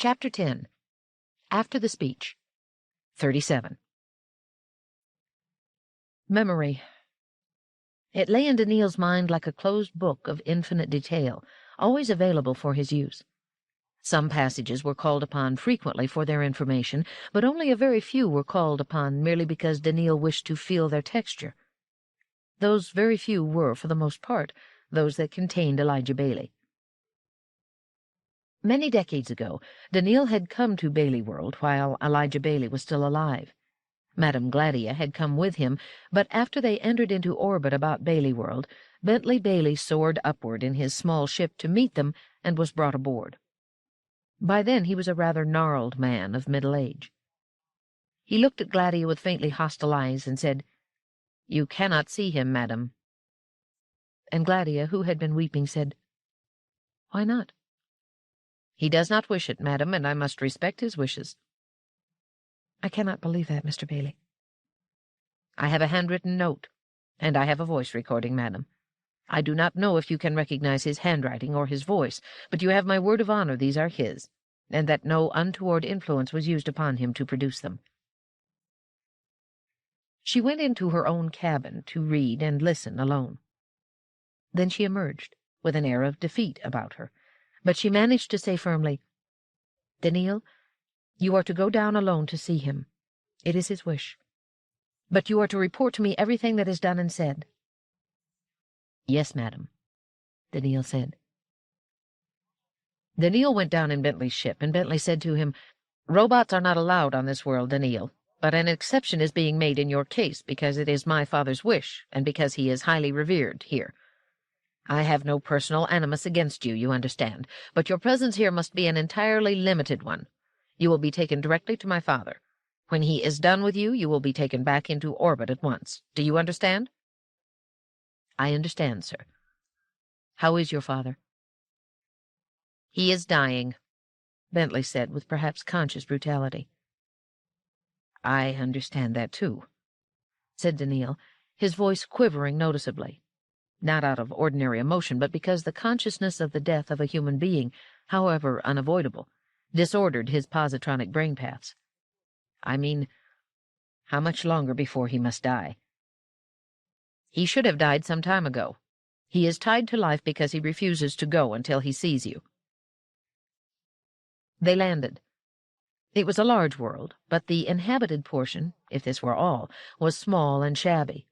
Chapter 10. After the Speech. 37. Memory. It lay in Daniil's mind like a closed book of infinite detail, always available for his use. Some passages were called upon frequently for their information, but only a very few were called upon merely because Daniil wished to feel their texture. Those very few were, for the most part, those that contained Elijah Bailey. Many decades ago, Daniil had come to Bailey World while Elijah Bailey was still alive. Madame Gladia had come with him, but after they entered into orbit about Bailey World, Bentley Bailey soared upward in his small ship to meet them and was brought aboard. By then he was a rather gnarled man of middle age. He looked at Gladia with faintly hostile eyes and said, "You cannot see him, madam." And Gladia, who had been weeping, said, "Why not?" "He does not wish it, madam, and I must respect his wishes." "I cannot believe that, Mr. Bailey." "I have a handwritten note, and I have a voice recording, madam. I do not know if you can recognize his handwriting or his voice, but you have my word of honor these are his, and that no untoward influence was used upon him to produce them." She went into her own cabin to read and listen alone. Then she emerged, with an air of defeat about her, but she managed to say firmly, "Daniil, you are to go down alone to see him. It is his wish. But you are to report to me everything that is done and said." "Yes, madam," Daniil said. Daniil went down in Bentley's ship, and Bentley said to him, "Robots are not allowed on this world, Daniil, but an exception is being made in your case because it is my father's wish and because he is highly revered here. I have no personal animus against you, you understand, but your presence here must be an entirely limited one. You will be taken directly to my father. When he is done with you, you will be taken back into orbit at once. Do you understand?" "I understand, sir. How is your father?" "He is dying," Bentley said with perhaps conscious brutality. "I understand that, too," said Daniil, his voice quivering noticeably, not out of ordinary emotion, but because the consciousness of the death of a human being, however unavoidable, disordered his positronic brain paths. "I mean, how much longer before he must die?" "He should have died some time ago. He is tied to life because he refuses to go until he sees you." They landed. It was a large world, but the inhabited portion, if this were all, was small and shabby.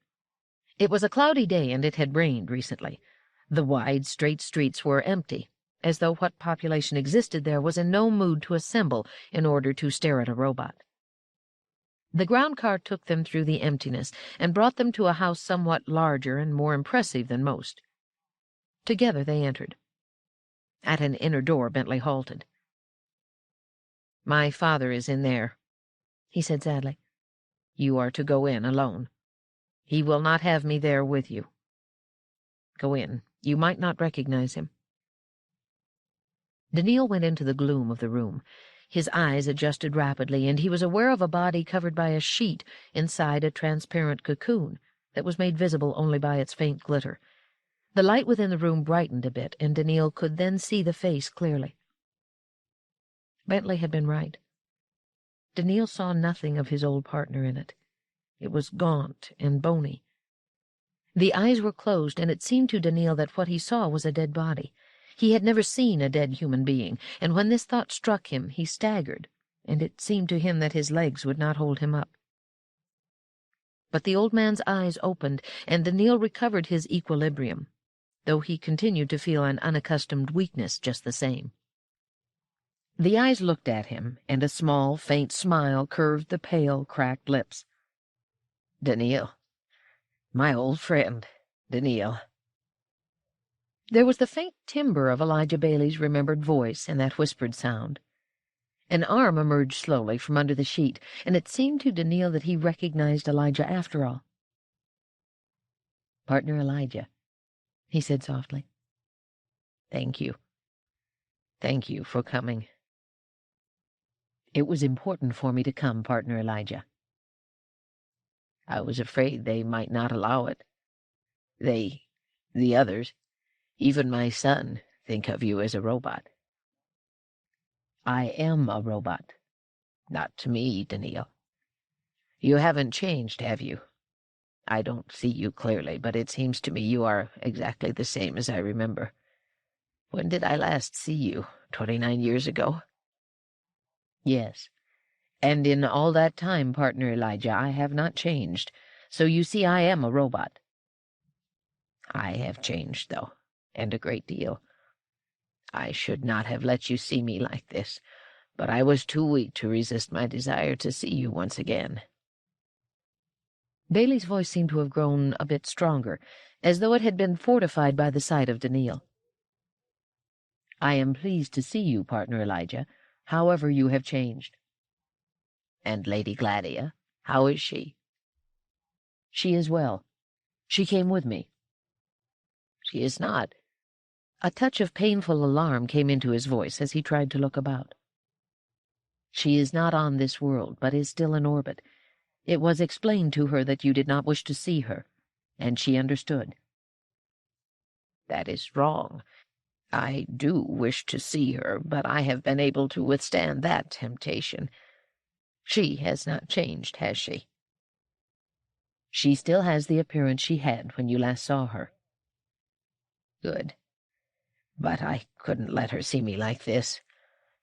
It was a cloudy day, and it had rained recently. The wide, straight streets were empty, as though what population existed there was in no mood to assemble in order to stare at a robot. The ground car took them through the emptiness and brought them to a house somewhat larger and more impressive than most. Together they entered. At an inner door Bentley halted. "My father is in there," he said sadly. "You are to go in alone. He will not have me there with you. Go in. You might not recognize him." Daniil went into the gloom of the room. His eyes adjusted rapidly, and he was aware of a body covered by a sheet inside a transparent cocoon that was made visible only by its faint glitter. The light within the room brightened a bit, and Daniil could then see the face clearly. Bentley had been right. Daniil saw nothing of his old partner in it. It was gaunt and bony. The eyes were closed, and it seemed to Daniil that what he saw was a dead body. He had never seen a dead human being, and when this thought struck him, he staggered, and it seemed to him that his legs would not hold him up. But the old man's eyes opened, and Daniil recovered his equilibrium, though he continued to feel an unaccustomed weakness just the same. The eyes looked at him, and a small, faint smile curved the pale, cracked lips. "Daniil, my old friend, Daniil." There was the faint timbre of Elijah Bailey's remembered voice in that whispered sound. An arm emerged slowly from under the sheet, and it seemed to Daniil that he recognized Elijah after all. "Partner Elijah," he said softly. "Thank you. Thank you for coming." "It was important for me to come, Partner Elijah." "I was afraid they might not allow it. The others, even my son, think of you as a robot." I am a robot. Not to me, Daniil. You haven't changed, have you? I don't see you clearly, but it seems to me you are exactly the same as I remember. When did I last see you? 29 years ago? Yes. And in all that time, partner Elijah, I have not changed. So you see I am a robot. I have changed, though, and a great deal. I should not have let you see me like this, but I was too weak to resist my desire to see you once again. Bailey's voice seemed to have grown a bit stronger, as though it had been fortified by the sight of Daniil. I am pleased to see you, partner Elijah, however you have changed. And Lady Gladia, how is she? She is well. She came with me. She is not. A touch of painful alarm came into his voice as he tried to look about. She is not on this world, but is still in orbit. It was explained to her that you did not wish to see her, and she understood. That is wrong. I do wish to see her, but I have been able to withstand that temptation. She has not changed, has she? She still has the appearance she had when you last saw her. Good. But I couldn't let her see me like this.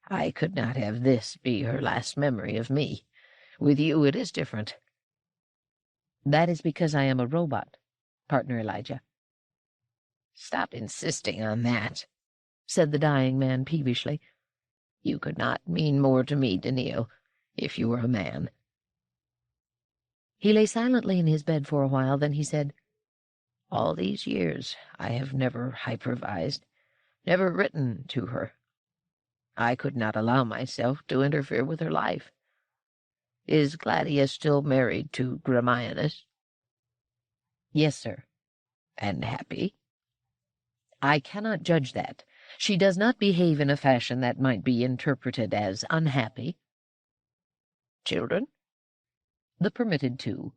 I could not have this be her last memory of me. With you it is different. That is because I am a robot, partner Elijah. Stop insisting on that, said the dying man peevishly. You could not mean more to me, Daniil, if you were a man. He lay silently in his bed for a while, then he said, All these years I have never hypervised, never written to her. I could not allow myself to interfere with her life. Is Gladia still married to Gramianus? Yes, sir. And happy? I cannot judge that. She does not behave in a fashion that might be interpreted as unhappy. Children? The permitted two.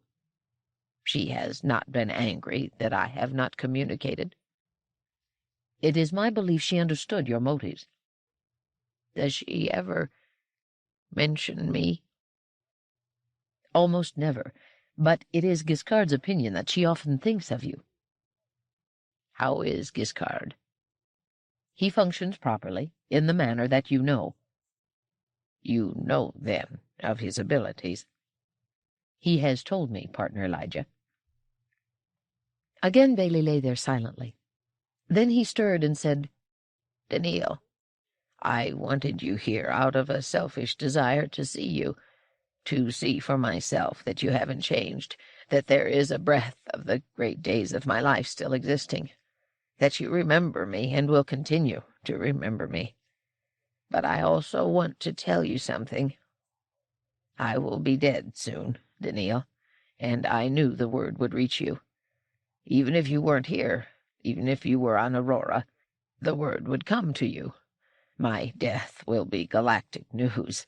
She has not been angry that I have not communicated. It is my belief she understood your motives. Does she ever mention me? Almost never, but it is Giscard's opinion that she often thinks of you. How is Giscard? He functions properly, in the manner that you know. You know, then, of his abilities. He has told me, partner Elijah. Again Bailey lay there silently. Then he stirred and said, Daniil, I wanted you here out of a selfish desire to see you, to see for myself that you haven't changed, that there is a breath of the great days of my life still existing, that you remember me and will continue to remember me. But I also want to tell you something. I will be dead soon, Daniil, and I knew the word would reach you. Even if you weren't here, even if you were on Aurora, the word would come to you. My death will be galactic news.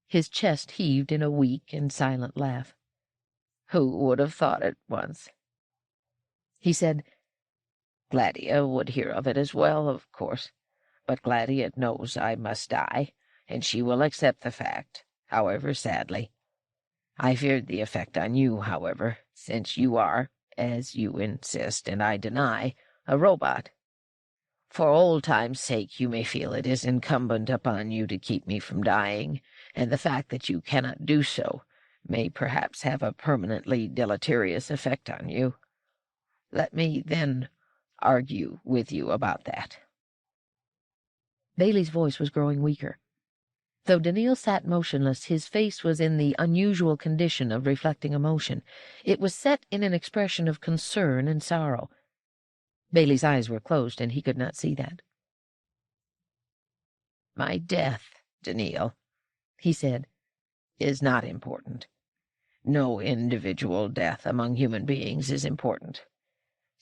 His chest heaved in a weak and silent laugh. Who would have thought it once? He said, Gladia would hear of it as well, of course, but Gladia knows I must die, and she will accept the fact, however sadly. I feared the effect on you, however, since you are, as you insist and I deny, a robot. For old time's sake you may feel it is incumbent upon you to keep me from dying, and the fact that you cannot do so may perhaps have a permanently deleterious effect on you. Let me, then, argue with you about that. Bailey's voice was growing weaker. Though Daniil sat motionless, his face was in the unusual condition of reflecting emotion. It was set in an expression of concern and sorrow. Bailey's eyes were closed, and he could not see that. My death, Daniil, he said, is not important. No individual death among human beings is important.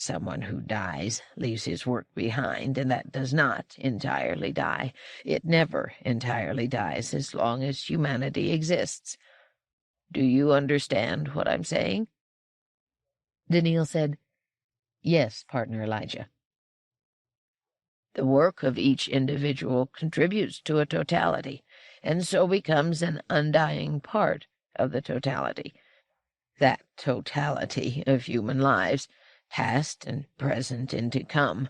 Someone who dies leaves his work behind, and that does not entirely die. It never entirely dies as long as humanity exists. Do you understand what I'm saying? Daniil said, Yes, partner Elijah. The work of each individual contributes to a totality, and so becomes an undying part of the totality. That totality of human lives, past and present and to come,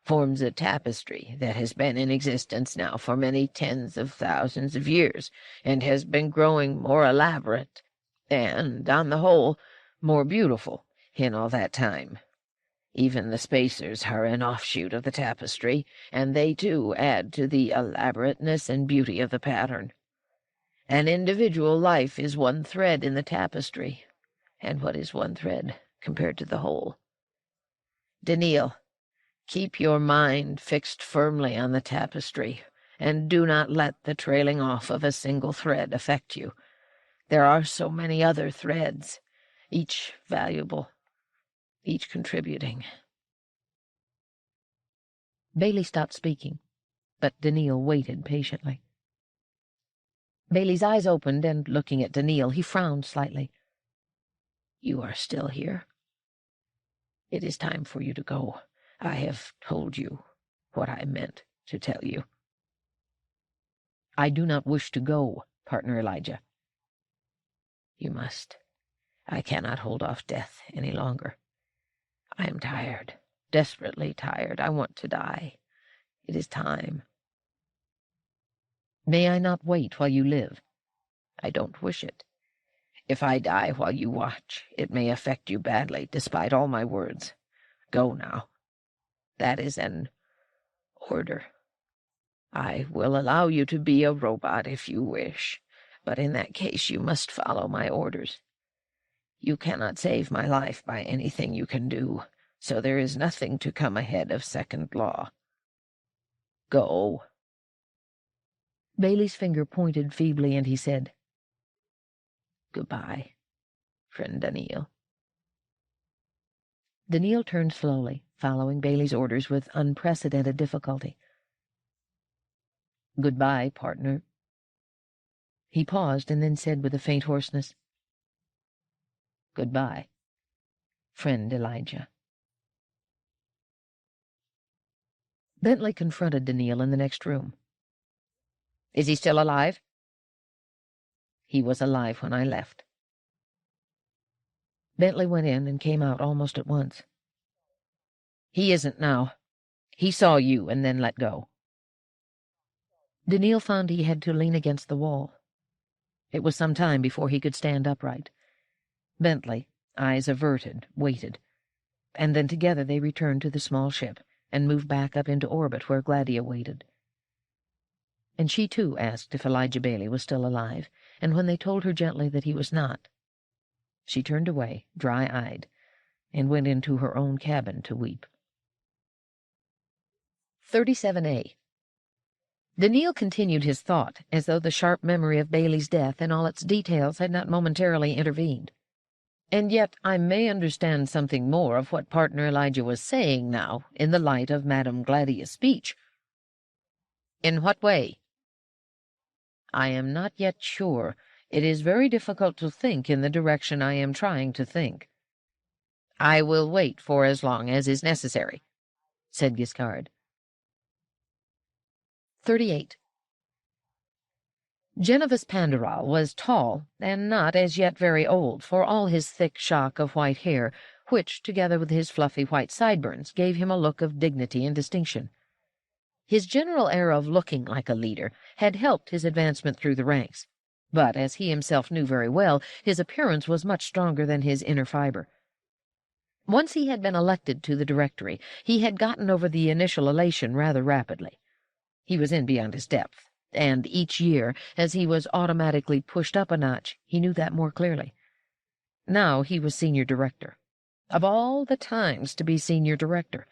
forms a tapestry that has been in existence now for many tens of thousands of years, and has been growing more elaborate and, on the whole, more beautiful in all that time. Even the spacers are an offshoot of the tapestry, and they too add to the elaborateness and beauty of the pattern. An individual life is one thread in the tapestry, and what is one thread compared to the whole? Daniil, keep your mind fixed firmly on the tapestry, and do not let the trailing off of a single thread affect you. There are so many other threads, each valuable, each contributing. Bailey stopped speaking, but Daniil waited patiently. Bailey's eyes opened, and, looking at Daniil, he frowned slightly. You are still here? It is time for you to go. I have told you what I meant to tell you. I do not wish to go, partner Elijah. You must. I cannot hold off death any longer. I am tired, desperately tired. I want to die. It is time. May I not wait while you live? I don't wish it. If I die while you watch, it may affect you badly, despite all my words. Go now. That is an order. I will allow you to be a robot if you wish, but in that case you must follow my orders. You cannot save my life by anything you can do, so there is nothing to come ahead of second law. Go. Bailey's finger pointed feebly, and he said, Goodbye, friend Daniil. Daniil turned slowly, following Bailey's orders with unprecedented difficulty. Goodbye, partner. He paused and then said with a faint hoarseness, Goodbye, friend Elijah. Bentley confronted Daniil in the next room. Is he still alive? He was alive when I left. Bentley went in and came out almost at once. He isn't now. He saw you and then let go. Daniil found he had to lean against the wall. It was some time before he could stand upright. Bentley, eyes averted, waited, and then together they returned to the small ship and moved back up into orbit where Gladia waited. And she too asked if Elijah Bailey was still alive, and when they told her gently that he was not, she turned away, dry-eyed, and went into her own cabin to weep. 37A. Daniil continued his thought, as though the sharp memory of Bailey's death and all its details had not momentarily intervened. And yet I may understand something more of what partner Elijah was saying now, in the light of Madame Gladia's speech. In what way? I am not yet sure. It is very difficult to think in the direction I am trying to think. I will wait for as long as is necessary, said Giscard. 38. Genovis Panderal was tall, and not as yet very old, for all his thick shock of white hair, which, together with his fluffy white sideburns, gave him a look of dignity and distinction. His general air of looking like a leader had helped his advancement through the ranks, but, as he himself knew very well, his appearance was much stronger than his inner fibre. Once he had been elected to the Directory, he had gotten over the initial elation rather rapidly. He was in beyond his depth, and each year, as he was automatically pushed up a notch, he knew that more clearly. Now he was senior director. Of all the times to be senior director!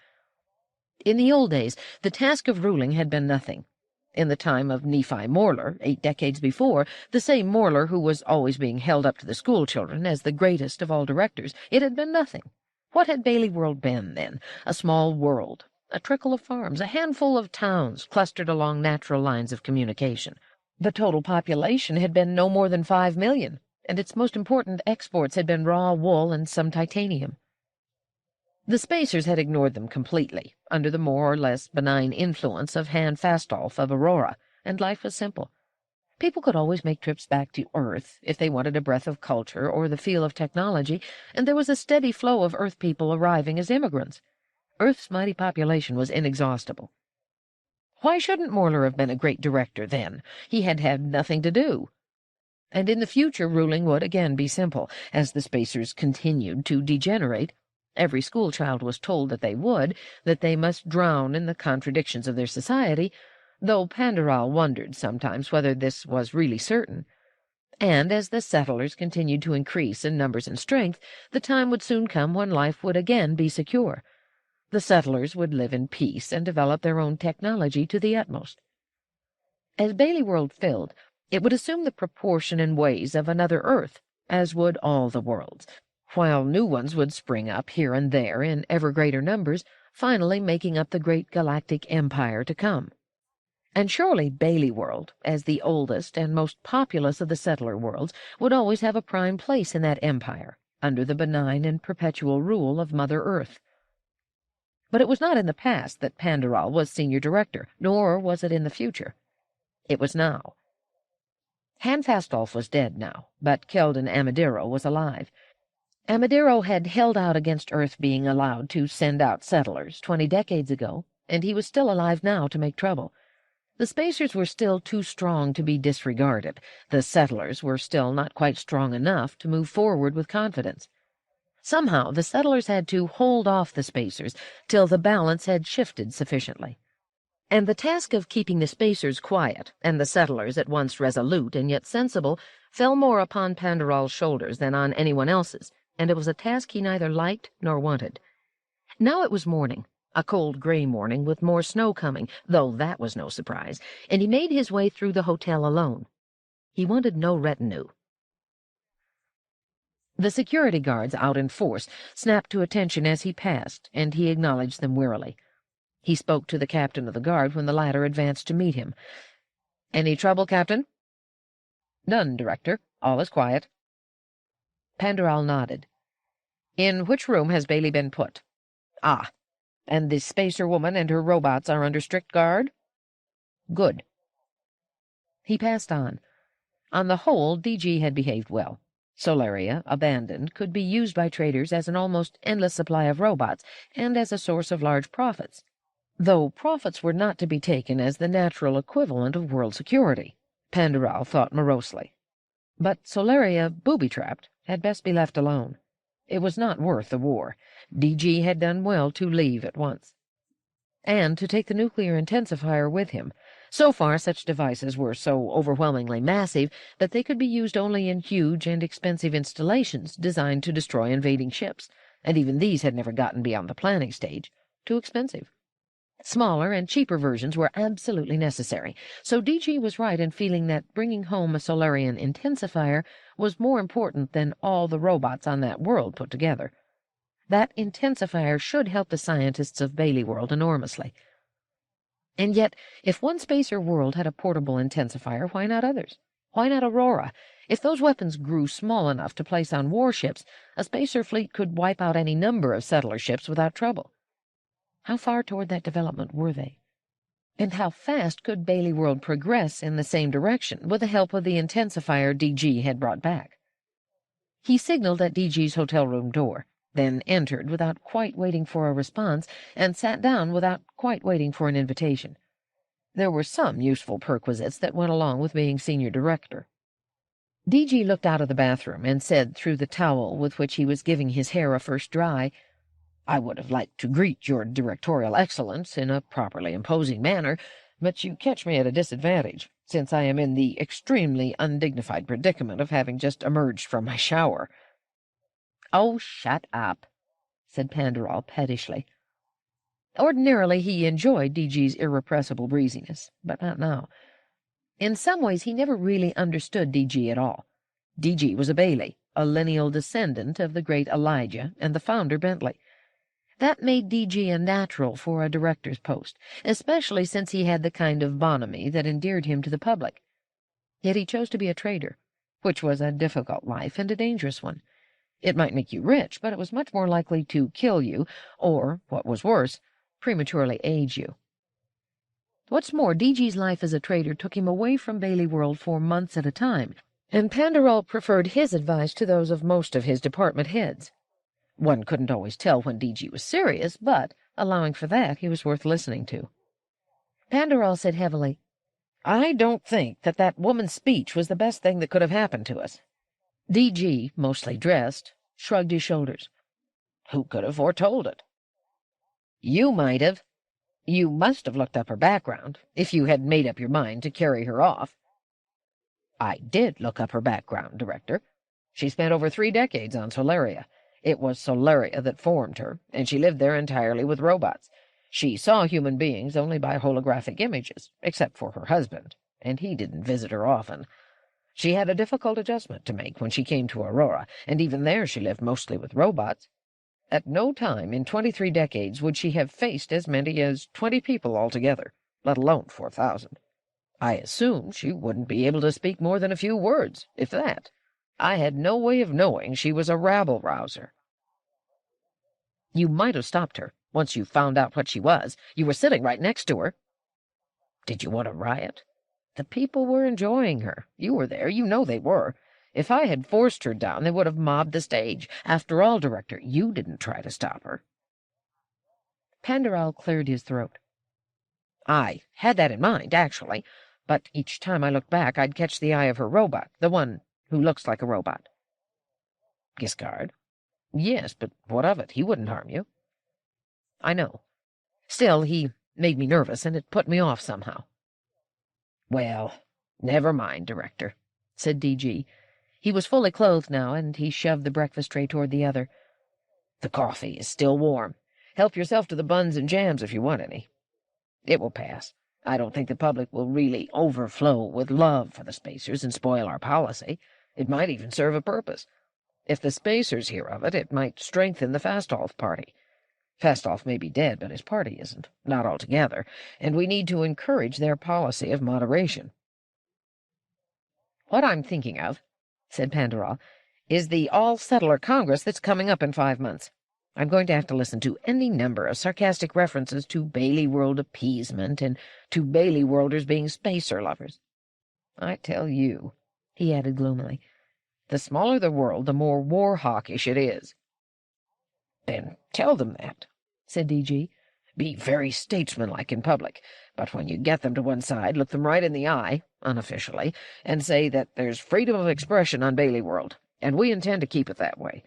In the old days, the task of ruling had been nothing. In the time of Nephi Morler, 8 decades before, the same Morler who was always being held up to the schoolchildren as the greatest of all directors, it had been nothing. What had Bailey World been, then? A small world, a trickle of farms, a handful of towns clustered along natural lines of communication. The total population had been no more than 5 million, and its most important exports had been raw wool and some titanium. The spacers had ignored them completely, under the more or less benign influence of Han Fastolf of Aurora, and life was simple. People could always make trips back to Earth if they wanted a breath of culture or the feel of technology, and there was a steady flow of Earth people arriving as immigrants. Earth's mighty population was inexhaustible. Why shouldn't Morler have been a great director then? He had had nothing to do. And in the future, ruling would again be simple. As the spacers continued to degenerate, every schoolchild was told that they must drown in the contradictions of their society, though Pandaral wondered sometimes whether this was really certain. And as the settlers continued to increase in numbers and strength, the time would soon come when life would again be secure. The settlers would live in peace and develop their own technology to the utmost. As Bailey World filled, it would assume the proportion and ways of another Earth, as would all the worlds, while new ones would spring up here and there in ever greater numbers, finally making up the great galactic empire to come. And surely Bailey World, as the oldest and most populous of the settler worlds, would always have a prime place in that empire, under the benign and perpetual rule of Mother Earth. But it was not in the past that Pandaral was senior director, nor was it in the future. It was now. Han Fastolf was dead now, but Keldon Amadiro was alive. Amadiro had held out against Earth being allowed to send out settlers 20 decades ago, and he was still alive now to make trouble. The spacers were still too strong to be disregarded. The settlers were still not quite strong enough to move forward with confidence. Somehow the settlers had to hold off the spacers till the balance had shifted sufficiently. And the task of keeping the spacers quiet, and the settlers at once resolute and yet sensible, fell more upon Pandaral's shoulders than on anyone else's, and it was a task he neither liked nor wanted. Now it was morning, a cold gray morning with more snow coming, though that was no surprise, and he made his way through the hotel alone. He wanted no retinue. The security guards out in force snapped to attention as he passed, and he acknowledged them wearily. He spoke to the captain of the guard when the latter advanced to meet him. "Any trouble, Captain?" "None, Director. All is quiet." Pandaral nodded. "In which room has Bailey been put?" "Ah, and the spacer woman and her robots are under strict guard?" "Good." He passed on. On the whole, DG had behaved well. Solaria, abandoned, could be used by traders as an almost endless supply of robots and as a source of large profits, though profits were not to be taken as the natural equivalent of world security, Pandaral thought morosely. But Solaria, booby-trapped, had best be left alone. It was not worth the war. DG had done well to leave at once, and to take the nuclear intensifier with him. So far, such devices were so overwhelmingly massive that they could be used only in huge and expensive installations designed to destroy invading ships, and even these had never gotten beyond the planning stage. Too expensive. Smaller and cheaper versions were absolutely necessary, so DG was right in feeling that bringing home a Solarian intensifier was more important than all the robots on that world put together. That intensifier should help the scientists of Bailey World enormously. And yet, if one spacer world had a portable intensifier, why not others? Why not Aurora? If those weapons grew small enough to place on warships, a spacer fleet could wipe out any number of settler ships without trouble. How far toward that development were they? And how fast could Bailey World progress in the same direction with the help of the intensifier DG had brought back? He signaled at DG's hotel room door, then entered without quite waiting for a response, and sat down without quite waiting for an invitation. There were some useful perquisites that went along with being senior director. DG looked out of the bathroom and said through the towel with which he was giving his hair a first dry, "I would have liked to greet your directorial excellence in a properly imposing manner, but you catch me at a disadvantage, since I am in the extremely undignified predicament of having just emerged from my shower." "Oh, shut up," said Pandaral pettishly. Ordinarily he enjoyed DG's irrepressible breeziness, but not now. In some ways he never really understood DG at all. DG was a Bailey, a lineal descendant of the great Elijah and the founder Bentley. That made DG a natural for a director's post, especially since he had the kind of bonhomie that endeared him to the public. Yet he chose to be a trader, which was a difficult life and a dangerous one. It might make you rich, but it was much more likely to kill you, or, what was worse, prematurely age you. What's more, DG's life as a trader took him away from Bailey World for months at a time, and Panderol preferred his advice to those of most of his department heads. One couldn't always tell when DG was serious, but, allowing for that, he was worth listening to. Panderol said heavily, "I don't think that woman's speech was the best thing that could have happened to us." DG, mostly dressed, shrugged his shoulders. "Who could have foretold it?" "You might have. You must have looked up her background, if you had made up your mind to carry her off." "I did look up her background, Director. She spent over 3 decades on Solaria. It was Solaria that formed her, and she lived there entirely with robots. She saw human beings only by holographic images, except for her husband, and he didn't visit her often. She had a difficult adjustment to make when she came to Aurora, and even there she lived mostly with robots. At no time in 23 decades would she have faced as many as 20 people altogether, let alone 4,000. I assumed she wouldn't be able to speak more than a few words, if that. I had no way of knowing she was a rabble-rouser." "You might have stopped her, once you found out what she was. You were sitting right next to her." "Did you want a riot? The people were enjoying her. You were there. You know they were. If I had forced her down, they would have mobbed the stage. After all, Director, you didn't try to stop her." Panderol cleared his throat. "I had that in mind, actually, but each time I looked back, I'd catch the eye of her robot, the one who looks like a robot." "Giscard?" "Yes, but what of it? He wouldn't harm you." "I know. Still, he made me nervous, and it put me off somehow." "Well, never mind, Director," said DG. He was fully clothed now, and he shoved the breakfast tray toward the other. "The coffee is still warm. Help yourself to the buns and jams if you want any. It will pass. I don't think the public will really overflow with love for the Spacers and spoil our policy. It might even serve a purpose. If the Spacers hear of it, it might strengthen the Fastolf party. Fastolf may be dead, but his party isn't, not altogether, and we need to encourage their policy of moderation." "What I'm thinking of," said Panderol, "is the All-Settler Congress that's coming up in 5 months. I'm going to have to listen to any number of sarcastic references to Bailey World appeasement and to Bailey Worlders being spacer lovers. I tell you," he added gloomily, "the smaller the world, the more war-hawkish it is." "Then tell them that," said DG. "Be very statesmanlike in public, but when you get them to one side, look them right in the eye, unofficially, and say that there's freedom of expression on Bailey World, and we intend to keep it that way.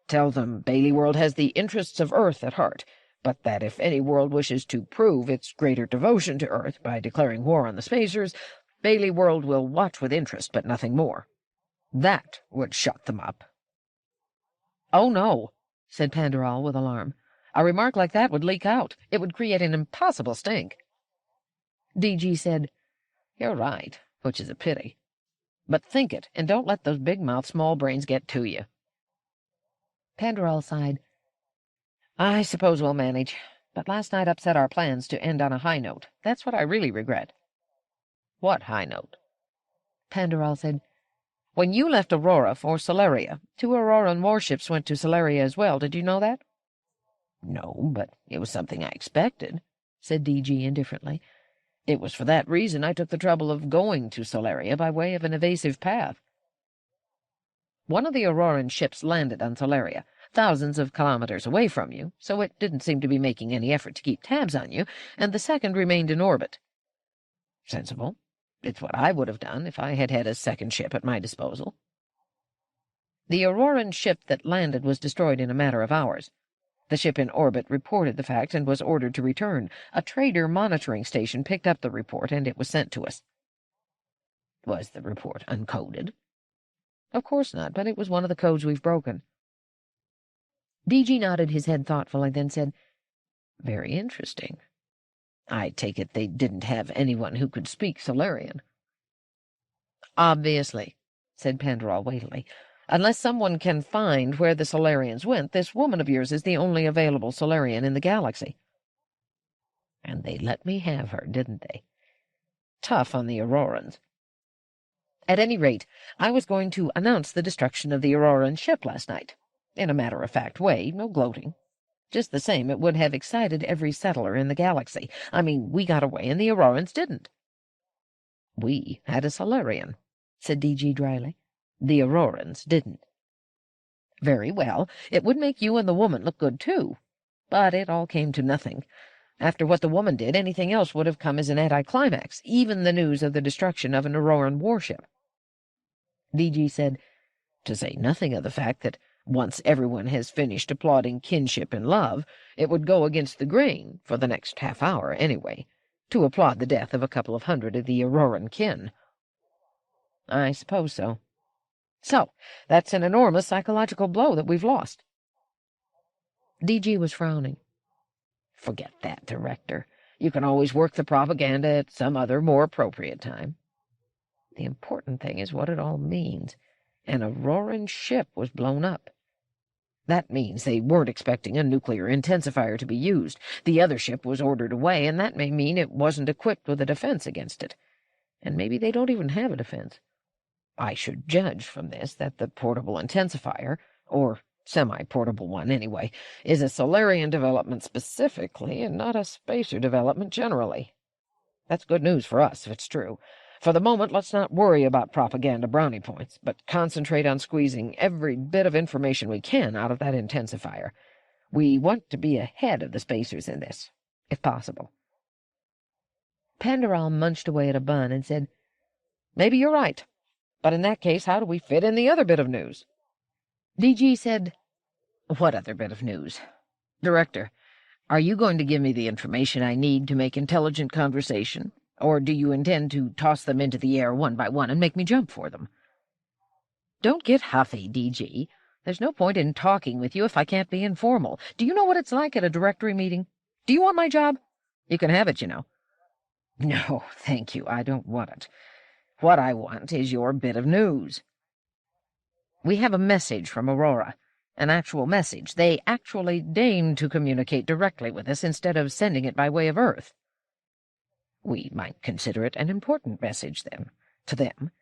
Tell them Bailey World has the interests of Earth at heart, but that if any world wishes to prove its greater devotion to Earth by declaring war on the Spacers, Bailey World will watch with interest, but nothing more. That would shut them up." "Oh, no," said Panderol with alarm. "A remark like that would leak out. It would create an impossible stink." DG said, "You're right, which is a pity. But think it, and don't let those big-mouthed small brains get to you." Panderol sighed. "I suppose we'll manage, but last night upset our plans to end on a high note. That's what I really regret." "What high note?" Panderol said, "When you left Aurora for Solaria, 2 Auroran warships went to Solaria as well. Did you know that?" "No, but it was something I expected," said DG indifferently. "It was for that reason I took the trouble of going to Solaria by way of an evasive path." "One of the Auroran ships landed on Solaria, thousands of kilometers away from you, so it didn't seem to be making any effort to keep tabs on you, and the second remained in orbit." "Sensible. It's what I would have done if I had had a second ship at my disposal." "The Auroran ship that landed was destroyed in a matter of hours. The ship in orbit reported the fact and was ordered to return. A trader monitoring station picked up the report, and it was sent to us." "Was the report uncoded?" "Of course not, but it was one of the codes we've broken." DG nodded his head thoughtfully, then said, "Very interesting. I take it they didn't have anyone who could speak Solarian." "Obviously," said Panderol weightily. "Unless someone can find where the Solarians went, this woman of yours is the only available Solarian in the galaxy." "And they let me have her, didn't they? Tough on the Aurorans. At any rate, I was going to announce the destruction of the Auroran ship last night. In a matter-of-fact way, no gloating. Just the same, it would have excited every settler in the galaxy. I mean, we got away and the Aurorans didn't. We had a Solarian, said DG dryly. The Aurorans didn't. Very well, it would make you and the woman look good, too. But it all came to nothing. After what the woman did, anything else would have come as an anticlimax, even the news of the destruction of an Auroran warship. DG said, to say nothing of the fact that once everyone has finished applauding kinship and love, it would go against the grain, for the next half-hour anyway, to applaud the death of a couple of hundred of the Auroran kin. I suppose so. So, that's an enormous psychological blow that we've lost. DG was frowning. Forget that, Director. You can always work the propaganda at some other, more appropriate time. The important thing is what it all means. An Auroran ship was blown up. That means they weren't expecting a nuclear intensifier to be used. The other ship was ordered away, and that may mean it wasn't equipped with a defense against it. And maybe they don't even have a defense. I should judge from this that the portable intensifier, or semi-portable one anyway, is a Solarian development specifically and not a spacer development generally. That's good news for us, if it's true. For the moment, let's not worry about propaganda brownie points, but concentrate on squeezing every bit of information we can out of that intensifier. We want to be ahead of the spacers in this, if possible. Pandaral munched away at a bun and said, Maybe you're right. But in that case, how do we fit in the other bit of news? DG said, What other bit of news? Director, are you going to give me the information I need to make intelligent conversation? Or do you intend to toss them into the air one by one and make me jump for them? Don't get huffy, DG. There's no point in talking with you if I can't be informal. Do you know what it's like at a directory meeting? Do you want my job? You can have it, you know. No, thank you, I don't want it. What I want is your bit of news. We have a message from Aurora. An actual message. They actually deign to communicate directly with us instead of sending it by way of Earth. We might consider it an important message, then, to them.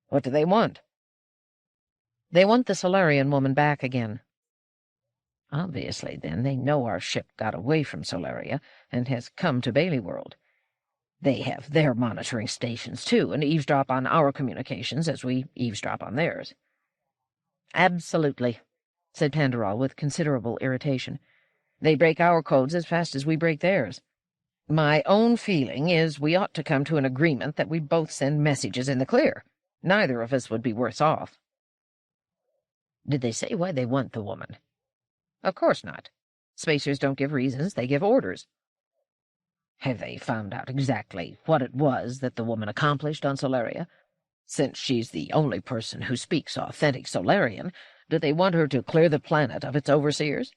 What do they want? They want the Solarian woman back again. Obviously, then, they know our ship got away from Solaria and has come to Bailey World. They have their monitoring stations, too, and eavesdrop on our communications as we eavesdrop on theirs. Absolutely, said Pandaral with considerable irritation. They break our codes as fast as we break theirs. My own feeling is we ought to come to an agreement that we both send messages in the clear. Neither of us would be worse off. Did they say why they want the woman? Of course not. Spacers don't give reasons, they give orders. Have they found out exactly what it was that the woman accomplished on Solaria? Since she's the only person who speaks authentic Solarian, do they want her to clear the planet of its overseers?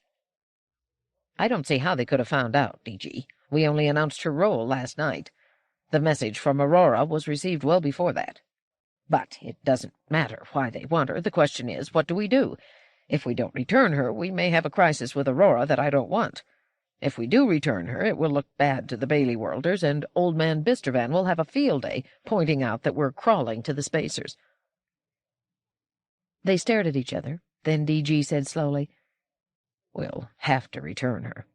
I don't see how they could have found out, DG. We only announced her role last night. The message from Aurora was received well before that. But it doesn't matter why they want her. The question is, what do we do? If we don't return her, we may have a crisis with Aurora that I don't want. If we do return her, it will look bad to the Bailey Worlders, and Old Man Bistervan will have a field day pointing out that we're crawling to the spacers. They stared at each other. Then DG said slowly, We'll have to return her.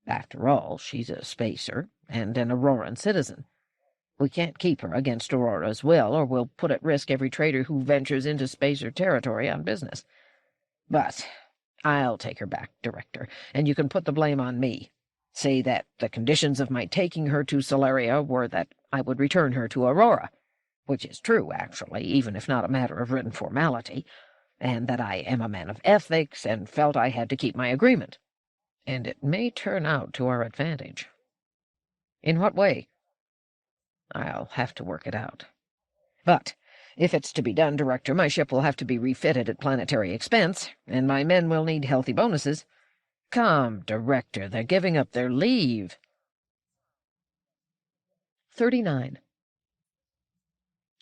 After all, she's a spacer and an Auroran citizen. We can't keep her against Aurora's will, or we'll put at risk every trader who ventures into spacer territory on business. But I'll take her back, Director, and you can put the blame on me. Say that the conditions of my taking her to Solaria were that I would return her to Aurora, which is true, actually, even if not a matter of written formality, and that I am a man of ethics and felt I had to keep my agreement. And it may turn out to our advantage. In what way? I'll have to work it out. But if it's to be done, Director, my ship will have to be refitted at planetary expense, and my men will need healthy bonuses. Come, Director, they're giving up their leave. 39.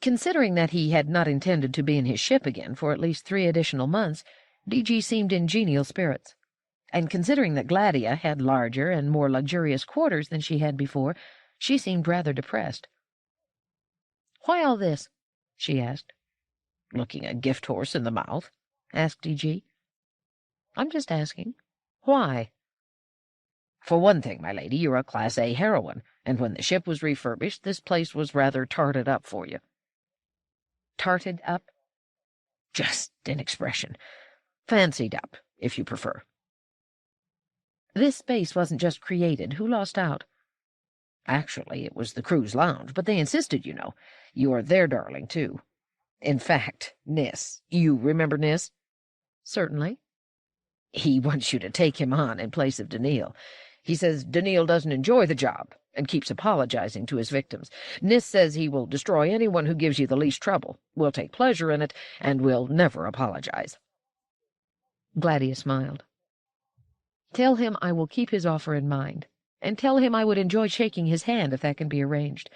Considering that he had not intended to be in his ship again for at least 3 additional months, DG seemed in genial spirits. And considering that Gladia had larger and more luxurious quarters than she had before, she seemed rather depressed. "Why all this?" she asked. "Looking a gift horse in the mouth?" asked DG. I'm just asking. Why? For one thing, my lady, you're a Class A heroine, and when the ship was refurbished, this place was rather tarted up for you. Tarted up? Just an expression. Fancied up, if you prefer. This space wasn't just created. Who lost out? Actually, it was the crew's lounge, but they insisted, you know. You're their darling, too. In fact, Nis, you remember Nis? Certainly. He wants you to take him on in place of Daniil. He says Daniil doesn't enjoy the job and keeps apologizing to his victims. Nis says he will destroy anyone who gives you the least trouble. We'll take pleasure in it, and we'll never apologize. Gladia smiled. Tell him I will keep his offer in mind, and tell him I would enjoy shaking his hand if that can be arranged.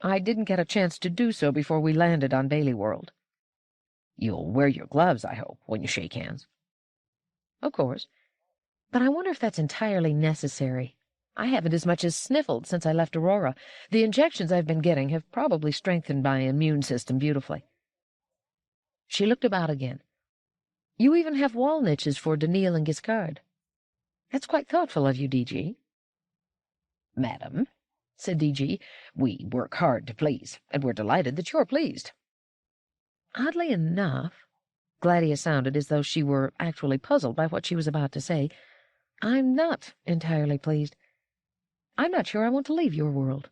I didn't get a chance to do so before we landed on Bailey World. You'll wear your gloves, I hope, when you shake hands. Of course. But I wonder if that's entirely necessary. I haven't as much as sniffled since I left Aurora. The injections I've been getting have probably strengthened my immune system beautifully. She looked about again. You even have wall niches for Daniil and Giscard. That's quite thoughtful of you, D.G. Madam, said D.G., we work hard to please, and we're delighted that you're pleased. Oddly enough, Gladia sounded as though she were actually puzzled by what she was about to say. I'm not entirely pleased. I'm not sure I want to leave your world.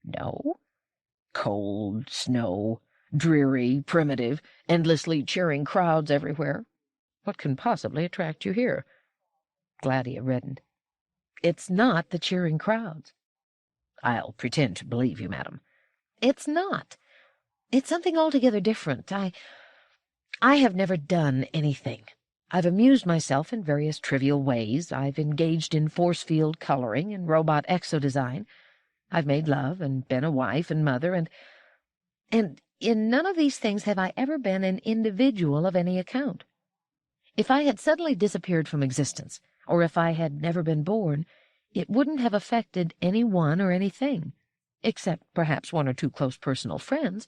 No? Cold, snow, dreary, primitive, endlessly cheering crowds everywhere. What can possibly attract you here? Gladia reddened. It's not the cheering crowds. I'll pretend to believe you, madam. It's not. It's something altogether different. I have never done anything. I've amused myself in various trivial ways. I've engaged in force field coloring and robot exodesign. I've made love and been a wife and mother, and in none of these things have I ever been an individual of any account. If I had suddenly disappeared from existence, or if I had never been born, it wouldn't have affected anyone or anything, except perhaps one or two close personal friends.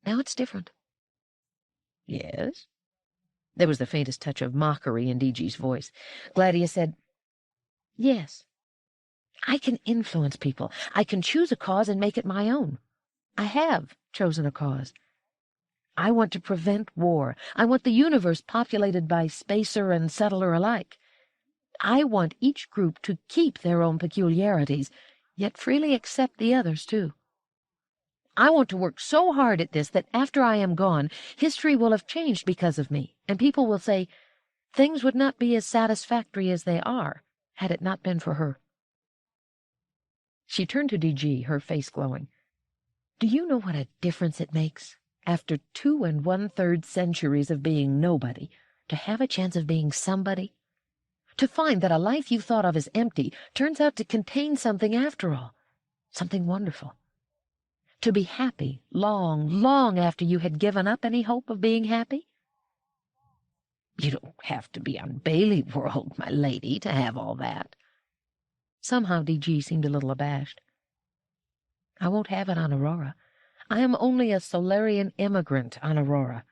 Now it's different. Yes? There was the faintest touch of mockery in D.G.'s voice. Gladia said, Yes. I can influence people. I can choose a cause and make it my own. I have chosen a cause. I want to prevent war. I want the universe populated by spacer and settler alike. I want each group to keep their own peculiarities, yet freely accept the others, too. I want to work so hard at this that after I am gone, history will have changed because of me, and people will say, things would not be as satisfactory as they are, had it not been for her. She turned to D.G., her face glowing. Do you know what a difference it makes, after 2 1/3 centuries of being nobody, to have a chance of being somebody? To find that a life you thought of as empty turns out to contain something after all, something wonderful. To be happy long, long after you had given up any hope of being happy? You don't have to be on Bailey World, my lady, to have all that. Somehow D.G. seemed a little abashed. I won't have it on Aurora. I am only a Solarian immigrant on Aurora.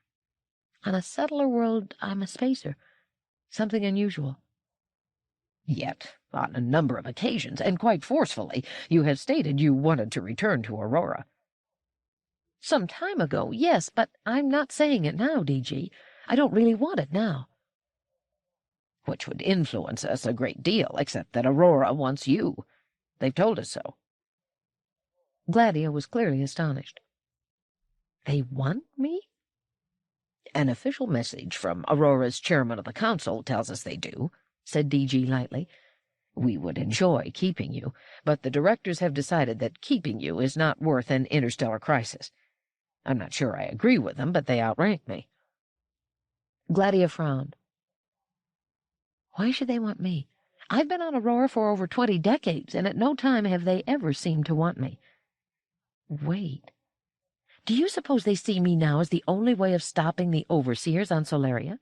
On a settler world, I'm a spacer. Something unusual. Yet, on a number of occasions, and quite forcefully, you have stated you wanted to return to Aurora. Some time ago, yes, but I'm not saying it now, D.G. I don't really want it now. Which would influence us a great deal, except that Aurora wants you. They've told us so. Gladia was clearly astonished. They want me? An official message from Aurora's chairman of the council tells us they do, said D.G. lightly. We would enjoy keeping you, but the directors have decided that keeping you is not worth an interstellar crisis. I'm not sure I agree with them, but they outrank me. Gladia frowned. Why should they want me? I've been on Aurora for over 20 decades, and at no time have they ever seemed to want me. Wait. Do you suppose they see me now as the only way of stopping the overseers on Solaria?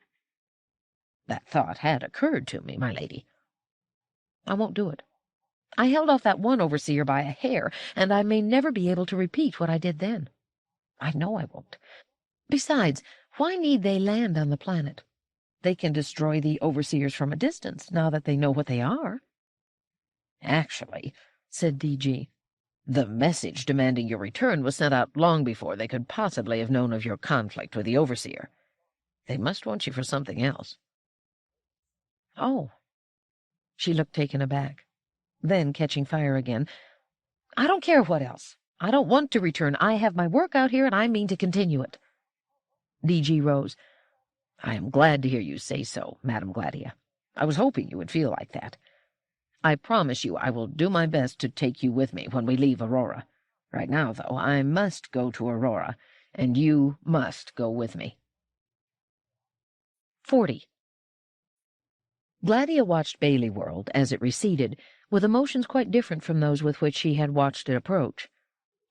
That thought had occurred to me, my lady. I won't do it. I held off that one overseer by a hair, and I may never be able to repeat what I did then. I know I won't. Besides, why need they land on the planet? They can destroy the overseers from a distance, now that they know what they are." "Actually," said DG, "the message demanding your return was sent out long before they could possibly have known of your conflict with the overseer. They must want you for something else." "Oh." She looked taken aback. Then, catching fire again, "I don't care what else. I don't want to return. I have my work out here, and I mean to continue it." DG rose. "I am glad to hear you say so, Madam Gladia. I was hoping you would feel like that. I promise you I will do my best to take you with me when we leave Aurora. Right now, though, I must go to Aurora, and you must go with me." 40. Gladia watched Bailey World as it receded, with emotions quite different from those with which she had watched it approach.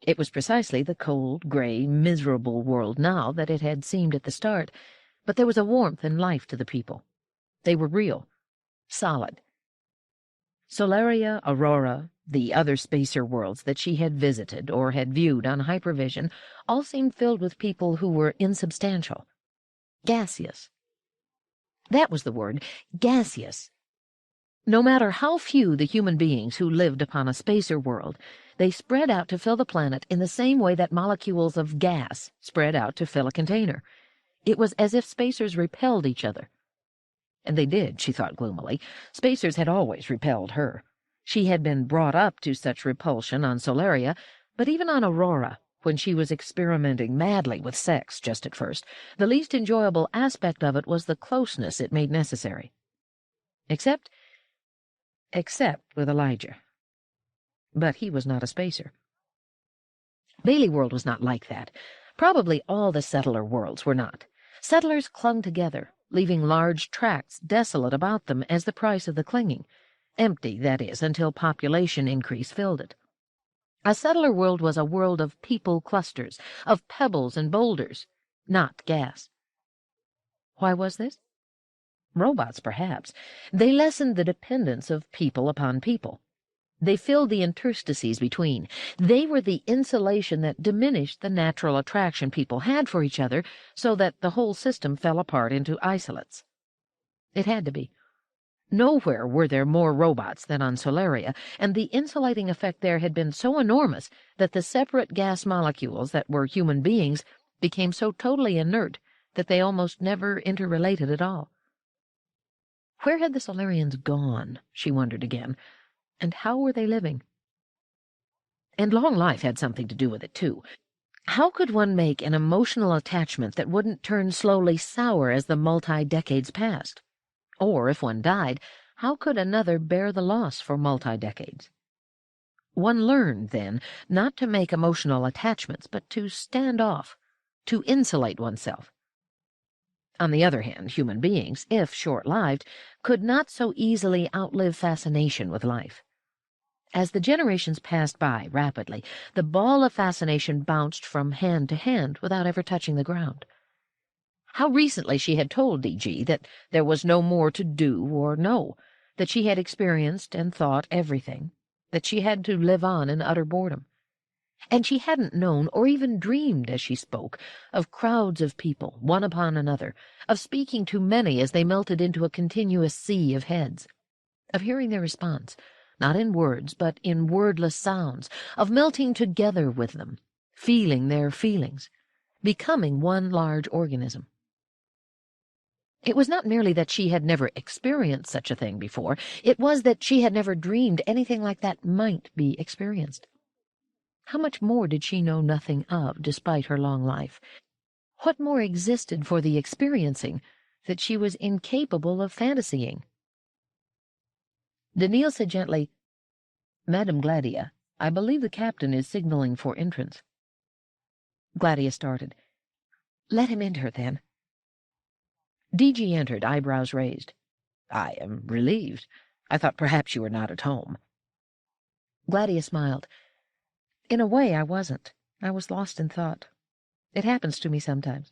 It was precisely the cold, gray, miserable world now that it had seemed at the start, but there was a warmth and life to the people. They were real, solid. Solaria, Aurora, the other spacer worlds that she had visited or had viewed on hypervision, all seemed filled with people who were insubstantial, gaseous. That was the word, gaseous. No matter how few the human beings who lived upon a spacer world, they spread out to fill the planet in the same way that molecules of gas spread out to fill a container. It was as if spacers repelled each other. And they did, she thought gloomily. Spacers had always repelled her. She had been brought up to such repulsion on Solaria, but even on Aurora, when she was experimenting madly with sex just at first, the least enjoyable aspect of it was the closeness it made necessary. Except with Elijah. But he was not a spacer. Bailey World was not like that. Probably all the settler worlds were not. Settlers clung together, leaving large tracts desolate about them as the price of the clinging. Empty, that is, until population increase filled it. A settler world was a world of people clusters, of pebbles and boulders, not gas. Why was this? Robots, perhaps. They lessened the dependence of people upon people. They filled the interstices between. They were the insulation that diminished the natural attraction people had for each other, so that the whole system fell apart into isolates. It had to be. Nowhere were there more robots than on Solaria, and the insulating effect there had been so enormous that the separate gas molecules that were human beings became so totally inert that they almost never interrelated at all. Where had the Solarians gone, she wondered again, and how were they living? And long life had something to do with it, too. How could one make an emotional attachment that wouldn't turn slowly sour as the multi-decades passed? Or, if one died, how could another bear the loss for multi-decades? One learned, then, not to make emotional attachments, but to stand off, to insulate oneself. On the other hand, human beings, if short-lived, could not so easily outlive fascination with life. As the generations passed by rapidly, the ball of fascination bounced from hand to hand without ever touching the ground. How recently she had told D.G. that there was no more to do or know, that she had experienced and thought everything, that she had to live on in utter boredom. And she hadn't known or even dreamed, as she spoke, of crowds of people, one upon another, of speaking to many as they melted into a continuous sea of heads, of hearing their response, not in words, but in wordless sounds, of melting together with them, feeling their feelings, becoming one large organism. It was not merely that she had never experienced such a thing before, it was that she had never dreamed anything like that might be experienced. How much more did she know nothing of, despite her long life? What more existed for the experiencing that she was incapable of fantasying? Daniil said gently, "Madam Gladia, I believe the captain is signaling for entrance." Gladia started. "Let him enter, then." D.G. entered, eyebrows raised. "I am relieved. I thought perhaps you were not at home." Gladia smiled. "In a way, I wasn't. I was lost in thought. It happens to me sometimes."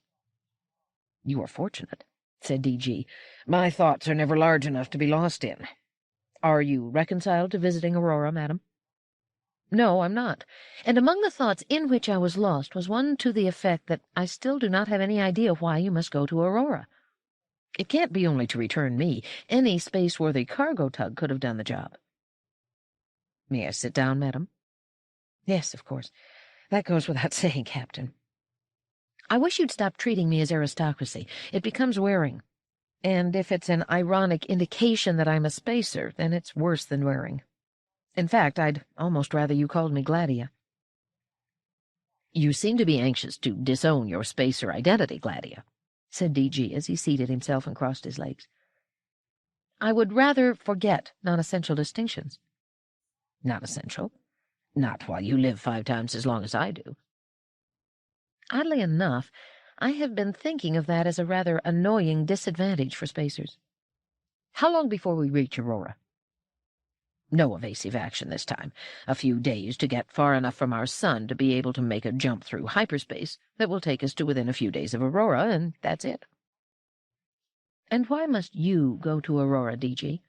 "You are fortunate," said D.G. "My thoughts are never large enough to be lost in. Are you reconciled to visiting Aurora, madam?" "No, I'm not. And among the thoughts in which I was lost was one to the effect that I still do not have any idea why you must go to Aurora." It can't be only to return me. Any space-worthy cargo tug could have done the job. May I sit down, madam? Yes, of course. That goes without saying, Captain. I wish you'd stop treating me as aristocracy. It becomes wearing. And if it's an ironic indication that I'm a spacer, then it's worse than wearing. In fact, I'd almost rather you called me Gladia. You seem to be anxious to disown your spacer identity, Gladia, said D.G. as he seated himself and crossed his legs. I would rather forget non-essential distinctions. Not essential? Not while you live 5 times as long as I do. Oddly enough, I have been thinking of that as a rather annoying disadvantage for spacers. How long before we reach Aurora? No evasive action this time. A few days to get far enough from our sun to be able to make a jump through hyperspace that will take us to within a few days of Aurora, and that's it. And why must you go to Aurora, D.G.?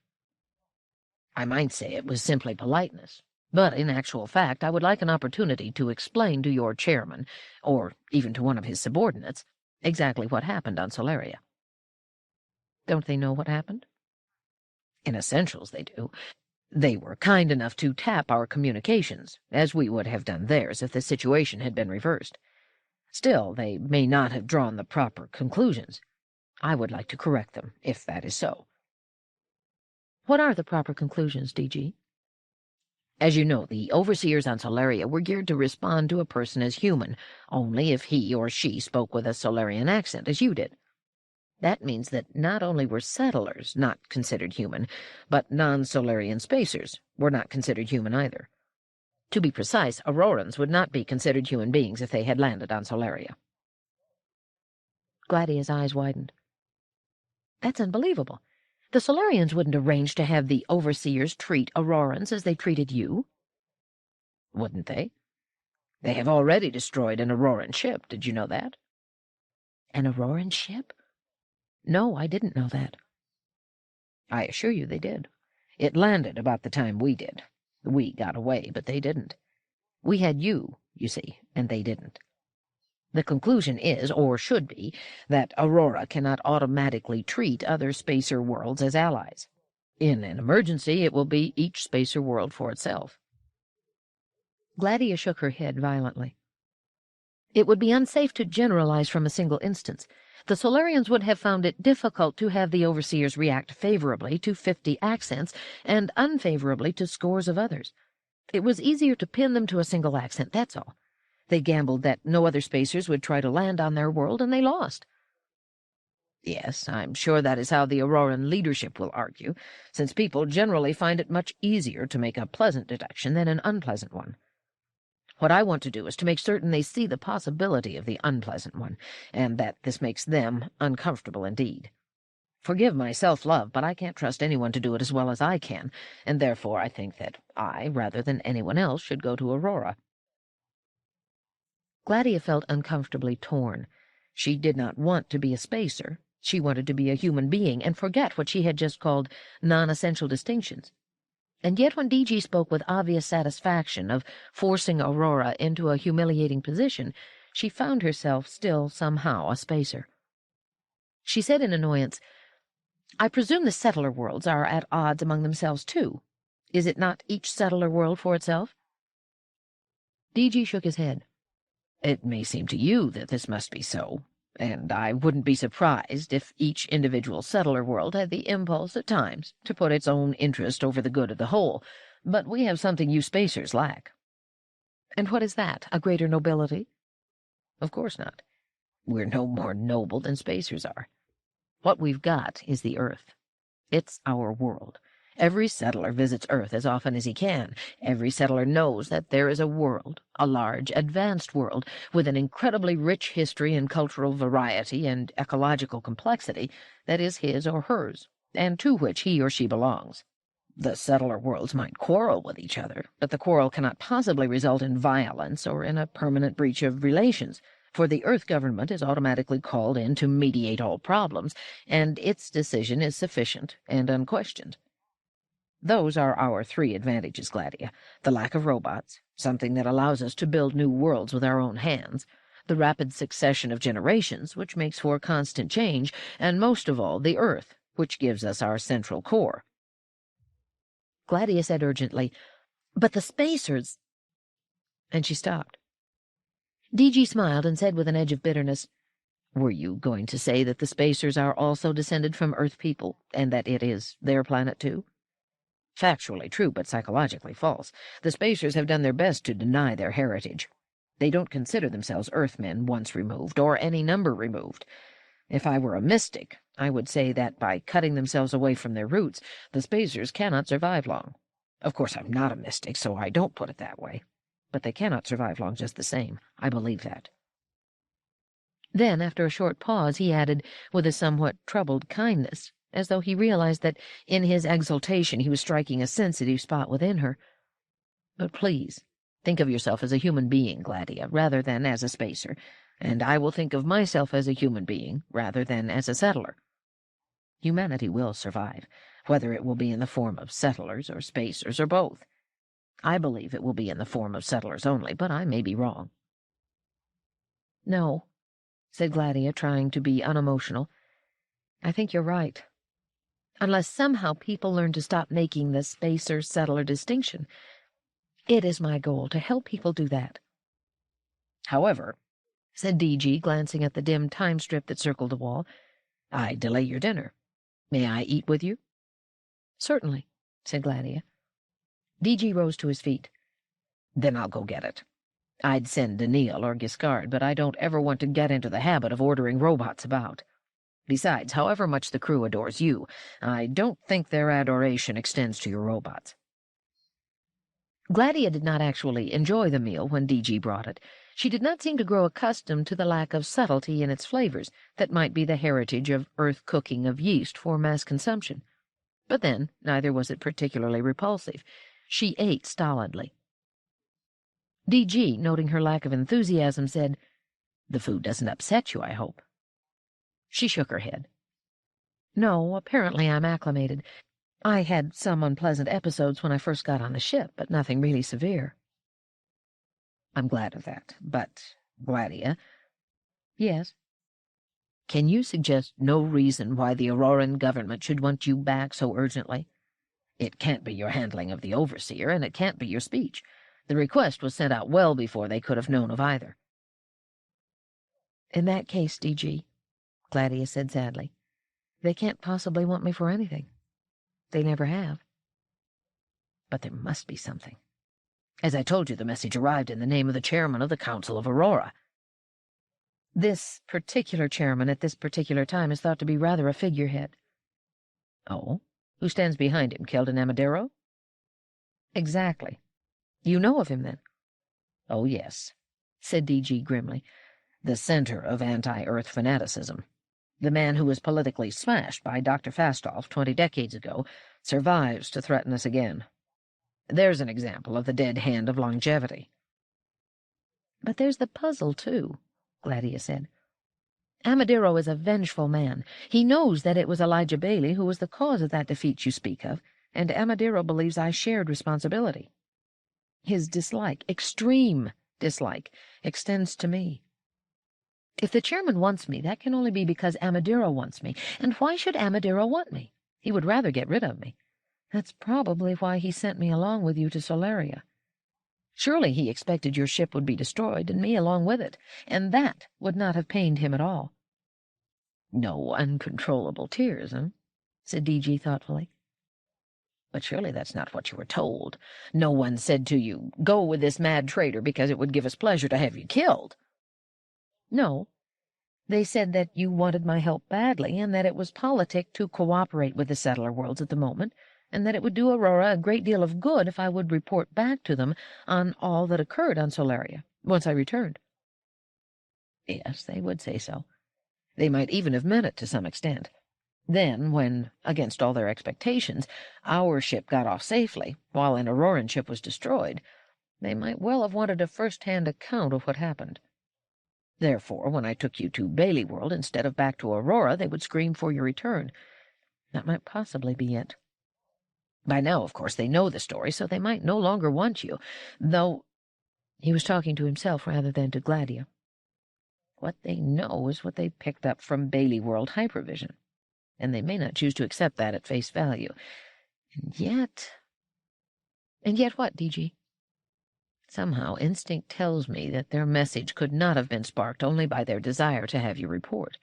I might say it was simply politeness, but in actual fact I would like an opportunity to explain to your chairman, or even to one of his subordinates, exactly what happened on Solaria. Don't they know what happened? In essentials they do. They were kind enough to tap our communications, as we would have done theirs if the situation had been reversed. Still, they may not have drawn the proper conclusions. I would like to correct them, if that is so. What are the proper conclusions, D.G.? As you know, the overseers on Solaria were geared to respond to a person as human, only if he or she spoke with a Solarian accent, as you did. That means that not only were settlers not considered human, but non-Solarian spacers were not considered human either. To be precise, Aurorans would not be considered human beings if they had landed on Solaria. Gladia's eyes widened. That's unbelievable. The Solarians wouldn't arrange to have the overseers treat Aurorans as they treated you. Wouldn't they? They have already destroyed an Auroran ship. Did you know that? An Auroran ship? No, I didn't know that. I assure you they did. It landed about the time we did. We got away, but they didn't. We had you see, and they didn't. The conclusion is, or should be, that Aurora cannot automatically treat other spacer worlds as allies. In an emergency, it will be each spacer world for itself. Gladia shook her head violently. It would be unsafe to generalize from a single instance. The Solarians would have found it difficult to have the overseers react favorably to 50 accents and unfavorably to scores of others. It was easier to pin them to a single accent, that's all. They gambled that no other spacers would try to land on their world, and they lost. Yes, I'm sure that is how the Auroran leadership will argue, since people generally find it much easier to make a pleasant deduction than an unpleasant one. What I want to do is to make certain they see the possibility of the unpleasant one, and that this makes them uncomfortable indeed. Forgive my self-love, but I can't trust anyone to do it as well as I can, and therefore I think that I, rather than anyone else, should go to Aurora. Gladia felt uncomfortably torn. She did not want to be a spacer. She wanted to be a human being and forget what she had just called non-essential distinctions. And yet when D.G. spoke with obvious satisfaction of forcing Aurora into a humiliating position, she found herself still somehow a spacer. She said in annoyance, I presume the settler worlds are at odds among themselves, too. Is it not each settler world for itself? D.G. shook his head. It may seem to you that this must be so, and I wouldn't be surprised if each individual settler world had the impulse at times to put its own interest over the good of the whole, but we have something you spacers lack. And what is that, a greater nobility? Of course not. We're no more noble than spacers are. What we've got is the Earth. It's our world. Every settler visits Earth as often as he can. Every settler knows that there is a world, a large, advanced world, with an incredibly rich history and cultural variety and ecological complexity that is his or hers, and to which he or she belongs. The settler worlds might quarrel with each other, but the quarrel cannot possibly result in violence or in a permanent breach of relations, for the Earth government is automatically called in to mediate all problems, and its decision is sufficient and unquestioned. Those are our 3 advantages, Gladia. The lack of robots, something that allows us to build new worlds with our own hands, the rapid succession of generations, which makes for constant change, and most of all, the Earth, which gives us our central core. Gladia said urgently, "But the spacers—" And she stopped. DG smiled and said with an edge of bitterness, "Were you going to say that the spacers are also descended from Earth people, and that it is their planet too?" "Factually true, but psychologically false. The spacers have done their best to deny their heritage. They don't consider themselves Earthmen once removed, or any number removed. If I were a mystic, I would say that by cutting themselves away from their roots, the spacers cannot survive long. Of course, I'm not a mystic, so I don't put it that way. But they cannot survive long just the same. I believe that." Then, after a short pause, he added, with a somewhat troubled kindness, as though he realized that in his exultation he was striking a sensitive spot within her, "But please, think of yourself as a human being, Gladia, rather than as a spacer, and I will think of myself as a human being rather than as a settler. Humanity will survive, whether it will be in the form of settlers or spacers or both. I believe it will be in the form of settlers only, but I may be wrong." "No," said Gladia, trying to be unemotional. "I think you're right. Unless somehow people learn to stop making the spacer-settler distinction. It is my goal to help people do that." "However," said DG, glancing at the dim time strip that circled the wall, "I delay your dinner. May I eat with you?" "Certainly," said Gladia. DG rose to his feet. "Then I'll go get it. I'd send Daniil or Giscard, but I don't ever want to get into the habit of ordering robots about. Besides, however much the crew adores you, I don't think their adoration extends to your robots." Gladia did not actually enjoy the meal when DG brought it. She did not seem to grow accustomed to the lack of subtlety in its flavors that might be the heritage of Earth cooking of yeast for mass consumption. But then, neither was it particularly repulsive. She ate stolidly. DG, noting her lack of enthusiasm, said, "The food doesn't upset you, I hope." She shook her head. "No, apparently I'm acclimated. I had some unpleasant episodes when I first got on the ship, but nothing really severe." "I'm glad of that. But, Gladia—" "Yes?" "Can you suggest no reason why the Auroran government should want you back so urgently? It can't be your handling of the Overseer, and it can't be your speech. The request was sent out well before they could have known of either." "In that case, DG," Gladia said sadly, "they can't possibly want me for anything. They never have." "But there must be something. As I told you, the message arrived in the name of the chairman of the Council of Aurora." "This particular chairman at this particular time is thought to be rather a figurehead." "Oh? Who stands behind him, Keldon Amadero?" "Exactly. You know of him, then?" "Oh, yes," said DG grimly. "The center of anti-Earth fanaticism. The man who was politically smashed by Dr. Fastolf 20 decades ago survives to threaten us again. There's an example of the dead hand of longevity." "But there's the puzzle, too," Gladia said. "Amadero is a vengeful man. He knows that it was Elijah Bailey who was the cause of that defeat you speak of, and Amadero believes I shared responsibility. His dislike, extreme dislike, extends to me. If the chairman wants me, that can only be because Amadero wants me. And why should Amadero want me? He would rather get rid of me. That's probably why he sent me along with you to Solaria. Surely he expected your ship would be destroyed, and me along with it, and that would not have pained him at all." "No uncontrollable tears, said DG thoughtfully. "But surely that's not what you were told. No one said to you, 'Go with this mad traitor because it would give us pleasure to have you killed.'" "No. They said that you wanted my help badly, and that it was politic to cooperate with the settler worlds at the moment, and that it would do Aurora a great deal of good if I would report back to them on all that occurred on Solaria, once I returned." "Yes, they would say so. They might even have meant it to some extent. Then, when, against all their expectations, our ship got off safely, while an Auroran ship was destroyed, they might well have wanted a first-hand account of what happened. Therefore, when I took you to Bailey World instead of back to Aurora, they would scream for your return. That might possibly be it. By now, of course, they know the story, so they might no longer want you, though—" He was talking to himself rather than to Gladia. What they know is what they picked up from Bailey World Hypervision, and they may not choose to accept that at face value. And yet... And yet what, DG? Somehow instinct tells me that their message could not have been sparked only by their desire to have you report.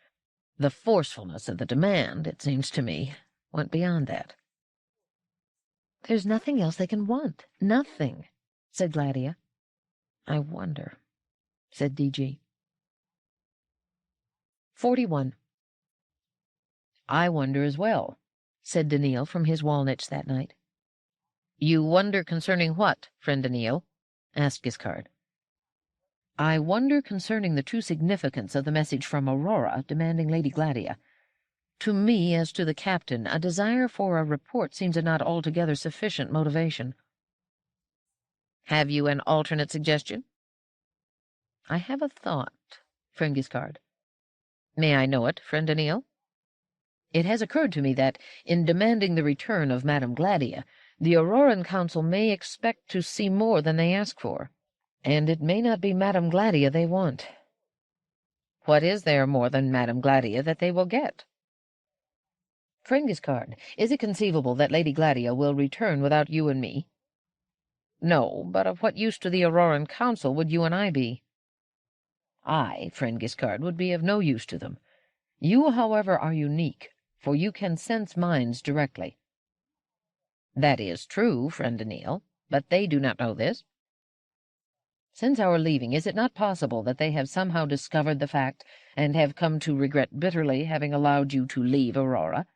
The forcefulness of the demand, it seems to me, went beyond that. "There's nothing else they can want. Nothing," said Gladia. "I wonder," said DG. 41. "I wonder as well," said Daniil from his wall niche that night. "You wonder concerning what, friend Daniil?" asked Giscard. "I wonder concerning the true significance of the message from Aurora demanding Lady Gladia. To me, as to the captain, a desire for a report seems a not altogether sufficient motivation." "Have you an alternate suggestion?" "I have a thought, friend Giscard." "May I know it, friend Daniil?" "It has occurred to me that, in demanding the return of Madame Gladia, the Auroran Council may expect to see more than they ask for, and it may not be Madame Gladia they want." "What is there more than Madame Gladia that they will get?" "Friend Giscard, is it conceivable that Lady Gladia will return without you and me?" "No, but of what use to the Auroran Council would you and I be?" "I, friend Giscard, would be of no use to them. You, however, are unique, for you can sense minds directly." "That is true, friend Daniil, but they do not know this." "Since our leaving, is it not possible that they have somehow discovered the fact, and have come to regret bitterly having allowed you to leave Aurora?"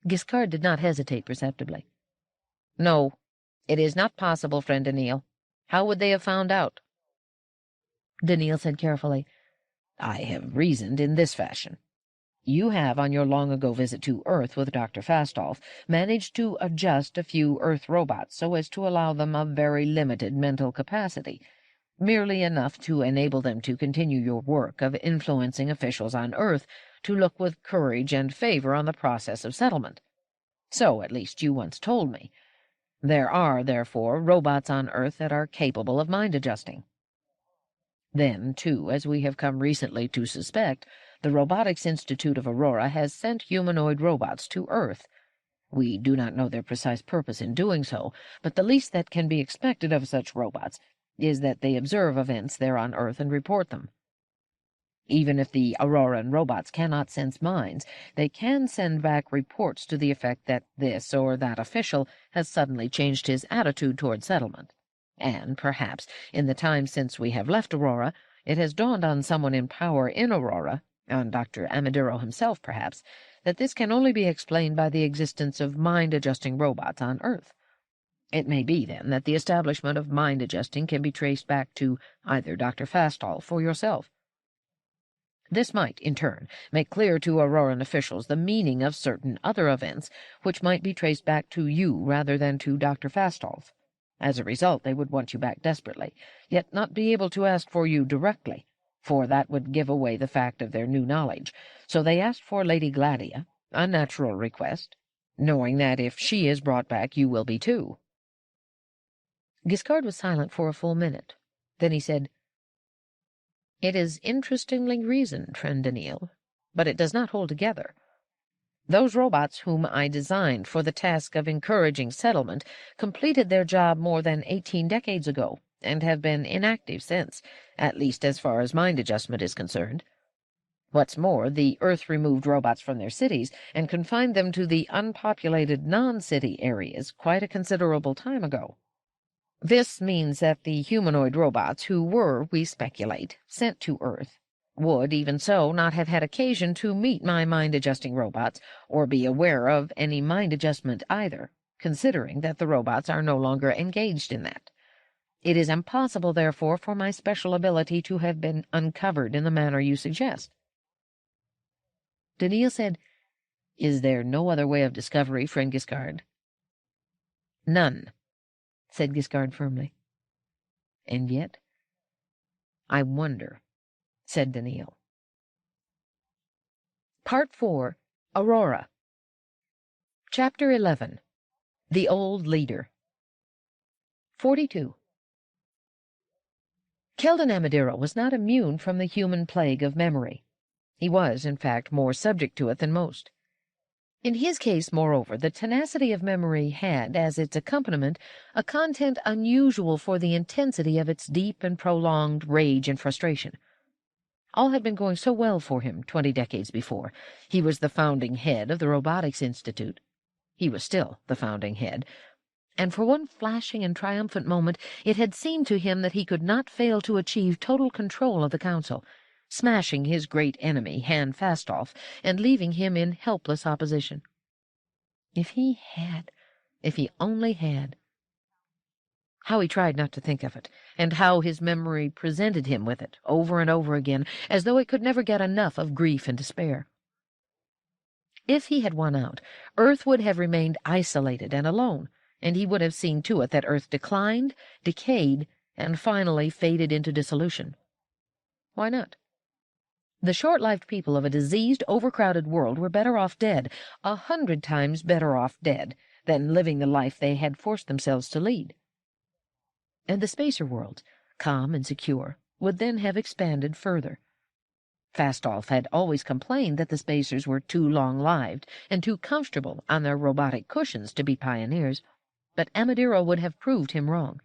Giscard did not hesitate perceptibly. "No, it is not possible, friend Daniil. How would they have found out?" Daniil said carefully, "I have reasoned in this fashion. You have, on your long-ago visit to Earth with Dr. Fastolf, managed to adjust a few Earth robots so as to allow them a very limited mental capacity, merely enough to enable them to continue your work of influencing officials on Earth to look with courage and favor on the process of settlement. So, at least, you once told me. There are, therefore, robots on Earth that are capable of mind-adjusting. Then, too, as we have come recently to suspect, the Robotics Institute of Aurora has sent humanoid robots to Earth. We do not know their precise purpose in doing so, but the least that can be expected of such robots is that they observe events there on Earth and report them. Even if the Auroran robots cannot sense minds, they can send back reports to the effect that this or that official has suddenly changed his attitude toward settlement. And, perhaps, in the time since we have left Aurora, it has dawned on someone in power in Aurora, on Dr. Amadiro himself, perhaps, that this can only be explained by the existence of mind-adjusting robots on Earth. It may be, then, that the establishment of mind-adjusting can be traced back to either Dr. Fastolf or yourself. This might, in turn, make clear to Auroran officials the meaning of certain other events which might be traced back to you rather than to Dr. Fastolf. As a result, they would want you back desperately, yet not be able to ask for you directly, for that would give away the fact of their new knowledge. So they asked for Lady Gladia, a natural request, knowing that if she is brought back, you will be too." Giscard was silent for a full minute. Then he said, "It is interestingly reasoned, friend Daniil, but it does not hold together. Those robots whom I designed for the task of encouraging settlement completed their job more than 18 decades ago, and have been inactive since, at least as far as mind adjustment is concerned. What's more, the Earth removed robots from their cities and confined them to the unpopulated non-city areas quite a considerable time ago. This means that the humanoid robots who were, we speculate, sent to Earth would, even so, not have had occasion to meet my mind-adjusting robots, or be aware of any mind adjustment either, considering that the robots are no longer engaged in that. It is impossible, therefore, for my special ability to have been uncovered in the manner you suggest." Daniil said, "Is there no other way of discovery, friend Giscard?" "None," said Giscard firmly. "And yet, I wonder," said Daniil. Part 4. Aurora. Chapter 11. The Old Leader. 42. Keldon Amadiro was not immune from the human plague of memory. He was, in fact, more subject to it than most. In his case, moreover, the tenacity of memory had, as its accompaniment, a content unusual for the intensity of its deep and prolonged rage and frustration. All had been going so well for him 20 decades before. He was the founding head of the Robotics Institute. He was still the founding head. And for one flashing and triumphant moment it had seemed to him that he could not fail to achieve total control of the Council, smashing his great enemy, Han Fastoff, and leaving him in helpless opposition. If he only had. How he tried not to think of it, and how his memory presented him with it, over and over again, as though it could never get enough of grief and despair. If he had won out, Earth would have remained isolated and alone, and he would have seen to it that Earth declined, decayed, and finally faded into dissolution. Why not? The short-lived people of a diseased, overcrowded world were better off dead, 100 times better off dead, than living the life they had forced themselves to lead. And the spacer worlds, calm and secure, would then have expanded further. Fastoff had always complained that the spacers were too long-lived and too comfortable on their robotic cushions to be pioneers, but Amadiro would have proved him wrong.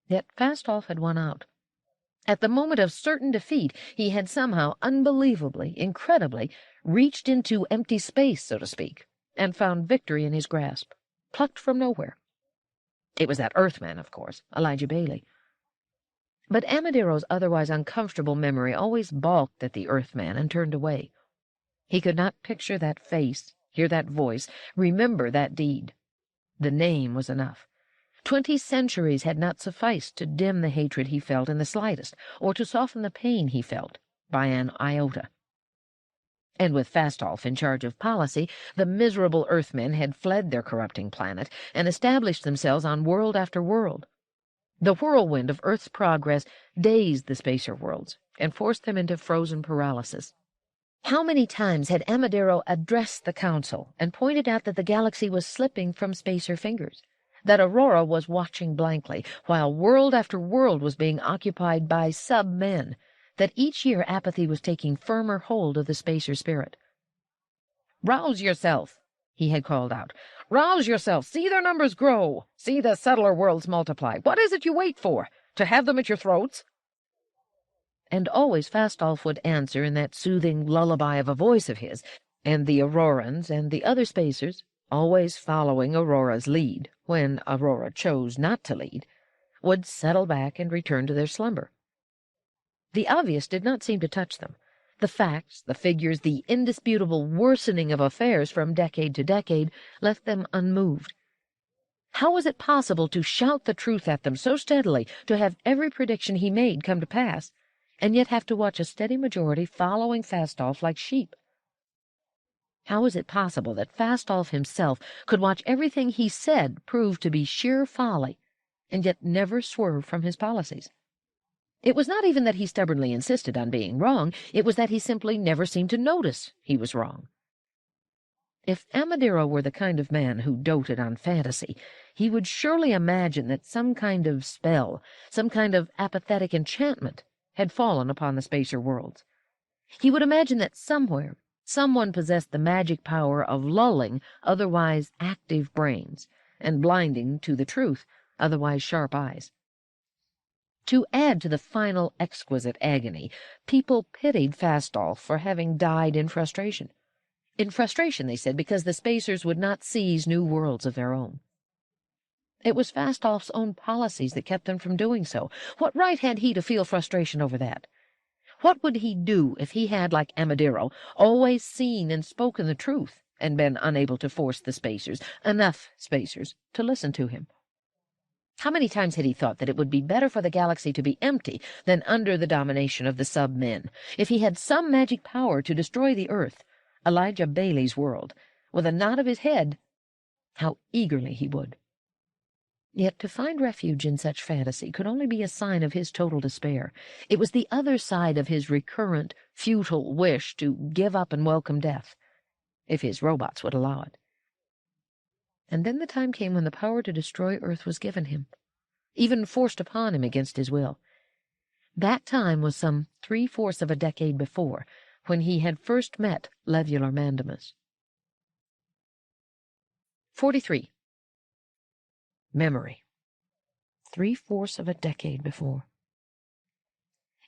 Yet Fastoff had won out. At the moment of certain defeat, he had somehow, unbelievably, incredibly, reached into empty space, so to speak, and found victory in his grasp, plucked from nowhere. It was that Earthman, of course, Elijah Bailey. But Amadiro's otherwise uncomfortable memory always balked at the Earthman and turned away. He could not picture that face, hear that voice, remember that deed. The name was enough. 20 centuries had not sufficed to dim the hatred he felt in the slightest, or to soften the pain he felt by an iota. And with Fastoff in charge of policy, the miserable Earthmen had fled their corrupting planet and established themselves on world after world. The whirlwind of Earth's progress dazed the spacer worlds and forced them into frozen paralysis. How many times had Amadiro addressed the Council and pointed out that the galaxy was slipping from spacer fingers, that Aurora was watching blankly, while world after world was being occupied by sub-men, that each year apathy was taking firmer hold of the spacer spirit. "Rouse yourself," he had called out. "Rouse yourself! See their numbers grow! See the settler worlds multiply! What is it you wait for? To have them at your throats?" And always Fastoff would answer in that soothing lullaby of a voice of his, and the Aurorans and the other spacers, always following Aurora's lead, when Aurora chose not to lead, would settle back and return to their slumber. The obvious did not seem to touch them. The facts, the figures, the indisputable worsening of affairs from decade to decade left them unmoved. How was it possible to shout the truth at them so steadily, to have every prediction he made come to pass, and yet have to watch a steady majority following Fastoff like sheep? How was it possible that Fastoff himself could watch everything he said prove to be sheer folly, and yet never swerve from his policies? It was not even that he stubbornly insisted on being wrong, it was that he simply never seemed to notice he was wrong. If Amadiro were the kind of man who doted on fantasy, he would surely imagine that some kind of spell, some kind of apathetic enchantment, had fallen upon the spacer worlds. He would imagine that somewhere someone possessed the magic power of lulling otherwise active brains and blinding to the truth otherwise sharp eyes. To add to the final exquisite agony, people pitied Fastoff for having died in frustration. In frustration, they said, because the spacers would not seize new worlds of their own. It was Fastoff's own policies that kept them from doing so. What right had he to feel frustration over that? What would he do if he had, like Amadiro, always seen and spoken the truth, and been unable to force the spacers, enough spacers, to listen to him? How many times had he thought that it would be better for the galaxy to be empty than under the domination of the sub-men, if he had some magic power to destroy the Earth, Elijah Bailey's world, with a nod of his head? How eagerly he would. Yet to find refuge in such fantasy could only be a sign of his total despair. It was the other side of his recurrent, futile wish to give up and welcome death, if his robots would allow it. And then the time came when the power to destroy Earth was given him, even forced upon him against his will. That time was some 3/4 of a decade before, when he had first met Levular Mandamus. 43. Memory. 3/4 of a decade before.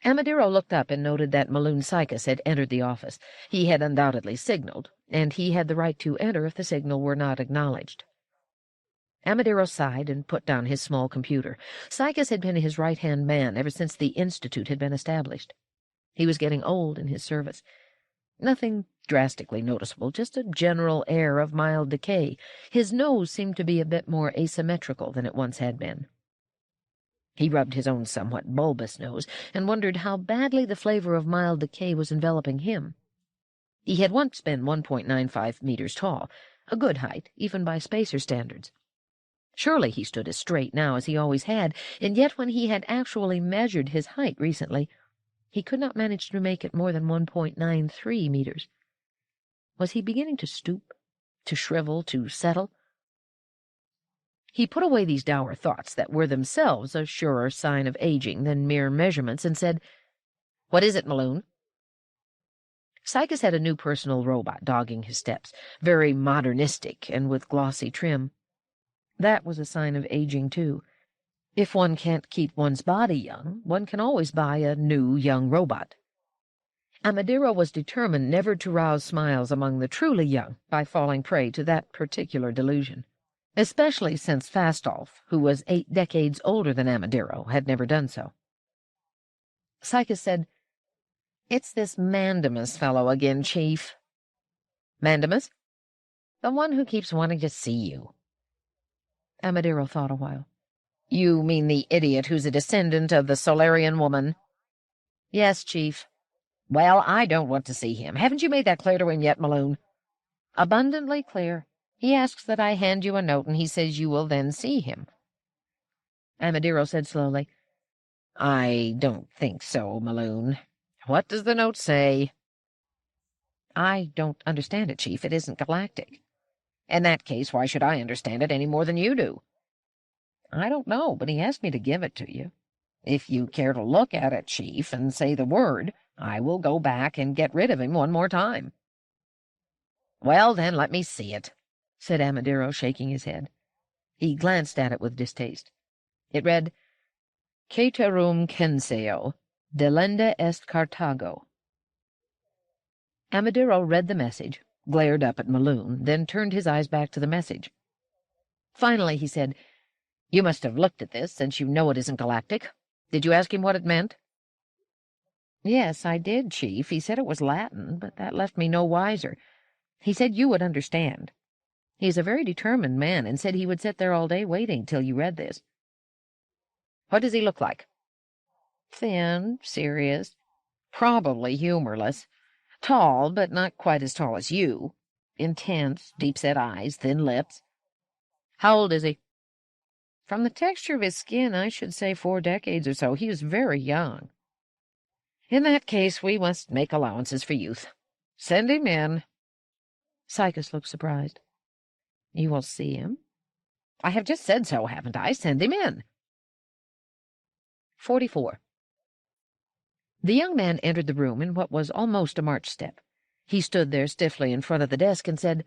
Amadiro looked up and noted that Maloon Sycus had entered the office. He had undoubtedly signaled, and he had the right to enter if the signal were not acknowledged. Amadiro sighed and put down his small computer. Sycus had been his right-hand man ever since the Institute had been established. He was getting old in his service. Nothing drastically noticeable, just a general air of mild decay. His nose seemed to be a bit more asymmetrical than it once had been. He rubbed his own somewhat bulbous nose and wondered how badly the flavor of mild decay was enveloping him. He had once been 1.95 meters tall, a good height, even by spacer standards. Surely he stood as straight now as he always had, and yet when he had actually measured his height recently, he could not manage to make it more than 1.93 meters. Was he beginning to stoop, to shrivel, to settle? He put away these dour thoughts that were themselves a surer sign of aging than mere measurements and said, "What is it, Maloon?" Sycus had a new personal robot dogging his steps, very modernistic and with glossy trim. That was a sign of aging, too. If one can't keep one's body young, one can always buy a new young robot. Amadiro was determined never to rouse smiles among the truly young by falling prey to that particular delusion, especially since Fastolf, who was 8 decades older than Amadiro, had never done so. Sycus said, "It's this Mandamus fellow again, Chief." "Mandamus?" "The one who keeps wanting to see you." Amadiro thought a while. "You mean the idiot who's a descendant of the Solarian woman?" "Yes, Chief." "Well, I don't want to see him. Haven't you made that clear to him yet, Maloon?" "Abundantly clear. He asks that I hand you a note, and he says you will then see him." Amadiro said slowly, "I don't think so, Maloon. What does the note say?" "I don't understand it, Chief. It isn't galactic." "In that case, why should I understand it any more than you do?" "I don't know, but he asked me to give it to you." "If you care to look at it, Chief, and say the word, I will go back and get rid of him one more time." "Well, then, let me see it," said Amadiro, shaking his head. He glanced at it with distaste. It read, "Caterum censeo, delenda est Carthago." Amadiro read the message, glared up at Maloon, then turned his eyes back to the message. Finally he said, "You must have looked at this, since you know it isn't galactic. Did you ask him what it meant?" "Yes, I did, Chief. He said it was Latin, but that left me no wiser. He said you would understand. He's a very determined man, and said he would sit there all day waiting till you read this." "What does he look like?" "Thin, serious, probably humorless. Tall, but not quite as tall as you. Intense, deep-set eyes, thin lips." "How old is he?" "From the texture of his skin, I should say 4 decades or so. He is very young." "In that case, we must make allowances for youth. Send him in." Sycus looked surprised. "You will see him?" "I have just said so, haven't I? Send him in." 44. The young man entered the room in what was almost a march step. He stood there stiffly in front of the desk and said,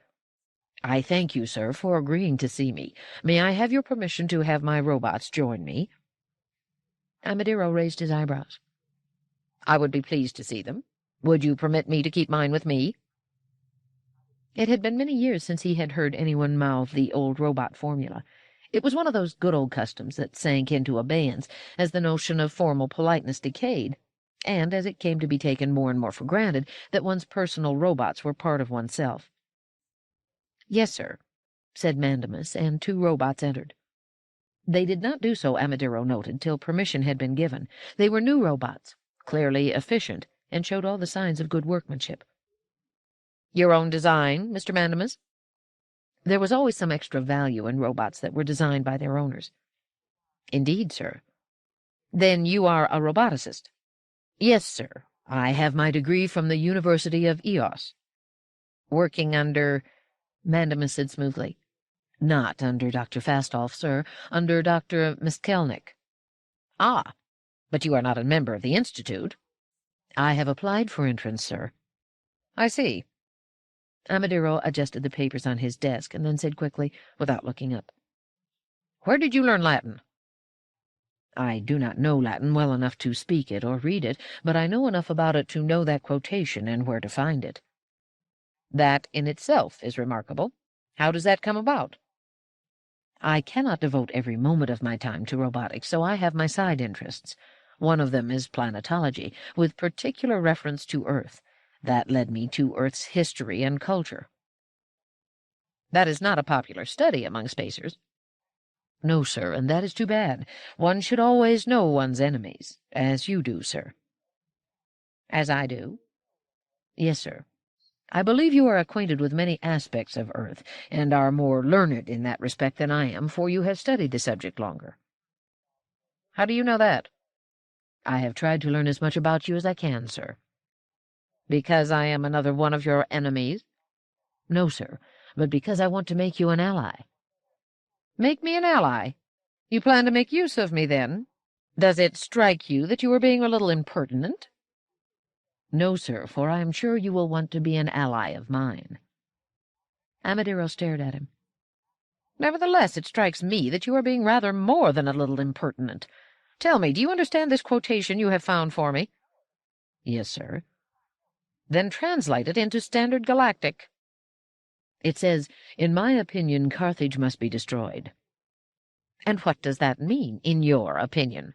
"I thank you, sir, for agreeing to see me. May I have your permission to have my robots join me?" Amadiro raised his eyebrows. "I would be pleased to see them. Would you permit me to keep mine with me?" It had been many years since he had heard anyone mouth the old robot formula. It was one of those good old customs that sank into abeyance as the notion of formal politeness decayed, and as it came to be taken more and more for granted that one's personal robots were part of oneself. "Yes, sir," said Mandamus, and 2 robots entered. They did not do so, Amadiro noted, till permission had been given. They were new robots, clearly efficient, and showed all the signs of good workmanship. "Your own design, Mr. Mandamus?" There was always some extra value in robots that were designed by their owners. "Indeed, sir." "Then you are a roboticist?" "Yes, sir. I have my degree from the University of Eos." "Working under—" Mandamus said smoothly. "Not under Dr. Fastolf, sir. Under Dr. Miskelnick." "Ah, But you are not a member of the Institute. I have applied for entrance, sir. I see. Amadiro adjusted the papers on his desk and then said quickly, without looking up, Where did you learn Latin? I do not know Latin well enough to speak it or read it, but I know enough about it to know that quotation and where to find it. That in itself is remarkable. How does that come about? I cannot devote every moment of my time to robotics, so I have my side interests. One of them is planetology, with particular reference to Earth. That led me to Earth's history and culture. That is not a popular study among spacers. No, sir, and that is too bad. One should always know one's enemies, as you do, sir. As I do? Yes, sir. I believe you are acquainted with many aspects of Earth, and are more learned in that respect than I am, for you have studied the subject longer. How do you know that? I have tried to learn as much about you as I can, sir. Because I am another one of your enemies? No, sir, but because I want to make you an ally. Make me an ally? You plan to make use of me, then? Does it strike you that you are being a little impertinent? No, sir, for I am sure you will want to be an ally of mine. Amadiro stared at him. Nevertheless, it strikes me that you are being rather more than a little impertinent. Tell me, do you understand this quotation you have found for me? Yes, sir. Then translate it into Standard Galactic. It says, in my opinion, Carthage must be destroyed. And what does that mean, in your opinion?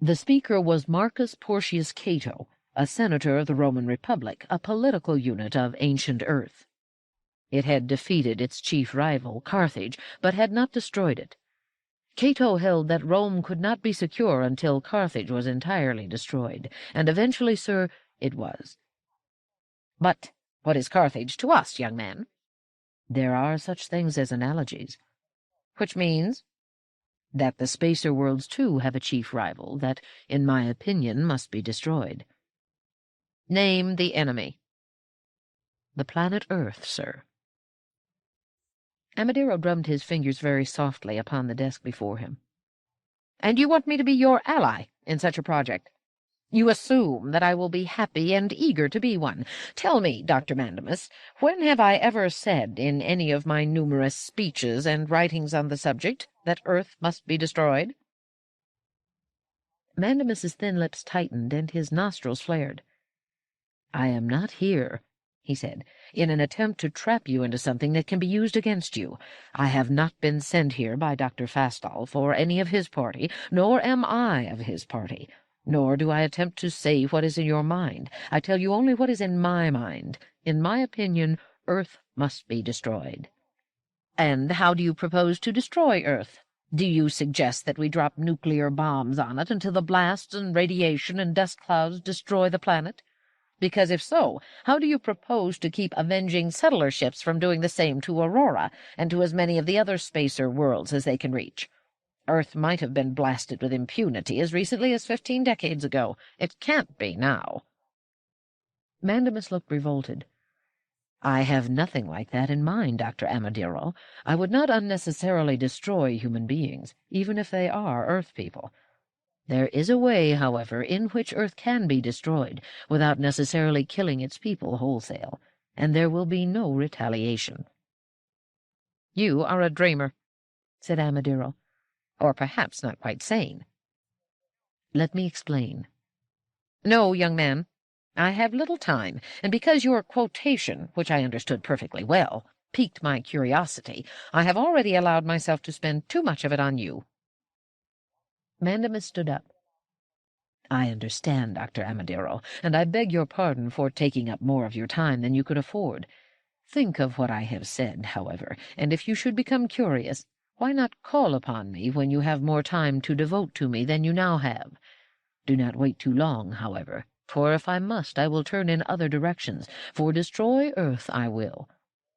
The speaker was Marcus Porcius Cato, a senator of the Roman Republic, a political unit of ancient Earth. It had defeated its chief rival, Carthage, but had not destroyed it. Cato held that Rome could not be secure until Carthage was entirely destroyed, and eventually, sir, it was. But what is Carthage to us, young man? There are such things as analogies. Which means? That the spacer worlds, too, have a chief rival that, in my opinion, must be destroyed. Name the enemy. The planet Earth, sir. Amadiro drummed his fingers very softly upon the desk before him. And you want me to be your ally in such a project? You assume that I will be happy and eager to be one. Tell me, Dr. Mandamus, when have I ever said in any of my numerous speeches and writings on the subject that Earth must be destroyed? Mandamus's thin lips tightened and his nostrils flared. I am not here, he said, in an attempt to trap you into something that can be used against you. I have not been sent here by Dr. Fastolf or any of his party, nor am I of his party. Nor do I attempt to say what is in your mind. I tell you only what is in my mind. In my opinion, Earth must be destroyed. And how do you propose to destroy Earth? Do you suggest that we drop nuclear bombs on it until the blasts and radiation and dust clouds destroy the planet? Because if so, how do you propose to keep avenging settler ships from doing the same to Aurora and to as many of the other spacer worlds as they can reach? Earth might have been blasted with impunity as recently as 15 decades ago. It can't be now. Mandamus looked revolted. I have nothing like that in mind, Dr. Amadiro. I would not unnecessarily destroy human beings, even if they are Earth people. There is a way, however, in which Earth can be destroyed without necessarily killing its people wholesale, and there will be no retaliation. You are a dreamer, said Amadiro. Or perhaps not quite sane. Let me explain. No, young man. I have little time, and because your quotation, which I understood perfectly well, piqued my curiosity, I have already allowed myself to spend too much of it on you. Mandamus stood up. I understand, Dr. Amadiro, and I beg your pardon for taking up more of your time than you could afford. Think of what I have said, however, and if you should become curious, why not call upon me when you have more time to devote to me than you now have? Do not wait too long, however, for if I must, I will turn in other directions, for destroy Earth I will.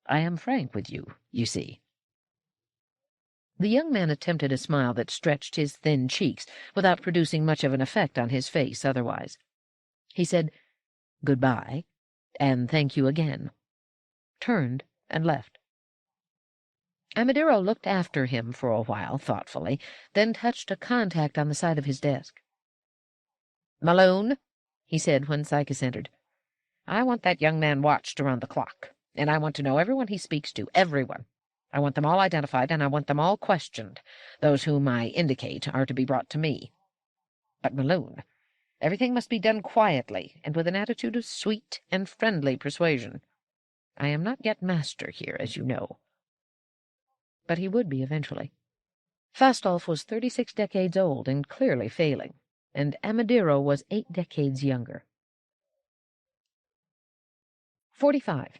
I am frank with you, you see. The young man attempted a smile that stretched his thin cheeks without producing much of an effect on his face otherwise. He said, "Good-bye, and thank you again," turned, and left. Amadiro looked after him for a while thoughtfully, then touched a contact on the side of his desk. "Malone," he said when Sychus entered, "I want that young man watched around the clock, and I want to know everyone he speaks to, everyone. I want them all identified, and I want them all questioned. Those whom I indicate are to be brought to me. But, Malone, everything must be done quietly and with an attitude of sweet and friendly persuasion. I am not yet master here, as you know." But he would be eventually. Fastolf was 36 decades old and clearly failing, and Amadiro was 8 decades younger. 45.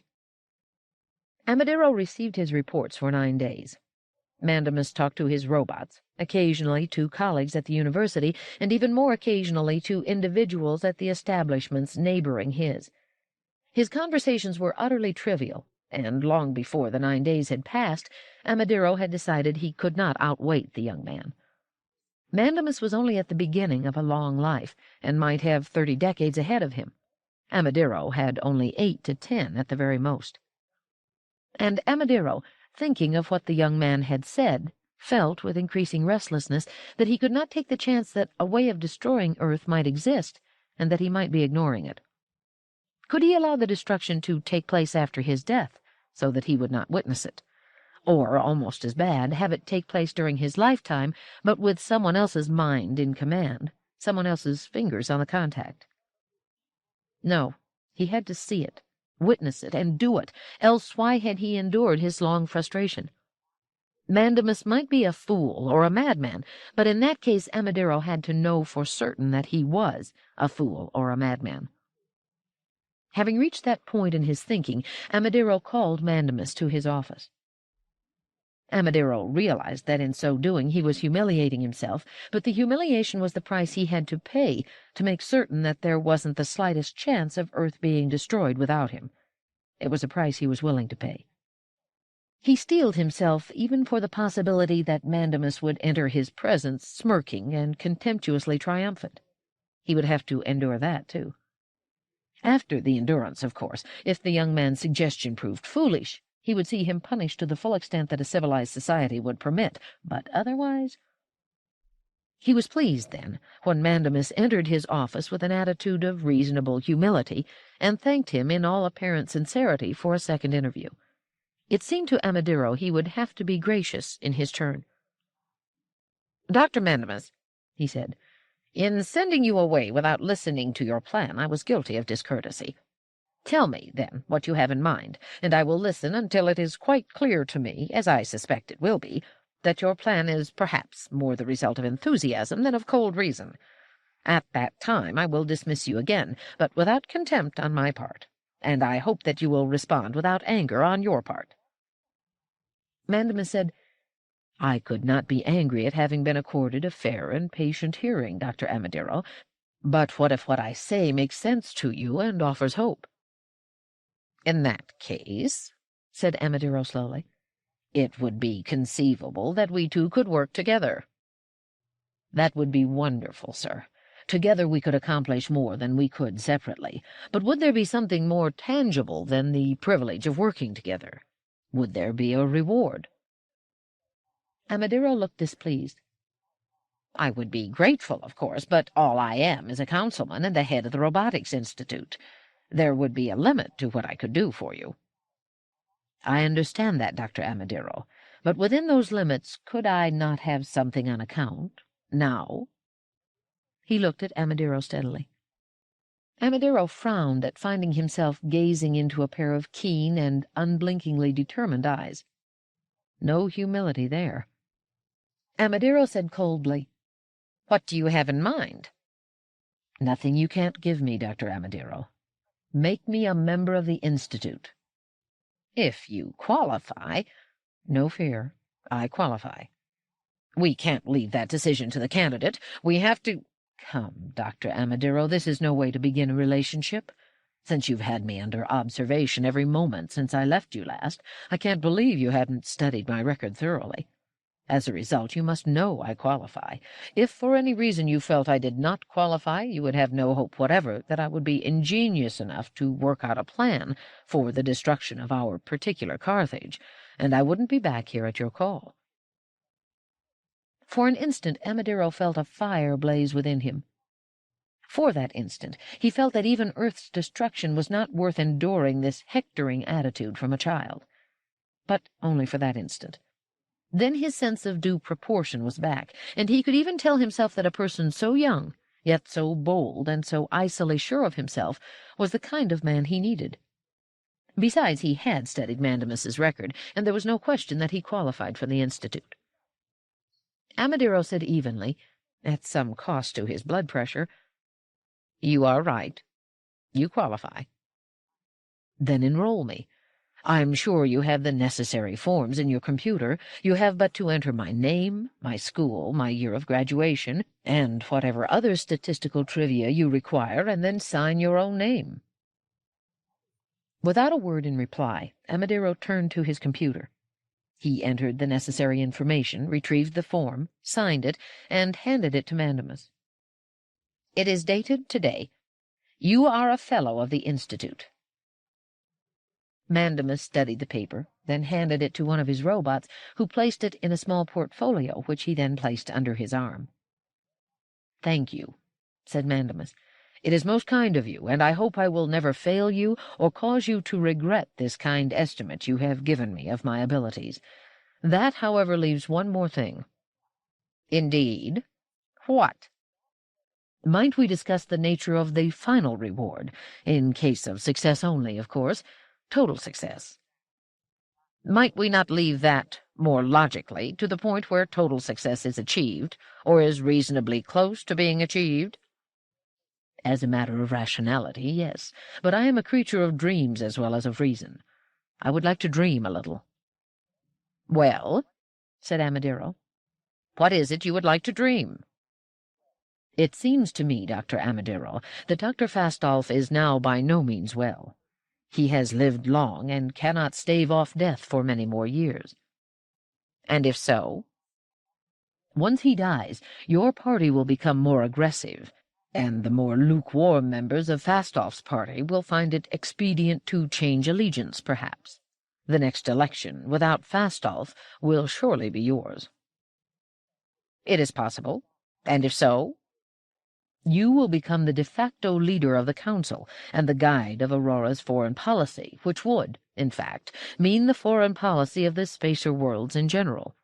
Amadiro received his reports for 9 days. Mandamus talked to his robots, occasionally to colleagues at the university, and even more occasionally to individuals at the establishments neighboring his. His conversations were utterly trivial, and long before the 9 days had passed, Amadiro had decided he could not outwait the young man. Mandamus was only at the beginning of a long life, and might have 30 decades ahead of him. Amadiro had only 8 to 10 at the very most. And Amadiro, thinking of what the young man had said, felt with increasing restlessness that he could not take the chance that a way of destroying Earth might exist, and that he might be ignoring it. Could he allow the destruction to take place after his death, so that he would not witness it? Or, almost as bad, have it take place during his lifetime, but with someone else's mind in command, someone else's fingers on the contact? No, he had to see it, witness it, and do it, else why had he endured his long frustration? Mandamus might be a fool or a madman, but in that case Amadiro had to know for certain that he was a fool or a madman. Having reached that point in his thinking, Amadiro called Mandamus to his office. Amadiro realized that in so doing he was humiliating himself, but the humiliation was the price he had to pay to make certain that there wasn't the slightest chance of Earth being destroyed without him. It was a price he was willing to pay. He steeled himself even for the possibility that Mandamus would enter his presence smirking and contemptuously triumphant. He would have to endure that, too. After the endurance, of course, if the young man's suggestion proved foolish, he would see him punished to the full extent that a civilized society would permit, but otherwise... He was pleased, then, when Mandamus entered his office with an attitude of reasonable humility, and thanked him in all apparent sincerity for a second interview. It seemed to Amadiro he would have to be gracious in his turn. "Dr. Mandamus," he said, "in sending you away without listening to your plan, I was guilty of discourtesy. Tell me, then, what you have in mind, and I will listen until it is quite clear to me, as I suspect it will be, that your plan is perhaps more the result of enthusiasm than of cold reason. At that time I will dismiss you again, but without contempt on my part, and I hope that you will respond without anger on your part." Mandamus said, "I could not be angry at having been accorded a fair and patient hearing, Dr. Amadiro, but what if what I say makes sense to you and offers hope?" "In that case," said Amadiro slowly, "it would be conceivable that we two could work together." "That would be wonderful, sir. Together we could accomplish more than we could separately. But would there be something more tangible than the privilege of working together? Would there be a reward?" Amadiro looked displeased. "I would be grateful, of course, but all I am is a councilman and the head of the Robotics Institute. There would be a limit to what I could do for you." "I understand that, Dr. Amadiro, but within those limits could I not have something on account, now?" He looked at Amadiro steadily. Amadiro frowned at finding himself gazing into a pair of keen and unblinkingly determined eyes. No humility there. Amadiro said coldly, "What do you have in mind?" "Nothing you can't give me, Dr. Amadiro. Make me a member of the Institute." "If you qualify—" "No fear. I qualify." "We can't leave that decision to the candidate. We have to—" "Come, Dr. Amadiro, this is no way to begin a relationship. Since you've had me under observation every moment since I left you last, I can't believe you hadn't studied my record thoroughly. As a result, you must know I qualify. If for any reason you felt I did not qualify, you would have no hope whatever that I would be ingenious enough to work out a plan for the destruction of our particular Carthage, and I wouldn't be back here at your call." For an instant Amadiro felt a fire blaze within him. For that instant, he felt that even Earth's destruction was not worth enduring this hectoring attitude from a child. But only for that instant. Then his sense of due proportion was back, and he could even tell himself that a person so young, yet so bold and so icily sure of himself, was the kind of man he needed. Besides, he had studied Mandemus's record, and there was no question that he qualified for the Institute. Amadero said evenly, at some cost to his blood pressure, "You are right. You qualify." "Then enroll me. I'm sure you have the necessary forms in your computer. You have but to enter my name, my school, my year of graduation, and whatever other statistical trivia you require, and then sign your own name." Without a word in reply, Amadero turned to his computer. He entered the necessary information, retrieved the form, signed it, and handed it to Mandemus. "It is dated today. You are a fellow of the Institute." Mandemus studied the paper, then handed it to one of his robots, who placed it in a small portfolio, which he then placed under his arm. "Thank you," said Mandemus. "It is most kind of you, and I hope I will never fail you or cause you to regret this kind estimate you have given me of my abilities. That, however, leaves one more thing." "Indeed? What?" "Might we discuss the nature of the final reward, in case of success only, of course, total success?" "Might we not leave that, more logically, to the point where total success is achieved, or is reasonably close to being achieved?" "As a matter of rationality, yes, but I am a creature of dreams as well as of reason. I would like to dream a little." "Well," said Amadero, "what is it you would like to dream?" "It seems to me, Dr. Amadero, that Dr. Fastolf is now by no means well. He has lived long and cannot stave off death for many more years." "And if so?" "Once he dies, your party will become more aggressive, and the more lukewarm members of Fastolf's party will find it expedient to change allegiance, perhaps. The next election, without Fastolf, will surely be yours." "It is possible. And if so?" "You will become the de facto leader of the Council and the guide of Aurora's foreign policy, which would, in fact, mean the foreign policy of the spacer worlds in general.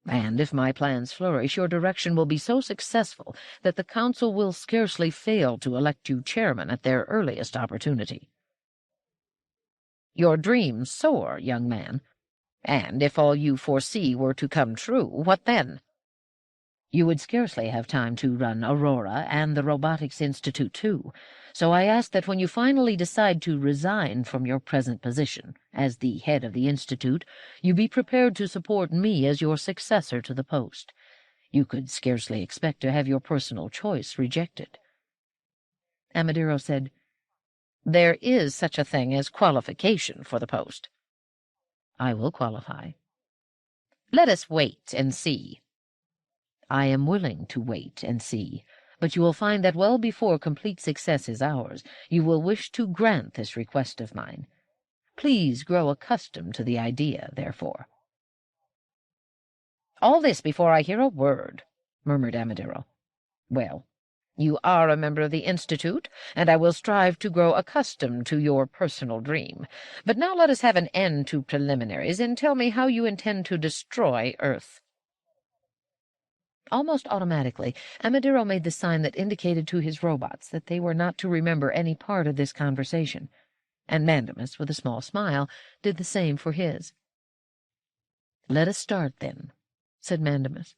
And if my plans flourish, your direction will be so successful that the Council will scarcely fail to elect you chairman at their earliest opportunity." "Your dreams soar, young man. And if all you foresee were to come true, what then?" "You would scarcely have time to run Aurora and the Robotics Institute, too. So I ask that when you finally decide to resign from your present position as the head of the Institute, you be prepared to support me as your successor to the post. You could scarcely expect to have your personal choice rejected." Amadero said, "There is such a thing as qualification for the post." "I will qualify." "Let us wait and see." "I am willing to wait and see, but you will find that well before complete success is ours, you will wish to grant this request of mine. Please grow accustomed to the idea, therefore." "All this before I hear a word," murmured Amadero. "Well, you are a member of the Institute, and I will strive to grow accustomed to your personal dream. But now let us have an end to preliminaries, and tell me how you intend to destroy Earth." Almost automatically, Amadero made the sign that indicated to his robots that they were not to remember any part of this conversation, and Mandemus, with a small smile, did the same for his. "Let us start, then," said Mandemus.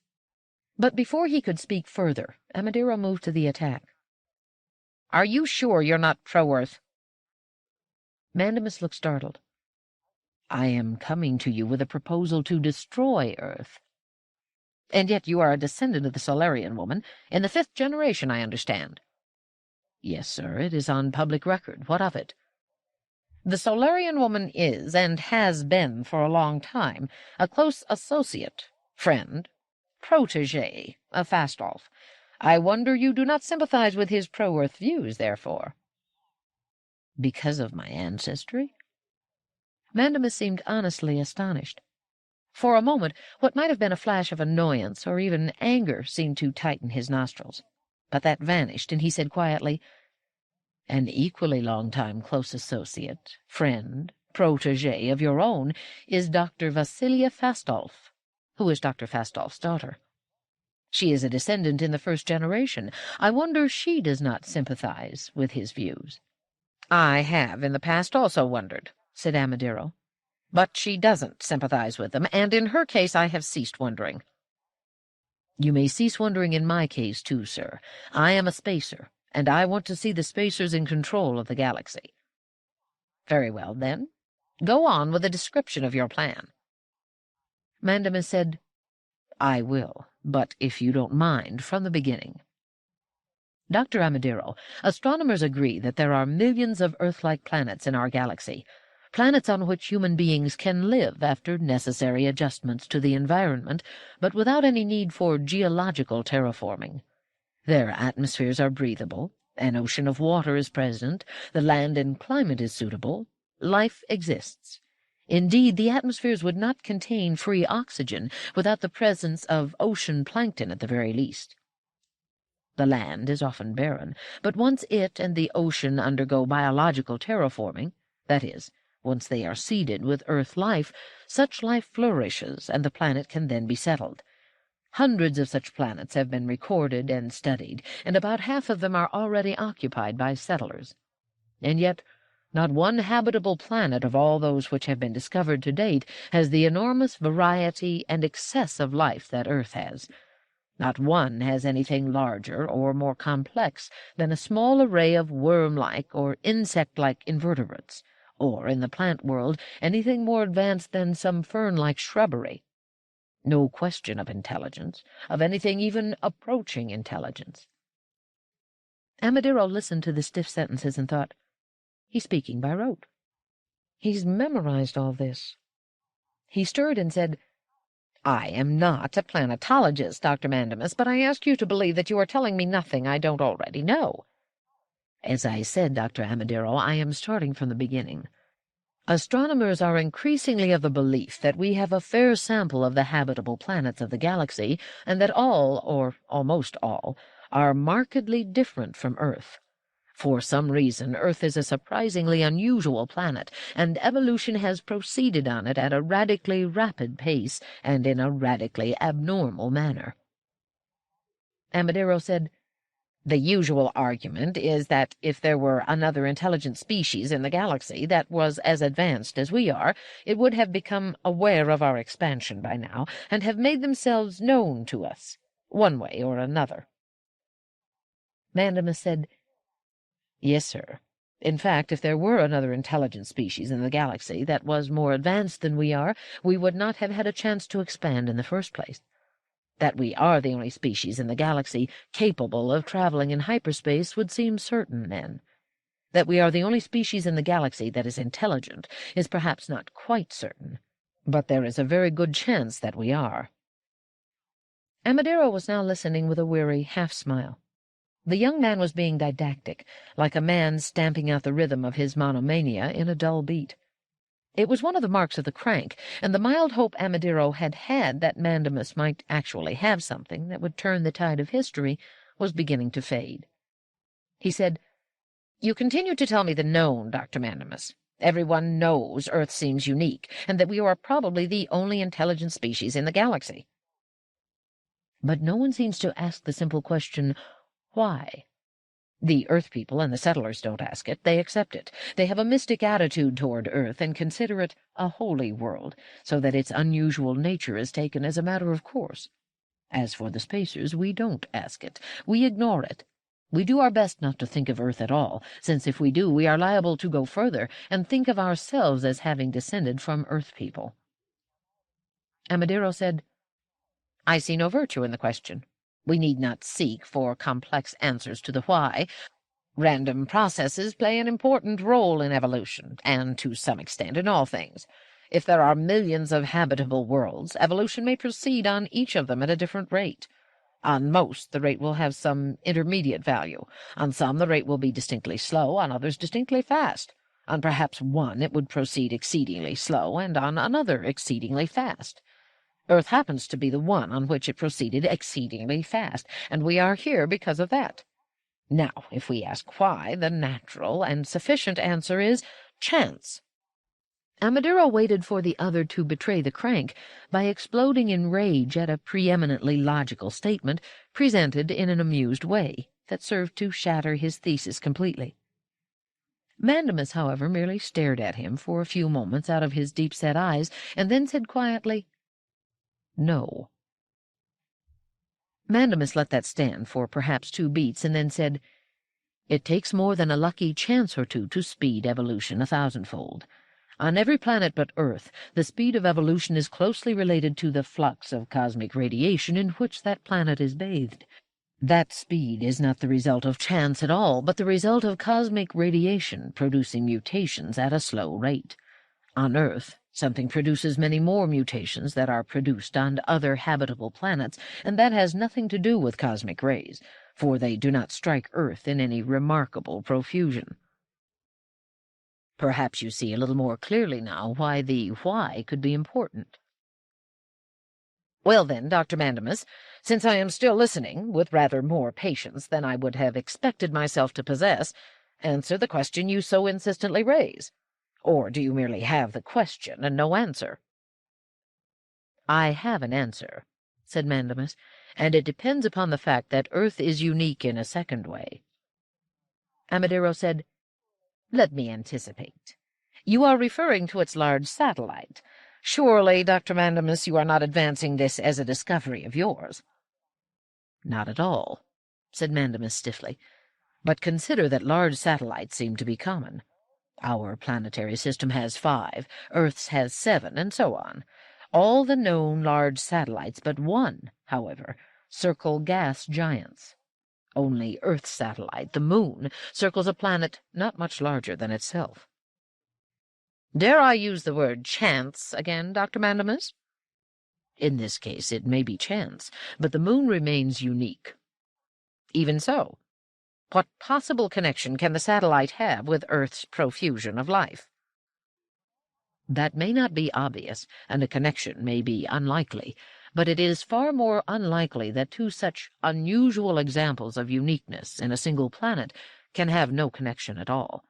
But before he could speak further, Amadero moved to the attack. "Are you sure you're not pro-Earth?" Mandemus looked startled. "I am coming to you with a proposal to destroy Earth." "And yet you are a descendant of the Solarian woman, in the 5th generation, I understand." "Yes, sir, it is on public record. What of it?" "The Solarian woman is, and has been for a long time, a close associate, friend, protégé of Fastolf. I wonder you do not sympathize with his pro-Earth views, therefore." "Because of my ancestry?" Mandemus seemed honestly astonished. For a moment, what might have been a flash of annoyance or even anger seemed to tighten his nostrils. But that vanished, and he said quietly, "An equally long-time close associate, friend, protege of your own is Dr. Vasilia Fastolf, who is Dr. Fastolf's daughter. She is a descendant in the first generation. I wonder she does not sympathize with his views." "I have in the past also wondered," said Amadiro. "But she doesn't sympathize with them, and in her case I have ceased wondering." "You may cease wondering in my case, too, sir. I am a spacer, and I want to see the spacers in control of the galaxy." "Very well, then. Go on with a description of your plan." Mandamus said, "I will, but if you don't mind, from the beginning. Dr. Amadiro, astronomers agree that there are millions of Earth-like planets in our galaxy, planets on which human beings can live after necessary adjustments to the environment, but without any need for geological terraforming. Their atmospheres are breathable, an ocean of water is present, the land and climate is suitable, life exists. Indeed, the atmospheres would not contain free oxygen without the presence of ocean plankton at the very least. The land is often barren, but once it and the ocean undergo biological terraforming, that is, once they are seeded with Earth life, such life flourishes and the planet can then be settled. Hundreds of such planets have been recorded and studied, and about half of them are already occupied by settlers. And yet, not one habitable planet of all those which have been discovered to date has the enormous variety and excess of life that Earth has. Not one has anything larger or more complex than a small array of worm-like or insect-like invertebrates, or, in the plant world, anything more advanced than some fern-like shrubbery. No question of intelligence, of anything even approaching intelligence." Amadiro listened to the stiff sentences and thought, "He's speaking by rote. He's memorized all this." He stirred and said, "I am not a planetologist, Dr. Mandamus, but I ask you to believe that you are telling me nothing I don't already know." "As I said, Dr. Amadiro, I am starting from the beginning. Astronomers are increasingly of the belief that we have a fair sample of the habitable planets of the galaxy, and that all, or almost all, are markedly different from Earth. For some reason, Earth is a surprisingly unusual planet, and evolution has proceeded on it at a radically rapid pace and in a radically abnormal manner." Amadiro said, "The usual argument is that if there were another intelligent species in the galaxy that was as advanced as we are, it would have become aware of our expansion by now, and have made themselves known to us, one way or another." Mandamus said, "Yes, sir. In fact, if there were another intelligent species in the galaxy that was more advanced than we are, we would not have had a chance to expand in the first place. That we are the only species in the galaxy capable of traveling in hyperspace would seem certain then. That we are the only species in the galaxy that is intelligent is perhaps not quite certain, but there is a very good chance that we are." Amadiro was now listening with a weary half-smile. The young man was being didactic, like a man stamping out the rhythm of his monomania in a dull beat. It was one of the marks of the crank, and the mild hope Amadiro had had that Mandamus might actually have something that would turn the tide of history was beginning to fade. He said, "You continue to tell me the known, Dr. Mandamus. Everyone knows Earth seems unique, and that we are probably the only intelligent species in the galaxy. But no one seems to ask the simple question, why? The Earth people and the settlers don't ask it. They accept it. They have a mystic attitude toward Earth and consider it a holy world, so that its unusual nature is taken as a matter of course. As for the spacers, we don't ask it. We ignore it. We do our best not to think of Earth at all, since if we do, we are liable to go further and think of ourselves as having descended from Earth people." Amadiro said, "I see no virtue in the question. We need not seek for complex answers to the why. Random processes play an important role in evolution, and to some extent in all things. If there are millions of habitable worlds, evolution may proceed on each of them at a different rate. On most, the rate will have some intermediate value. On some, the rate will be distinctly slow, on others distinctly fast. On perhaps one, it would proceed exceedingly slow, and on another exceedingly fast. Earth happens to be the one on which it proceeded exceedingly fast, and we are here because of that. Now, if we ask why, the natural and sufficient answer is chance." Amadero waited for the other to betray the crank by exploding in rage at a preeminently logical statement presented in an amused way that served to shatter his thesis completely. Mandamus, however, merely stared at him for a few moments out of his deep-set eyes, and then said quietly, "No." Mandamus let that stand for perhaps 2 beats, and then said, "It takes more than a lucky chance or two to speed evolution 1,000-fold. On every planet but Earth, the speed of evolution is closely related to the flux of cosmic radiation in which that planet is bathed. That speed is not the result of chance at all, but the result of cosmic radiation producing mutations at a slow rate. On Earth, something produces many more mutations that are produced on other habitable planets, and that has nothing to do with cosmic rays, for they do not strike Earth in any remarkable profusion. Perhaps you see a little more clearly now why the why could be important." "Well then, Dr. Mandamus, since I am still listening, with rather more patience than I would have expected myself to possess, answer the question you so insistently raise. Or do you merely have the question and no answer?" "I have an answer," said Mandamus, "and it depends upon the fact that Earth is unique in a second way." Amadero said, "Let me anticipate. You are referring to its large satellite. Surely, Dr. Mandamus, you are not advancing this as a discovery of yours." "Not at all," said Mandamus stiffly. "But consider that large satellites seem to be common. Our planetary system has 5, Earth's has 7, and so on. All the known large satellites but one, however, circle gas giants. Only Earth's satellite, the Moon, circles a planet not much larger than itself." "Dare I use the word chance again, Dr. Mandamus?" "In this case it may be chance, but the Moon remains unique." "Even so. What possible connection can the satellite have with Earth's profusion of life?" "That may not be obvious, and a connection may be unlikely, but it is far more unlikely that 2 such unusual examples of uniqueness in a single planet can have no connection at all.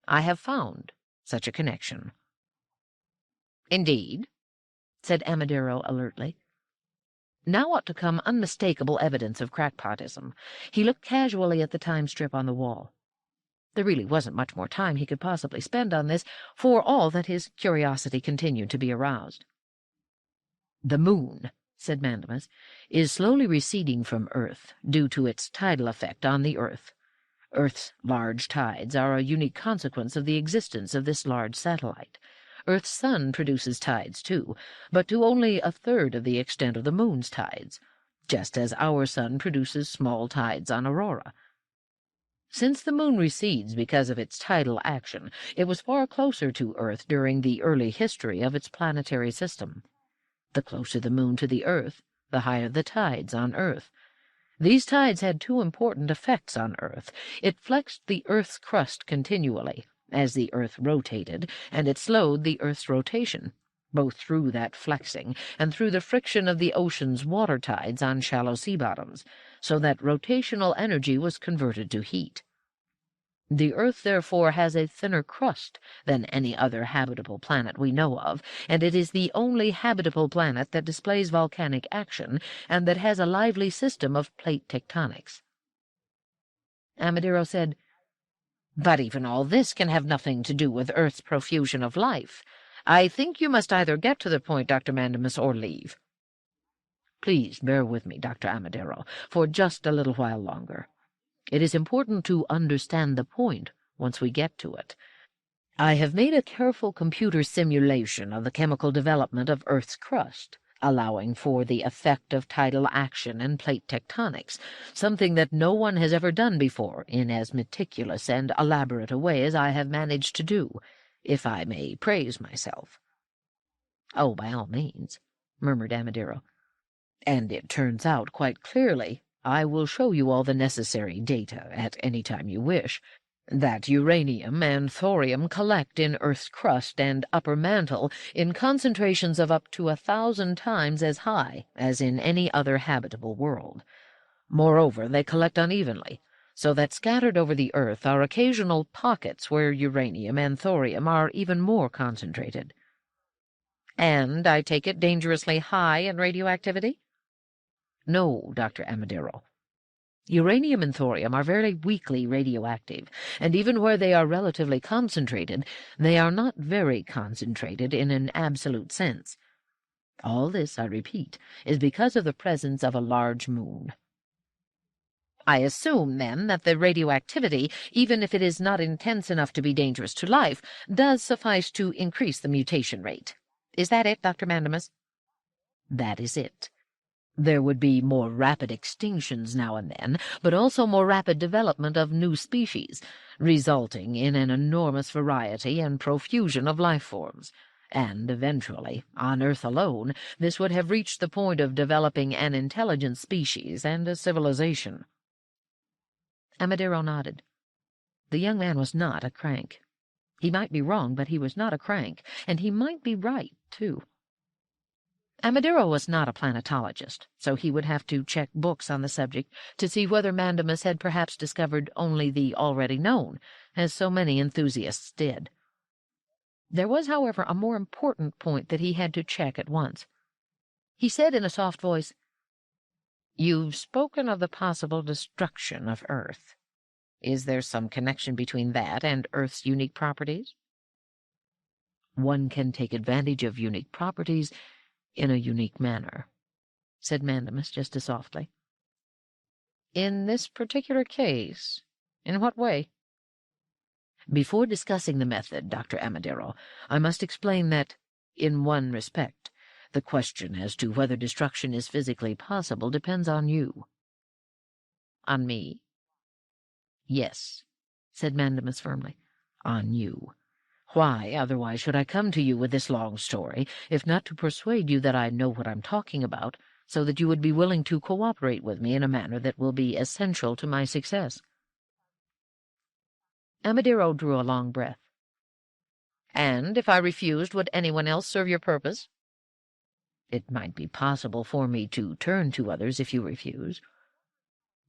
I have found such a connection." "Indeed?" said Amadero alertly. Now ought to come unmistakable evidence of crackpotism. He looked casually at the time strip on the wall. There really wasn't much more time he could possibly spend on this, for all that his curiosity continued to be aroused. "The Moon," said Mandamus, "is slowly receding from Earth due to its tidal effect on the Earth. Earth's large tides are a unique consequence of the existence of this large satellite. Earth's sun produces tides, too, but to only 1/3 of the extent of the Moon's tides, just as our sun produces small tides on Aurora. Since the Moon recedes because of its tidal action, it was far closer to Earth during the early history of its planetary system. The closer the Moon to the Earth, the higher the tides on Earth. These tides had 2 important effects on Earth. It flexed the Earth's crust continually, as the Earth rotated, and it slowed the Earth's rotation, both through that flexing and through the friction of the ocean's water tides on shallow sea bottoms, so that rotational energy was converted to heat. The Earth, therefore, has a thinner crust than any other habitable planet we know of, and it is the only habitable planet that displays volcanic action and that has a lively system of plate tectonics." Amadero said, "But even all this can have nothing to do with Earth's profusion of life. I think you must either get to the point, Dr. Mandamus, or leave." "Please bear with me, Dr. Amadero, for just a little while longer. It is important to understand the point once we get to it. I have made a careful computer simulation of the chemical development of Earth's crust, allowing for the effect of tidal action and plate tectonics, something that no one has ever done before in as meticulous and elaborate a way as I have managed to do, if I may praise myself." "Oh, by all means," murmured Amadero. "And it turns out quite clearly. I will show you all the necessary data at any time you wish. that uranium and thorium collect in Earth's crust and upper mantle in concentrations of up to 1,000 times as high as in any other habitable world. Moreover, they collect unevenly, so that scattered over the Earth are occasional pockets where uranium and thorium are even more concentrated. And, I take it, dangerously high in radioactivity? No, Dr. Amadero. Uranium and thorium are very weakly radioactive, and even where they are relatively concentrated, they are not very concentrated in an absolute sense. All this, I repeat, is because of the presence of a large moon. I assume, then, that the radioactivity, even if it is not intense enough to be dangerous to life, does suffice to increase the mutation rate. Is that it, Dr. Mandemus? That is it. There would be more rapid extinctions now and then, but also more rapid development of new species, resulting in an enormous variety and profusion of life forms. And eventually, on Earth alone, this would have reached the point of developing an intelligent species and a civilization. Amadero nodded. The young man was not a crank. He might be wrong, but he was not a crank, and he might be right, too. Amadero was not a planetologist, so he would have to check books on the subject to see whether Mandemus had perhaps discovered only the already known, as so many enthusiasts did. There was, however, a more important point that he had to check at once. He said in a soft voice, "You've spoken of the possible destruction of Earth. Is there some connection between that and Earth's unique properties?" "One can take advantage of unique properties in a unique manner," said Mandemus just as softly. "In this particular case? In what way?" "Before discussing the method, Dr. Amadero, I must explain that, in one respect, the question as to whether destruction is physically possible depends on you." "On me?" "Yes," said Mandemus firmly, "on you. Why, otherwise, should I come to you with this long story, if not to persuade you that I know what I'm talking about, so that you would be willing to cooperate with me in a manner that will be essential to my success?" Amadero drew a long breath. "And if I refused, would anyone else serve your purpose?" "It might be possible for me to turn to others if you refuse."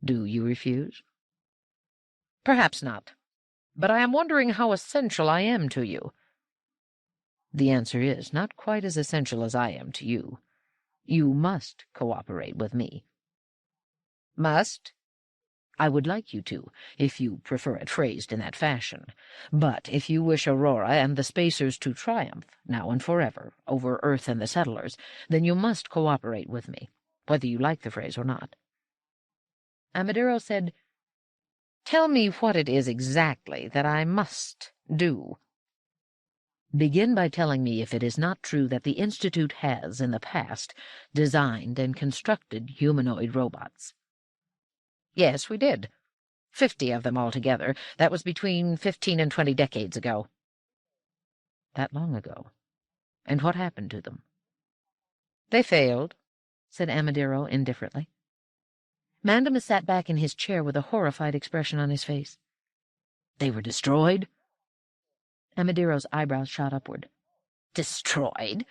"Do you refuse?" "Perhaps not. But I am wondering how essential I am to you." "The answer is not quite as essential as I am to you. You must cooperate with me." "Must?" "I would like you to, if you prefer it phrased in that fashion. But if you wish Aurora and the Spacers to triumph, now and forever, over Earth and the settlers, then you must cooperate with me, whether you like the phrase or not." Amadero said, "Tell me what it is exactly that I must do." "Begin by telling me if it is not true that the Institute has, in the past, designed and constructed humanoid robots." "Yes, we did. 50 of them altogether. That was between 15 and 20 decades ago." "That long ago? And what happened to them?" "They failed," said Amadero indifferently. Mandemus sat back in his chair with a horrified expression on his face. "They were destroyed?" Amadero's eyebrows shot upward. "Destroyed?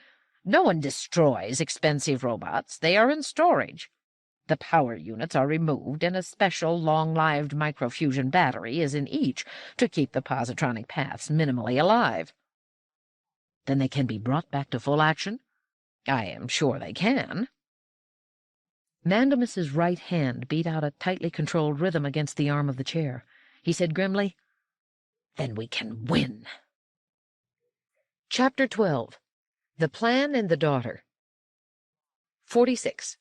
No one destroys expensive robots. They are in storage. The power units are removed, and a special long-lived microfusion battery is in each to keep the positronic paths minimally alive." "Then they can be brought back to full action?" "I am sure they can." Mandemus's right hand beat out a tightly controlled rhythm against the arm of the chair. He said grimly, "Then we can win." Chapter 12. The Plan and the Daughter. 46.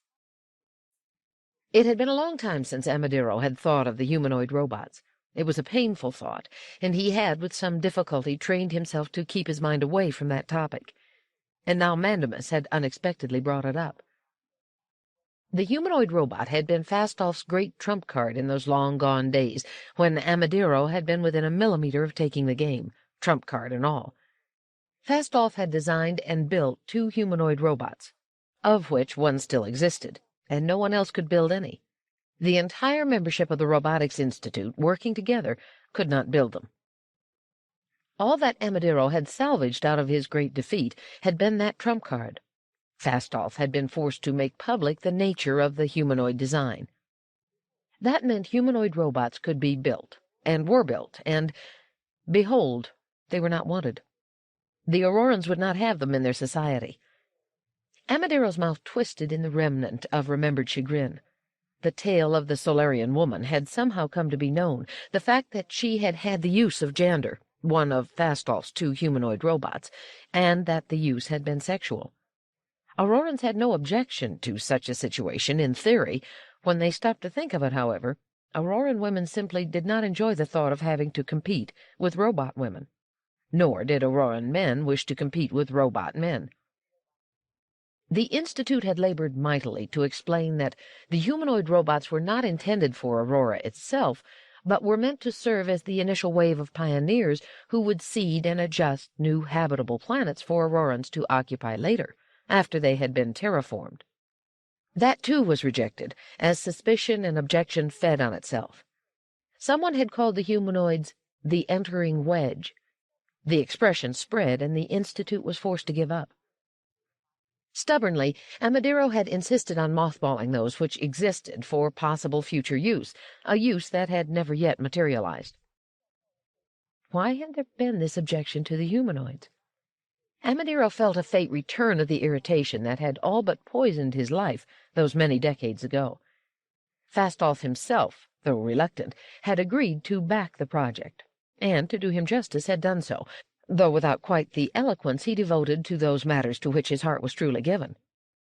It had been a long time since Amadero had thought of the humanoid robots. It was a painful thought, and he had, with some difficulty, trained himself to keep his mind away from that topic. And now Mandemus had unexpectedly brought it up. The humanoid robot had been Fastolf's great trump card in those long-gone days, when Amadero had been within a millimeter of taking the game, trump card and all. Fastolf had designed and built 2 humanoid robots, of which one still existed, and no one else could build any. The entire membership of the Robotics Institute, working together, could not build them. All that Amadiro had salvaged out of his great defeat had been that trump card. Fastolf had been forced to make public the nature of the humanoid design. That meant humanoid robots could be built, and were built, and, behold, they were not wanted. The Aurorans would not have them in their society. Amadiro's mouth twisted in the remnant of remembered chagrin. The tale of the Solarian woman had somehow come to be known, the fact that she had had the use of Jander, one of Fastolf's 2 humanoid robots, and that the use had been sexual. Aurorans had no objection to such a situation in theory. When they stopped to think of it, however, Auroran women simply did not enjoy the thought of having to compete with robot women. Nor did Auroran men wish to compete with robot men. The Institute had labored mightily to explain that the humanoid robots were not intended for Aurora itself, but were meant to serve as the initial wave of pioneers who would seed and adjust new habitable planets for Aurorans to occupy later, after they had been terraformed. That, too, was rejected, as suspicion and objection fed on itself. Someone had called the humanoids the entering wedge. The expression spread, and the Institute was forced to give up. Stubbornly, Amadiro had insisted on mothballing those which existed for possible future use, a use that had never yet materialized. Why had there been this objection to the humanoids? Amadiro felt a faint return of the irritation that had all but poisoned his life those many decades ago. Fastolf himself, though reluctant, had agreed to back the project, and, to do him justice, had done so, though without quite the eloquence he devoted to those matters to which his heart was truly given.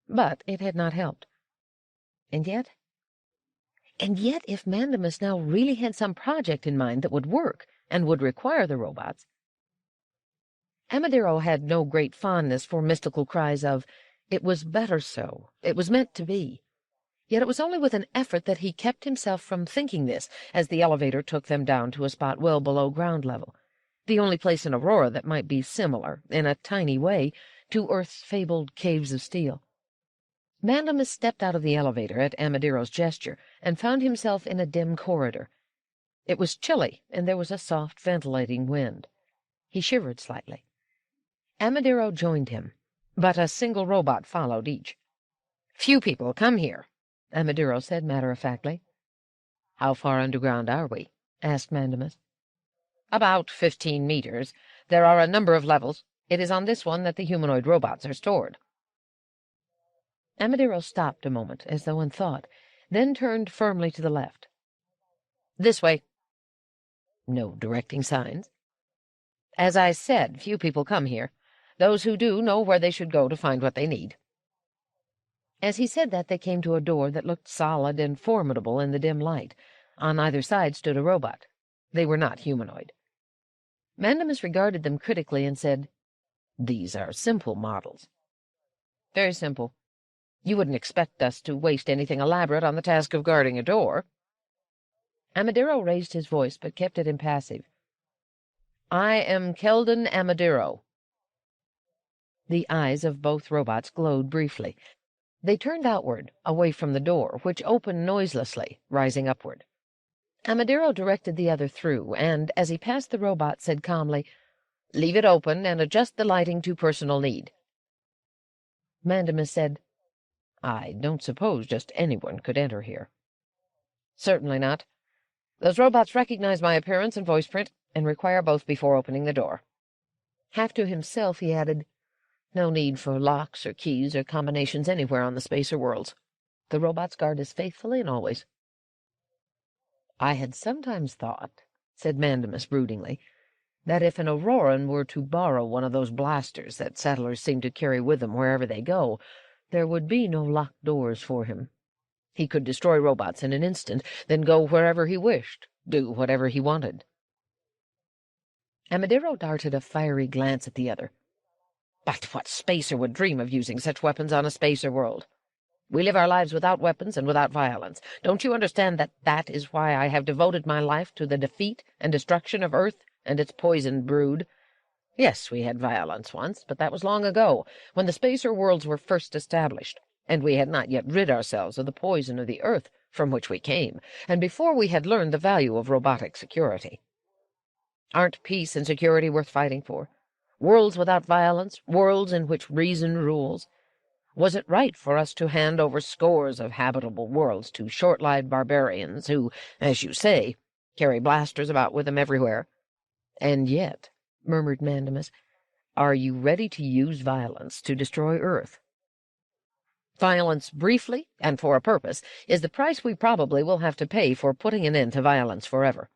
But it had not helped. And yet, if Mandamus now really had some project in mind that would work and would require the robots— Amadiro had no great fondness for mystical cries of, "It was better so, it was meant to be." Yet it was only with an effort that he kept himself from thinking this as the elevator took them down to a spot well below ground level, the only place in Aurora that might be similar, in a tiny way, to Earth's fabled caves of steel. Mandamus stepped out of the elevator at Amadiro's gesture and found himself in a dim corridor. It was chilly, and there was a soft ventilating wind. He shivered slightly. Amadiro joined him, but a single robot followed each. "Few people come here," Amadiro said matter-of-factly. "How far underground are we?" asked Mandamus. "About 15 meters. There are a number of levels. It is on this one that the humanoid robots are stored." Amadiro stopped a moment, as though in thought, then turned firmly to the left. "This way." "No directing signs?" "As I said, few people come here. Those who do know where they should go to find what they need." As he said that, they came to a door that looked solid and formidable in the dim light. On either side stood a robot. They were not humanoid. Mandamus regarded them critically and said, "These are simple models." "Very simple. You wouldn't expect us to waste anything elaborate on the task of guarding a door." Amadiro raised his voice, but kept it impassive. "I am Keldon Amadiro." The eyes of both robots glowed briefly. They turned outward, away from the door, which opened noiselessly, rising upward. Amadiro directed the other through, and, as he passed the robot, said calmly, "Leave it open and adjust the lighting to personal need." Mandamus said, "I don't suppose just anyone could enter here." "Certainly not. Those robots recognize my appearance and voice print, and require both before opening the door." Half to himself, he added, "No need for locks or keys or combinations anywhere on the spacer worlds. The robots guard as faithfully and always." "I had sometimes thought," said Mandamus broodingly, "that if an Auroran were to borrow one of those blasters that settlers seem to carry with them wherever they go, there would be no locked doors for him. He could destroy robots in an instant, then go wherever he wished, do whatever he wanted." Amadiro darted a fiery glance at the other. "But what spacer would dream of using such weapons on a spacer world? We live our lives without weapons and without violence. Don't you understand that that is why I have devoted my life to the defeat and destruction of Earth and its poisoned brood? Yes, we had violence once, but that was long ago, when the spacer worlds were first established, and we had not yet rid ourselves of the poison of the Earth from which we came, and before we had learned the value of robotic security. Aren't peace and security worth fighting for? Worlds without violence, worlds in which reason rules. Was it right for us to hand over scores of habitable worlds to short-lived barbarians who, as you say, carry blasters about with them everywhere? And yet, murmured Mandamus, are you ready to use violence to destroy Earth? Violence, briefly and for a purpose, is the price we probably will have to pay for putting an end to violence forever.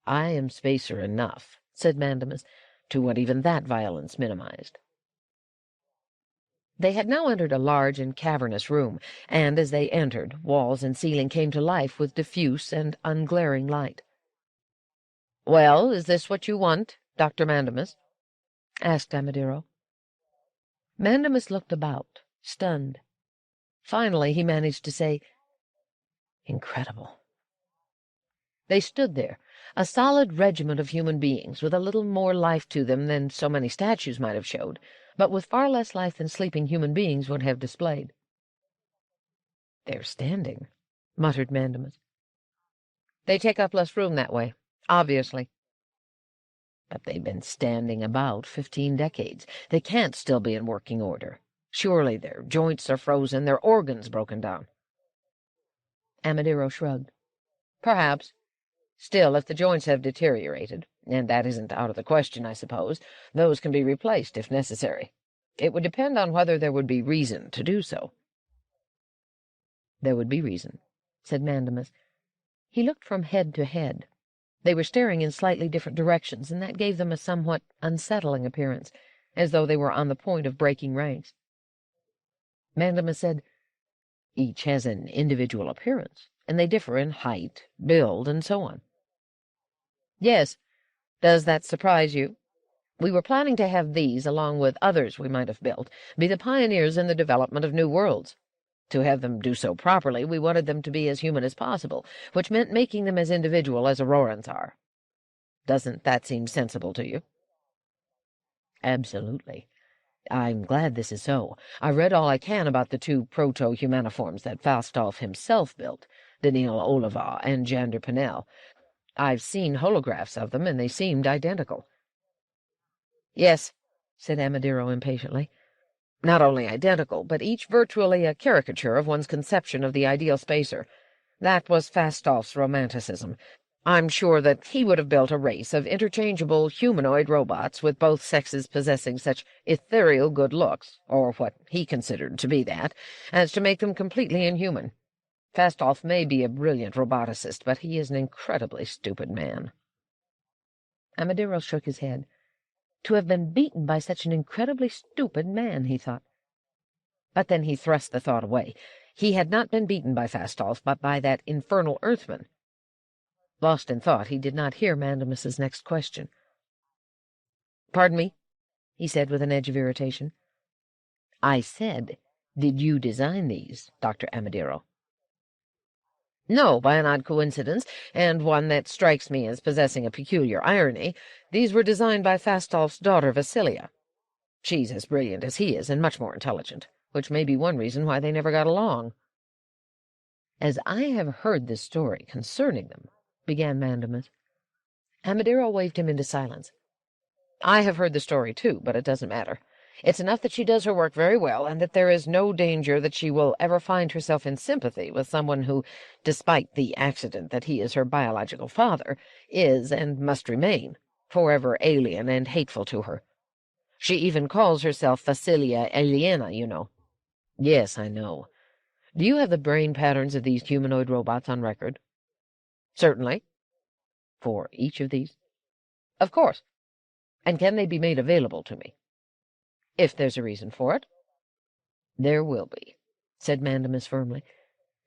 I am spacer enough, said Mandamus, to want even that violence minimized. They had now entered a large and cavernous room, and as they entered, walls and ceiling came to life with diffuse and unglaring light. "Well, is this what you want, Dr. Mandamus?" asked Amadiro. Mandamus looked about, stunned. Finally he managed to say, "Incredible." They stood there, a solid regiment of human beings, with a little more life to them than so many statues might have showed, but with far less life than sleeping human beings would have displayed. "They're standing," muttered Mandamus. "They take up less room that way, obviously." "But they've been standing about 15 decades. They can't still be in working order. Surely their joints are frozen, their organs broken down." Amadiro shrugged. "Perhaps. Still, if the joints have deteriorated, and that isn't out of the question, I suppose, those can be replaced if necessary. It would depend on whether there would be reason to do so." "There would be reason," said Mandamus. He looked from head to head. They were staring in slightly different directions, and that gave them a somewhat unsettling appearance, as though they were on the point of breaking ranks. Mandamus said, "Each has an individual appearance, and they differ in height, build, and so on." "Yes. Does that surprise you? We were planning to have these, along with others we might have built, be the pioneers in the development of new worlds. To have them do so properly, we wanted them to be as human as possible, which meant making them as individual as Aurorans are. Doesn't that seem sensible to you?" "Absolutely. I'm glad this is so. I read all I can about the two proto-humaniforms that Falstaff himself built, Danil Oliva and Jander Pinnell. I've seen holographs of them, and they seemed identical." "Yes," said Amadiro impatiently. "Not only identical, but each virtually a caricature of one's conception of the ideal spacer. That was Falstaff's romanticism. I'm sure that he would have built a race of interchangeable humanoid robots with both sexes possessing such ethereal good looks, or what he considered to be that, as to make them completely inhuman. Falstaff may be a brilliant roboticist, but he is an incredibly stupid man." Amadiro shook his head. To have been beaten by such an incredibly stupid man, he thought. But then he thrust the thought away. He had not been beaten by Falstaff, but by that infernal Earthman. Lost in thought, he did not hear Mandamus's next question. "Pardon me?" he said with an edge of irritation. "I said, did you design these, Dr. Amadiro?" "No, by an odd coincidence, and one that strikes me as possessing a peculiar irony, these were designed by Falstaff's daughter, Vasilia. She's as brilliant as he is, and much more intelligent, which may be one reason why they never got along." "As I have heard the story concerning them," began Mandamus. Amadiro waved him into silence. "I have heard the story, too, but it doesn't matter. It's enough that she does her work very well, and that there is no danger that she will ever find herself in sympathy with someone who, despite the accident that he is her biological father, is, and must remain, forever alien and hateful to her. She even calls herself Vasilia Aliena, you know." "Yes, I know. Do you have the brain patterns of these humanoid robots on record?" "Certainly." "For each of these?" "Of course." "And can they be made available to me?" "If there's a reason for it." "There will be," said Mandamus firmly.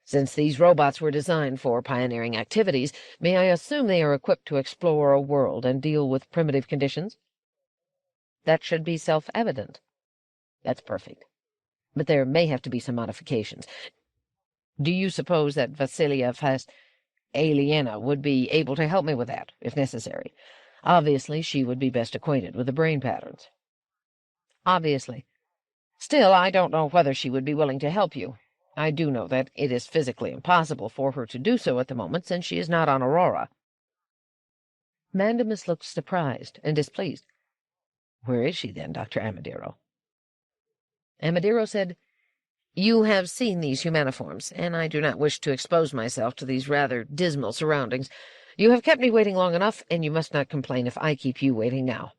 "Since these robots were designed for pioneering activities, may I assume they are equipped to explore a world and deal with primitive conditions?" "That should be self-evident." "That's perfect. But there may have to be some modifications. Do you suppose that Vasilia Aliena would be able to help me with that, if necessary? Obviously, she would be best acquainted with the brain patterns." "Obviously. Still, I don't know whether she would be willing to help you. I do know that it is physically impossible for her to do so at the moment, since she is not on Aurora." Mandamus looked surprised and displeased. "Where is she, then, Dr. Amadero?" Amadero said, "You have seen these humaniforms, and I do not wish to expose myself to these rather dismal surroundings. You have kept me waiting long enough, and you must not complain if I keep you waiting now.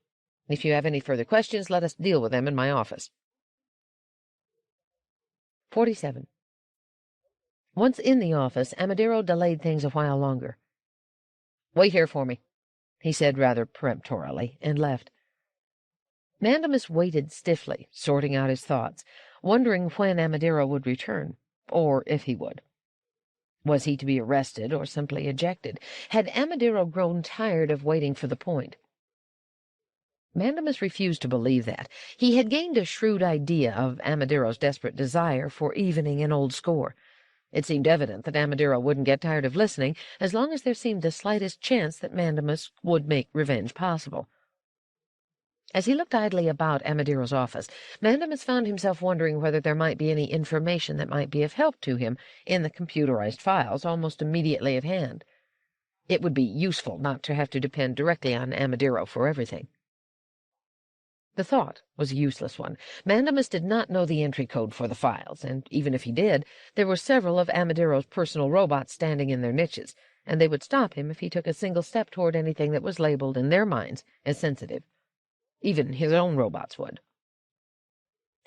If you have any further questions, let us deal with them in my office." 47. Once in the office, Amadero delayed things a while longer. "Wait here for me," he said rather peremptorily, and left. Mandamus waited stiffly, sorting out his thoughts, wondering when Amadero would return, or if he would. Was he to be arrested or simply ejected? Had Amadero grown tired of waiting for the point? Mandamus refused to believe that. He had gained a shrewd idea of Amadero's desperate desire for evening an old score. It seemed evident that Amadero wouldn't get tired of listening as long as there seemed the slightest chance that Mandamus would make revenge possible. As he looked idly about Amadero's office, Mandamus found himself wondering whether there might be any information that might be of help to him in the computerized files almost immediately at hand. It would be useful not to have to depend directly on Amadero for everything. The thought was a useless one. Mandamus did not know the entry code for the files, and even if he did, there were several of Amadero's personal robots standing in their niches, and they would stop him if he took a single step toward anything that was labeled in their minds as sensitive. Even his own robots would.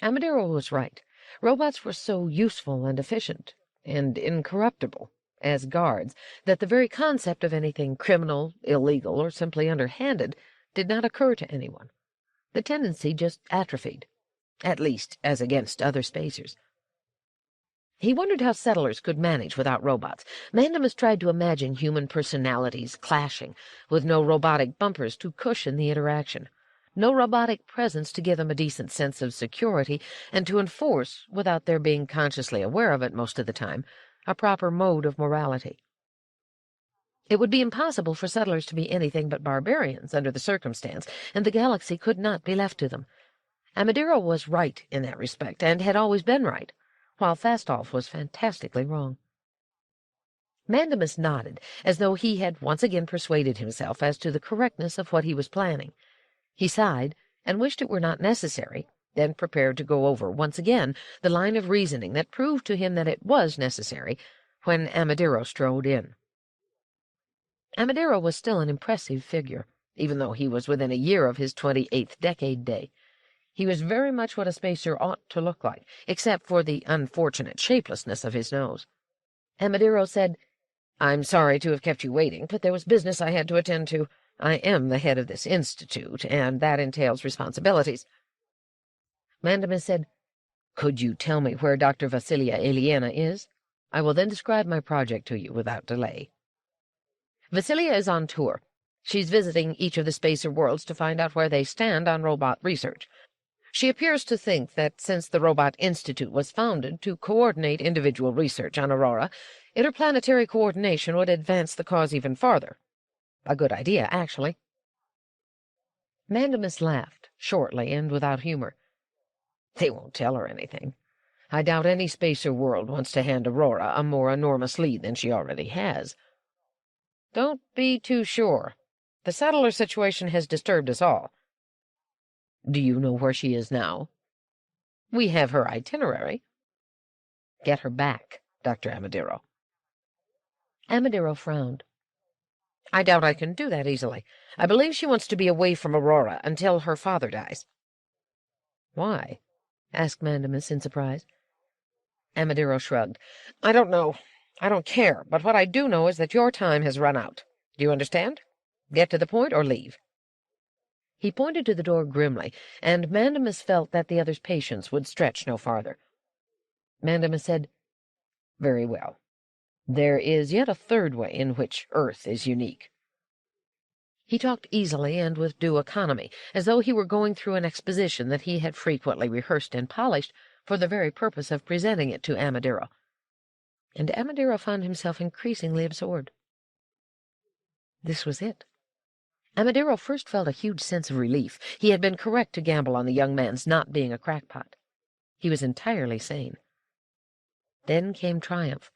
Amadero was right. Robots were so useful and efficient, and incorruptible, as guards, that the very concept of anything criminal, illegal, or simply underhanded did not occur to anyone. The tendency just atrophied, at least as against other spacers. He wondered how settlers could manage without robots. Mandamus tried to imagine human personalities clashing, with no robotic bumpers to cushion the interaction, no robotic presence to give them a decent sense of security, and to enforce, without their being consciously aware of it most of the time, a proper mode of morality. It would be impossible for settlers to be anything but barbarians under the circumstance, and the galaxy could not be left to them. Amadero was right in that respect, and had always been right, while Fastolf was fantastically wrong. Mandamus nodded, as though he had once again persuaded himself as to the correctness of what he was planning. He sighed, and wished it were not necessary, then prepared to go over once again the line of reasoning that proved to him that it was necessary, when Amadero strode in. Amadero was still an impressive figure, even though he was within a year of his 28th decade day. He was very much what a spacer ought to look like, except for the unfortunate shapelessness of his nose. Amadero said, "I'm sorry to have kept you waiting, but there was business I had to attend to. I am the head of this institute, and that entails responsibilities." Mandamus said, "Could you tell me where Dr. Vasilia Aliena is? I will then describe my project to you without delay." "Vasilia is on tour. She's visiting each of the spacer worlds to find out where they stand on robot research. She appears to think that since the Robot Institute was founded to coordinate individual research on Aurora, interplanetary coordination would advance the cause even farther. A good idea, actually." Mandamus laughed, shortly and without humor. "They won't tell her anything. I doubt any spacer world wants to hand Aurora a more enormous lead than she already has." "Don't be too sure. The settler situation has disturbed us all." "Do you know where she is now?" "We have her itinerary." "Get her back, Dr. Amadero." Amadero frowned. "I doubt I can do that easily. I believe she wants to be away from Aurora until her father dies." "Why?" asked Mandamus in surprise. Amadero shrugged. "I don't know. I don't care, but what I do know is that your time has run out. Do you understand? Get to the point or leave." He pointed to the door grimly, and Mandamus felt that the other's patience would stretch no farther. Mandamus said, "Very well. There is yet a third way in which Earth is unique." He talked easily and with due economy, as though he were going through an exposition that he had frequently rehearsed and polished for the very purpose of presenting it to Amadero. And Amadero found himself increasingly absorbed. This was it. Amadero first felt a huge sense of relief. He had been correct to gamble on the young man's not being a crackpot. He was entirely sane. Then came triumph.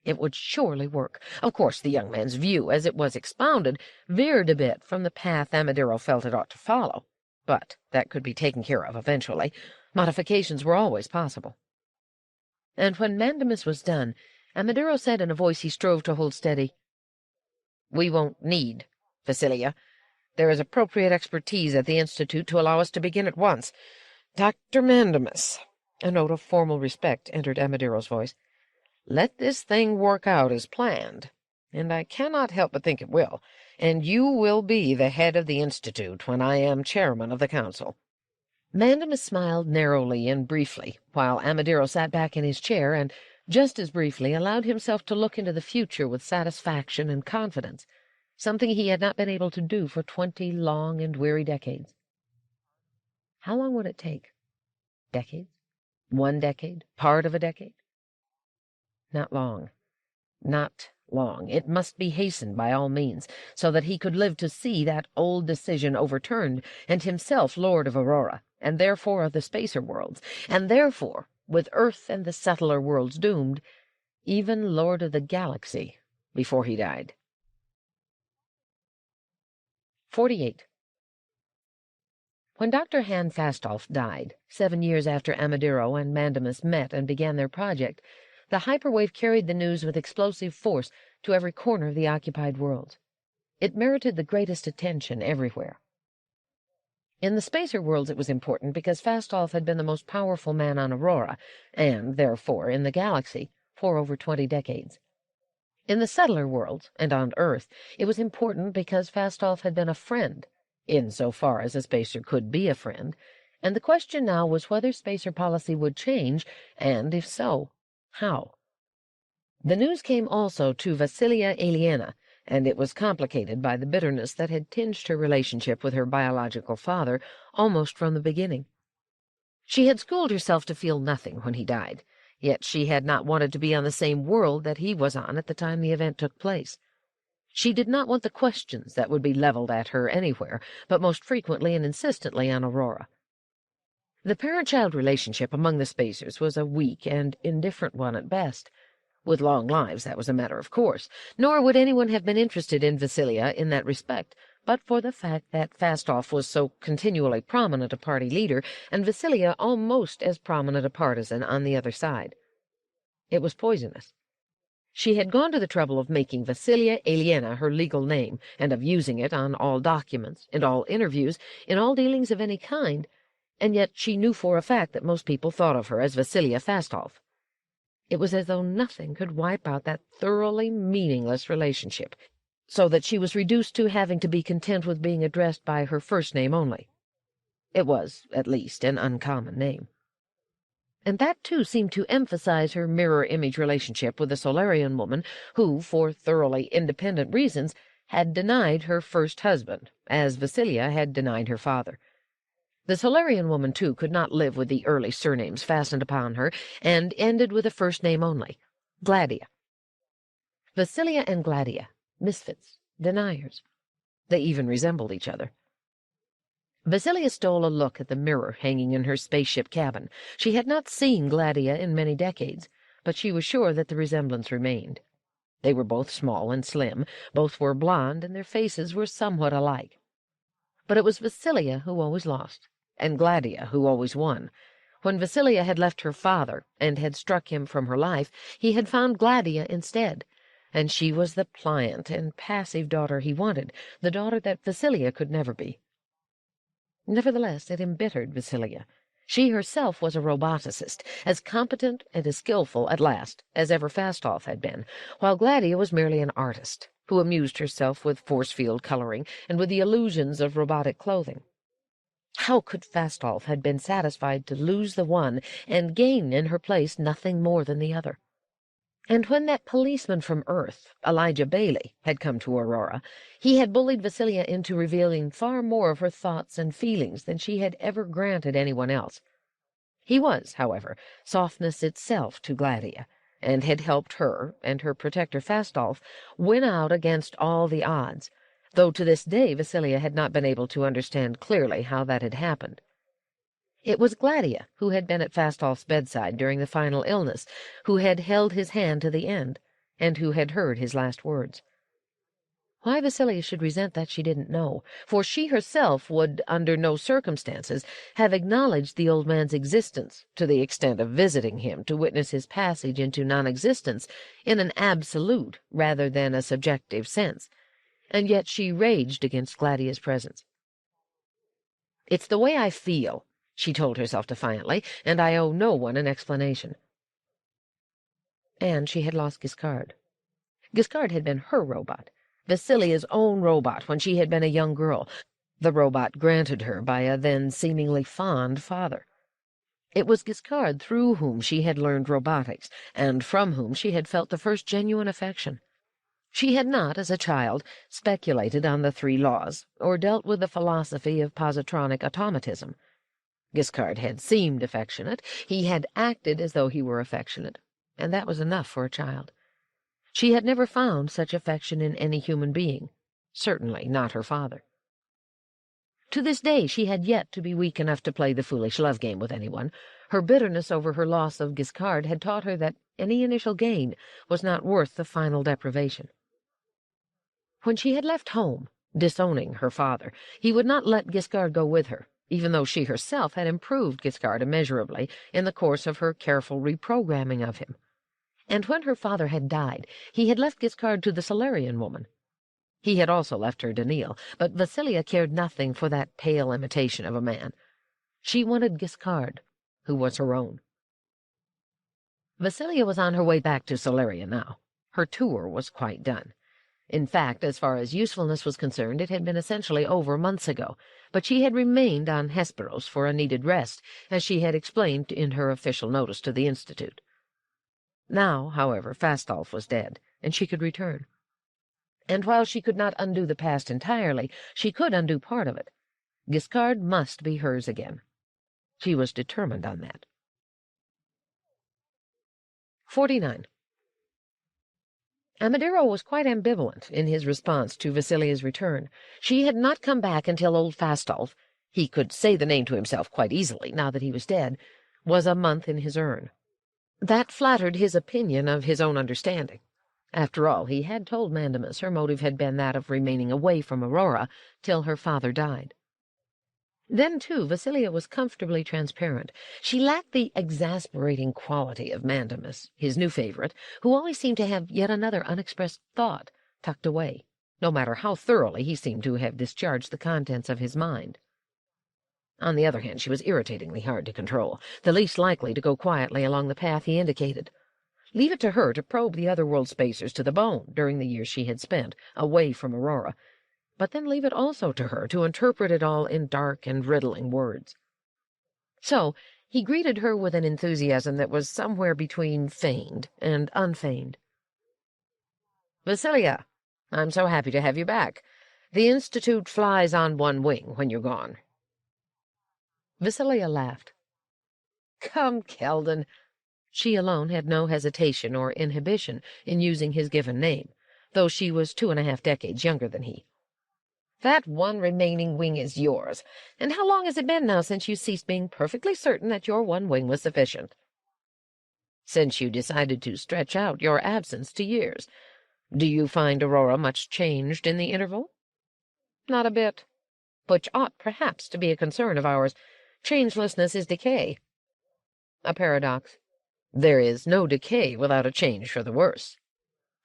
It would surely work. Of course, the young man's view, as it was expounded, veered a bit from the path Amadiro felt it ought to follow. But that could be taken care of eventually. Modifications were always possible. And when Mandamus was done, Amadiro said in a voice he strove to hold steady, "We won't need Vasilia. There is appropriate expertise at the Institute to allow us to begin at once. Dr. Mandamus," a note of formal respect entered Amadiro's voice, "let this thing work out as planned, and I cannot help but think it will, and you will be the head of the Institute when I am chairman of the council." Mandamus smiled narrowly and briefly, while Amadiro sat back in his chair and, just as briefly, allowed himself to look into the future with satisfaction and confidence, something he had not been able to do for 20 long and weary decades. How long would it take? Decades? 1 decade? Part of a decade? Not long. Not long. It must be hastened by all means, so that he could live to see that old decision overturned, and himself Lord of Aurora, and therefore of the spacer worlds, and therefore, with Earth and the settler worlds doomed, even Lord of the Galaxy before he died. 48. When Dr. Han Fastolf died, 7 years after Amadiro and Mandamus met and began their project, the hyperwave carried the news with explosive force to every corner of the occupied world. It merited the greatest attention everywhere. In the spacer worlds it was important because Fastolf had been the most powerful man on Aurora, and, therefore, in the galaxy, for over 20 decades. In the settler world, and on Earth, it was important because Fastolf had been a friend, insofar as a spacer could be a friend, and the question now was whether spacer policy would change, and, if so, how. The news came also to Vasilia Aliena, and it was complicated by the bitterness that had tinged her relationship with her biological father almost from the beginning. She had schooled herself to feel nothing when he died, yet she had not wanted to be on the same world that he was on at the time the event took place. She did not want the questions that would be leveled at her anywhere, but most frequently and insistently on Aurora. The parent-child relationship among the spacers was a weak and indifferent one at best. With long lives, that was a matter of course, nor would anyone have been interested in Vasilia in that respect, but for the fact that Fastolf was so continually prominent a party leader, and Vasilia almost as prominent a partisan on the other side. It was poisonous. She had gone to the trouble of making Vasilia Aliena her legal name, and of using it on all documents, in all interviews, in all dealings of any kind, and yet she knew for a fact that most people thought of her as Vasilia Fastolf. It was as though nothing could wipe out that thoroughly meaningless relationship, so that she was reduced to having to be content with being addressed by her first name only. It was, at least, an uncommon name. And that, too, seemed to emphasize her mirror-image relationship with the Solarian woman who, for thoroughly independent reasons, had denied her first husband, as Vasilia had denied her father. The Solarian woman, too, could not live with the early surnames fastened upon her, and ended with a first name only, Gladia. Vasilia and Gladia, misfits, deniers. They even resembled each other. Vasilia stole a look at the mirror hanging in her spaceship cabin. She had not seen Gladia in many decades, but she was sure that the resemblance remained. They were both small and slim, both were blonde, and their faces were somewhat alike. But it was Vasilia who always lost, and Gladia who always won. When Vasilia had left her father and had struck him from her life, he had found Gladia instead, and she was the pliant and passive daughter he wanted, the daughter that Vasilia could never be. Nevertheless, it embittered Vasilia. She herself was a roboticist, as competent and as skillful, at last, as ever Fastolf had been, while Gladia was merely an artist, who amused herself with force-field coloring and with the illusions of robotic clothing. How could Fastolf have been satisfied to lose the one and gain in her place nothing more than the other? And when that policeman from Earth, Elijah Bailey, had come to Aurora, he had bullied Vasilia into revealing far more of her thoughts and feelings than she had ever granted anyone else. He was, however, softness itself to Gladia, and had helped her, and her protector Fastolf, win out against all the odds, though to this day Vasilia had not been able to understand clearly how that had happened. It was Gladia who had been at Fastolf's bedside during the final illness, who had held his hand to the end, and who had heard his last words. Why Vasilia should resent that she didn't know, for she herself would, under no circumstances, have acknowledged the old man's existence to the extent of visiting him to witness his passage into non-existence in an absolute rather than a subjective sense, and yet she raged against Gladia's presence. "It's the way I feel," she told herself defiantly, "and I owe no one an explanation." And she had lost Giscard. Giscard had been her robot, Vasilia's own robot when she had been a young girl, the robot granted her by a then seemingly fond father. It was Giscard through whom she had learned robotics, and from whom she had felt the first genuine affection. She had not, as a child, speculated on the 3 laws, or dealt with the philosophy of positronic automatism. Giscard had seemed affectionate, he had acted as though he were affectionate, and that was enough for a child. She had never found such affection in any human being, certainly not her father. To this day she had yet to be weak enough to play the foolish love game with anyone. Her bitterness over her loss of Giscard had taught her that any initial gain was not worth the final deprivation. When she had left home, disowning her father, he would not let Giscard go with her, even though she herself had improved Giscard immeasurably in the course of her careful reprogramming of him. And when her father had died, he had left Giscard to the Solarian woman. He had also left her Daniil, but Vasilia cared nothing for that pale imitation of a man. She wanted Giscard, who was her own. Vasilia was on her way back to Solaria now. Her tour was quite done. In fact, as far as usefulness was concerned, it had been essentially over months ago, but she had remained on Hesperos for a needed rest, as she had explained in her official notice to the Institute. Now, however, Fastolf was dead, and she could return. And while she could not undo the past entirely, she could undo part of it. Giscard must be hers again. She was determined on that. 49. Amadero was quite ambivalent in his response to Vasilia's return. She had not come back until old Fastolf, he could say the name to himself quite easily now that he was dead, was a month in his urn. That flattered his opinion of his own understanding. After all, he had told Mandamus her motive had been that of remaining away from Aurora till her father died. Then, too, Vasilia was comfortably transparent. She lacked the exasperating quality of Mandamus, his new favorite, who always seemed to have yet another unexpressed thought tucked away, no matter how thoroughly he seemed to have discharged the contents of his mind. On the other hand, she was irritatingly hard to control, the least likely to go quietly along the path he indicated. Leave it to her to probe the otherworld spacers to the bone during the years she had spent away from Aurora, but then leave it also to her to interpret it all in dark and riddling words. So he greeted her with an enthusiasm that was somewhere between feigned and unfeigned. "Vasilia, I'm so happy to have you back. The Institute flies on one wing when you're gone." Vasilia laughed. "Come, Keldon." She alone had no hesitation or inhibition in using his given name, though she was 2.5 decades younger than he. "That one remaining wing is yours. And how long has it been now since you ceased being perfectly certain that your one wing was sufficient?" "Since you decided to stretch out your absence to years. Do you find Aurora much changed in the interval?" "Not a bit. Which ought perhaps to be a concern of ours. Changelessness is decay." "A paradox. There is no decay without a change for the worse."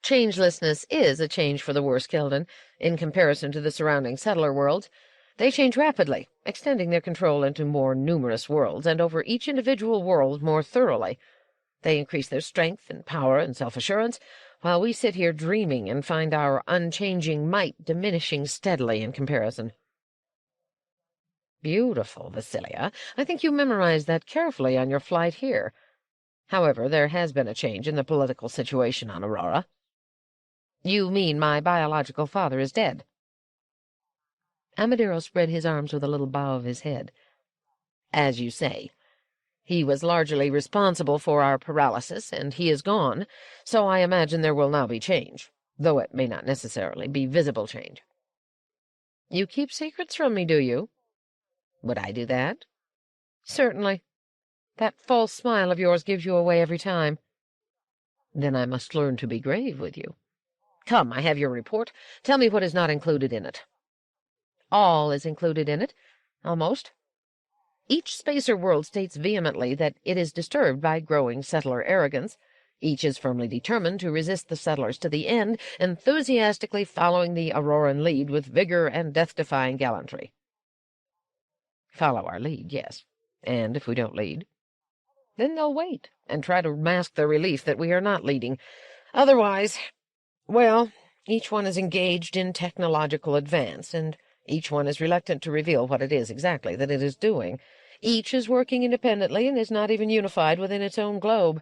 "Changelessness is a change for the worse, Keldon, in comparison to the surrounding settler worlds. They change rapidly, extending their control into more numerous worlds, and over each individual world more thoroughly. They increase their strength and power and self-assurance, while we sit here dreaming and find our unchanging might diminishing steadily in comparison." "Beautiful, Vasilia. I think you memorized that carefully on your flight here. However, there has been a change in the political situation on Aurora." "You mean my biological father is dead?" Amadero spread his arms with a little bow of his head. "As you say. He was largely responsible for our paralysis, and he is gone, so I imagine there will now be change, though it may not necessarily be visible change." "You keep secrets from me, do you?" "Would I do that?" "Certainly. That false smile of yours gives you away every time." Then I must learn to be grave with you. Come, I have your report. Tell me what is not included in it. All is included in it, almost. Each spacer world states vehemently that it is disturbed by growing settler arrogance. Each is firmly determined to resist the settlers to the end, enthusiastically following the Auroran lead with vigor and death-defying gallantry. Follow our lead, yes. And if we don't lead, then they'll wait and try to mask their relief that we are not leading. Otherwise, well, each one is engaged in technological advance, and each one is reluctant to reveal what it is exactly that it is doing. Each is working independently and is not even unified within its own globe.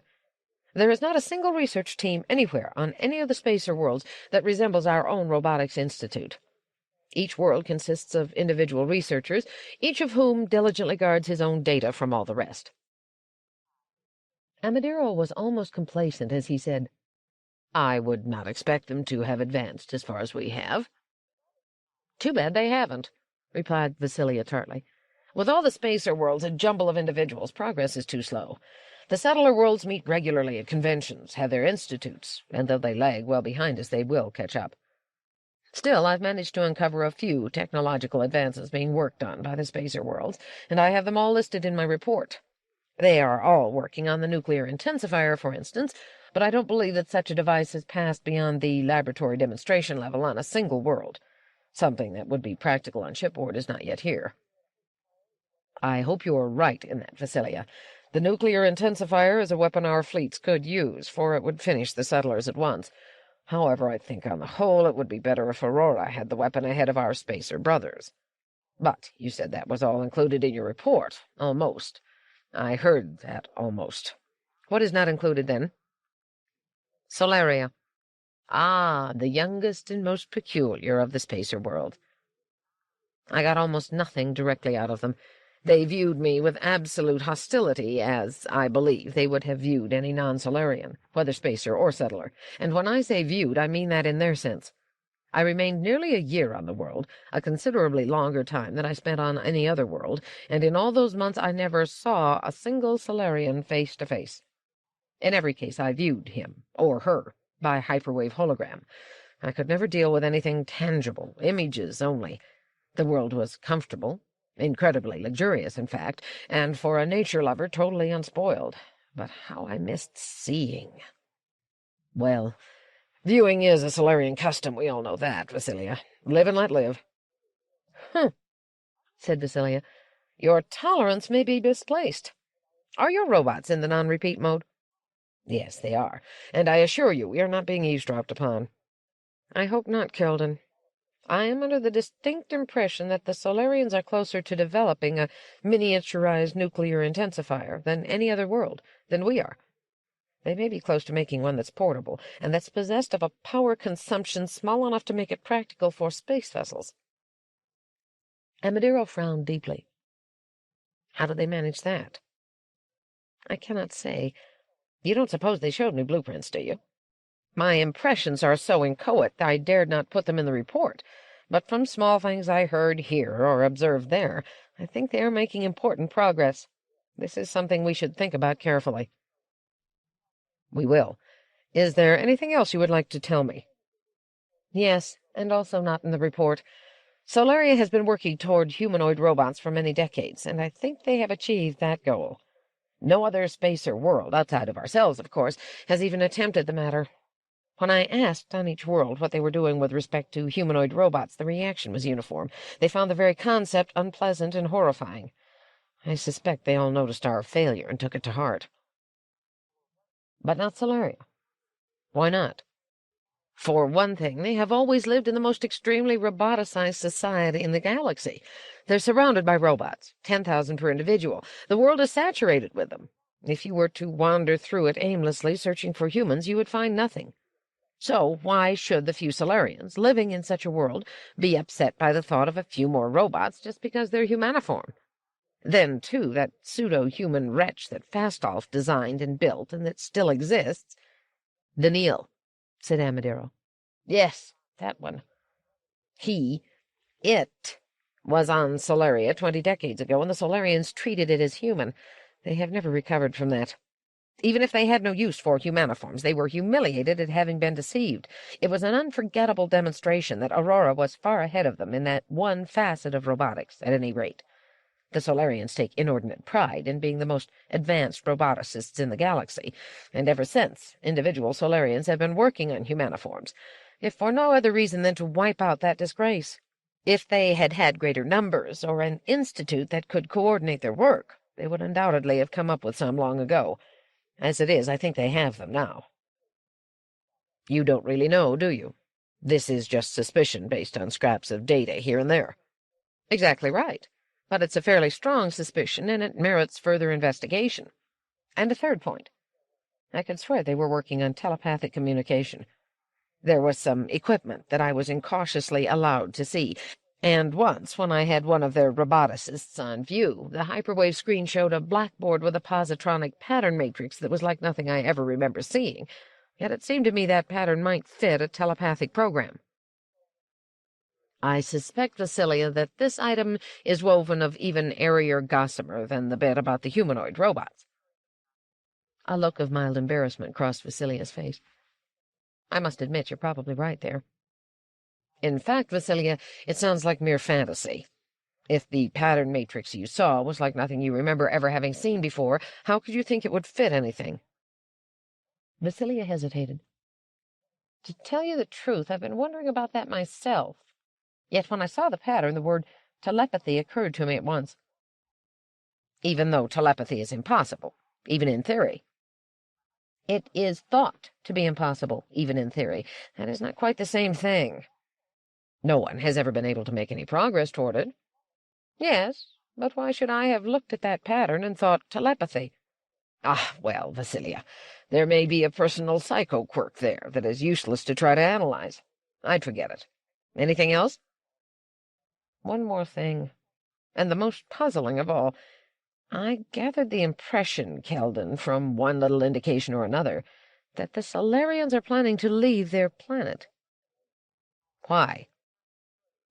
There is not a single research team anywhere on any of the spacer worlds that resembles our own Robotics Institute. Each world consists of individual researchers, each of whom diligently guards his own data from all the rest. Amadero was almost complacent as he said, I would not expect them to have advanced as far as we have. Too bad they haven't, replied Vasilia tartly. With all the spacer worlds a jumble of individuals, progress is too slow. The settler worlds meet regularly at conventions, have their institutes, and though they lag well behind us, they will catch up. Still, I've managed to uncover a few technological advances being worked on by the spacer worlds, and I have them all listed in my report. They are all working on the nuclear intensifier, for instance, but I don't believe that such a device has passed beyond the laboratory demonstration level on a single world. Something that would be practical on shipboard is not yet here. I hope you are right in that, Vasilia. The nuclear intensifier is a weapon our fleets could use, for it would finish the settlers at once. However, I think on the whole it would be better if Aurora had the weapon ahead of our spacer brothers. But you said that was all included in your report. Almost. I heard that almost. What is not included, then? Solaria. Ah, the youngest and most peculiar of the spacer world. I got almost nothing directly out of them. They viewed me with absolute hostility, as, I believe, they would have viewed any non-Solarian, whether spacer or settler. And when I say viewed, I mean that in their sense. I remained nearly a year on the world, a considerably longer time than I spent on any other world, and in all those months I never saw a single Solarian face to face. In every case I viewed him, or her, by hyperwave hologram. I could never deal with anything tangible, images only. The world was comfortable, incredibly luxurious, in fact, and for a nature lover totally unspoiled. But how I missed seeing. Well, viewing is a Solarian custom, we all know that, Vasilia. Live and let live. Said Vasilia. Your tolerance may be misplaced. Are your robots in the non-repeat mode? Yes, they are, and I assure you we are not being eavesdropped upon. I hope not, Kilden. I am under the distinct impression that the Solarians are closer to developing a miniaturized nuclear intensifier than any other world, than we are. They may be close to making one that's portable, and that's possessed of a power consumption small enough to make it practical for space vessels. Amadero frowned deeply. How do they manage that? I cannot say. You don't suppose they showed me blueprints, do you? My impressions are so inchoate I dared not put them in the report, but from small things I heard here or observed there, I think they are making important progress. This is something we should think about carefully. We will. Is there anything else you would like to tell me? Yes, and also not in the report. Solaria has been working toward humanoid robots for many decades, and I think they have achieved that goal. No other spacer world, outside of ourselves, of course, has even attempted the matter. When I asked on each world what they were doing with respect to humanoid robots, the reaction was uniform. They found the very concept unpleasant and horrifying. I suspect they all noticed our failure and took it to heart. But not Solaria. Why not? For one thing, they have always lived in the most extremely roboticized society in the galaxy. They're surrounded by robots, 10,000 per individual. The world is saturated with them. If you were to wander through it aimlessly, searching for humans, you would find nothing. So why should the few Solarians, living in such a world, be upset by the thought of a few more robots just because they're humaniform? Then, too, that pseudo-human wretch that Fastolf designed and built, and that still exists— Daniil, said Amadero. Yes, that one. It was on Solaria 20 decades ago, and the Solarians treated it as human. They have never recovered from that. Even if they had no use for humaniforms, they were humiliated at having been deceived. It was an unforgettable demonstration that Aurora was far ahead of them in that one facet of robotics, at any rate. The Solarians take inordinate pride in being the most advanced roboticists in the galaxy, and ever since, individual Solarians have been working on humaniforms, if for no other reason than to wipe out that disgrace. If they had had greater numbers, or an institute that could coordinate their work, they would undoubtedly have come up with some long ago. As it is, I think they have them now. You don't really know, do you? This is just suspicion based on scraps of data here and there. Exactly right. But it's a fairly strong suspicion, and it merits further investigation. And a third point. I could swear they were working on telepathic communication. There was some equipment that I was incautiously allowed to see, and once, when I had one of their roboticists on view, the hyperwave screen showed a blackboard with a positronic pattern matrix that was like nothing I ever remember seeing, yet it seemed to me that pattern might fit a telepathic program. I suspect, Vasilia, that this item is woven of even airier gossamer than the bit about the humanoid robots. A look of mild embarrassment crossed Vasilia's face. I must admit you're probably right there. In fact, Vasilia, it sounds like mere fantasy. If the pattern matrix you saw was like nothing you remember ever having seen before, how could you think it would fit anything? Vasilia hesitated. To tell you the truth, I've been wondering about that myself. Yet when I saw the pattern, the word telepathy occurred to me at once. Even though telepathy is impossible, even in theory. It is thought to be impossible, even in theory. That is not quite the same thing. No one has ever been able to make any progress toward it. Yes, but why should I have looked at that pattern and thought telepathy? Ah, well, Vasilia, there may be a personal psycho quirk there that is useless to try to analyze. I'd forget it. Anything else? One more thing, and the most puzzling of all. I gathered the impression, Keldon, from one little indication or another, that the Solarians are planning to leave their planet. Why?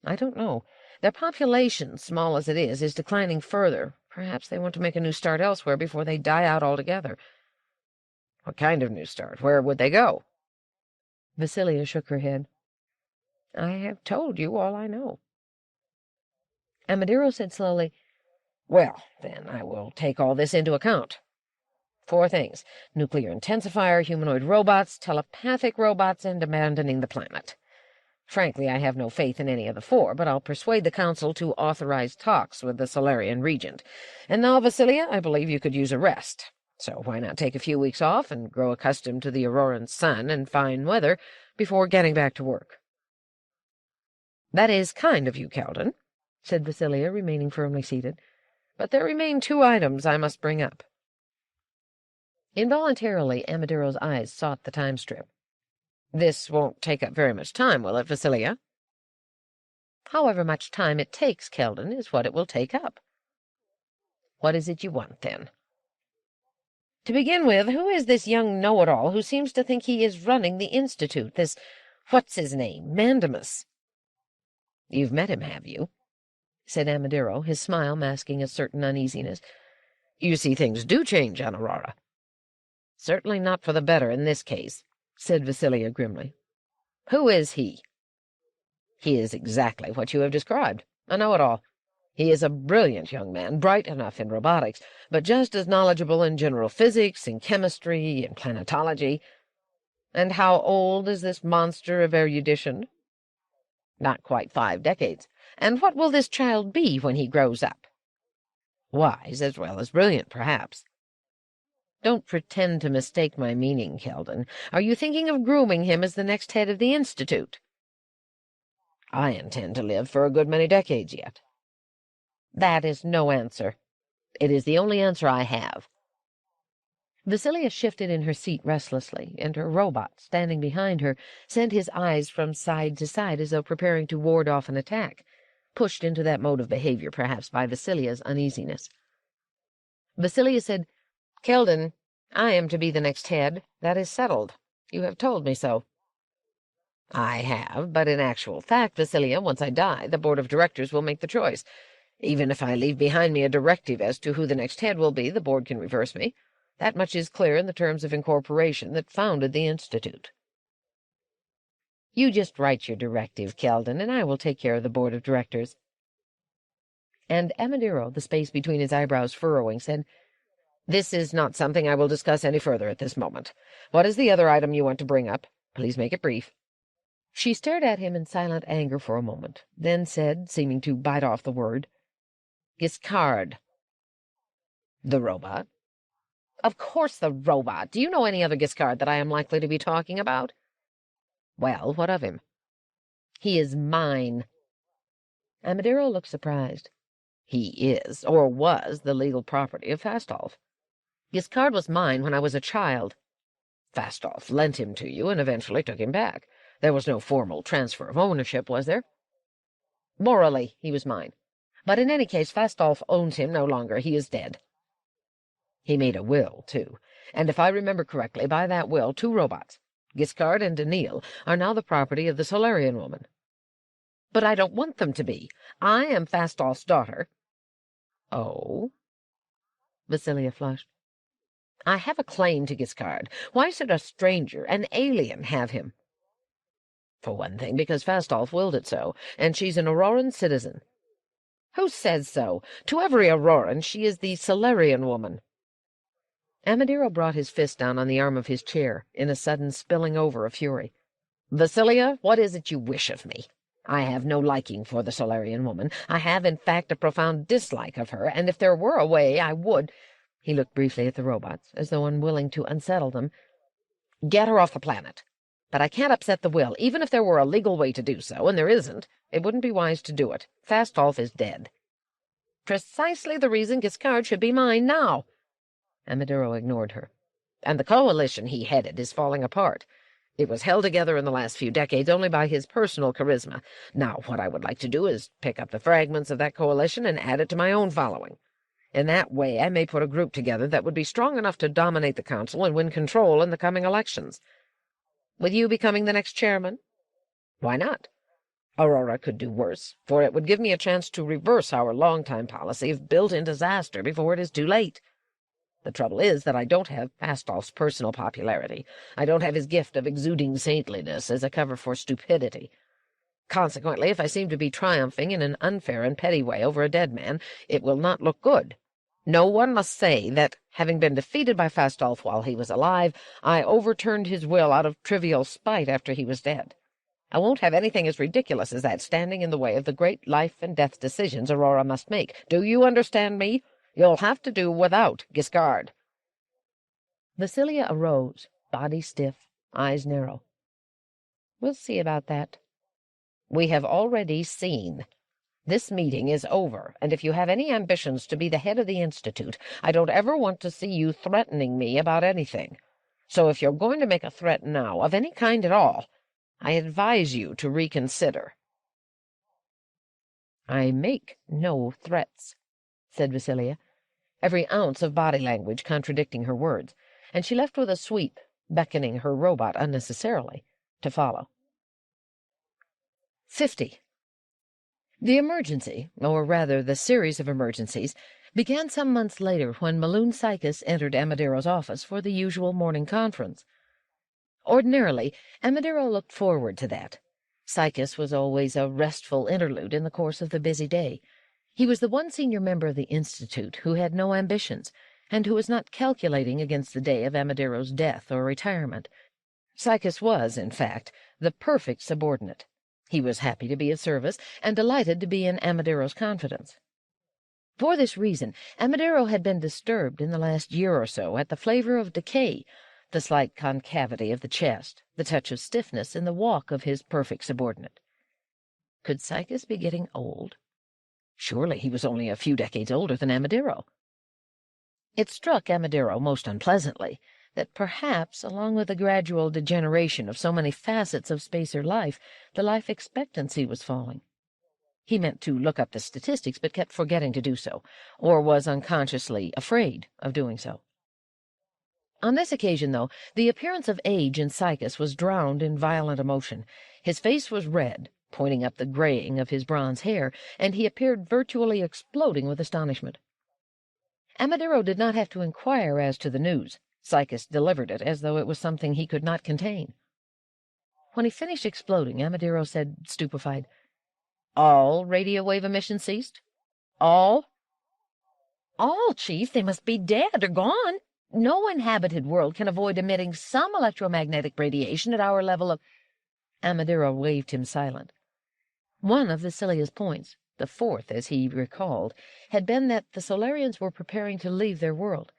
I don't know. Their population, small as it is declining further. Perhaps they want to make a new start elsewhere before they die out altogether. What kind of new start? Where would they go? Vasilia shook her head. I have told you all I know. Amadiro said slowly, Well, then I will take all this into account. 4 things: nuclear intensifier, humanoid robots, telepathic robots, and abandoning the planet. Frankly, I have no faith in any of the 4, but I'll persuade the Council to authorize talks with the Solarian Regent. And now, Vasilia, I believe you could use a rest. So why not take a few weeks off and grow accustomed to the Auroran sun and fine weather before getting back to work? That is kind of you, Keldon, said Vasilia, remaining firmly seated. But there remain 2 items I must bring up. Involuntarily, Amadiro's eyes sought the time strip. This won't take up very much time, will it, Vasilia? However much time it takes, Keldon, is what it will take up. What is it you want, then? To begin with, who is this young know-it-all who seems to think he is running the Institute, this what's-his-name, Mandamus? You've met him, have you? Said Amadiro, his smile masking a certain uneasiness. You see, things do change on Aurora. Certainly not for the better in this case, said Vasilia grimly. Who is he? He is exactly what you have described, a know-it-all. He is a brilliant young man, bright enough in robotics, but just as knowledgeable in general physics, in chemistry, in planetology. And how old is this monster of erudition? Not quite 5 decades. And what will this child be when he grows up? Wise as well as brilliant, perhaps. Don't pretend to mistake my meaning, Keldon. Are you thinking of grooming him as the next head of the Institute? I intend to live for a good many decades yet. That is no answer. It is the only answer I have. Vasilia shifted in her seat restlessly, and her robot, standing behind her, sent his eyes from side to side as though preparing to ward off an attack, pushed into that mode of behavior perhaps by Vasilia's uneasiness. Vasilia said, Keldon, I am to be the next head. That is settled. You have told me so. I have, but in actual fact, Vasilia, once I die, the board of directors will make the choice. Even if I leave behind me a directive as to who the next head will be, the board can reverse me. That much is clear in the terms of incorporation that founded the Institute. You just write your directive, Keldon, and I will take care of the board of directors. And Amadiro, the space between his eyebrows furrowing, said, This is not something I will discuss any further at this moment. What is the other item you want to bring up? Please make it brief. She stared at him in silent anger for a moment, then said, seeming to bite off the word, Giscard. The robot? Of course the robot. Do you know any other Giscard that I am likely to be talking about? Well, what of him? He is mine. Amadiro looked surprised. He is, or was, the legal property of Fastolf. Giscard was mine when I was a child. Fastolf lent him to you and eventually took him back. There was no formal transfer of ownership, was there? Morally, he was mine. But in any case, Fastolf owns him no longer. He is dead. He made a will, too, and if I remember correctly, by that will, 2 robots, Giscard and Daniil, are now the property of the Solarian woman. But I don't want them to be. I am Fastolf's daughter. Oh? Vasilia flushed. I have a claim to Giscard. Why should a stranger, an alien, have him? For one thing, because Fastolf willed it so, and she's an Auroran citizen. Who says so? To every Auroran she is the Solarian woman. Amadiro brought his fist down on the arm of his chair, in a sudden spilling over of fury. Vasilia, what is it you wish of me? I have no liking for the Solarian woman. I have, in fact, a profound dislike of her, and if there were a way, I would— He looked briefly at the robots, as though unwilling to unsettle them. Get her off the planet. But I can't upset the will, even if there were a legal way to do so, and there isn't. It wouldn't be wise to do it. Fastolf is dead. Precisely the reason Giscard should be mine now. Amadiro ignored her. And the coalition he headed is falling apart. It was held together in the last few decades only by his personal charisma. Now, what I would like to do is pick up the fragments of that coalition and add it to my own following. In that way, I may put a group together that would be strong enough to dominate the council and win control in the coming elections. With you becoming the next chairman? Why not? Aurora could do worse, for it would give me a chance to reverse our long-time policy of built-in disaster before it is too late. The trouble is that I don't have Fastolf's personal popularity. I don't have his gift of exuding saintliness as a cover for stupidity. Consequently, if I seem to be triumphing in an unfair and petty way over a dead man, it will not look good. No one must say that, having been defeated by Fastolf while he was alive, I overturned his will out of trivial spite after he was dead. I won't have anything as ridiculous as that standing in the way of the great life-and-death decisions Aurora must make. Do you understand me? You'll have to do without Giscard. Vasilia arose, body stiff, eyes narrow. We'll see about that. We have already seen. This meeting is over, and if you have any ambitions to be the head of the Institute, I don't ever want to see you threatening me about anything. So if you're going to make a threat now, of any kind at all, I advise you to reconsider. I make no threats, said Vasilia, every ounce of body language contradicting her words, and she left with a sweep, beckoning her robot unnecessarily to follow. 50. The emergency, or rather the series of emergencies, began some months later when Maloon Psychus entered Amadiro's office for the usual morning conference. Ordinarily, Amadiro looked forward to that. Psychus was always a restful interlude in the course of the busy day. He was the one senior member of the Institute who had no ambitions, and who was not calculating against the day of Amadiro's death or retirement. Psychus was, in fact, the perfect subordinate. He was happy to be of service, and delighted to be in Amadiro's confidence. For this reason, Amadiro had been disturbed in the last year or so at the flavor of decay, the slight concavity of the chest, the touch of stiffness in the walk of his perfect subordinate. Could Psychus be getting old? Surely he was only a few decades older than Amadiro. It struck Amadiro most unpleasantly that perhaps, along with the gradual degeneration of so many facets of spacer life, the life expectancy was falling. He meant to look up the statistics, but kept forgetting to do so, or was unconsciously afraid of doing so. On this occasion, though, the appearance of age in Psychus was drowned in violent emotion. His face was red, pointing up the graying of his bronze hair, and he appeared virtually exploding with astonishment. Amadero did not have to inquire as to the news. Psychus delivered it as though it was something he could not contain. When he finished exploding, Amadero said, stupefied, "All radio wave emissions ceased? All?" "All, Chief. They must be dead or gone. No inhabited world can avoid emitting some electromagnetic radiation at our level of—" Amadero waved him silent. One of Vasilia's points, the fourth as he recalled, had been that the Solarians were preparing to leave their world.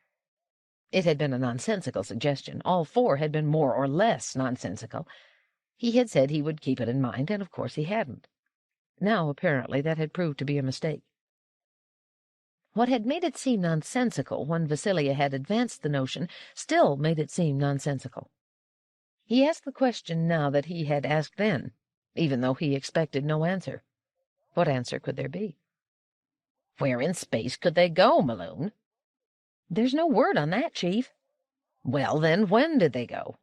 It had been a nonsensical suggestion. All four had been more or less nonsensical. He had said he would keep it in mind, and of course he hadn't. Now, apparently, that had proved to be a mistake. What had made it seem nonsensical when Vasilia had advanced the notion still made it seem nonsensical. He asked the question now that he had asked then, even though he expected no answer. What answer could there be? "Where in space could they go, Malone?" "There's no word on that, Chief." "Well, then, when did they go?"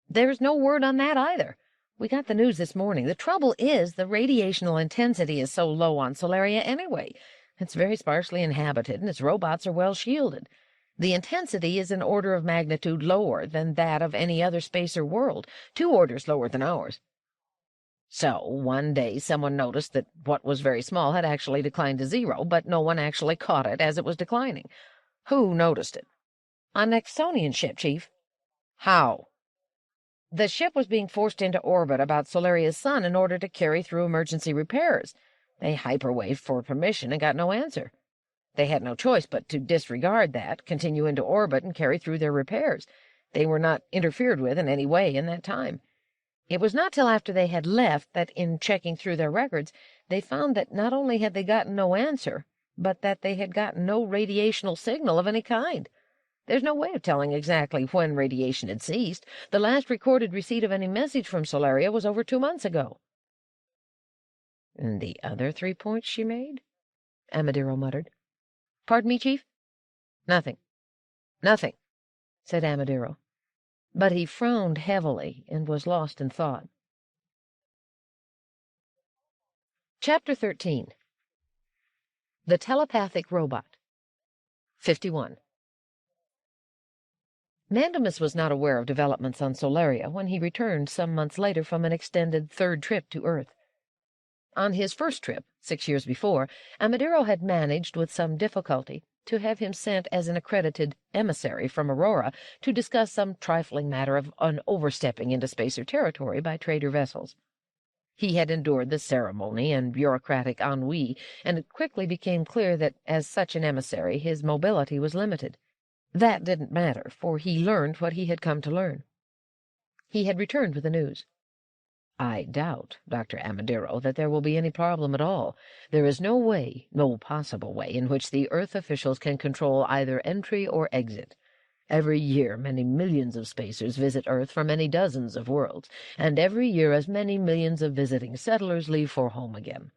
"There's no word on that either. We got the news this morning. The trouble is, the radiational intensity is so low on Solaria anyway. It's very sparsely inhabited, and its robots are well shielded. The intensity is an order of magnitude lower than that of any other space or world, 2 orders lower than ours." "So, one day someone noticed that what was very small had actually declined to 0, but no one actually caught it as it was declining. Who noticed it?" "A Nexonian ship, Chief." "How?" "The ship was being forced into orbit about Solaria's sun in order to carry through emergency repairs. They hyperwaved for permission and got no answer. They had no choice but to disregard that, continue into orbit, and carry through their repairs. They were not interfered with in any way in that time. It was not till after they had left that, in checking through their records, they found that not only had they gotten no answer, but that they had gotten no radiational signal of any kind. There's no way of telling exactly when radiation had ceased. The last recorded receipt of any message from Solaria was over 2 months ago." "And the other 3 points she made?" Amadero muttered. "Pardon me, Chief?" "Nothing. Nothing," said Amadero. But he frowned heavily and was lost in thought. Chapter 13. The Telepathic Robot. 51. Mandamus was not aware of developments on Solaria when he returned some months later from an extended 3rd trip to Earth. On his first trip, 6 years before, Amadero had managed, with some difficulty, to have him sent as an accredited emissary from Aurora to discuss some trifling matter of an overstepping into spacer territory by trader vessels. He had endured the ceremony and bureaucratic ennui, and it quickly became clear that, as such an emissary, his mobility was limited. That didn't matter, for he learned what he had come to learn. He had returned with the news. "I doubt, Dr. Amadero, that there will be any problem at all. There is no way, no possible way, in which the Earth officials can control either entry or exit. Every year many millions of spacers visit Earth from many dozens of worlds, and every year as many millions of visiting settlers leave for home again.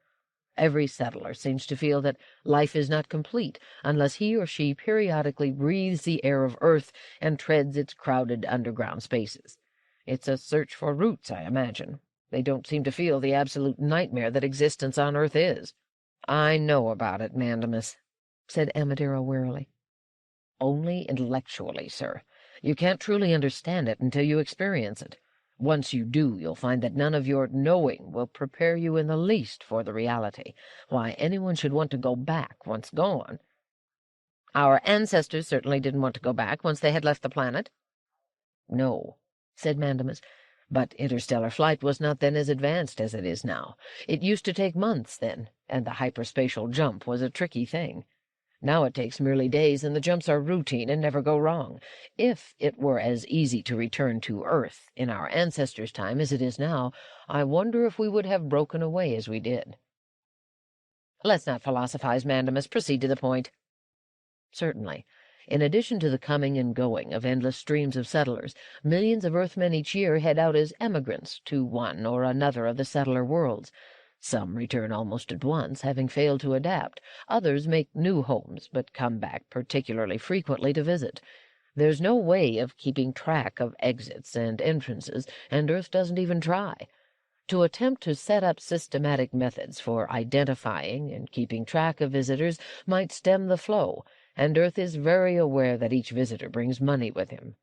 Every settler seems to feel that life is not complete unless he or she periodically breathes the air of Earth and treads its crowded underground spaces. It's a search for roots, I imagine. They don't seem to feel the absolute nightmare that existence on Earth is." "I know about it, Mandamus," said Amadero wearily. "Only intellectually, sir. You can't truly understand it until you experience it. Once you do, you'll find that none of your knowing will prepare you in the least for the reality. Why anyone should want to go back once gone—" "Our ancestors certainly didn't want to go back once they had left the planet." "No," said Mandamus, "but interstellar flight was not then as advanced as it is now. It used to take months then, and the hyperspatial jump was a tricky thing. Now it takes merely days, and the jumps are routine and never go wrong. If it were as easy to return to Earth in our ancestors' time as it is now, I wonder if we would have broken away as we did." "Let's not philosophize, Mandamus. Proceed to the point." "Certainly. In addition to the coming and going of endless streams of settlers, millions of Earthmen each year head out as emigrants to one or another of the settler worlds. Some return almost at once, having failed to adapt. Others make new homes, but come back particularly frequently to visit. There's no way of keeping track of exits and entrances, and Earth doesn't even try. To attempt to set up systematic methods for identifying and keeping track of visitors might stem the flow, and Earth is very aware that each visitor brings money with him.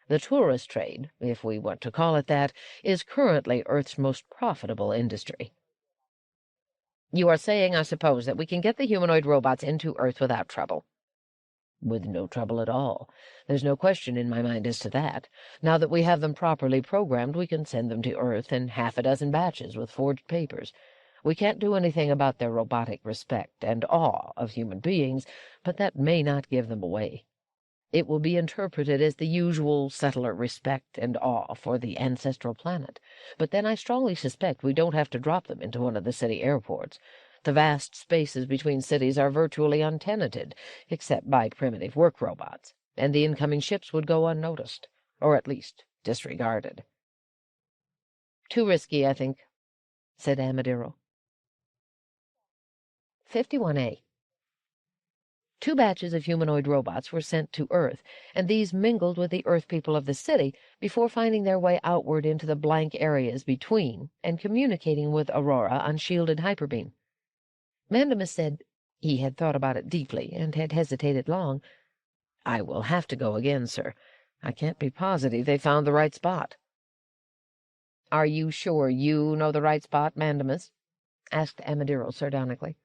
The tourist trade, if we want to call it that, is currently Earth's most profitable industry." "You are saying, I suppose, that we can get the humanoid robots into Earth without trouble?" "With no trouble at all. There's no question in my mind as to that. Now that we have them properly programmed, we can send them to Earth in half a dozen batches with forged papers. We can't do anything about their robotic respect and awe of human beings, but that may not give them away. It will be interpreted as the usual settler respect and awe for the ancestral planet, but then I strongly suspect we don't have to drop them into one of the city airports. The vast spaces between cities are virtually untenanted, except by primitive work robots, and the incoming ships would go unnoticed, or at least disregarded." "Too risky, I think," said Amadiro. 51A. 2 batches of humanoid robots were sent to Earth, and these mingled with the Earth people of the city before finding their way outward into the blank areas between and communicating with Aurora on shielded hyperbeam. Mandamus said he had thought about it deeply and had hesitated long. "I will have to go again, sir. I can't be positive they found the right spot." "Are you sure you know the right spot, Mandamus?" asked Amadiro sardonically.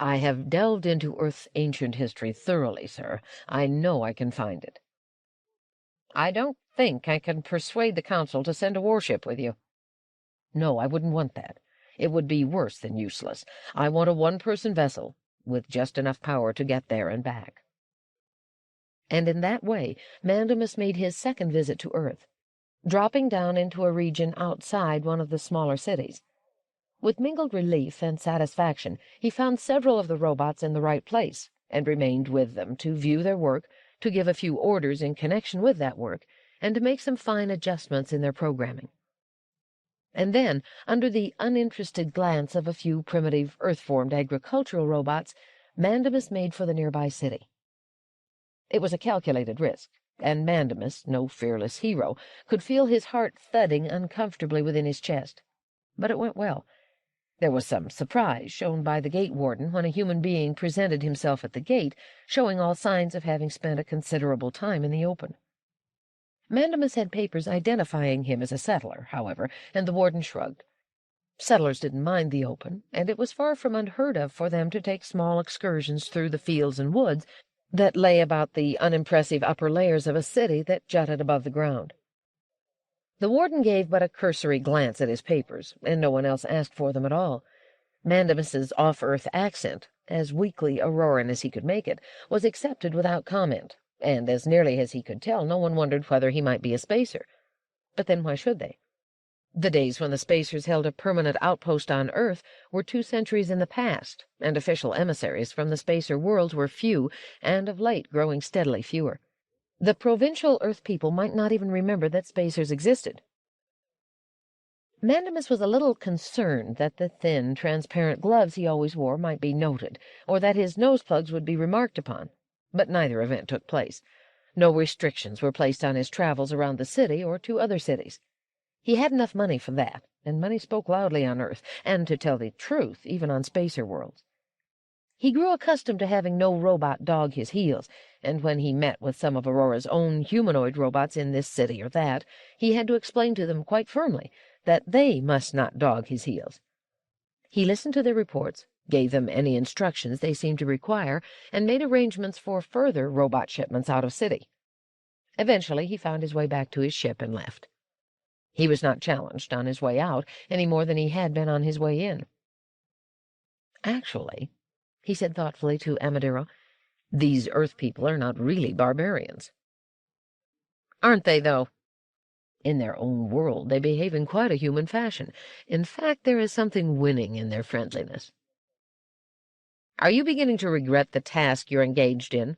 "I have delved into Earth's ancient history thoroughly, sir. I know I can find it." "I don't think I can persuade the Council to send a warship with you." "No, I wouldn't want that. It would be worse than useless. I want a one-person vessel, with just enough power to get there and back." And in that way Mandamus made his second visit to Earth, dropping down into a region outside one of the smaller cities. With mingled relief and satisfaction, he found several of the robots in the right place, and remained with them to view their work, to give a few orders in connection with that work, and to make some fine adjustments in their programming. And then, under the uninterested glance of a few primitive Earth-formed agricultural robots, Mandamus made for the nearby city. It was a calculated risk, and Mandamus, no fearless hero, could feel his heart thudding uncomfortably within his chest. But it went well. There was some surprise shown by the gate warden when a human being presented himself at the gate, showing all signs of having spent a considerable time in the open. Mandamus had papers identifying him as a settler, however, and the warden shrugged. Settlers didn't mind the open, and it was far from unheard of for them to take small excursions through the fields and woods that lay about the unimpressive upper layers of a city that jutted above the ground. The warden gave but a cursory glance at his papers, and no one else asked for them at all. Mandamus's off-Earth accent, as weakly Auroran as he could make it, was accepted without comment, and as nearly as he could tell, no one wondered whether he might be a spacer. But then why should they? The days when the spacers held a permanent outpost on Earth were 2 centuries in the past, and official emissaries from the spacer worlds were few, and of late growing steadily fewer. The provincial Earth people might not even remember that spacers existed. Mandamus was a little concerned that the thin, transparent gloves he always wore might be noted, or that his nose-plugs would be remarked upon, but neither event took place. No restrictions were placed on his travels around the city or to other cities. He had enough money for that, and money spoke loudly on Earth, and, to tell the truth, even on spacer worlds. He grew accustomed to having no robot dog his heels, and when he met with some of Aurora's own humanoid robots in this city or that, he had to explain to them quite firmly that they must not dog his heels. He listened to their reports, gave them any instructions they seemed to require, and made arrangements for further robot shipments out of city. Eventually he found his way back to his ship and left. He was not challenged on his way out any more than he had been on his way in. "Actually," he said thoughtfully to Amadiro, "these Earth people are not really barbarians." "Aren't they, though?" "In their own world they behave in quite a human fashion. In fact, there is something winning in their friendliness." "Are you beginning to regret the task you're engaged in?"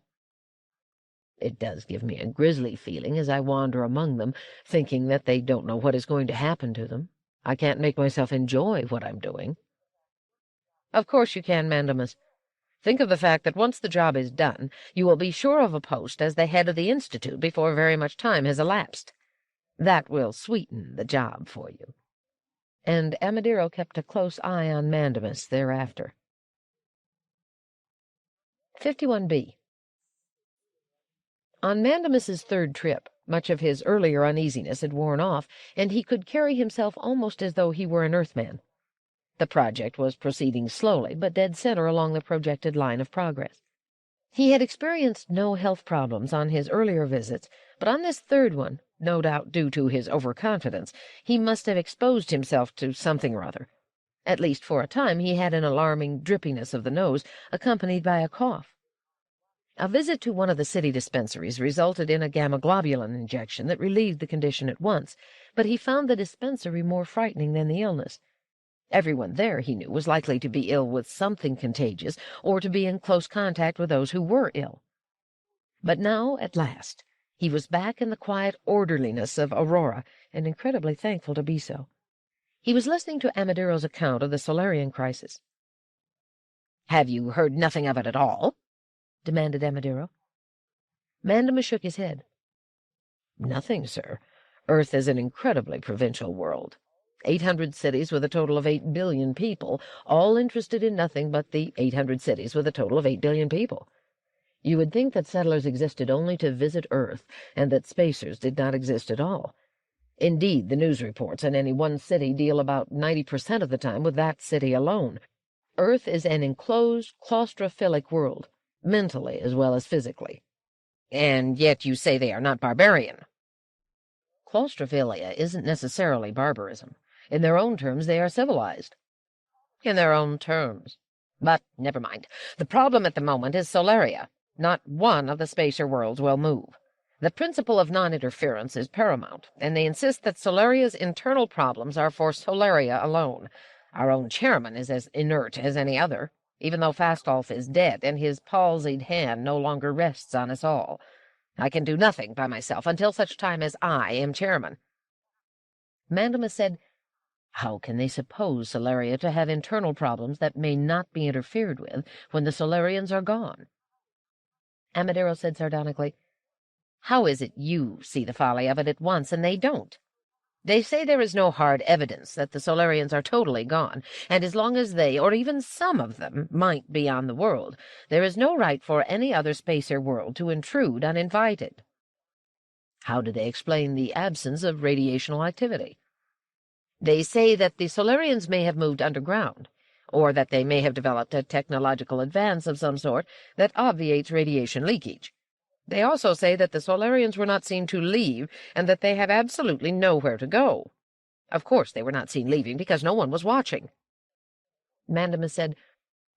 "It does give me a grisly feeling as I wander among them, thinking that they don't know what is going to happen to them. I can't make myself enjoy what I'm doing." "Of course you can, Mandamus. Think of the fact that once the job is done, you will be sure of a post as the head of the Institute before very much time has elapsed. That will sweeten the job for you." And Amadiro kept a close eye on Mandamus thereafter. 51B. On Mandemus's third trip, much of his earlier uneasiness had worn off, and he could carry himself almost as though he were an Earthman. The project was proceeding slowly, but dead center along the projected line of progress. He had experienced no health problems on his earlier visits, but on this third one, no doubt due to his overconfidence, he must have exposed himself to something or other. At least for a time he had an alarming drippiness of the nose, accompanied by a cough. A visit to one of the city dispensaries resulted in a gamma-globulin injection that relieved the condition at once, but he found the dispensary more frightening than the illness. Everyone there, he knew, was likely to be ill with something contagious or to be in close contact with those who were ill. But now, at last, he was back in the quiet orderliness of Aurora, and incredibly thankful to be so. He was listening to Amadero's account of the Solarian crisis. "Have you heard nothing of it at all?" demanded Amadero. Mandemus shook his head. "Nothing, sir. Earth is an incredibly provincial world. 800 cities with a total of 8 billion people, all interested in nothing but the 800 cities with a total of 8 billion people. You would think that settlers existed only to visit Earth, and that spacers did not exist at all. Indeed, the news reports in any one city deal about 90% of the time with that city alone. Earth is an enclosed, claustrophilic world, mentally as well as physically." "And yet you say they are not barbarian." "Claustrophilia isn't necessarily barbarism. In their own terms, they are civilized." "In their own terms. But never mind. The problem at the moment is Solaria. Not one of the spacer worlds will move. The principle of non-interference is paramount, and they insist that Solaria's internal problems are for Solaria alone. Our own chairman is as inert as any other, even though Fastolf is dead and his palsied hand no longer rests on us all. I can do nothing by myself until such time as I am chairman." Mandemus said, "How can they suppose Solaria to have internal problems that may not be interfered with when the Solarians are gone?" Amadero said sardonically, "How is it you see the folly of it at once and they don't? They say there is no hard evidence that the Solarians are totally gone, and as long as they, or even some of them, might be on the world, there is no right for any other spacer world to intrude uninvited." "How do they explain the absence of radiational activity?" "They say that the Solarians may have moved underground, or that they may have developed a technological advance of some sort that obviates radiation leakage. They also say that the Solarians were not seen to leave, and that they have absolutely nowhere to go. Of course they were not seen leaving, because no one was watching." Mandemus said,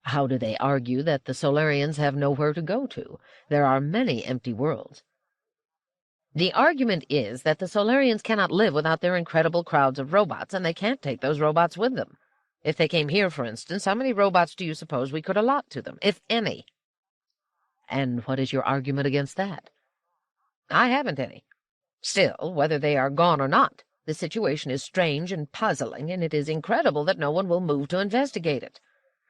"How do they argue that the Solarians have nowhere to go to? There are many empty worlds." "The argument is that the Solarians cannot live without their incredible crowds of robots, and they can't take those robots with them. If they came here, for instance, how many robots do you suppose we could allot to them, if any?" "And what is your argument against that?" "I haven't any. Still, whether they are gone or not, the situation is strange and puzzling, and it is incredible that no one will move to investigate it.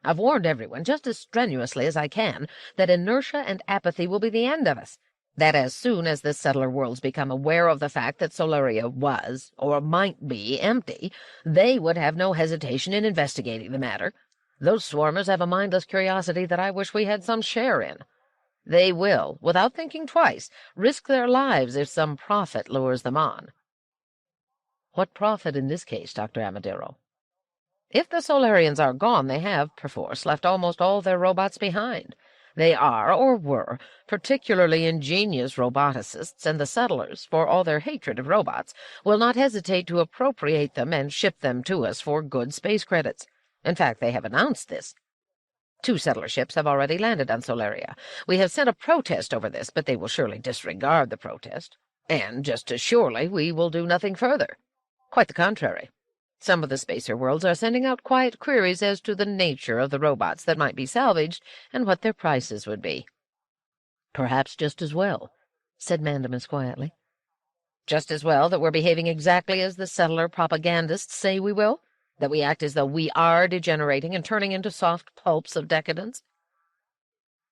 I've warned everyone, just as strenuously as I can, that inertia and apathy will be the end of us, that as soon as the settler worlds become aware of the fact that Solaria was, or might be, empty, they would have no hesitation in investigating the matter. Those swarmers have a mindless curiosity that I wish we had some share in. They will, without thinking twice, risk their lives if some profit lures them on." "What profit in this case, Dr. Amadero?" "If the Solarians are gone, they have, perforce, left almost all their robots behind. They are, or were, particularly ingenious roboticists, and the settlers, for all their hatred of robots, will not hesitate to appropriate them and ship them to us for good space credits. In fact, they have announced this. 2 settler ships have already landed on Solaria. We have sent a protest over this, but they will surely disregard the protest. And just as surely we will do nothing further. Quite the contrary. Some of the spacer worlds are sending out quiet queries as to the nature of the robots that might be salvaged and what their prices would be." "Perhaps just as well," said Mandemus quietly. "Just as well that we're behaving exactly as the settler propagandists say we will? That we act as though we are degenerating and turning into soft pulps of decadence?"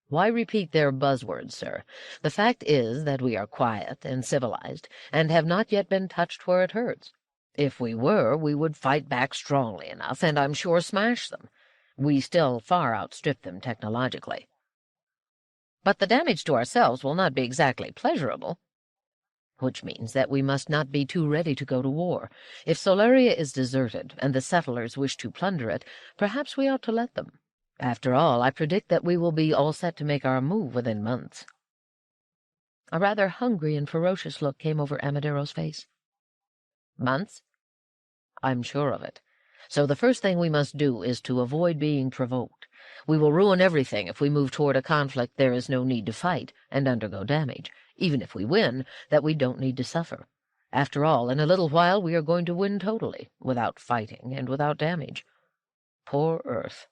"Why repeat their buzzwords, sir? The fact is that we are quiet and civilized, and have not yet been touched where it hurts. If we were, we would fight back strongly enough, and I'm sure smash them. We still far outstrip them technologically." But the damage to ourselves will not be exactly pleasurable. Which means that we must not be too ready to go to war. If Solaria is deserted, and the settlers wish to plunder it, perhaps we ought to let them. After all, I predict that we will be all set to make our move within months." A rather hungry and ferocious look came over Amadero's face. "Months? I'm sure of it. So the first thing we must do is to avoid being provoked. We will ruin everything if we move toward a conflict there is no need to fight and undergo damage. Even if we win, that we don't need to suffer. After all, in a little while we are going to win totally, without fighting and without damage. Poor Earth."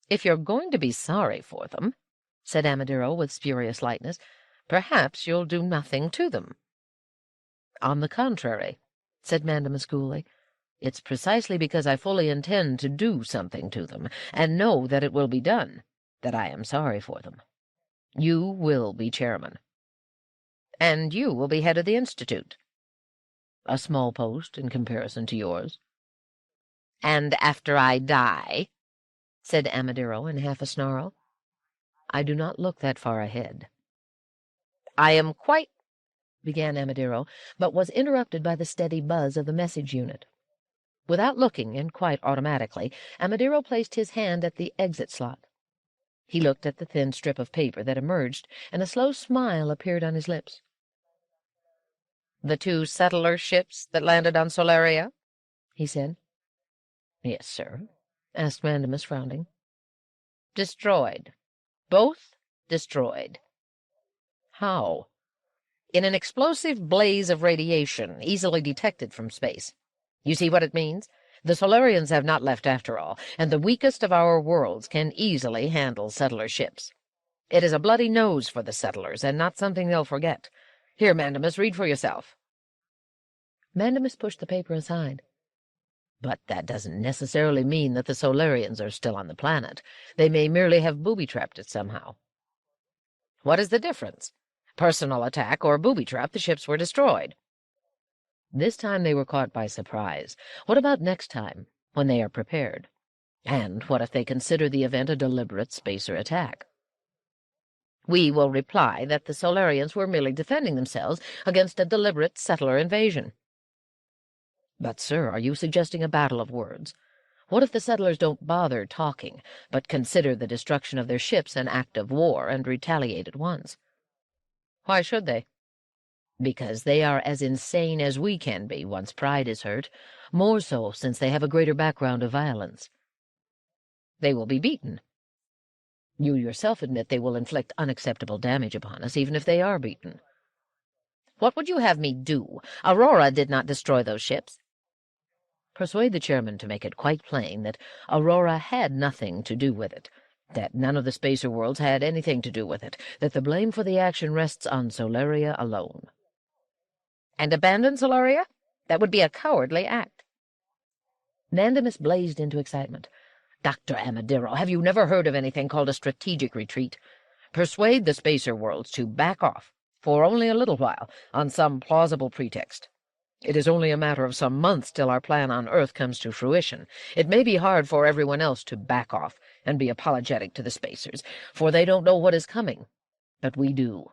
"If you're going to be sorry for them," said Amadero with spurious lightness, "perhaps you'll do nothing to them." "On the contrary," said Mandamus coolly, "it's precisely because I fully intend to do something to them, and know that it will be done, that I am sorry for them. You will be chairman. And you will be head of the Institute. A small post in comparison to yours." "And after I die?" said Amadero in half a snarl. "I do not look that far ahead." "I am quite—" began Amadero, but was interrupted by the steady buzz of the message unit. Without looking, and quite automatically, Amadero placed his hand at the exit slot. He looked at the thin strip of paper that emerged, and a slow smile appeared on his lips. "The 2 settler ships that landed on Solaria?" he said. "Yes, sir," asked Mandamus, frowning. "Destroyed. Both destroyed." "How?" "In an explosive blaze of radiation, easily detected from space. You see what it means? The Solarians have not left after all, and the weakest of our worlds can easily handle settler ships. It is a bloody nose for the settlers, and not something they'll forget. Here, Mandamus, read for yourself." Mandamus pushed the paper aside. "But that doesn't necessarily mean that the Solarians are still on the planet. They may merely have booby-trapped it somehow." "What is the difference? Personal attack or booby-trap, the ships were destroyed." "This time they were caught by surprise. What about next time, when they are prepared? And what if they consider the event a deliberate spacer attack?" "We will reply that the Solarians were merely defending themselves against a deliberate settler invasion." "But, sir, are you suggesting a battle of words? What if the settlers don't bother talking, but consider the destruction of their ships an act of war and retaliate at once?" "Why should they?" "Because they are as insane as we can be once pride is hurt, more so since they have a greater background of violence." "They will be beaten." "You yourself admit they will inflict unacceptable damage upon us, even if they are beaten." "What would you have me do? Aurora did not destroy those ships." "Persuade the chairman to make it quite plain that Aurora had nothing to do with it, that none of the spacer worlds had anything to do with it, that the blame for the action rests on Solaria alone." "And abandon Solaria? That would be a cowardly act." Mandamus blazed into excitement. "Dr. Amadero, have you never heard of anything called a strategic retreat? Persuade the spacer worlds to back off, for only a little while, on some plausible pretext. It is only a matter of some months till our plan on Earth comes to fruition. It may be hard for everyone else to back off and be apologetic to the spacers, for they don't know what is coming. But we do.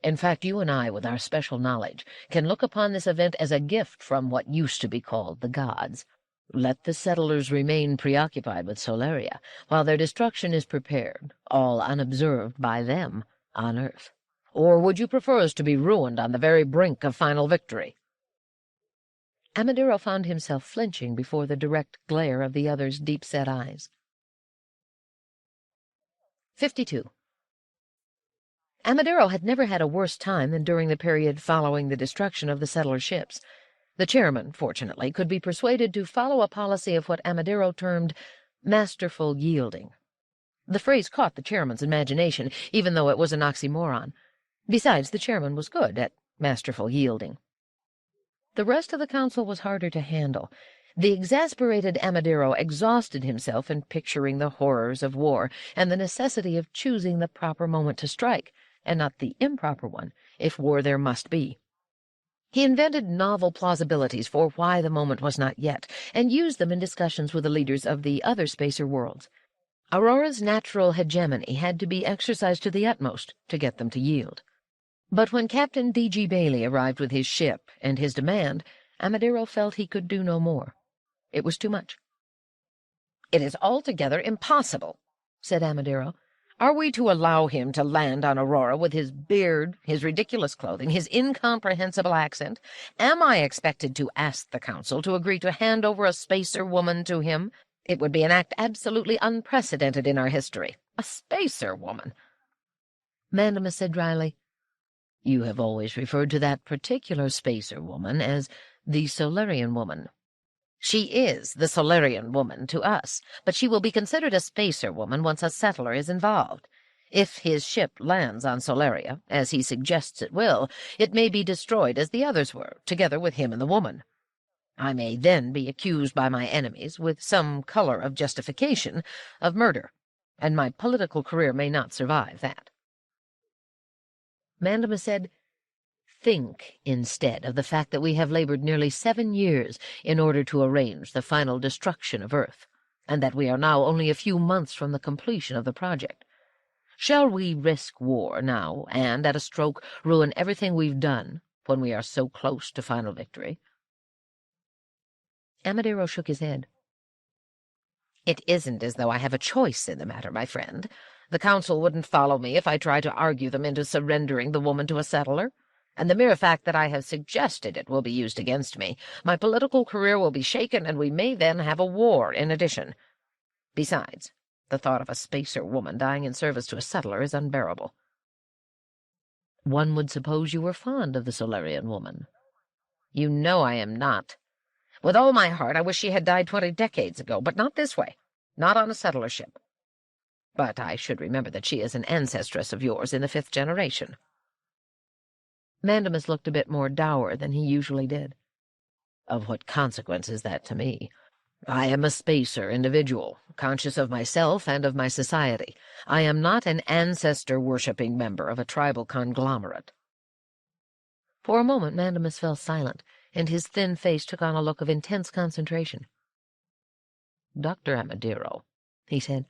In fact, you and I, with our special knowledge, can look upon this event as a gift from what used to be called the gods. Let the settlers remain preoccupied with Solaria, while their destruction is prepared, all unobserved by them, on Earth. Or would you prefer us to be ruined on the very brink of final victory?" Amadero found himself flinching before the direct glare of the other's deep-set eyes. 52. Amadero had never had a worse time than during the period following the destruction of the settler ships. The chairman, fortunately, could be persuaded to follow a policy of what Amadero termed masterful yielding. The phrase caught the chairman's imagination, even though it was an oxymoron. Besides, the chairman was good at masterful yielding. The rest of the council was harder to handle. The exasperated Amadero exhausted himself in picturing the horrors of war and the necessity of choosing the proper moment to strike, and not the improper one, if war there must be. He invented novel plausibilities for why the moment was not yet, and used them in discussions with the leaders of the other spacer worlds. Aurora's natural hegemony had to be exercised to the utmost to get them to yield. But when Captain D.G. Bailey arrived with his ship and his demand, Amadero felt he could do no more. It was too much. "It is altogether impossible," said Amadero. "Are we to allow him to land on Aurora with his beard, his ridiculous clothing, his incomprehensible accent? Am I expected to ask the Council to agree to hand over a spacer woman to him? It would be an act absolutely unprecedented in our history. A spacer woman." Mandamus said dryly, "You have always referred to that particular spacer woman as the Solarian woman." "She is the Solarian woman to us, but she will be considered a spacer woman once a settler is involved. If his ship lands on Solaria, as he suggests it will, it may be destroyed as the others were, together with him and the woman. I may then be accused by my enemies, with some color of justification, of murder, and my political career may not survive that." Mandamus said, "Think, instead, of the fact that we have labored nearly 7 years in order to arrange the final destruction of Earth, and that we are now only a few months from the completion of the project. Shall we risk war now, and, at a stroke, ruin everything we've done, when we are so close to final victory?" Amadero shook his head. "It isn't as though I have a choice in the matter, my friend. The Council wouldn't follow me if I tried to argue them into surrendering the woman to a settler. And the mere fact that I have suggested it will be used against me. My political career will be shaken, and we may then have a war in addition. Besides, the thought of a spacer woman dying in service to a settler is unbearable." "One would suppose you were fond of the Solarian woman." "You know I am not. With all my heart I wish she had died 20 decades ago, but not this way, not on a settler ship. But I should remember that she is an ancestress of yours in the 5th generation." Mandamus looked a bit more dour than he usually did. "Of what consequence is that to me? I am a spacer individual, conscious of myself and of my society. I am not an ancestor-worshipping member of a tribal conglomerate." For a moment Mandamus fell silent, and his thin face took on a look of intense concentration. "Dr. Amadero," he said,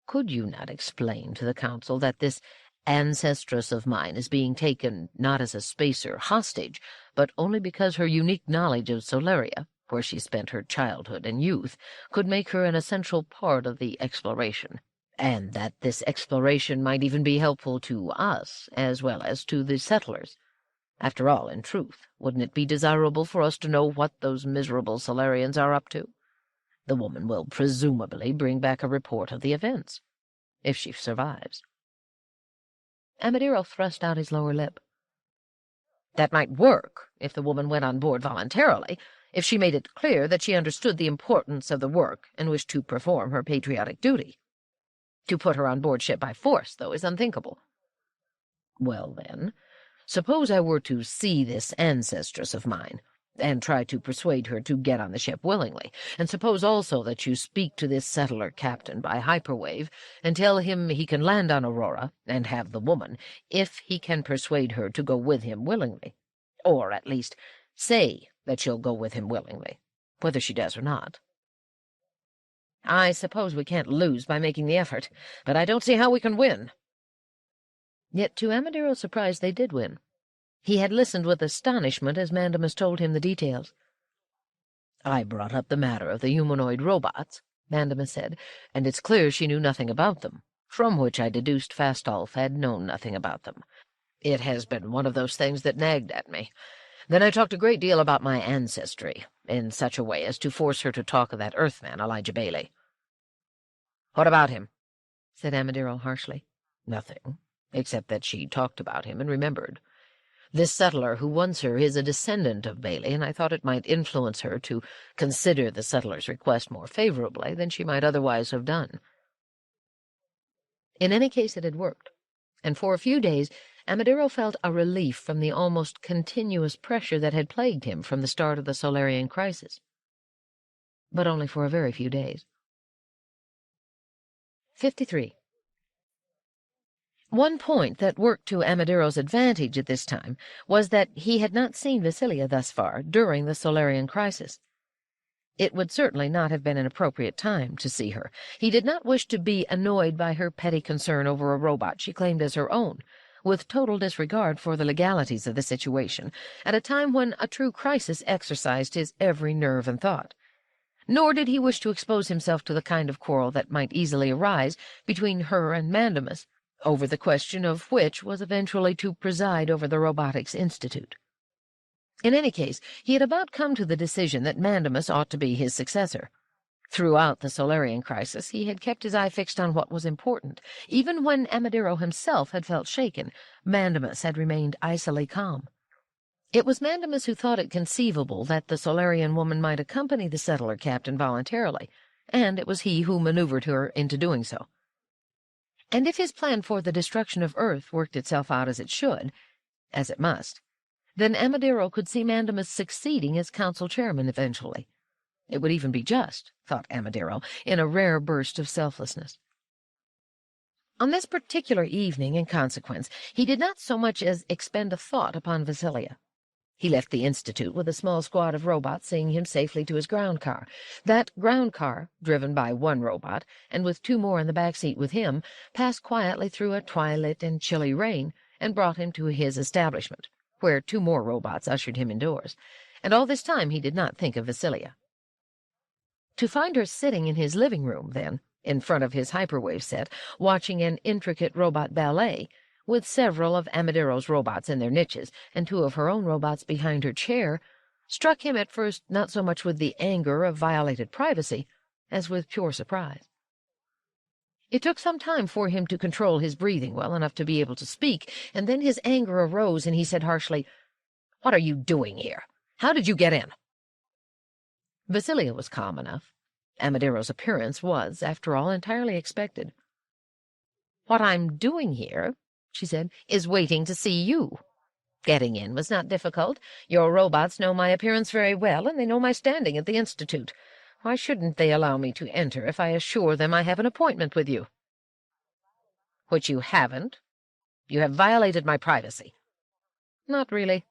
"could you not explain to the Council that this ancestress of mine is being taken not as a spacer hostage, but only because her unique knowledge of Solaria, where she spent her childhood and youth, could make her an essential part of the exploration, and that this exploration might even be helpful to us as well as to the settlers? After all, in truth, wouldn't it be desirable for us to know what those miserable Solarians are up to? The woman will presumably bring back a report of the events, if she survives." Amadero thrust out his lower lip. "That might work if the woman went on board voluntarily, if she made it clear that she understood the importance of the work and wished to perform her patriotic duty. To put her on board ship by force, though, is unthinkable." "Well, then, suppose I were to see this ancestress of mine, and try to persuade her to get on the ship willingly, and suppose also that you speak to this settler captain by hyperwave and tell him he can land on Aurora and have the woman, if he can persuade her to go with him willingly, or at least say that she'll go with him willingly, whether she does or not. I suppose we can't lose by making the effort, but I don't see how we can win." Yet to Amadero's surprise they did win. He had listened with astonishment as Mandamus told him the details. "I brought up the matter of the humanoid robots," Mandamus said, "and it's clear she knew nothing about them, from which I deduced Fastolf had known nothing about them. It has been one of those things that nagged at me. Then I talked a great deal about my ancestry, in such a way as to force her to talk of that Earthman, Elijah Bailey." "What about him?" said Amadero harshly. "Nothing, except that she talked about him and remembered. This settler who wants her is a descendant of Bailey, and I thought it might influence her to consider the settler's request more favorably than she might otherwise have done." In any case it had worked, and for a few days Amadero felt a relief from the almost continuous pressure that had plagued him from the start of the Solarian crisis. But only for a very few days. 53. One point that worked to Amadero's advantage at this time was that he had not seen Vasilia thus far during the Solarian crisis. It would certainly not have been an appropriate time to see her. He did not wish to be annoyed by her petty concern over a robot she claimed as her own, with total disregard for the legalities of the situation, at a time when a true crisis exercised his every nerve and thought. Nor did he wish to expose himself to the kind of quarrel that might easily arise between her and Mandamus, over the question of which was eventually to preside over the Robotics Institute. In any case, he had about come to the decision that Mandamus ought to be his successor. Throughout the Solarian crisis, he had kept his eye fixed on what was important. Even when Amadiro himself had felt shaken, Mandamus had remained icily calm. It was Mandamus who thought it conceivable that the Solarian woman might accompany the settler captain voluntarily, and it was he who maneuvered her into doing so. And if his plan for the destruction of Earth worked itself out as it should, as it must, then Amadiro could see Mandamus succeeding as council chairman eventually. It would even be just, thought Amadiro, in a rare burst of selflessness. On this particular evening, in consequence, he did not so much as expend a thought upon Vasilia. He left the Institute with a small squad of robots seeing him safely to his ground car. That ground car, driven by one robot, and with two more in the back seat with him, passed quietly through a twilit and chilly rain and brought him to his establishment, where two more robots ushered him indoors, and all this time he did not think of Vasilia. To find her sitting in his living room, then, in front of his hyperwave set, watching an intricate robot ballet, with several of Amadiro's robots in their niches and two of her own robots behind her chair, struck him at first not so much with the anger of violated privacy as with pure surprise. It took some time for him to control his breathing well enough to be able to speak, and then his anger arose, and he said harshly, "What are you doing here? How did you get in?" Vasilia was calm enough. Amadiro's appearance was, after all, entirely expected. "What I'm doing here," she said, "is waiting to see you. Getting in was not difficult. Your robots know my appearance very well, and they know my standing at the Institute. Why shouldn't they allow me to enter if I assure them I have an appointment with you?" "Which you haven't. You have violated my privacy." "Not really.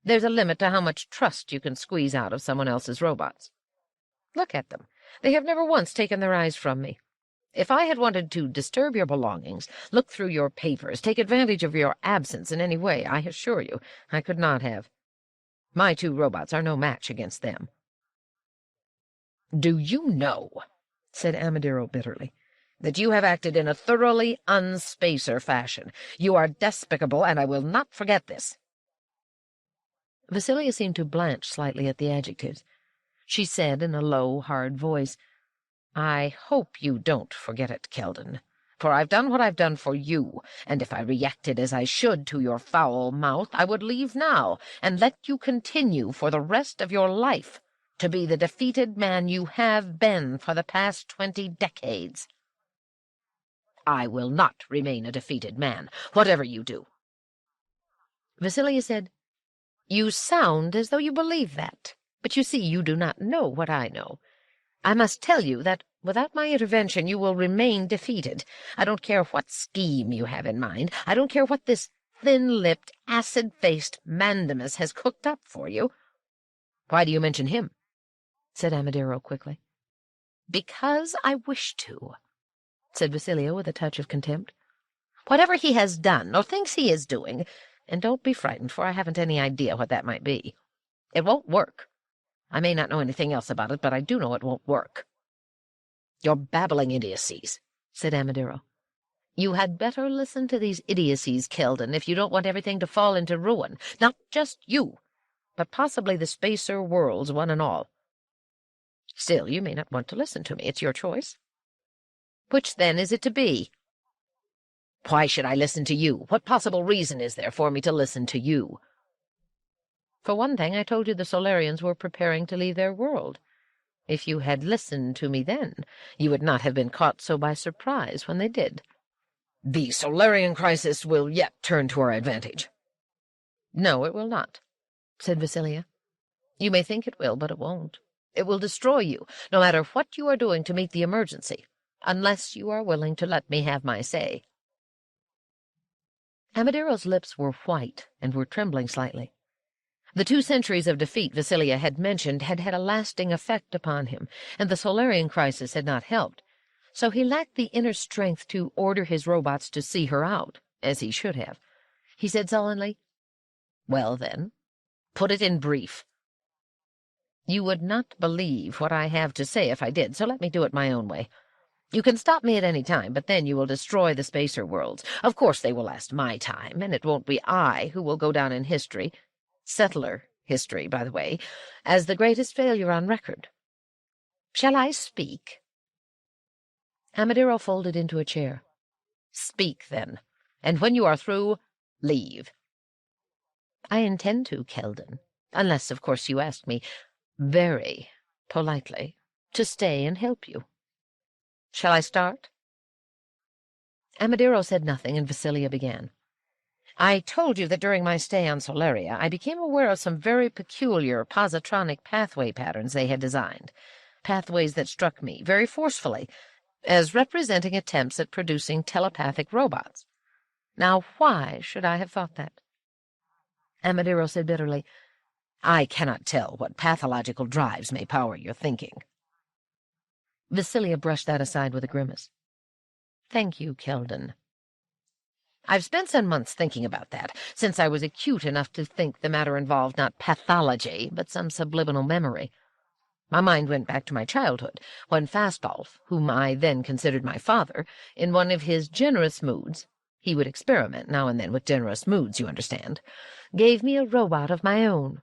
There's a limit to how much trust you can squeeze out of someone else's robots. Look at them. They have never once taken their eyes from me. If I had wanted to disturb your belongings, look through your papers, take advantage of your absence in any way, I assure you, I could not have. My two robots are no match against them." "Do you know," said Amadiro bitterly, "that you have acted in a thoroughly unspacer fashion? You are despicable, and I will not forget this." Vasilia seemed to blanch slightly at the adjectives. She said in a low, hard voice, "I hope you don't forget it, Keldon, for I've done what I've done for you, and if I reacted as I should to your foul mouth, I would leave now and let you continue for the rest of your life to be the defeated man you have been for the past 20 decades. I will not remain a defeated man, whatever you do." Vasilia said, "You sound as though you believe that, but you see you do not know what I know. I must tell you that without my intervention you will remain defeated. I don't care what scheme you have in mind. I don't care what this thin-lipped, acid-faced Mandamus has cooked up for you." "Why do you mention him?" said Amadiro quickly. "Because I wish to," said Vasilia with a touch of contempt. "Whatever he has done, or thinks he is doing, and don't be frightened, for I haven't any idea what that might be, it won't work. I may not know anything else about it, but I do know it won't work." "You're babbling idiocies," said Amadiro. "You had better listen to these idiocies, Keldon, if you don't want everything to fall into ruin. Not just you, but possibly the spacer worlds, one and all. Still, you may not want to listen to me. It's your choice. Which, then, is it to be?" "Why should I listen to you? What possible reason is there for me to listen to you?" "For one thing, I told you the Solarians were preparing to leave their world. If you had listened to me then, you would not have been caught so by surprise when they did." "The Solarian crisis will yet turn to our advantage." "No, it will not," said Vasilia. "You may think it will, but it won't. It will destroy you, no matter what you are doing to meet the emergency, unless you are willing to let me have my say." Amadiro's lips were white and were trembling slightly. The 2 centuries of defeat Vasilia had mentioned had had a lasting effect upon him, and the Solarian crisis had not helped. So he lacked the inner strength to order his robots to see her out, as he should have. He said sullenly, "Well, then, put it in brief." "You would not believe what I have to say if I did, so let me do it my own way. You can stop me at any time, but then you will destroy the spacer worlds. Of course they will last my time, and it won't be I who will go down in history, settler history, by the way, as the greatest failure on record. Shall I speak?" Amadiro folded into a chair. "Speak, then, and when you are through, leave." "I intend to, Keldon, unless, of course, you ask me, very politely, to stay and help you. Shall I start?" Amadiro said nothing, and Vasilia began. "I told you that during my stay on Solaria I became aware of some very peculiar positronic pathway patterns they had designed, pathways that struck me very forcefully as representing attempts at producing telepathic robots. Now, why should I have thought that?" Amadiro said bitterly, "I cannot tell what pathological drives may power your thinking." Vasilia brushed that aside with a grimace. "Thank you, Keldon. I've spent some months thinking about that, since I was acute enough to think the matter involved not pathology, but some subliminal memory. My mind went back to my childhood, when Fastolf, whom I then considered my father, in one of his generous moods — he would experiment now and then with generous moods, you understand — gave me a robot of my own."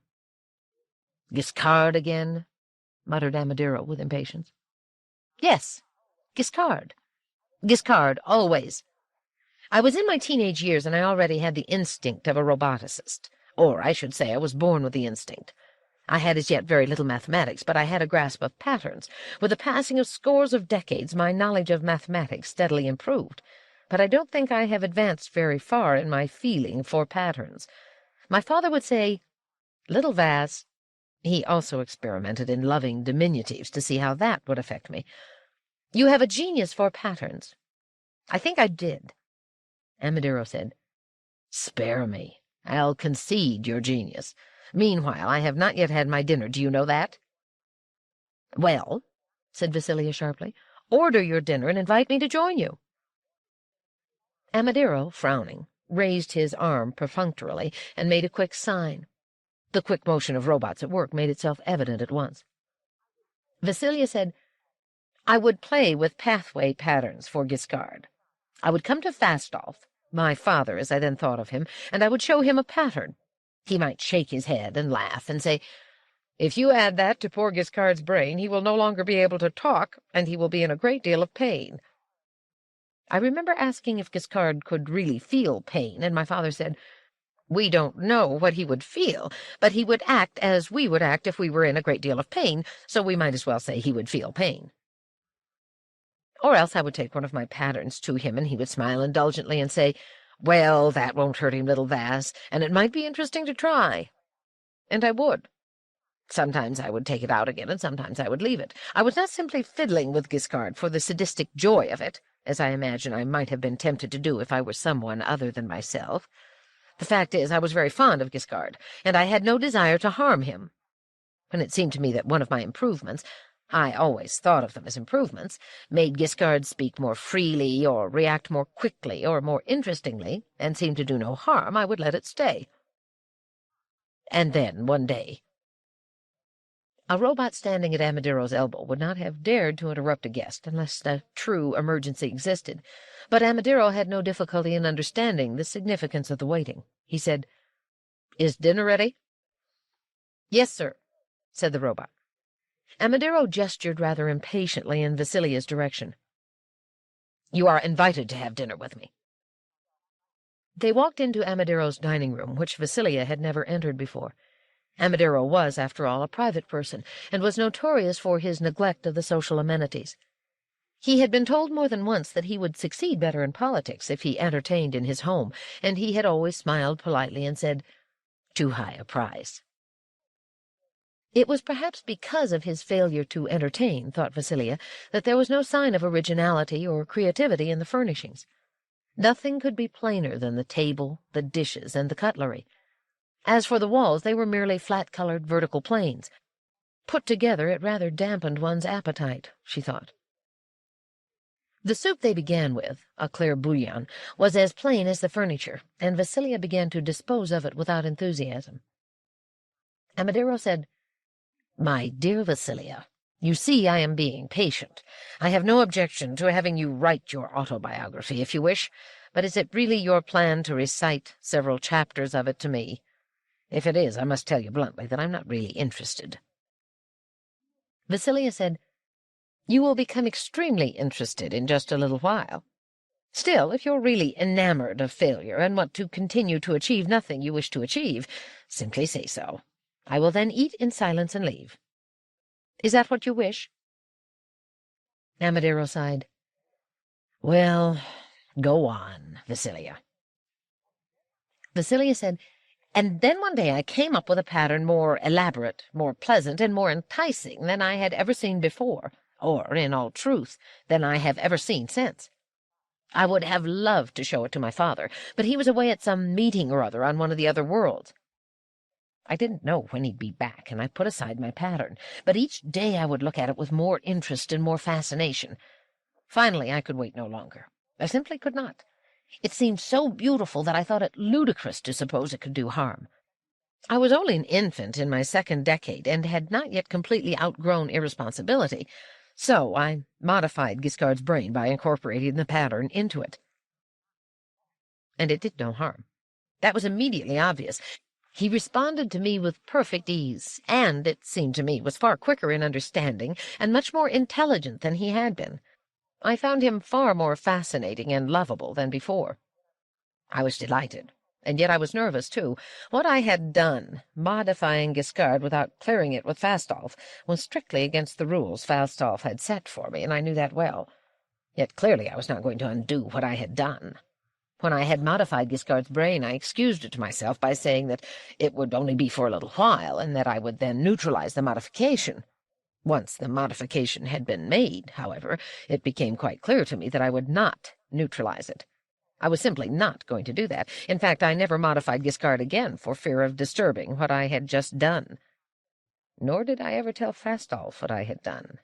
"Giscard again?" muttered Amadiro with impatience. "Yes, Giscard. Giscard, always. I was in my teenage years, and I already had the instinct of a roboticist. Or, I should say, I was born with the instinct. I had as yet very little mathematics, but I had a grasp of patterns. With the passing of scores of decades, my knowledge of mathematics steadily improved. But I don't think I have advanced very far in my feeling for patterns. My father would say, 'Little Vas.' He also experimented in loving diminutives to see how that would affect me. 'You have a genius for patterns.' I think I did." Amadiro said, "Spare me. I'll concede your genius. Meanwhile, I have not yet had my dinner. Do you know that?" "Well," said Vasilia sharply, "order your dinner and invite me to join you." Amadiro, frowning, raised his arm perfunctorily and made a quick sign. The quick motion of robots at work made itself evident at once. Vasilia said, "I would play with pathway patterns for Giscard. I would come to Fastolf, my father as I then thought of him, and I would show him a pattern. He might shake his head and laugh and say, 'If you add that to poor Giscard's brain, he will no longer be able to talk, and he will be in a great deal of pain.' I remember asking if Giscard could really feel pain, and my father said, 'We don't know what he would feel, but he would act as we would act if we were in a great deal of pain, so we might as well say he would feel pain.' Or else I would take one of my patterns to him, and he would smile indulgently and say, 'Well, that won't hurt him, little Vas, and it might be interesting to try.' And I would. Sometimes I would take it out again, and sometimes I would leave it. I was not simply fiddling with Giscard for the sadistic joy of it, as I imagine I might have been tempted to do if I were someone other than myself. The fact is, I was very fond of Giscard, and I had no desire to harm him. When it seemed to me that one of my improvements — I always thought of them as improvements — made Giscard speak more freely, or react more quickly, or more interestingly, and seem to do no harm, I would let it stay. And then, one day—" A robot standing at Amadiro's elbow would not have dared to interrupt a guest unless a true emergency existed, but Amadiro had no difficulty in understanding the significance of the waiting. He said, "Is dinner ready?" "Yes, sir," said the robot. Amadiro gestured rather impatiently in Vasilia's direction. "You are invited to have dinner with me." They walked into Amadiro's dining room, which Vasilia had never entered before. Amadiro was, after all, a private person, and was notorious for his neglect of the social amenities. He had been told more than once that he would succeed better in politics if he entertained in his home, and he had always smiled politely and said, "Too high a price." It was perhaps because of his failure to entertain, thought Vasilia, that there was no sign of originality or creativity in the furnishings. Nothing could be plainer than the table, the dishes, and the cutlery. As for the walls, they were merely flat-colored vertical planes. Put together, it rather dampened one's appetite, she thought. The soup they began with, a clear bouillon, was as plain as the furniture, and Vasilia began to dispose of it without enthusiasm. Amadero said, "My dear Vasilia, you see I am being patient. I have no objection to having you write your autobiography, if you wish, but is it really your plan to recite several chapters of it to me? If it is, I must tell you bluntly that I'm not really interested." Vasilia said, "You will become extremely interested in just a little while. Still, if you're really enamored of failure and want to continue to achieve nothing you wish to achieve, simply say so. I will then eat in silence and leave. Is that what you wish?" Amadero sighed. "Well, go on, Vasilia." Vasilia said, "And then one day I came up with a pattern more elaborate, more pleasant, and more enticing than I had ever seen before, or, in all truth, than I have ever seen since. I would have loved to show it to my father, but he was away at some meeting or other on one of the other worlds. I didn't know when he'd be back, and I put aside my pattern, but each day I would look at it with more interest and more fascination. Finally, I could wait no longer. I simply could not. It seemed so beautiful that I thought it ludicrous to suppose it could do harm. I was only an infant in my second decade, and had not yet completely outgrown irresponsibility, so I modified Giscard's brain by incorporating the pattern into it. And it did no harm. That was immediately obvious. He responded to me with perfect ease, and, it seemed to me, was far quicker in understanding and much more intelligent than he had been. I found him far more fascinating and lovable than before. I was delighted, and yet I was nervous, too. What I had done, modifying Giscard without clearing it with Fastolf, was strictly against the rules Fastolf had set for me, and I knew that well. Yet clearly I was not going to undo what I had done. When I had modified Giscard's brain, I excused it to myself by saying that it would only be for a little while, and that I would then neutralize the modification. Once the modification had been made, however, it became quite clear to me that I would not neutralize it. I was simply not going to do that. In fact, I never modified Giscard again for fear of disturbing what I had just done. Nor did I ever tell Fastolf what I had done.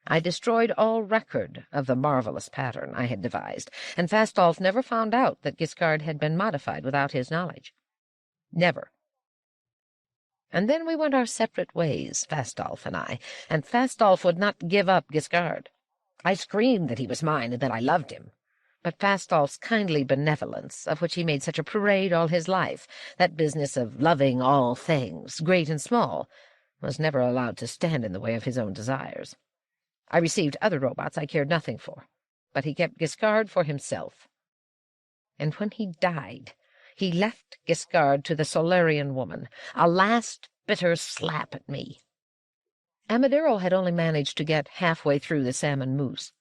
I destroyed all record of the marvelous pattern I had devised, and Fastolf never found out that Giscard had been modified without his knowledge. Never. And then we went our separate ways, Fastolf and I, and Fastolf would not give up Giscard. I screamed that he was mine and that I loved him. But Fastolf's kindly benevolence, of which he made such a parade all his life, that business of loving all things, great and small, was never allowed to stand in the way of his own desires. I received other robots I cared nothing for, but he kept Giscard for himself. And when he died, he left Giscard to the Solarian woman, a last bitter slap at me. Amadero had only managed to get halfway through the salmon mousse.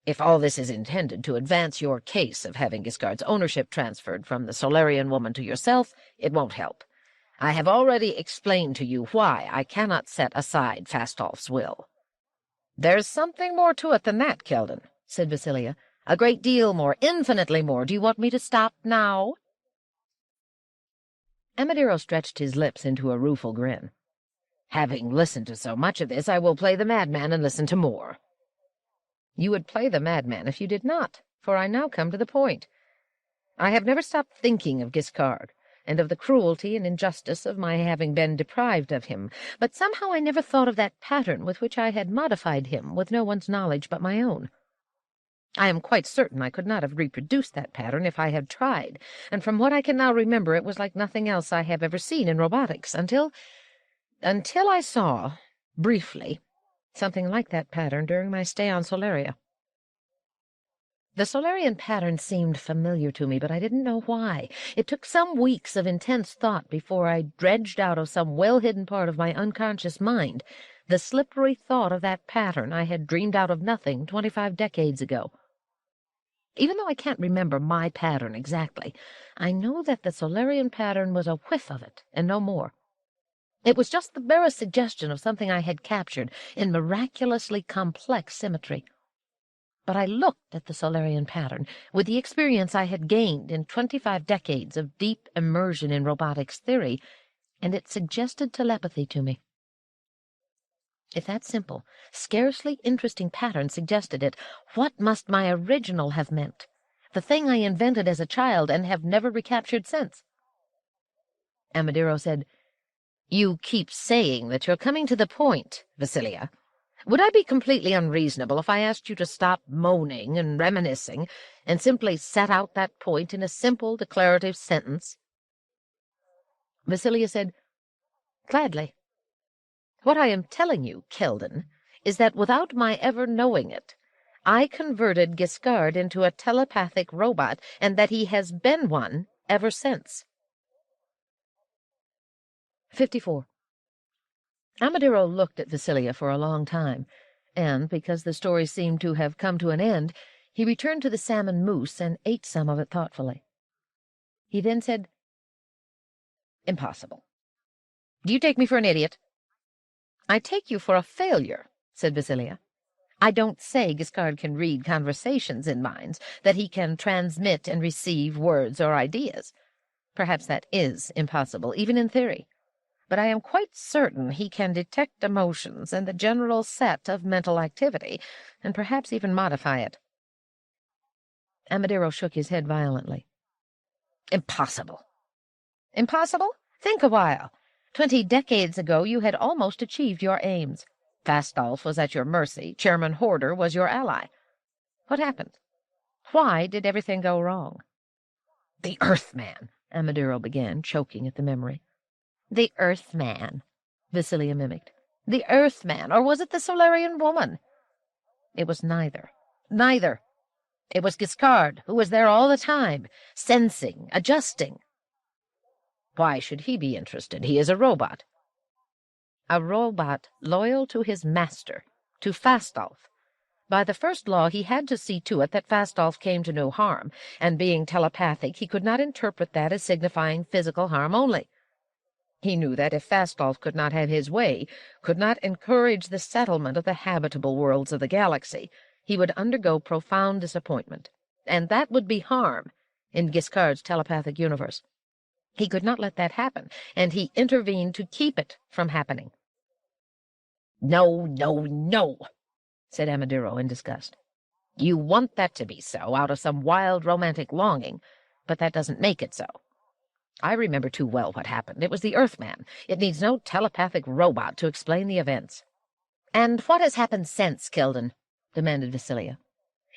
If all this is intended to advance your case of having Giscard's ownership transferred from the Solarian woman to yourself, it won't help. I have already explained to you why I cannot set aside Fastolf's will. There's something more to it than that, Keldon, said Vasilia. A great deal more, infinitely more. Do you want me to stop now? Amadero stretched his lips into a rueful grin. Having listened to so much of this, I will play the madman and listen to more. You would play the madman if you did not, for I now come to the point. I have never stopped thinking of Giscard, and of the cruelty and injustice of my having been deprived of him, but somehow I never thought of that pattern with which I had modified him with no one's knowledge but my own. I am quite certain I could not have reproduced that pattern if I had tried, and from what I can now remember it was like nothing else I have ever seen in robotics, until I saw, briefly, something like that pattern during my stay on Solaria. The Solarian pattern seemed familiar to me, but I didn't know why. It took some weeks of intense thought before I dredged out of some well-hidden part of my unconscious mind the slippery thought of that pattern I had dreamed out of nothing 25 decades ago. Even though I can't remember my pattern exactly, I know that the Solarian pattern was a whiff of it, and no more. It was just the barest suggestion of something I had captured in miraculously complex symmetry. But I looked at the Solarian pattern with the experience I had gained in 25 decades of deep immersion in robotics theory, and it suggested telepathy to me. If that simple, scarcely interesting pattern suggested it, what must my original have meant? The thing I invented as a child and have never recaptured since? Amadiro said, "You keep saying that you're coming to the point, Vasilia. Would I be completely unreasonable if I asked you to stop moaning and reminiscing and simply set out that point in a simple declarative sentence?" Vasilia said, "Gladly. What I am telling you, Keldon, is that without my ever knowing it, I converted Giscard into a telepathic robot, and that he has been one ever since." 54. Amadiro looked at Vasilia for a long time, and, because the story seemed to have come to an end, he returned to the salmon mousse and ate some of it thoughtfully. He then said, "Impossible. Do you take me for an idiot?" "I take you for a failure," said Vasilia. "I don't say Giscard can read conversations in minds, that he can transmit and receive words or ideas. Perhaps that is impossible, even in theory. But I am quite certain he can detect emotions and the general set of mental activity, and perhaps even modify it." Amadiro shook his head violently. "Impossible." "Impossible? Think a while. 20 decades ago you had almost achieved your aims. Fastolf was at your mercy. Chairman Horder was your ally. What happened? Why did everything go wrong?" "The Earthman," Amadiro began, choking at the memory. "The Earthman," Vasilia mimicked. "The Earthman, or was it the Solarian woman?" "It was neither." "Neither. It was Giscard, who was there all the time, sensing, adjusting." "Why should he be interested? He is a robot." "A robot loyal to his master, to Fastolf. By the first law he had to see to it that Fastolf came to no harm, and being telepathic he could not interpret that as signifying physical harm only. He knew that if Fastolf could not have his way, could not encourage the settlement of the habitable worlds of the galaxy, he would undergo profound disappointment, and that would be harm in Giscard's telepathic universe. He could not let that happen, and he intervened to keep it from happening." "No, no, no," said Amadiro in disgust. "You want that to be so out of some wild romantic longing, but that doesn't make it so. I remember too well what happened. It was the Earthman. It needs no telepathic robot to explain the events." "And what has happened since, Keldon?" demanded Vasilia.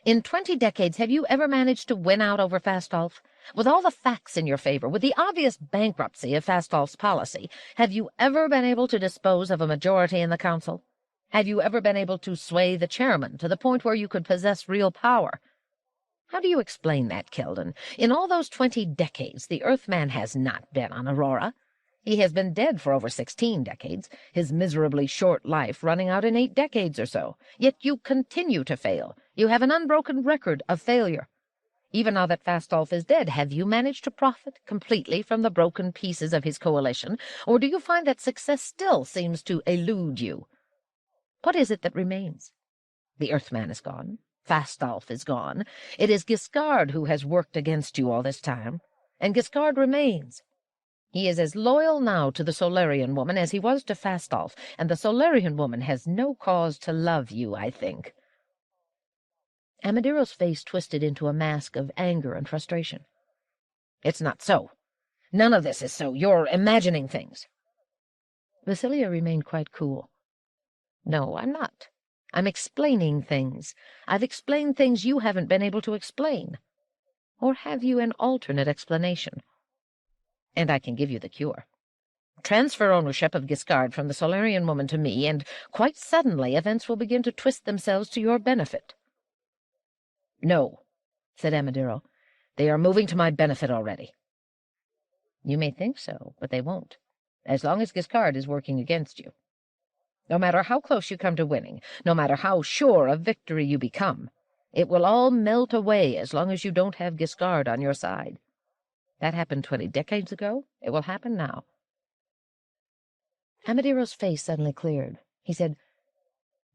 "In 20 decades have you ever managed to win out over Fastolf? With all the facts in your favor, with the obvious bankruptcy of Fastolf's policy, have you ever been able to dispose of a majority in the council? Have you ever been able to sway the chairman to the point where you could possess real power? How do you explain that, Keldon? In all those 20 decades, the Earthman has not been on Aurora. He has been dead for over 16 decades, his miserably short life running out in 8 decades or so. Yet you continue to fail. You have an unbroken record of failure. Even now that Fastolf is dead, have you managed to profit completely from the broken pieces of his coalition, or do you find that success still seems to elude you? What is it that remains? The Earthman is gone. Fastolf is gone. It is Giscard who has worked against you all this time, and Giscard remains. He is as loyal now to the Solarian woman as he was to Fastolf, and the Solarian woman has no cause to love you, I think." Amadiro's face twisted into a mask of anger and frustration. "It's not so. None of this is so. You're imagining things." Vasilia remained quite cool. "No, I'm not. I'm explaining things. I've explained things you haven't been able to explain. Or have you an alternate explanation? And I can give you the cure. Transfer ownership of Giscard from the Solarian woman to me, and quite suddenly events will begin to twist themselves to your benefit." "No," said Amadiro. "They are moving to my benefit already." "You may think so, but they won't, as long as Giscard is working against you. No matter how close you come to winning, no matter how sure of victory you become, it will all melt away as long as you don't have Giscard on your side. That happened 20 decades ago. It will happen now." Amadiro's face suddenly cleared. He said,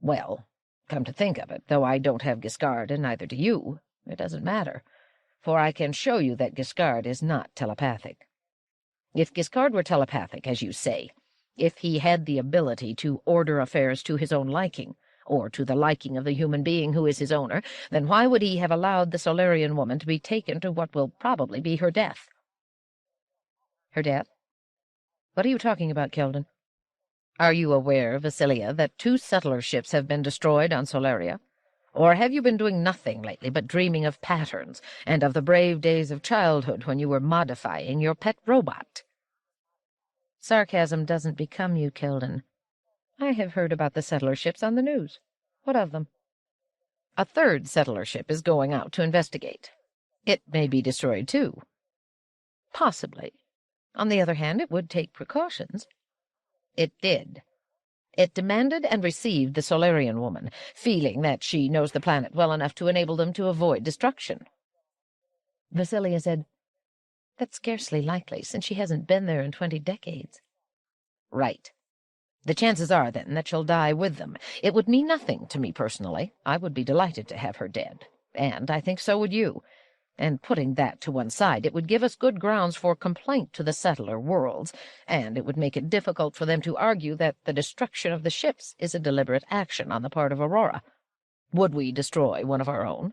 "Well, Come to think of it, though I don't have Giscard, and neither do you, it doesn't matter, for I can show you that Giscard is not telepathic. If Giscard were telepathic, as you say, if he had the ability to order affairs to his own liking, or to the liking of the human being who is his owner, then why would he have allowed the Solarian woman to be taken to what will probably be her death? Her death? What are you talking about, Keldon? Are you aware, Vasilia, that 2 settler ships have been destroyed on Solaria? Or have you been doing nothing lately but dreaming of patterns, and of the brave days of childhood when you were modifying your pet robot? Sarcasm doesn't become you, Keldon. I have heard about the settler ships on the news. What of them? A 3rd settler ship is going out to investigate. It may be destroyed, too. Possibly. On the other hand, it would take precautions. It did. It demanded and received the Solarian woman, feeling that she knows the planet well enough to enable them to avoid destruction. Vasilia said, That's scarcely likely, since she hasn't been there in 20 decades. Right. The chances are, then, that she'll die with them. It would mean nothing to me personally. I would be delighted to have her dead, and I think so would you. And putting that to one side, it would give us good grounds for complaint to the settler worlds, and it would make it difficult for them to argue that the destruction of the ships is a deliberate action on the part of Aurora. Would we destroy one of our own?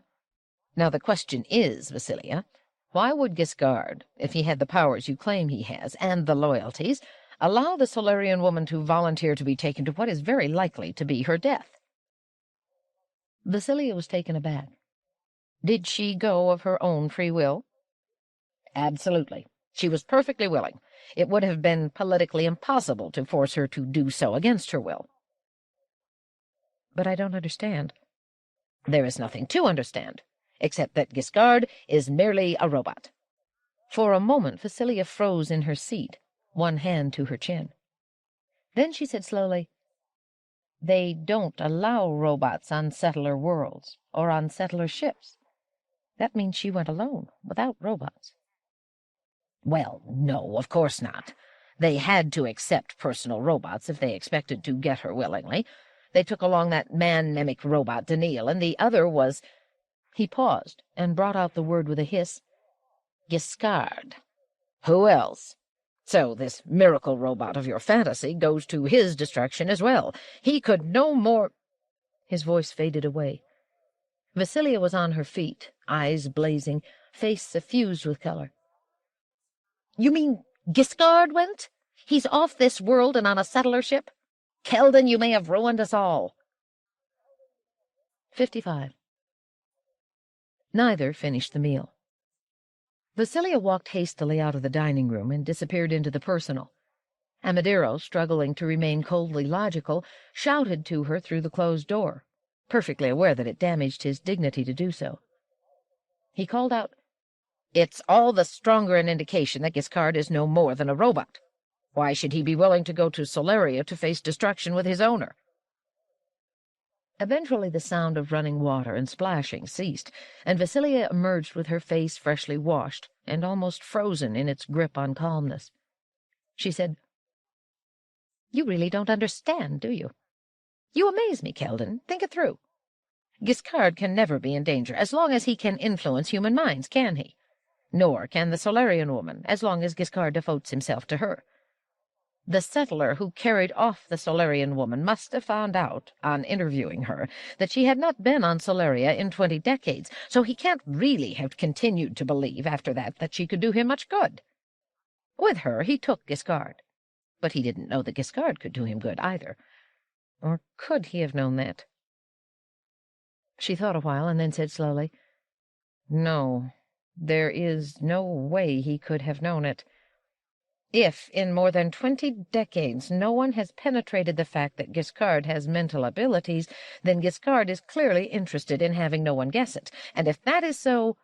Now the question is, Vasilia, why would Giscard, if he had the powers you claim he has, and the loyalties, allow the Solarian woman to volunteer to be taken to what is very likely to be her death? Vasilia was taken aback. Did she go of her own free will? Absolutely. She was perfectly willing. It would have been politically impossible to force her to do so against her will. But I don't understand. There is nothing to understand, except that Giscard is merely a robot. For a moment, Vasilia froze in her seat, one hand to her chin. Then she said slowly, They don't allow robots on settler worlds or on settler ships. That means she went alone, without robots. Well, no, of course not. They had to accept personal robots if they expected to get her willingly. They took along that man-mimic robot, Daniil, and the other was— He paused and brought out the word with a hiss. Giscard. Who else? So this miracle robot of your fantasy goes to his destruction as well. He could no more— His voice faded away. Vasilia was on her feet, eyes blazing, face suffused with color. You mean Giscard went? He's off this world and on a settler ship? Keldon, you may have ruined us all. 55. Neither finished the meal. Vasilia walked hastily out of the dining room and disappeared into the personal. Amadero, struggling to remain coldly logical, shouted to her through the closed door, perfectly aware that it damaged his dignity to do so. He called out, It's all the stronger an indication that Giscard is no more than a robot. Why should he be willing to go to Solaria to face destruction with his owner? Eventually the sound of running water and splashing ceased, and Vasilia emerged with her face freshly washed and almost frozen in its grip on calmness. She said, You really don't understand, do you? You amaze me, Keldon. Think it through. Giscard can never be in danger as long as he can influence human minds, can he? Nor can the Solarian woman, as long as Giscard devotes himself to her. The settler who carried off the Solarian woman must have found out, on interviewing her, that she had not been on Solaria in 20 decades, so he can't really have continued to believe after that she could do him much good. With her he took Giscard, but he didn't know that Giscard could do him good either. Or could he have known that? She thought a while and then said slowly, No, there is no way he could have known it. If, in more than 20 decades, no one has penetrated the fact that Giscard has mental abilities, then Giscard is clearly interested in having no one guess it, and if that is so,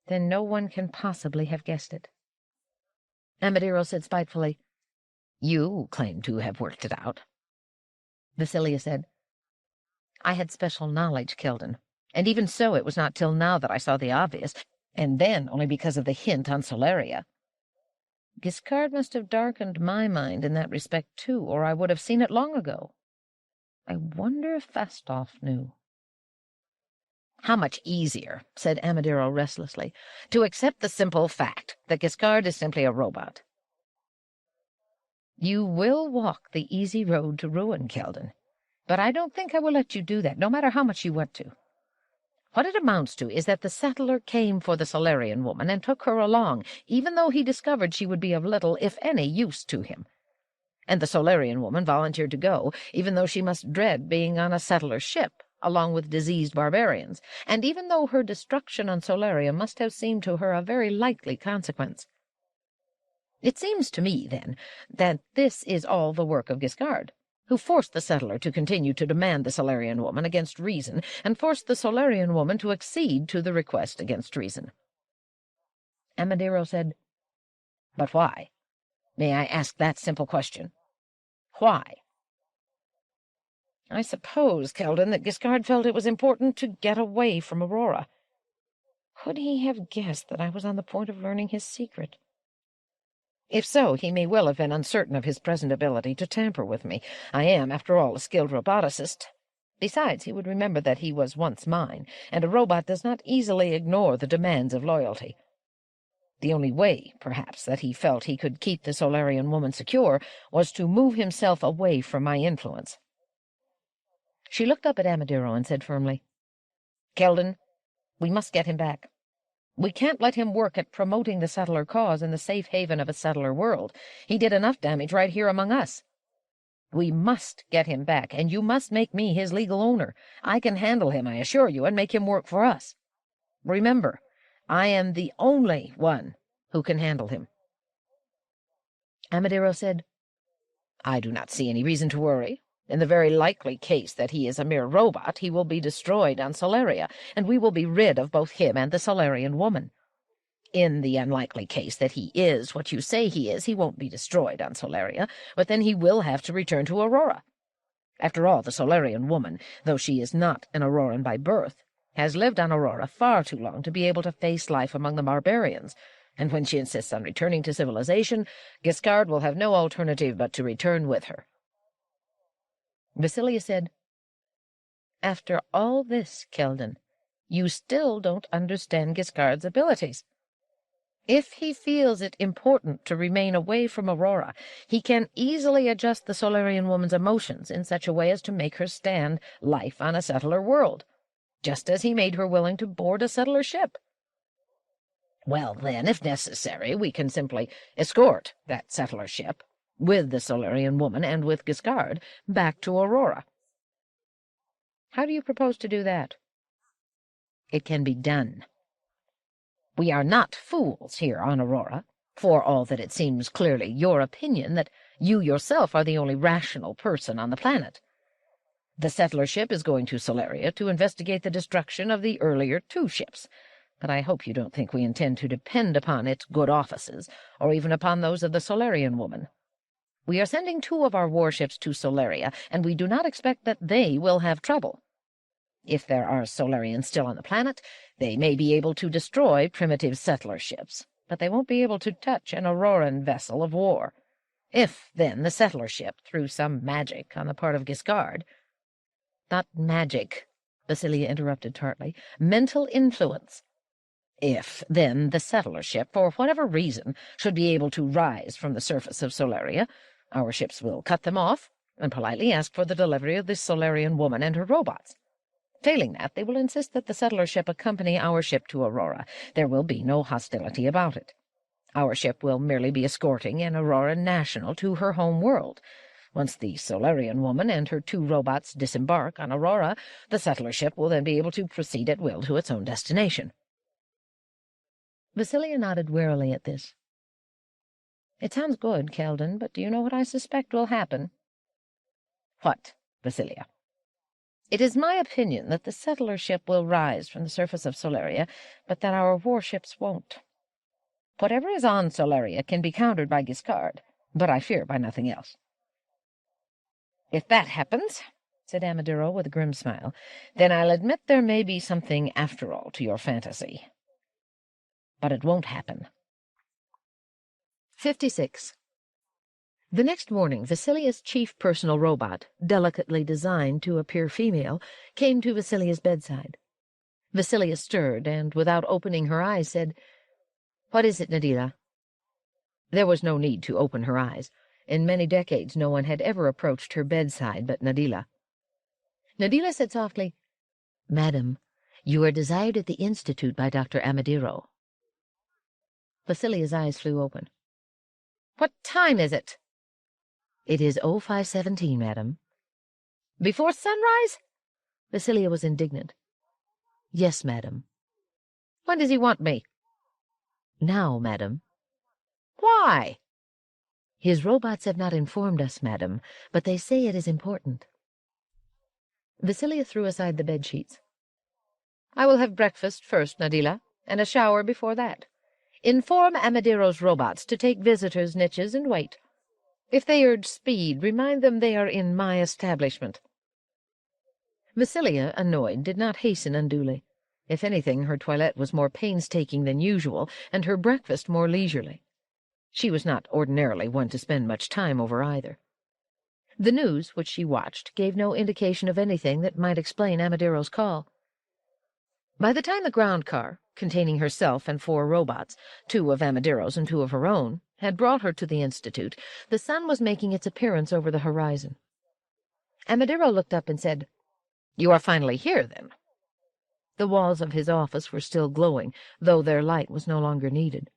then no one can possibly have guessed it. Amadero said spitefully, You claim to have worked it out. Vasilia said, I had special knowledge, Keldon, and even so it was not till now that I saw the obvious, and then only because of the hint on Solaria. Giscard must have darkened my mind in that respect, too, or I would have seen it long ago. I wonder if Fastoff knew. How much easier, said Amadiro restlessly, to accept the simple fact that Giscard is simply a robot. You will walk the easy road to ruin, Keldon, but I don't think I will let you do that, no matter how much you want to. What it amounts to is that the settler came for the Solarian woman and took her along, even though he discovered she would be of little, if any, use to him. And the Solarian woman volunteered to go, even though she must dread being on a settler ship, along with diseased barbarians, and even though her destruction on Solaria must have seemed to her a very likely consequence. It seems to me, then, that this is all the work of Giscard, who forced the settler to continue to demand the Solarian woman against reason, and forced the Solarian woman to accede to the request against reason. Amadiro said, "But why? May I ask that simple question? Why?" I suppose, Keldon, that Giscard felt it was important to get away from Aurora. Could he have guessed that I was on the point of learning his secret? If so, he may well have been uncertain of his present ability to tamper with me. I am, after all, a skilled roboticist. Besides, he would remember that he was once mine, and a robot does not easily ignore the demands of loyalty. The only way, perhaps, that he felt he could keep the Solarian woman secure was to move himself away from my influence. She looked up at Amadiro and said firmly, "Keldon, we must get him back. We can't let him work at promoting the settler cause in the safe haven of a settler world. He did enough damage right here among us. We must get him back, and you must make me his legal owner. I can handle him, I assure you, and make him work for us. Remember, I am the only one who can handle him." Amadiro said, "I do not see any reason to worry. In the very likely case that he is a mere robot, he will be destroyed on Solaria, and we will be rid of both him and the Solarian woman. In the unlikely case that he is what you say he is, he won't be destroyed on Solaria, but then he will have to return to Aurora. After all, the Solarian woman, though she is not an Auroran by birth, has lived on Aurora far too long to be able to face life among the barbarians, and when she insists on returning to civilization, Giscard will have no alternative but to return with her." Vasilia said, "After all this, Keldon, you still don't understand Giscard's abilities. If he feels it important to remain away from Aurora, he can easily adjust the Solarian woman's emotions in such a way as to make her stand life on a settler world, just as he made her willing to board a settler ship. Well, then, if necessary, we can simply escort that settler ship, with the Solarian woman and with Giscard, back to Aurora." "How do you propose to do that?" "It can be done. We are not fools here on Aurora, for all that it seems clearly your opinion that you yourself are the only rational person on the planet. The settler ship is going to Solaria to investigate the destruction of the earlier two ships, but I hope you don't think we intend to depend upon its good offices, or even upon those of the Solarian woman. We are sending 2 of our warships to Solaria, and we do not expect that they will have trouble. If there are Solarians still on the planet, they may be able to destroy primitive settler ships, but they won't be able to touch an Auroran vessel of war. If, then, the settler ship, through some magic on the part of Giscard—" "Not magic," Vasilia interrupted tartly. "Mental influence. If, then, the settler ship, for whatever reason, should be able to rise from the surface of Solaria, our ships will cut them off and politely ask for the delivery of the Solarian woman and her robots. Failing that, they will insist that the settler ship accompany our ship to Aurora. There will be no hostility about it. Our ship will merely be escorting an Auroran national to her home world. Once the Solarian woman and her 2 robots disembark on Aurora, the settler ship will then be able to proceed at will to its own destination." Vasilia nodded wearily at this. "It sounds good, Keldon, but do you know what I suspect will happen?" "What, Vasilia?" "It is my opinion that the settler ship will rise from the surface of Solaria, but that our warships won't. Whatever is on Solaria can be countered by Giscard, but I fear by nothing else." "If that happens," said Amadiro with a grim smile, "then I'll admit there may be something after all to your fantasy. But it won't happen." 56. The next morning, Vasilia's chief personal robot, delicately designed to appear female, came to Vasilia's bedside. Vasilia stirred, and without opening her eyes said, "What is it, Nadila?" There was no need to open her eyes. In many decades no one had ever approached her bedside but Nadila. Nadila said softly, "Madam, you are desired at the Institute by Dr. Amadiro." Vasilia's eyes flew open. "What time is it?" "It is 05:17, madam." "Before sunrise?" Vasilia was indignant. "Yes, madam." "When does he want me?" "Now, madam." "Why?" "His robots have not informed us, madam, but they say it is important." Vasilia threw aside the bedsheets. "I will have breakfast first, Nadila, and a shower before that. Inform Amadiro's robots to take visitors' niches and wait. If they urge speed, remind them they are in my establishment." Vasilia, annoyed, did not hasten unduly. If anything, her toilette was more painstaking than usual, and her breakfast more leisurely. She was not ordinarily one to spend much time over either. The news, which she watched, gave no indication of anything that might explain Amadiro's call. By the time the ground car, containing herself and 4 robots, 2 of Amadiro's and 2 of her own, had brought her to the Institute, the sun was making its appearance over the horizon. Amadiro looked up and said, "You are finally here, then?" The walls of his office were still glowing, though their light was no longer needed.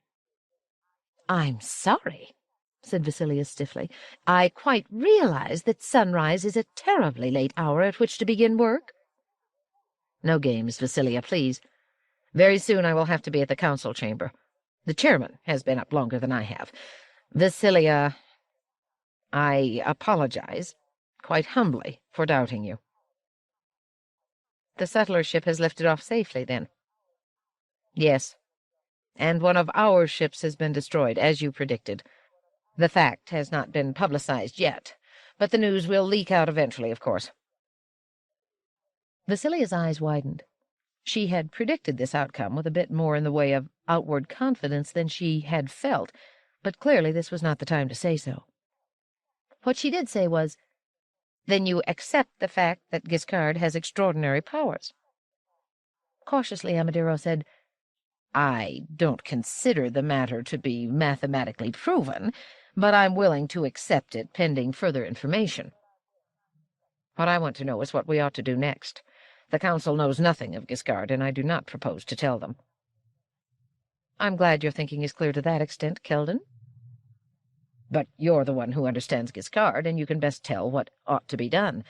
"I'm sorry," said Vasilia stiffly. "I quite realize that sunrise is a terribly late hour at which to begin work." "No games, Vasilia, please. Very soon I will have to be at the council chamber. The chairman has been up longer than I have. Vasilia, I apologize, quite humbly, for doubting you." "The settler ship has lifted off safely, then?" "Yes, and one of our ships has been destroyed, as you predicted. The fact has not been publicized yet, but the news will leak out eventually, of course." Vasilia's eyes widened. She had predicted this outcome with a bit more in the way of outward confidence than she had felt, but clearly this was not the time to say so. What she did say was, "Then you accept the fact that Giscard has extraordinary powers?" Cautiously, Amadiro said, "I don't consider the matter to be mathematically proven, but I'm willing to accept it pending further information. What I want to know is what we ought to do next. The Council knows nothing of Giscard, and I do not propose to tell them." "I'm glad your thinking is clear to that extent, Keldon." "But you're the one who understands Giscard, and you can best tell what ought to be done.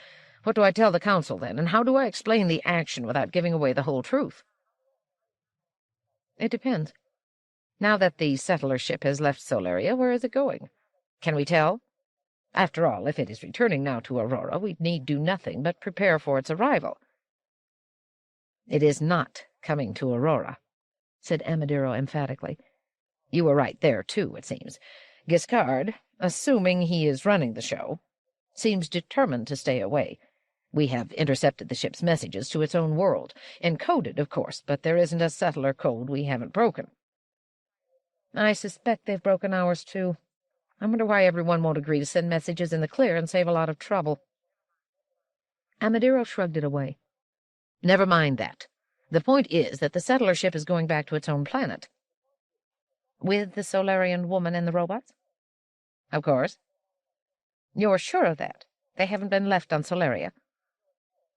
What do I tell the Council, then, and how do I explain the action without giving away the whole truth?" "It depends. Now that the settler ship has left Solaria, where is it going? Can we tell? After all, if it is returning now to Aurora, we need do nothing but prepare for its arrival." "It is not coming to Aurora," said Amadiro emphatically. "You were right there, too, it seems. Giscard, assuming he is running the show, seems determined to stay away. We have intercepted the ship's messages to its own world. Encoded, of course, but there isn't a settler code we haven't broken." "I suspect they've broken ours, too. I wonder why everyone won't agree to send messages in the clear and save a lot of trouble." Amadiro shrugged it away. "Never mind that. The point is that the settler ship is going back to its own planet." "With the Solarian woman and the robots?" "Of course." "You're sure of that? They haven't been left on Solaria?"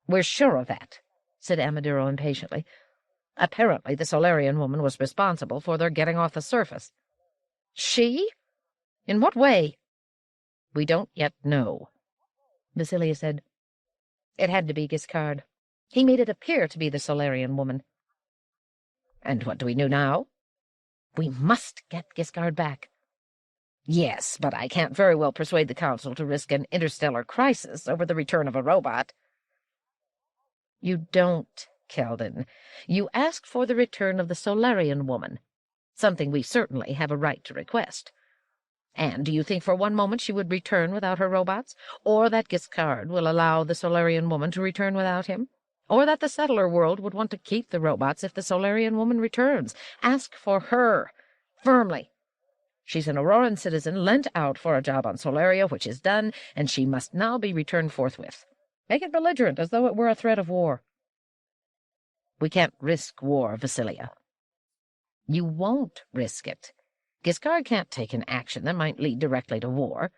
"We're sure of that," said Amadiro impatiently. "Apparently the Solarian woman was responsible for their getting off the surface." "She? In what way?" "We don't yet know," Vasilia said. "It had to be Giscard. He made it appear to be the Solarian woman." "And what do we do now?" "We must get Giscard back." "Yes, but I can't very well persuade the Council to risk an interstellar crisis over the return of a robot." "You don't, Keldon. You ask for the return of the Solarian woman, something we certainly have a right to request. And do you think for one moment she would return without her robots? Or that Giscard will allow the Solarian woman to return without him? Or that the settler world would want to keep the robots if the Solarian woman returns? Ask for her, firmly." She's an Auroran citizen lent out for a job on Solaria, which is done, and she must now be returned forthwith. Make it belligerent, as though it were a threat of war. We can't risk war, Vasilia. You won't risk it. Giscard can't take an action that might lead directly to war.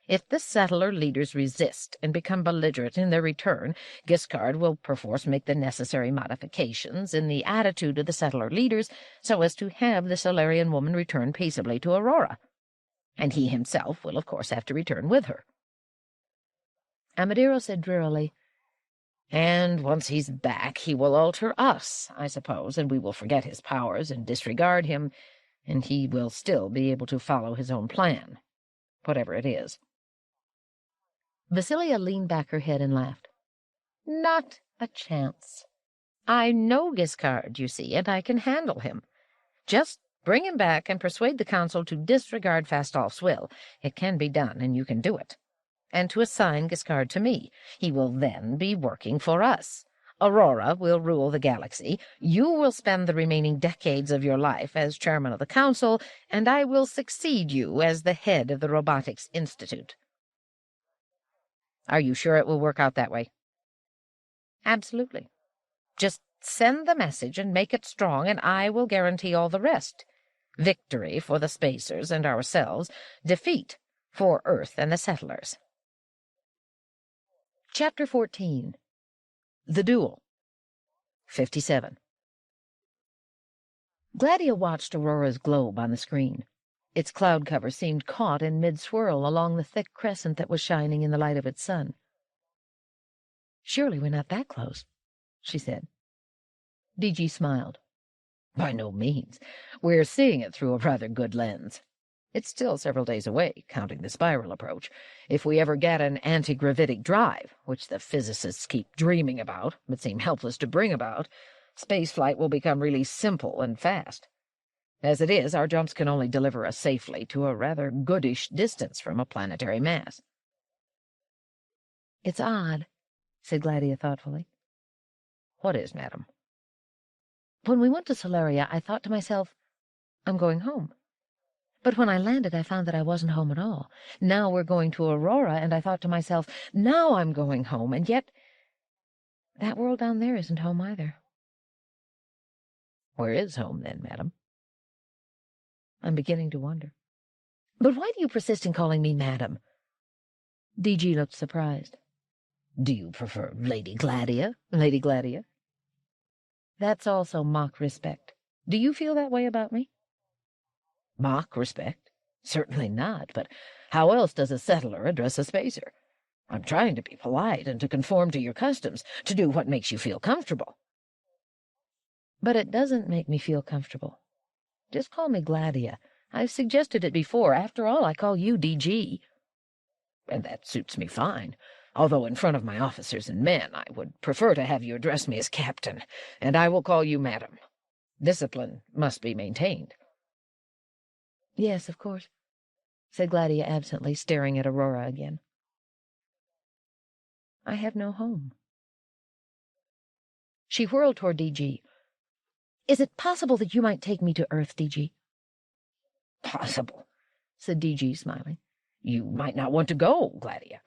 If the settler leaders resist and become belligerent in their return, Giscard will perforce make the necessary modifications in the attitude of the settler leaders so as to have the Solarian woman return peaceably to Aurora. And he himself will, of course, have to return with her. Amadiro said drearily, "And once he's back, he will alter us, I suppose, and we will forget his powers and disregard him, and he will still be able to follow his own plan, whatever it is." Vasilia leaned back her head and laughed. "Not a chance. I know Giscard, you see, and I can handle him. Just bring him back and persuade the council to disregard Fastolf's will. It can be done, and you can do it. And to assign Giscard to me. He will then be working for us. Aurora will rule the galaxy. You will spend the remaining decades of your life as chairman of the council, and I will succeed you as the head of the Robotics Institute." "Are you sure it will work out that way?" "Absolutely. Just send the message and make it strong, and I will guarantee all the rest. Victory for the Spacers and ourselves, defeat for Earth and the settlers." Chapter 14. The Duel. 57. Gladia watched Aurora's globe on the screen. Its cloud cover seemed caught in mid-swirl along the thick crescent that was shining in the light of its sun. "Surely we're not that close," she said. DG smiled. "By no means. We're seeing it through a rather good lens. It's still several days away, counting the spiral approach. If we ever get an anti-gravitic drive, which the physicists keep dreaming about, but seem helpless to bring about, spaceflight will become really simple and fast. As it is, our jumps can only deliver us safely to a rather goodish distance from a planetary mass." "It's odd," said Gladia thoughtfully. "What is, madam?" "When we went to Solaria, I thought to myself, I'm going home. But when I landed, I found that I wasn't home at all. Now we're going to Aurora, and I thought to myself, now I'm going home, and yet that world down there isn't home either." "Where is home, then, madam?" "I'm beginning to wonder." "But why do you persist in calling me madam?" DG looked surprised. "Do you prefer Lady Gladia, Lady Gladia?" "That's also mock respect. Do you feel that way about me?" "Mock respect? Certainly not, but how else does a settler address a spacer? I'm trying to be polite and to conform to your customs, to do what makes you feel comfortable." "But it doesn't make me feel comfortable. Just call me Gladia. I've suggested it before. After all, I call you DG. "And that suits me fine, although in front of my officers and men I would prefer to have you address me as Captain, and I will call you Madam. Discipline must be maintained." "Yes, of course," said Gladia absently, staring at Aurora again. "I have no home." She whirled toward DG. "Is it possible that you might take me to Earth, DG?" "Possible," said DG, smiling. "You might not want to go, Gladia."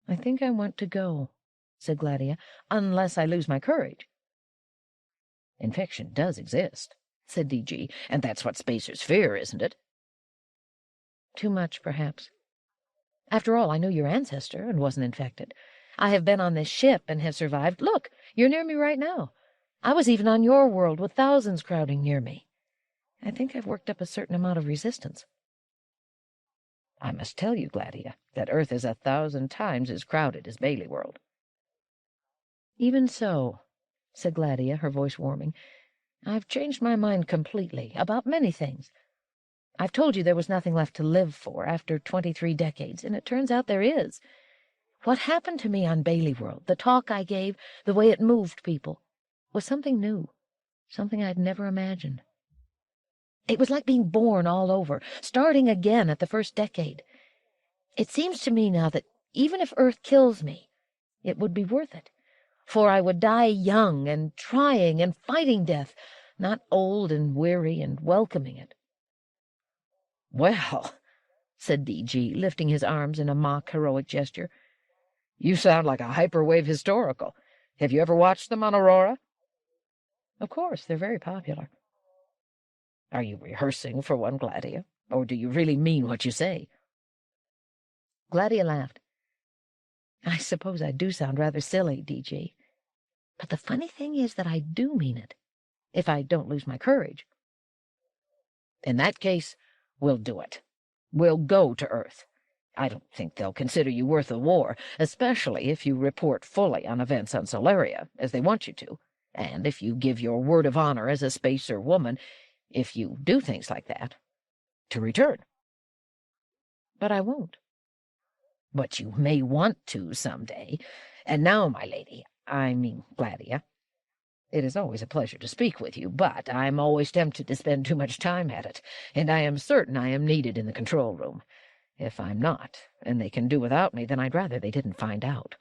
"I think I want to go," said Gladia, "unless I lose my courage." "Infection does exist," said DG, "and that's what spacers fear, isn't it?" "Too much, perhaps. After all, I know your ancestor and wasn't infected. I have been on this ship and have survived. Look, you're near me right now. I was even on your world with thousands crowding near me. I think I've worked up a certain amount of resistance." "I must tell you, Gladia, that Earth is 1,000 times as crowded as Bailey World." "Even so," said Gladia, her voice warming, "I've changed my mind completely, about many things. I've told you there was nothing left to live for after 23 decades, and it turns out there is. What happened to me on Bailey World, the talk I gave, the way it moved people, was something new, something I'd never imagined. It was like being born all over, starting again at the first decade. It seems to me now that even if Earth kills me, it would be worth it, for I would die young and trying and fighting death, not old and weary and welcoming it." "Well," said D.G., lifting his arms in a mock heroic gesture, "you sound like a hyperwave historical. Have you ever watched them on Aurora?" "Of course, they're very popular." "Are you rehearsing for one, Gladia, or do you really mean what you say?" Gladia laughed. "I suppose I do sound rather silly, D.G., but the funny thing is that I do mean it, if I don't lose my courage." "In that case, we'll do it. We'll go to Earth. I don't think they'll consider you worth a war, especially if you report fully on events on Solaria, as they want you to, and if you give your word of honor as a spacer woman, if you do things like that, to return." "But I won't." "But you may want to someday. And now, my lady, I mean Gladia, it is always a pleasure to speak with you, but I'm always tempted to spend too much time at it, and I am certain I am needed in the control room. If I'm not, and they can do without me, then I'd rather they didn't find out."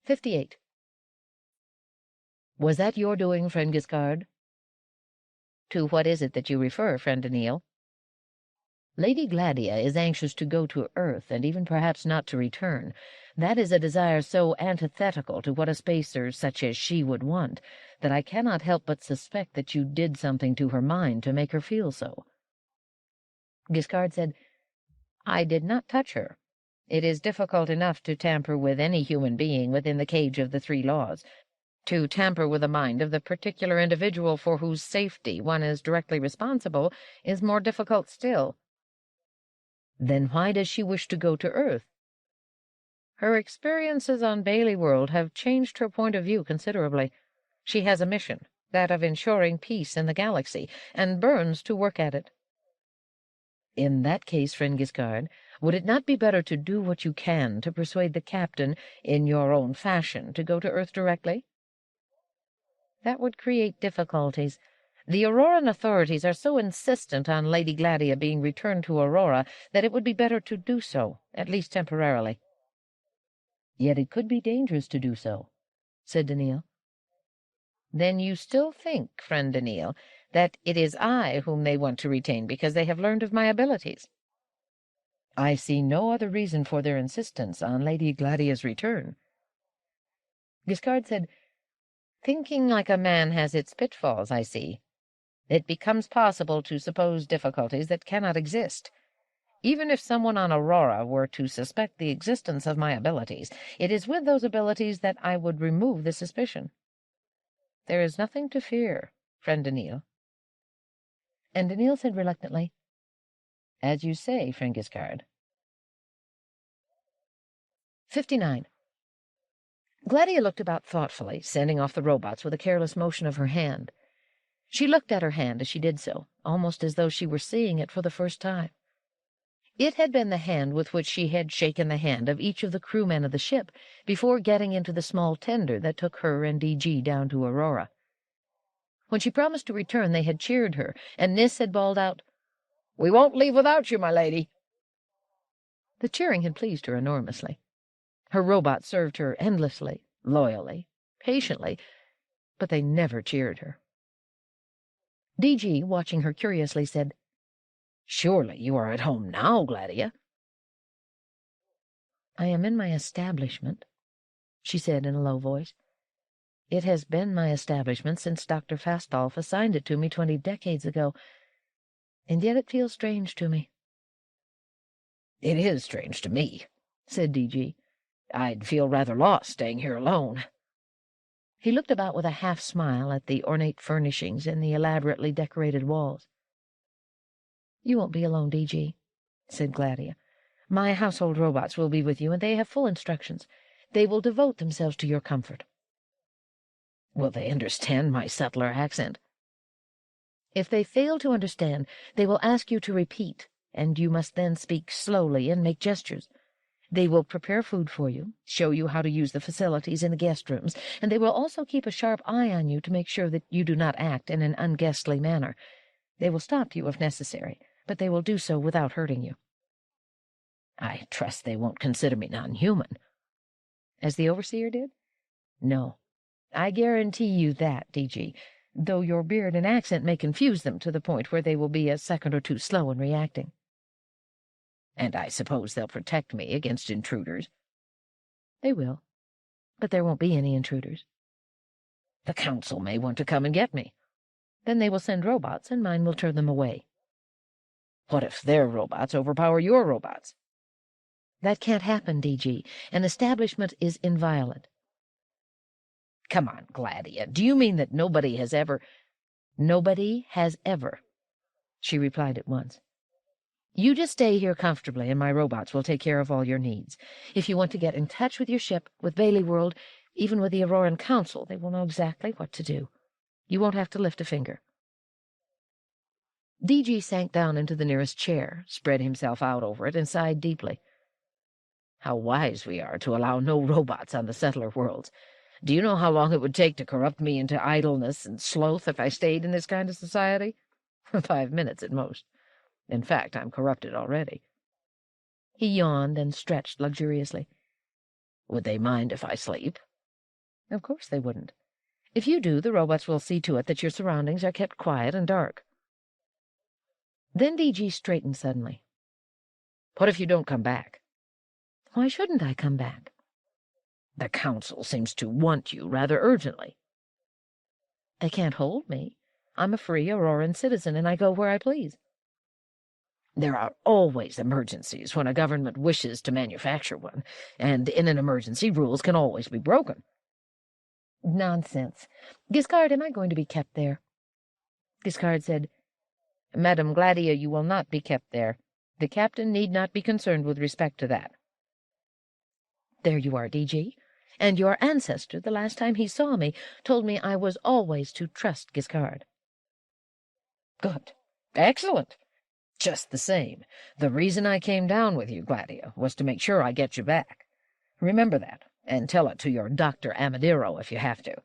58. "Was that your doing, friend Giscard?" "To what is it that you refer, friend Daniil?" "Lady Gladia is anxious to go to Earth, and even perhaps not to return. That is a desire so antithetical to what a spacer such as she would want, that I cannot help but suspect that you did something to her mind to make her feel so." Giscard said, "I did not touch her. It is difficult enough to tamper with any human being within the cage of the 3 laws. To tamper with the mind of the particular individual for whose safety one is directly responsible is more difficult still." "Then why does she wish to go to Earth?" "Her experiences on Bailey World have changed her point of view considerably. She has a mission, that of ensuring peace in the galaxy, and burns to work at it." "In that case, friend Giscard, would it not be better to do what you can to persuade the captain, in your own fashion, to go to Earth directly?" "That would create difficulties. The Auroran authorities are so insistent on Lady Gladia being returned to Aurora that it would be better to do so, at least temporarily." "Yet it could be dangerous to do so," said Daniil. "Then you still think, friend Daniil, that it is I whom they want to retain because they have learned of my abilities?" "I see no other reason for their insistence on Lady Gladia's return." Giscard said, "Thinking like a man has its pitfalls, I see. It becomes possible to suppose difficulties that cannot exist. Even if someone on Aurora were to suspect the existence of my abilities, it is with those abilities that I would remove the suspicion. There is nothing to fear, friend Daniil." And Daniil said reluctantly, "As you say, friend Giscard." 59. Gladia looked about thoughtfully, sending off the robots with a careless motion of her hand. She looked at her hand as she did so, almost as though she were seeing it for the first time. It had been the hand with which she had shaken the hand of each of the crewmen of the ship before getting into the small tender that took her and D.G. down to Aurora. When she promised to return, they had cheered her, and Nis had bawled out, "We won't leave without you, my lady." The cheering had pleased her enormously. Her robot served her endlessly, loyally, patiently, but they never cheered her. D.G., watching her curiously, said, "Surely you are at home now, Gladia." "I am in my establishment," she said in a low voice. "It has been my establishment since Dr. Fastolf assigned it to me 20 decades ago, and yet it feels strange to me." "It is strange to me," said D.G. "I'd feel rather lost staying here alone." He looked about with a half-smile at the ornate furnishings and the elaborately decorated walls. "You won't be alone, D.G.," said Gladia. "My household robots will be with you, and they have full instructions. They will devote themselves to your comfort." "Will they understand my subtler accent?" "If they fail to understand, they will ask you to repeat, and you must then speak slowly and make gestures. They will prepare food for you, show you how to use the facilities in the guest rooms, and they will also keep a sharp eye on you to make sure that you do not act in an unguestly manner. They will stop you if necessary, but they will do so without hurting you." "I trust they won't consider me non-human." "As the overseer did? No. I guarantee you that, D.G. though your beard and accent may confuse them to the point where they will be a second or two slow in reacting. And I suppose they'll protect me against intruders. They will, but there won't be any intruders. The Council may want to come and get me. Then they will send robots, and mine will turn them away. What if their robots overpower your robots? That can't happen, DG. An establishment is inviolate. Come on, Gladia. Do you mean that nobody has ever— Nobody has ever, she replied at once. You just stay here comfortably, and my robots will take care of all your needs. If you want to get in touch with your ship, with Bailey World, even with the Auroran Council, they will know exactly what to do. You won't have to lift a finger. DG sank down into the nearest chair, spread himself out over it, and sighed deeply. How wise we are to allow no robots on the settler worlds. Do you know how long it would take to corrupt me into idleness and sloth if I stayed in this kind of society? 5 minutes at most. In fact, I'm corrupted already. He yawned and stretched luxuriously. Would they mind if I sleep? Of course they wouldn't. If you do, the robots will see to it that your surroundings are kept quiet and dark. Then DG straightened suddenly. What if you don't come back? Why shouldn't I come back? The Council seems to want you rather urgently. They can't hold me. I'm a free Auroran citizen, and I go where I please. There are always emergencies when a government wishes to manufacture one, and in an emergency rules can always be broken. Nonsense. Giscard, am I going to be kept there? Giscard said, Madame Gladia, you will not be kept there. The captain need not be concerned with respect to that. There you are, DG. And your ancestor, the last time he saw me, told me I was always to trust Giscard. Good. Excellent. Just the same, the reason I came down with you, Gladia, was to make sure I get you back. Remember that, and tell it to your Dr. Amadiro if you have to.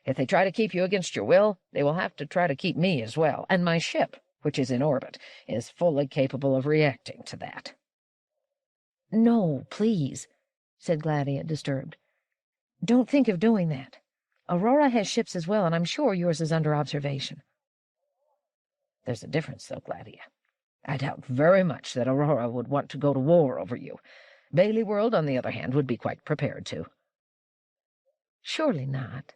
If they try to keep you against your will, they will have to try to keep me as well, and my ship, which is in orbit, is fully capable of reacting to that. No, please, said Gladia, disturbed. Don't think of doing that. Aurora has ships as well, and I'm sure yours is under observation. There's a difference, though, Gladia. I doubt very much that Aurora would want to go to war over you. Bailey World, on the other hand, would be quite prepared to. Surely not.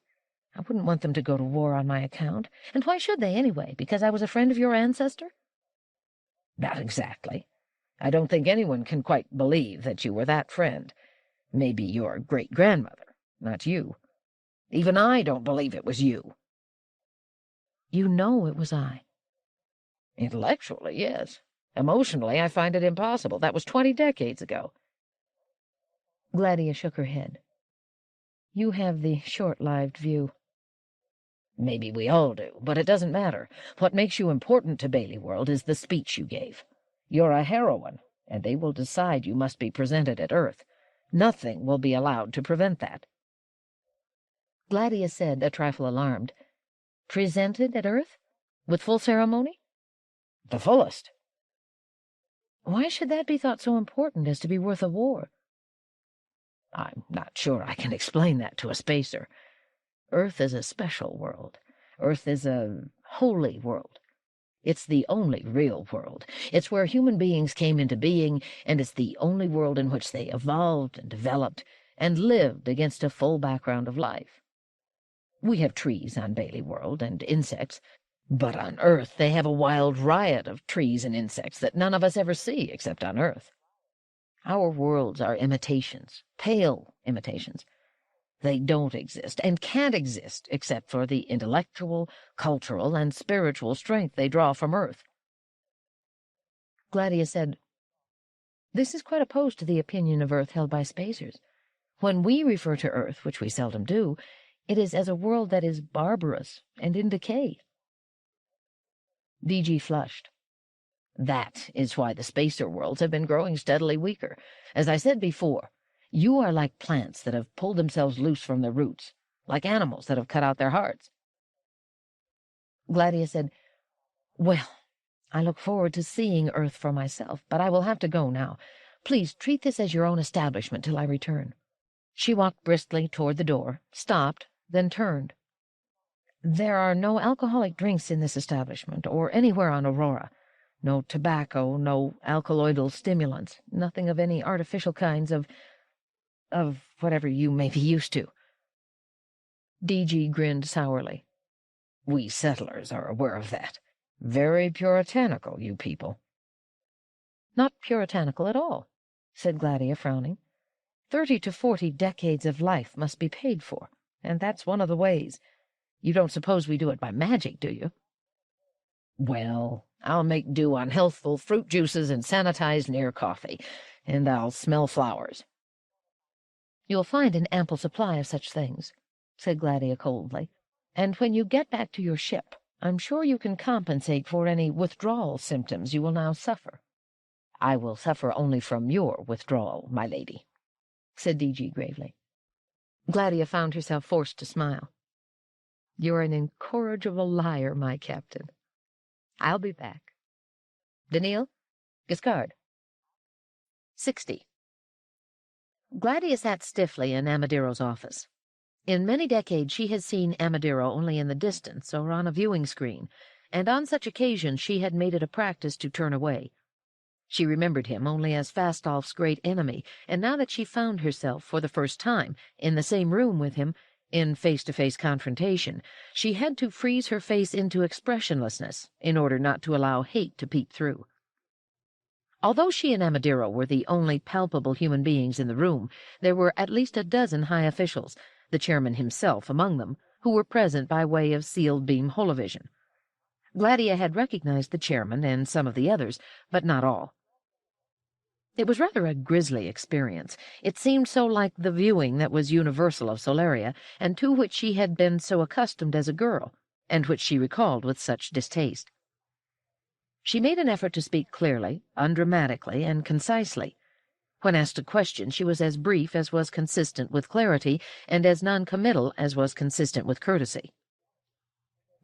I wouldn't want them to go to war on my account. And why should they, anyway? Because I was a friend of your ancestor? Not exactly. I don't think anyone can quite believe that you were that friend. Maybe your great-grandmother, not you. Even I don't believe it was you. You know it was I. Intellectually, yes. Emotionally, I find it impossible. That was 20 decades ago. Gladia shook her head. You have the short-lived view. Maybe we all do, but it doesn't matter. What makes you important to Bailey World is the speech you gave. You're a heroine, and they will decide you must be presented at Earth. Nothing will be allowed to prevent that. Gladia said, a trifle alarmed. Presented at Earth? With full ceremony? The fullest. Why should that be thought so important as to be worth a war? I'm not sure I can explain that to a spacer. Earth is a special world. Earth is a holy world. It's the only real world. It's where human beings came into being, and it's the only world in which they evolved and developed and lived against a full background of life. We have trees on Bailey World and insects, but on Earth they have a wild riot of trees and insects that none of us ever see except on Earth. Our worlds are imitations, pale imitations. They don't exist and can't exist except for the intellectual, cultural, and spiritual strength they draw from Earth. Gladia said, This is quite opposed to the opinion of Earth held by spacers. When we refer to Earth, which we seldom do, it is as a world that is barbarous and in decay. DG flushed. That is why the spacer worlds have been growing steadily weaker. As I said before, you are like plants that have pulled themselves loose from their roots, like animals that have cut out their hearts. Gladia said, Well, I look forward to seeing Earth for myself, but I will have to go now. Please treat this as your own establishment till I return. She walked briskly toward the door, stopped, then turned. There are no alcoholic drinks in this establishment or anywhere on Aurora. No tobacco, no alkaloidal stimulants, nothing of any artificial kinds of whatever you may be used to." DG grinned sourly. "We settlers are aware of that. Very puritanical, you people." "Not puritanical at all," said Gladia, frowning. 30 to 40 decades of life must be paid for, and that's one of the ways. You don't suppose we do it by magic, do you?" "Well, I'll make do on healthful fruit juices and sanitized near coffee, and I'll smell flowers." "You'll find an ample supply of such things," said Gladia coldly, "and when you get back to your ship, I'm sure you can compensate for any withdrawal symptoms you will now suffer." "I will suffer only from your withdrawal, my lady," said DG gravely. Gladia found herself forced to smile. "You're an incorrigible liar, my captain. I'll be back. Daniil? Giscard." 60. Gladia sat stiffly in Amadero's office. In many decades she had seen Amadero only in the distance or on a viewing screen, and on such occasions she had made it a practice to turn away. She remembered him only as Fastolf's great enemy, and now that she found herself, for the first time, in the same room with him, in face-to-face confrontation, she had to freeze her face into expressionlessness in order not to allow hate to peep through. Although she and Amadero were the only palpable human beings in the room, there were at least a dozen high officials, the chairman himself among them, who were present by way of sealed-beam holovision. Gladia had recognized the chairman and some of the others, but not all. It was rather a grisly experience. It seemed so like the viewing that was universal of Solaria, and to which she had been so accustomed as a girl, and which she recalled with such distaste. She made an effort to speak clearly, undramatically, and concisely. When asked a question, she was as brief as was consistent with clarity, and as non-committal as was consistent with courtesy.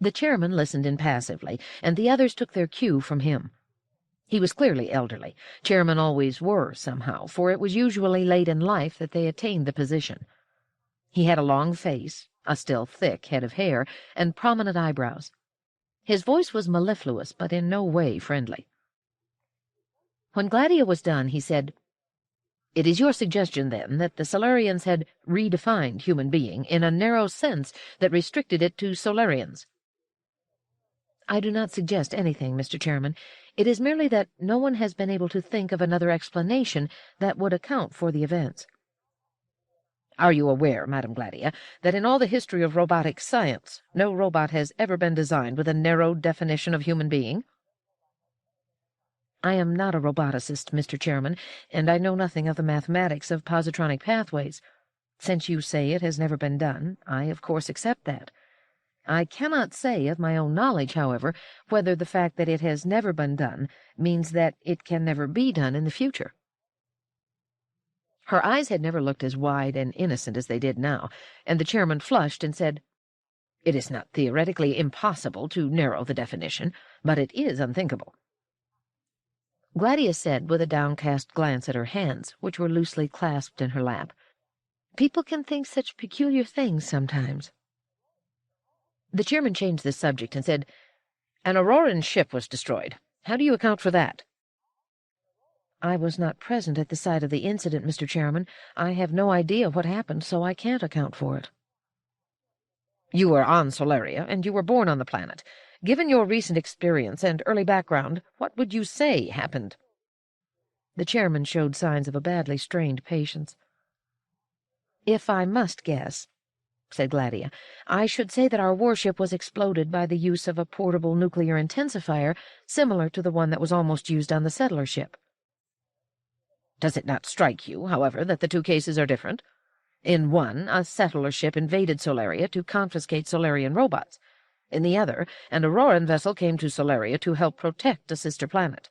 The chairman listened impassively, and the others took their cue from him. He was clearly elderly. Chairmen always were, somehow, for it was usually late in life that they attained the position. He had a long face, a still thick head of hair, and prominent eyebrows. His voice was mellifluous, but in no way friendly. When Gladia was done, he said, "It is your suggestion, then, that the Solarians had redefined human being in a narrow sense that restricted it to Solarians?" "I do not suggest anything, Mr. Chairman. It is merely that no one has been able to think of another explanation that would account for the events." "Are you aware, Madame Gladia, that in all the history of robotic science, no robot has ever been designed with a narrow definition of human being?" "I am not a roboticist, Mr. Chairman, and I know nothing of the mathematics of positronic pathways. Since you say it has never been done, I of course accept that. I cannot say of my own knowledge, however, whether the fact that it has never been done means that it can never be done in the future." Her eyes had never looked as wide and innocent as they did now, and the chairman flushed and said, "It is not theoretically impossible to narrow the definition, but it is unthinkable." Gladia said, with a downcast glance at her hands, which were loosely clasped in her lap, "People can think such peculiar things sometimes." The chairman changed the subject and said, "An Auroran ship was destroyed. How do you account for that?" "I was not present at the site of the incident, Mr. Chairman. I have no idea what happened, so I can't account for it." "You were on Solaria, and you were born on the planet. Given your recent experience and early background, what would you say happened?" The chairman showed signs of a badly strained patience. "If I must guess," said Gladia, "I should say that our warship was exploded by the use of a portable nuclear intensifier similar to the one that was almost used on the settler ship." "Does it not strike you, however, that the two cases are different? In one, a settler ship invaded Solaria to confiscate Solarian robots. In the other, an Auroran vessel came to Solaria to help protect a sister planet."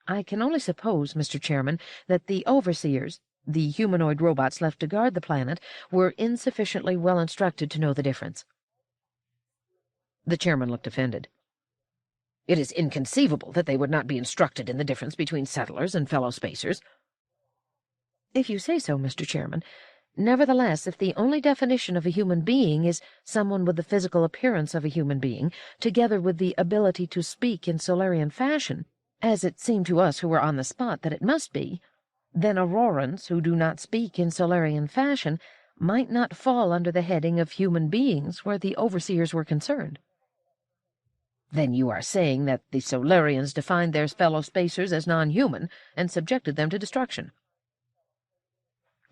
"I can only suppose, Mr. Chairman, that the overseers, the humanoid robots left to guard the planet, were insufficiently well instructed to know the difference." The chairman looked offended. "It is inconceivable that they would not be instructed in the difference between settlers and fellow spacers." "If you say so, Mr. Chairman. Nevertheless, if the only definition of a human being is someone with the physical appearance of a human being, together with the ability to speak in Solarian fashion, as it seemed to us who were on the spot that it must be, then Aurorans who do not speak in Solarian fashion might not fall under the heading of human beings where the overseers were concerned. Then you are saying that the Solarians defined their fellow spacers as non-human and subjected them to destruction.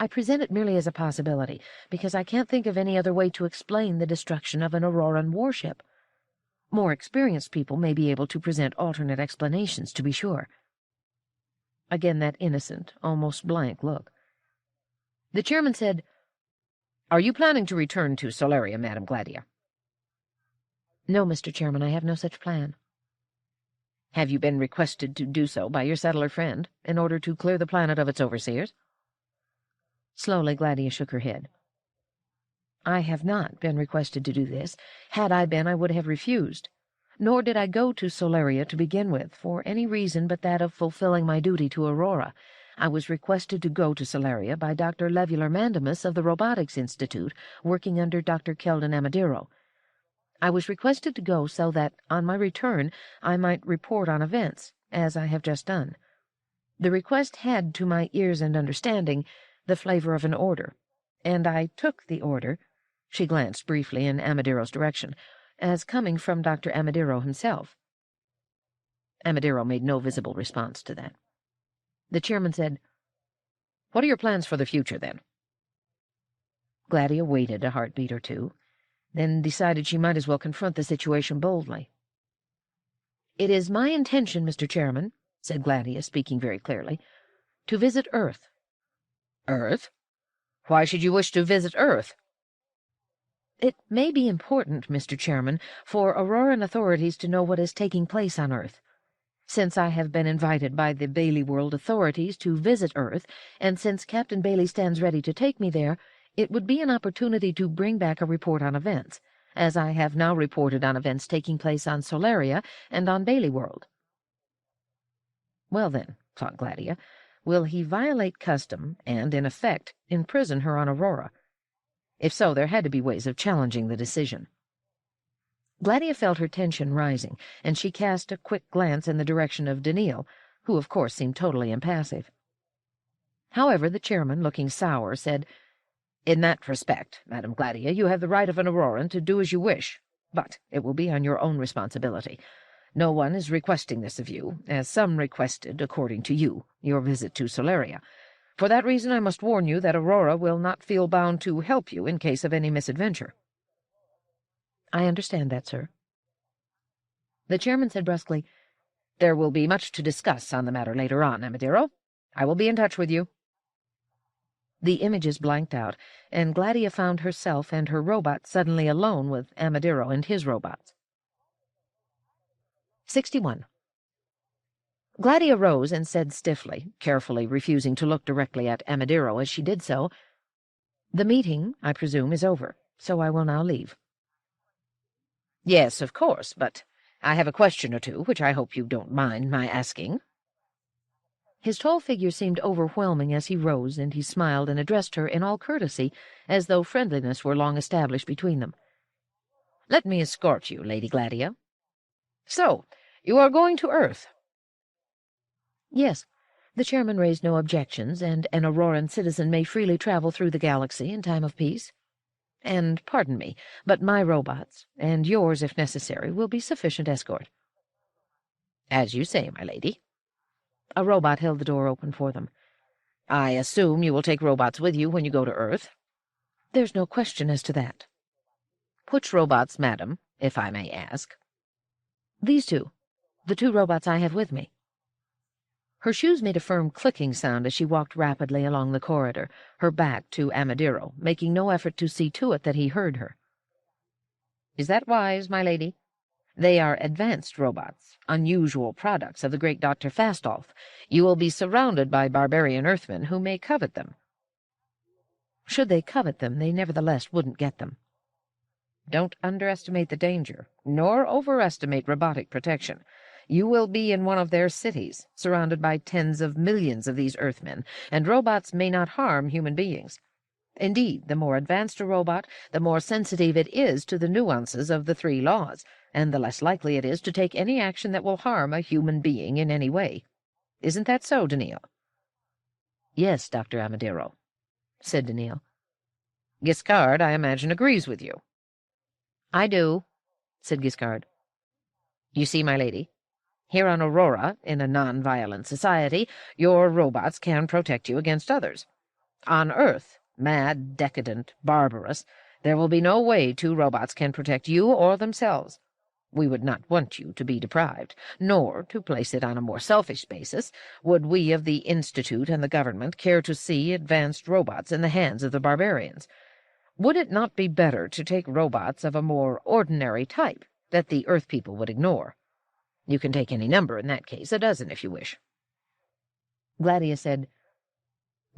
I present it merely as a possibility, because I can't think of any other way to explain the destruction of an Auroran warship. More experienced people may be able to present alternate explanations, to be sure. Again that innocent, almost blank look. The chairman said, "Are you planning to return to Solaria, Madam Gladia?" "No, Mr. Chairman, I have no such plan." "Have you been requested to do so by your settler friend, in order to clear the planet of its overseers?" Slowly Gladia shook her head. "I have not been requested to do this. Had I been, I would have refused. Nor did I go to Solaria to begin with, for any reason but that of fulfilling my duty to Aurora. I was requested to go to Solaria by Dr. Levular Mandamus of the Robotics Institute, working under Dr. Keldon Amadiro. I was requested to go so that, on my return, I might report on events, as I have just done. The request had, to my ears and understanding, the flavor of an order, and I took the order," she glanced briefly in Amadiro's direction, "as coming from Dr. Amadiro himself." Amadiro made no visible response to that. The chairman said, "What are your plans for the future, then?" Gladia waited a heartbeat or two, then decided she might as well confront the situation boldly. "It is my intention, Mr. Chairman," said Gladia, speaking very clearly, "to visit Earth." "Earth? Why should you wish to visit Earth?" "It may be important, Mr. Chairman, for Auroran authorities to know what is taking place on Earth. Since I have been invited by the Bailey World authorities to visit Earth, and since Captain Bailey stands ready to take me there, it would be an opportunity to bring back a report on events, as I have now reported on events taking place on Solaria and on Bailey World." Well, then, thought Gladia, will he violate custom and, in effect, imprison her on Aurora? If so, there had to be ways of challenging the decision. Gladia felt her tension rising, and she cast a quick glance in the direction of Daniil, who of course seemed totally impassive. However, the chairman, looking sour, said, "In that respect, Madam Gladia, you have the right of an Auroran to do as you wish, but it will be on your own responsibility. No one is requesting this of you, as some requested, according to you, your visit to Solaria. For that reason I must warn you that Aurora will not feel bound to help you in case of any misadventure." "I understand that, sir." The chairman said brusquely, "There will be much to discuss on the matter later on, Amadiro. I will be in touch with you." The images blanked out, and Gladia found herself and her robot suddenly alone with Amadiro and his robots. 61. Gladia rose and said stiffly, carefully refusing to look directly at Amadiro as she did so, "The meeting, I presume, is over, so I will now leave." "Yes, of course, but I have a question or two, which I hope you don't mind my asking." His tall figure seemed overwhelming as he rose, and he smiled and addressed her in all courtesy, as though friendliness were long established between them. "Let me escort you, Lady Gladia. So, you are going to Earth?" "Yes. The chairman raised no objections, and an Auroran citizen may freely travel through the galaxy in time of peace. And, pardon me, but my robots, and yours if necessary, will be sufficient escort." "As you say, my lady." A robot held the door open for them. "I assume you will take robots with you when you go to Earth?" "There's no question as to that." "Which robots, madam, if I may ask?" "These two. The two robots I have with me." Her shoes made a firm clicking sound as she walked rapidly along the corridor, her back to Amadiro, making no effort to see to it that he heard her. "Is that wise, my lady? They are advanced robots, unusual products of the great Dr. Fastolf. You will be surrounded by barbarian Earthmen who may covet them." "Should they covet them, they nevertheless wouldn't get them." "Don't underestimate the danger, nor overestimate robotic protection. You will be in one of their cities, surrounded by tens of millions of these Earthmen, and robots may not harm human beings. Indeed, the more advanced a robot, the more sensitive it is to the nuances of the 3 laws, and the less likely it is to take any action that will harm a human being in any way. Isn't that so, Daniil?" "Yes, Dr. Amadero," said Daniil. "Giscard, I imagine, agrees with you." "I do," said Giscard. "You see, my lady, here on Aurora, in a non-violent society, your robots can protect you against others. On Earth, mad, decadent, barbarous, there will be no way 2 robots can protect you or themselves. We would not want you to be deprived, nor, to place it on a more selfish basis, would we of the Institute and the government care to see advanced robots in the hands of the barbarians. Would it not be better to take robots of a more ordinary type that the Earth people would ignore? You can take any number in that case, 12 if you wish." Gladia said,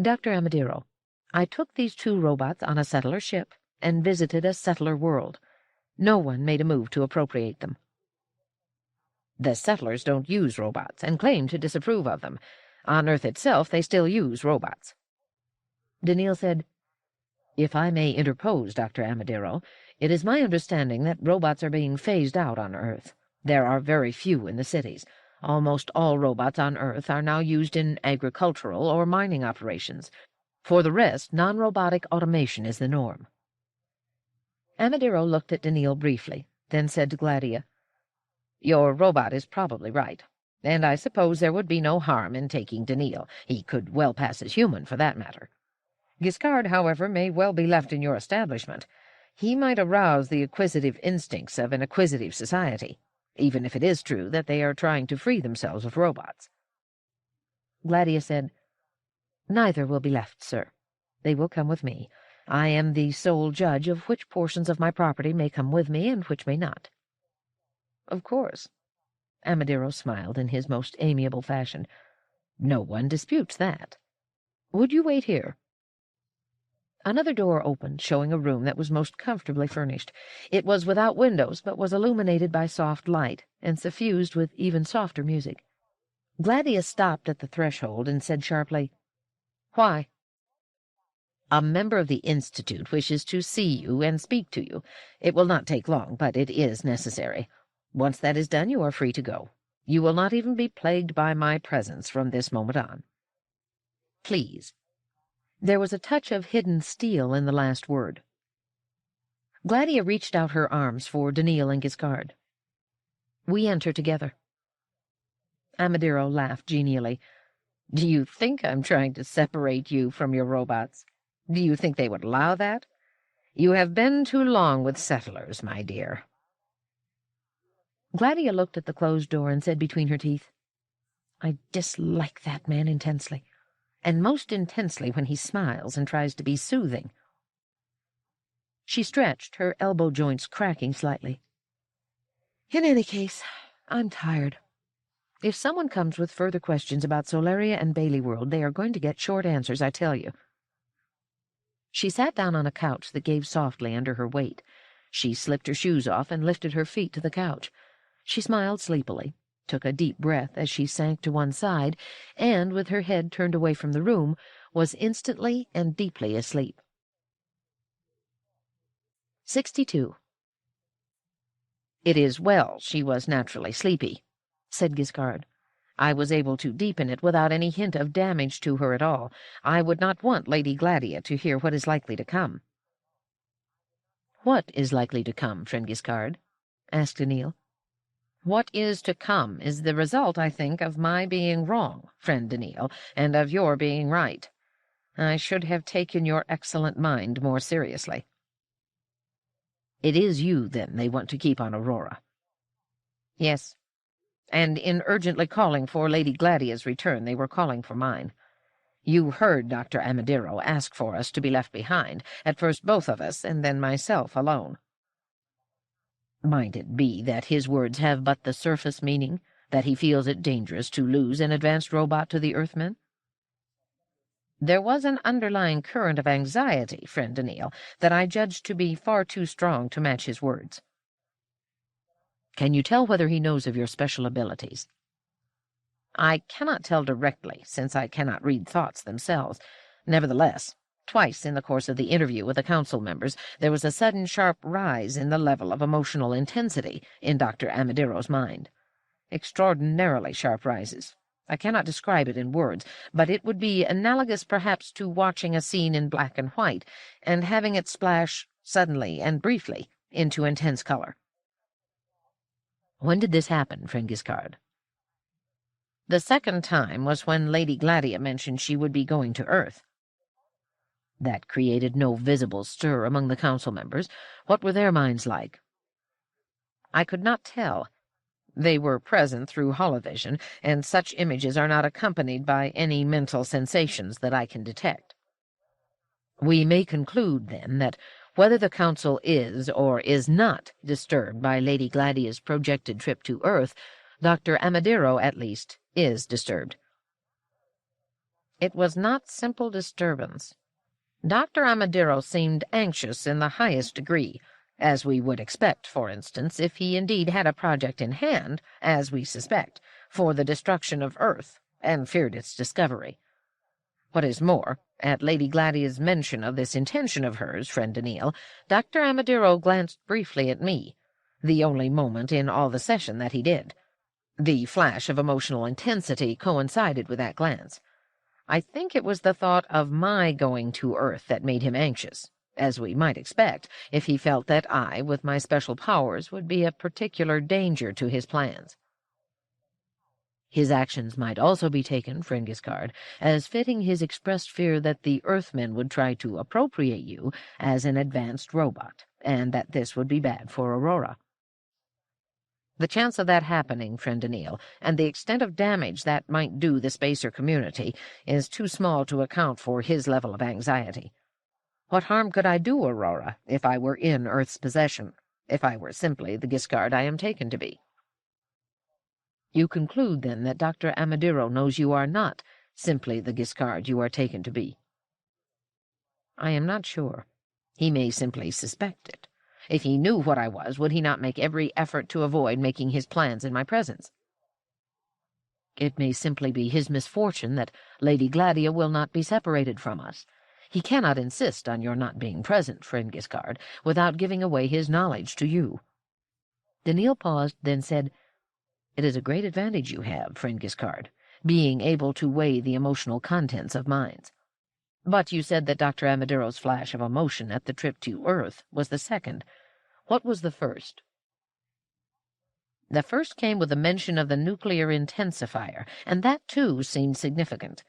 "Dr. Amadero, I took these 2 robots on a settler ship and visited a settler world. No one made a move to appropriate them." "The settlers don't use robots and claim to disapprove of them. On Earth itself, they still use robots." Daniil said, "If I may interpose, Dr. Amadero, it is my understanding that robots are being phased out on Earth. There are very few in the cities. Almost all robots on Earth are now used in agricultural or mining operations. For the rest, non-robotic automation is the norm." Amadero looked at Daniil briefly, then said to Gladia, "Your robot is probably right, and I suppose there would be no harm in taking Daniil. He could well pass as human, for that matter. Giscard, however, may well be left in your establishment. He might arouse the acquisitive instincts of an acquisitive society, even if it is true that they are trying to free themselves of robots." Gladia said, "Neither will be left, sir. They will come with me. I am the sole judge of which portions of my property may come with me and which may not." "Of course." Amadero smiled in his most amiable fashion. "No one disputes that. Would you wait here?" Another door opened, showing a room that was most comfortably furnished. It was without windows, but was illuminated by soft light, and suffused with even softer music. Gladia stopped at the threshold and said sharply, "Why?" "A member of the Institute wishes to see you and speak to you. It will not take long, but it is necessary. Once that is done, you are free to go. You will not even be plagued by my presence from this moment on. Please." There was a touch of hidden steel in the last word. Gladia reached out her arms for Daniil and Giscard. "We enter together." Amadero laughed genially. "Do you think I'm trying to separate you from your robots? Do you think they would allow that? You have been too long with settlers, my dear." Gladia looked at the closed door and said between her teeth, "I dislike that man intensely, and most intensely when he smiles and tries to be soothing." She stretched, her elbow joints cracking slightly. "In any case, I'm tired. If someone comes with further questions about Solaria and Bailey World, they are going to get short answers, I tell you." She sat down on a couch that gave softly under her weight. She slipped her shoes off and lifted her feet to the couch. She smiled sleepily, took a deep breath as she sank to one side, and, with her head turned away from the room, was instantly and deeply asleep. 62. "It is well she was naturally sleepy," said Giscard. "I was able to deepen it without any hint of damage to her at all. I would not want Lady Gladia to hear what is likely to come." "What is likely to come, friend Giscard?" asked Daniil. "What is to come is the result, I think, of my being wrong, friend Daniil, and of your being right. I should have taken your excellent mind more seriously." "It is you, then, they want to keep on Aurora?" "Yes. And in urgently calling for Lady Gladia's return, they were calling for mine. You heard Dr. Amadero ask for us to be left behind, at first both of us, and then myself alone." "Might it be that his words have but the surface meaning, that he feels it dangerous to lose an advanced robot to the Earthmen?" "There was an underlying current of anxiety, friend Daniil, that I judged to be far too strong to match his words." "Can you tell whether he knows of your special abilities?" "I cannot tell directly, since I cannot read thoughts themselves. Nevertheless, Twice in the course of the interview with the council members, there was a sudden sharp rise in the level of emotional intensity in Dr. Amadero's mind. Extraordinarily sharp rises. I cannot describe it in words, but it would be analogous perhaps to watching a scene in black and white and having it splash suddenly and briefly into intense color. When did this happen, friend Giscard? The second time was when Lady Gladia mentioned she would be going to Earth. That created no visible stir among the council members. What were their minds like? I could not tell. They were present through holovision, and such images are not accompanied by any mental sensations that I can detect. We may conclude, then, that whether the council is or is not disturbed by Lady Gladia's projected trip to Earth, Dr. Amadero, at least, is disturbed. It was not simple disturbance. Dr. Amadero seemed anxious in the highest degree, as we would expect, for instance, if he indeed had a project in hand, as we suspect, for the destruction of Earth, and feared its discovery. What is more, at Lady Gladia's mention of this intention of hers, friend Daniil, Dr. Amadero glanced briefly at me, the only moment in all the session that he did. The flash of emotional intensity coincided with that glance. I think it was the thought of my going to Earth that made him anxious, as we might expect, if he felt that I, with my special powers, would be a particular danger to his plans. His actions might also be taken, friend Giscard, as fitting his expressed fear that the Earthmen would try to appropriate you as an advanced robot, and that this would be bad for Aurora. The chance of that happening, friend Daniil, and the extent of damage that might do the spacer community, is too small to account for his level of anxiety. What harm could I do Aurora if I were in Earth's possession, if I were simply the Giscard I am taken to be? You conclude, then, that Dr. Amadero knows you are not simply the Giscard you are taken to be? I am not sure. He may simply suspect it. If he knew what I was, would he not make every effort to avoid making his plans in my presence? It may simply be his misfortune that Lady Gladia will not be separated from us. He cannot insist on your not being present, friend Giscard, without giving away his knowledge to you. Daniil paused, then said, "It is a great advantage you have, friend Giscard, being able to weigh the emotional contents of minds. But you said that Dr. Amadero's flash of emotion at the trip to Earth was the second. What was the first?" The first came with the mention of the nuclear intensifier, and that, too, seemed significant.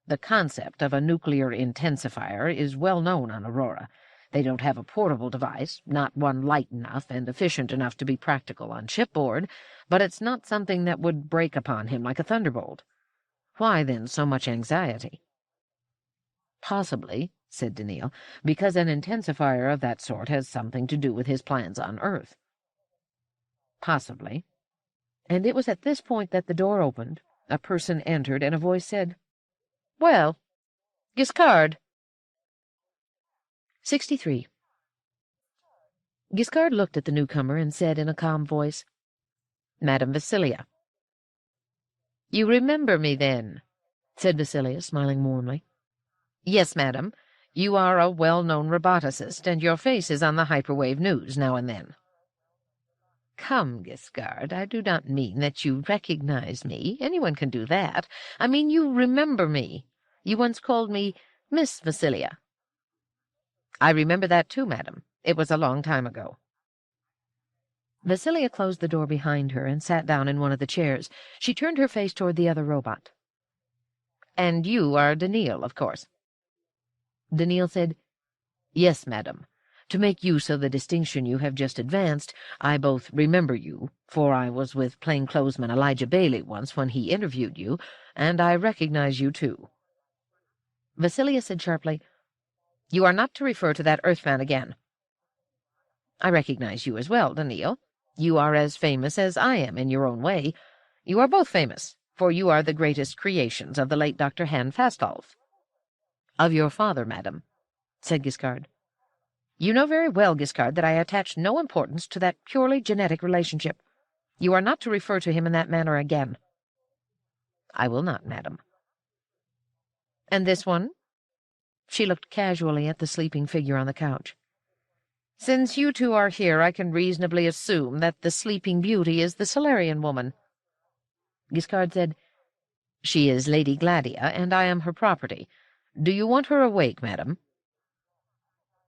The concept of a nuclear intensifier is well known on Aurora. They don't have a portable device, not one light enough and efficient enough to be practical on shipboard, but it's not something that would break upon him like a thunderbolt. Why, then, so much anxiety? "Possibly," said Daniil, "because an intensifier of that sort has something to do with his plans on Earth." "Possibly." And it was at this point that the door opened, a person entered, and a voice said, "Well, Giscard." 63. Giscard looked at the newcomer and said in a calm voice, "Madame Vasilia." "You remember me, then?" said Vasilia, smiling warmly. "Yes, madam. You are a well-known roboticist, and your face is on the hyperwave news now and then." "Come, Giscard, I do not mean that you recognize me. Anyone can do that. I mean you remember me. You once called me Miss Vasilia." "I remember that too, madam. It was a long time ago." Vasilia closed the door behind her and sat down in one of the chairs. She turned her face toward the other robot. "And you are Daniil, of course." Daniil said, "Yes, madam. To make use of the distinction you have just advanced, I both remember you, for I was with plainclothesman Elijah Bailey once when he interviewed you, and I recognize you, too." Vasilia said sharply, "You are not to refer to that Earthman again." "I recognize you as well, Daniil. You are as famous as I am in your own way. You are both famous, for you are the greatest creations of the late Dr. Han Fastolf." "Of your father, madam," said Giscard. "You know very well, Giscard, that I attach no importance to that purely genetic relationship. You are not to refer to him in that manner again." "I will not, madam." "And this one?" She looked casually at the sleeping figure on the couch. "Since you two are here, I can reasonably assume that the Sleeping Beauty is the Solarian woman." Giscard said, "She is Lady Gladia, and I am her property. Do you want her awake, madam?"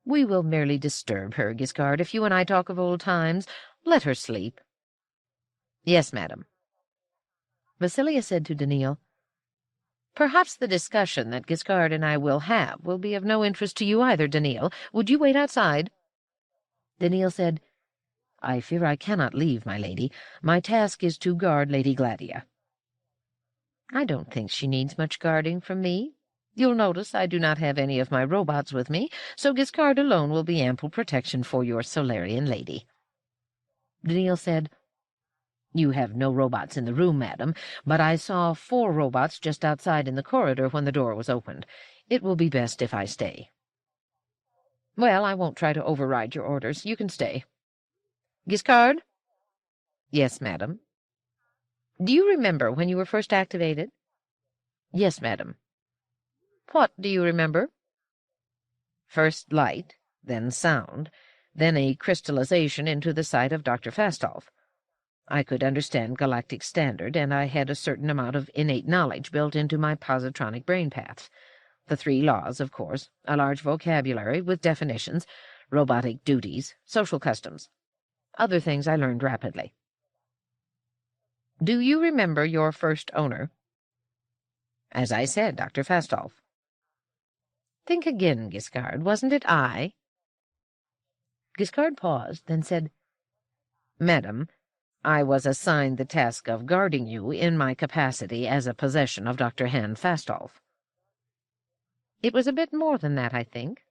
"We will merely disturb her, Giscard. If you and I talk of old times, let her sleep." "Yes, madam." Vasilia said to Daniil, "Perhaps the discussion that Giscard and I will have will be of no interest to you either, Daniil. Would you wait outside?" Daniil said, "I fear I cannot leave, my lady. My task is to guard Lady Gladia." "I don't think she needs much guarding from me. You'll notice I do not have any of my robots with me, so Giscard alone will be ample protection for your Solarian lady." Daniil said, "You have no robots in the room, madam, but I saw 4 robots just outside in the corridor when the door was opened. It will be best if I stay." "Well, I won't try to override your orders. You can stay." "Giscard?" "Yes, madam." "Do you remember when you were first activated?" "Yes, madam." "What do you remember?" "First light, then sound, then a crystallization into the sight of Dr. Fastolf. I could understand Galactic Standard, and I had a certain amount of innate knowledge built into my positronic brain paths. The 3 laws, of course, a large vocabulary with definitions, robotic duties, social customs. Other things I learned rapidly." "Do you remember your first owner?" "As I said, Dr. Fastolf." "Think again, Giscard. Wasn't it I?" Giscard paused, then said, "Madam, I was assigned the task of guarding you in my capacity as a possession of Dr. Hand Fastolf." "It was a bit more than that, I think.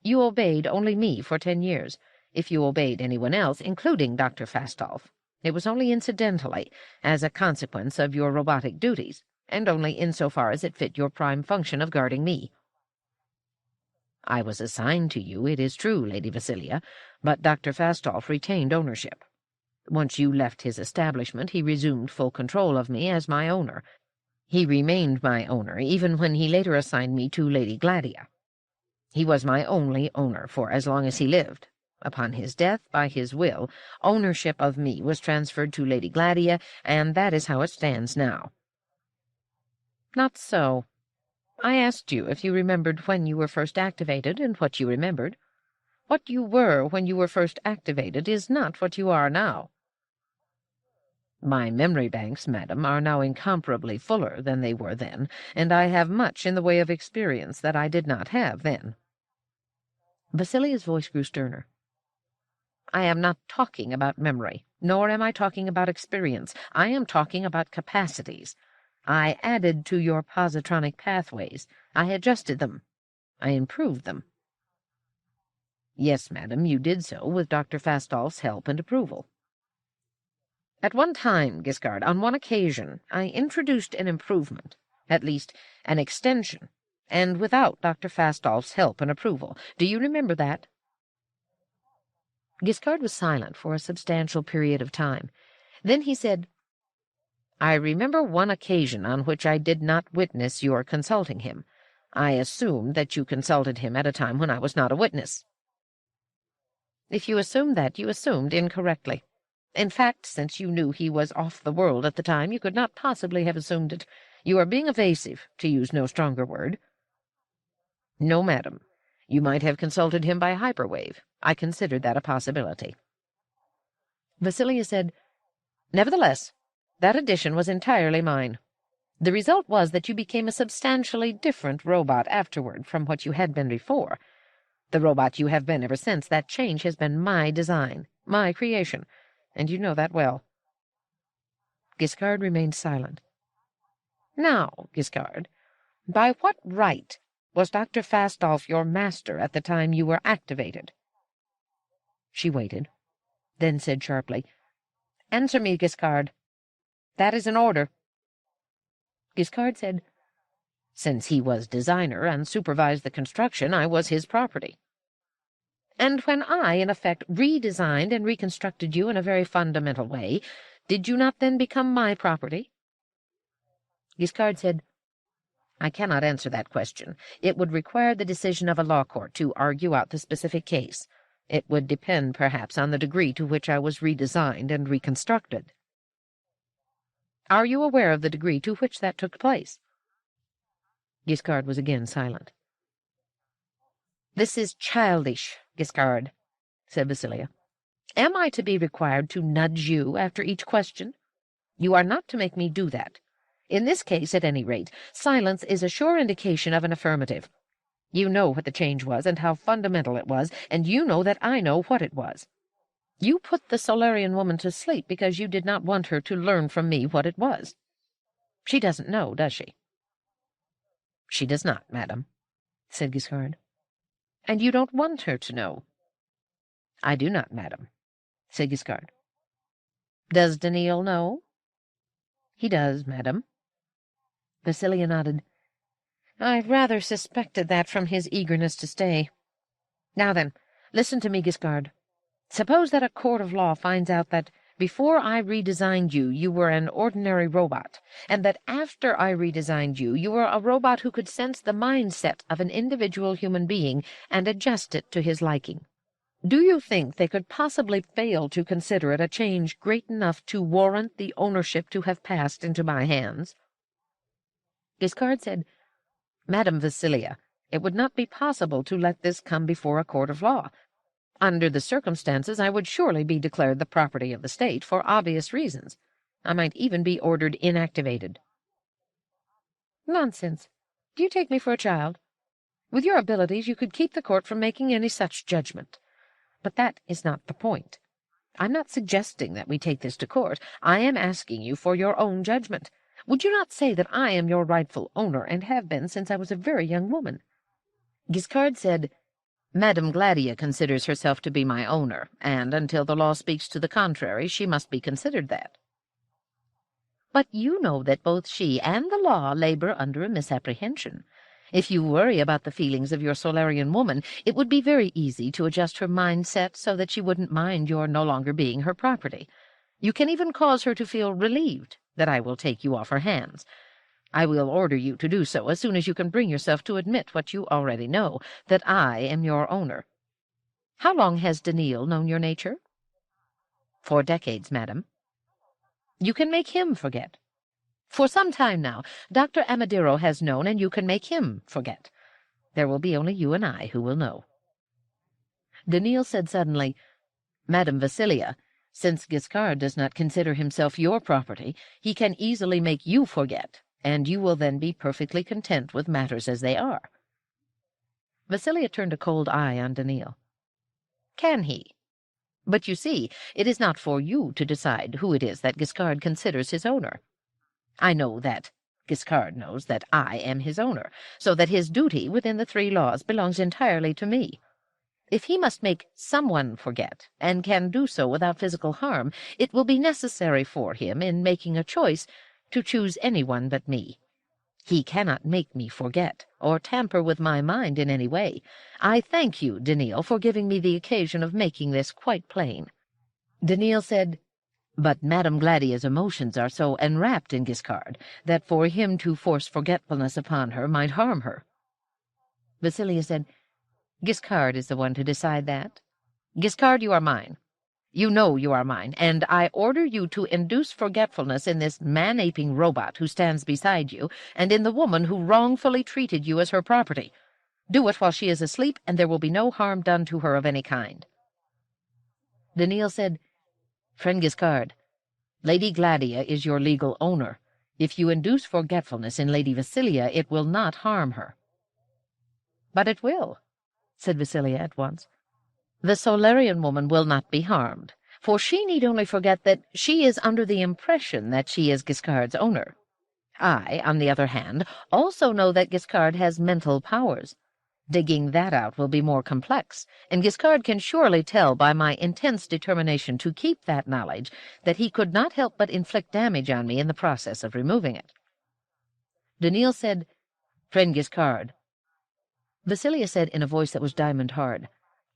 You obeyed only me for 10 years. If you obeyed anyone else, including Dr. Fastolf, it was only incidentally, as a consequence of your robotic duties, and only insofar as it fit your prime function of guarding me." "I was assigned to you, it is true, Lady Vasilia, but Dr. Fastolf retained ownership. Once you left his establishment, he resumed full control of me as my owner. He remained my owner even when he later assigned me to Lady Gladia. He was my only owner for as long as he lived. Upon his death, by his will, ownership of me was transferred to Lady Gladia, and that is how it stands now." "Not so. I asked you if you remembered when you were first activated and what you remembered. What you were when you were first activated is not what you are now." "My memory banks, madam, are now incomparably fuller than they were then, and I have much in the way of experience that I did not have then." Vasilia's voice grew sterner. "I am not talking about memory, nor am I talking about experience. I am talking about capacities. I added to your positronic pathways. I adjusted them. I improved them." "Yes, madam, you did so with Dr. Fastolf's help and approval." "At one time, Giscard, on one occasion, I introduced an improvement, at least an extension, and without Dr. Fastolf's help and approval. Do you remember that?" Giscard was silent for a substantial period of time. Then he said, "I remember one occasion on which I did not witness your consulting him. I assumed that you consulted him at a time when I was not a witness." "If you assumed that, you assumed incorrectly. In fact, since you knew he was off the world at the time, you could not possibly have assumed it. You are being evasive, to use no stronger word." "No, madam. You might have consulted him by hyperwave. I considered that a possibility." Vasilia said, "Nevertheless, that addition was entirely mine. The result was that you became a substantially different robot afterward from what you had been before. The robot you have been ever since. That change has been my design, my creation, and you know that well." Giscard remained silent. "Now, Giscard, by what right was Dr. Fastolf your master at the time you were activated?" She waited, then said sharply, "Answer me, Giscard. That is an order." Giscard said, "Since he was designer and supervised the construction, I was his property." "And when I, in effect, redesigned and reconstructed you in a very fundamental way, did you not then become my property?" Giscard said, I cannot answer that question. It would require the decision of a law court to argue out the specific case. It would depend, perhaps, on the degree to which I was redesigned and reconstructed. Are you aware of the degree to which that took place? Giscard was again silent. This is childish, Giscard, said Vasilia. Am I to be required to nudge you after each question? You are not to make me do that. In this case, at any rate, silence is a sure indication of an affirmative. You know what the change was and how fundamental it was, and you know that I know what it was. You put the Solarian woman to sleep because you did not want her to learn from me what it was. She doesn't know, does she? She does not, madam, said Giscard. And you don't want her to know? I do not, madam, said Giscard. Does Daniil know? He does, madam. Vasilia nodded. I rather suspected that from his eagerness to stay. Now then, listen to me, Giscard. Suppose that a court of law finds out that before I redesigned you, you were an ordinary robot, and that after I redesigned you, you were a robot who could sense the mindset of an individual human being and adjust it to his liking. Do you think they could possibly fail to consider it a change great enough to warrant the ownership to have passed into my hands? Giscard said, Madam Vasilia, it would not be possible to let this come before a court of law. Under the circumstances, I would surely be declared the property of the state for obvious reasons. I might even be ordered inactivated. Nonsense. Do you take me for a child? With your abilities, you could keep the court from making any such judgment. But that is not the point. I'm not suggesting that we take this to court. I am asking you for your own judgment. Would you not say that I am your rightful owner, and have been since I was a very young woman? Giscard said, Madame Gladia considers herself to be my owner, and until the law speaks to the contrary, she must be considered that. But you know that both she and the law labor under a misapprehension. If you worry about the feelings of your Solarian woman, it would be very easy to adjust her mindset so that she wouldn't mind your no longer being her property. You can even cause her to feel relieved that I will take you off her hands. I will order you to do so as soon as you can bring yourself to admit what you already know, that I am your owner. How long has Daniil known your nature? 4 decades, madam. You can make him forget. For some time now, Dr. Amadiro has known, and you can make him forget. There will be only you and I who will know. Daniil said suddenly, Madam Vasilia, since Giscard does not consider himself your property, he can easily make you forget, and you will then be perfectly content with matters as they are. Vasilia turned a cold eye on Daniil. Can he? But you see, it is not for you to decide who it is that Giscard considers his owner. I know that Giscard knows that I am his owner, so that his duty within the 3 laws belongs entirely to me. If he must make someone forget, and can do so without physical harm, it will be necessary for him, in making a choice, to choose anyone but me. He cannot make me forget, or tamper with my mind in any way. I thank you, Daniil, for giving me the occasion of making this quite plain. Daniil said, But Madame Gladia's emotions are so enwrapped in Giscard that for him to force forgetfulness upon her might harm her. Vasilia said, Giscard is the one to decide that. Giscard, you are mine. You know you are mine, and I order you to induce forgetfulness in this man-aping robot who stands beside you, and in the woman who wrongfully treated you as her property. Do it while she is asleep, and there will be no harm done to her of any kind. Daniil said, Friend Giscard, Lady Gladia is your legal owner. If you induce forgetfulness in Lady Vasilia, it will not harm her. But it will, said Vasilia at once. The Solarian woman will not be harmed, for she need only forget that she is under the impression that she is Giscard's owner. I, on the other hand, also know that Giscard has mental powers. Digging that out will be more complex, and Giscard can surely tell by my intense determination to keep that knowledge that he could not help but inflict damage on me in the process of removing it. Daniil said, Friend Giscard. Vasilia said in a voice that was diamond-hard,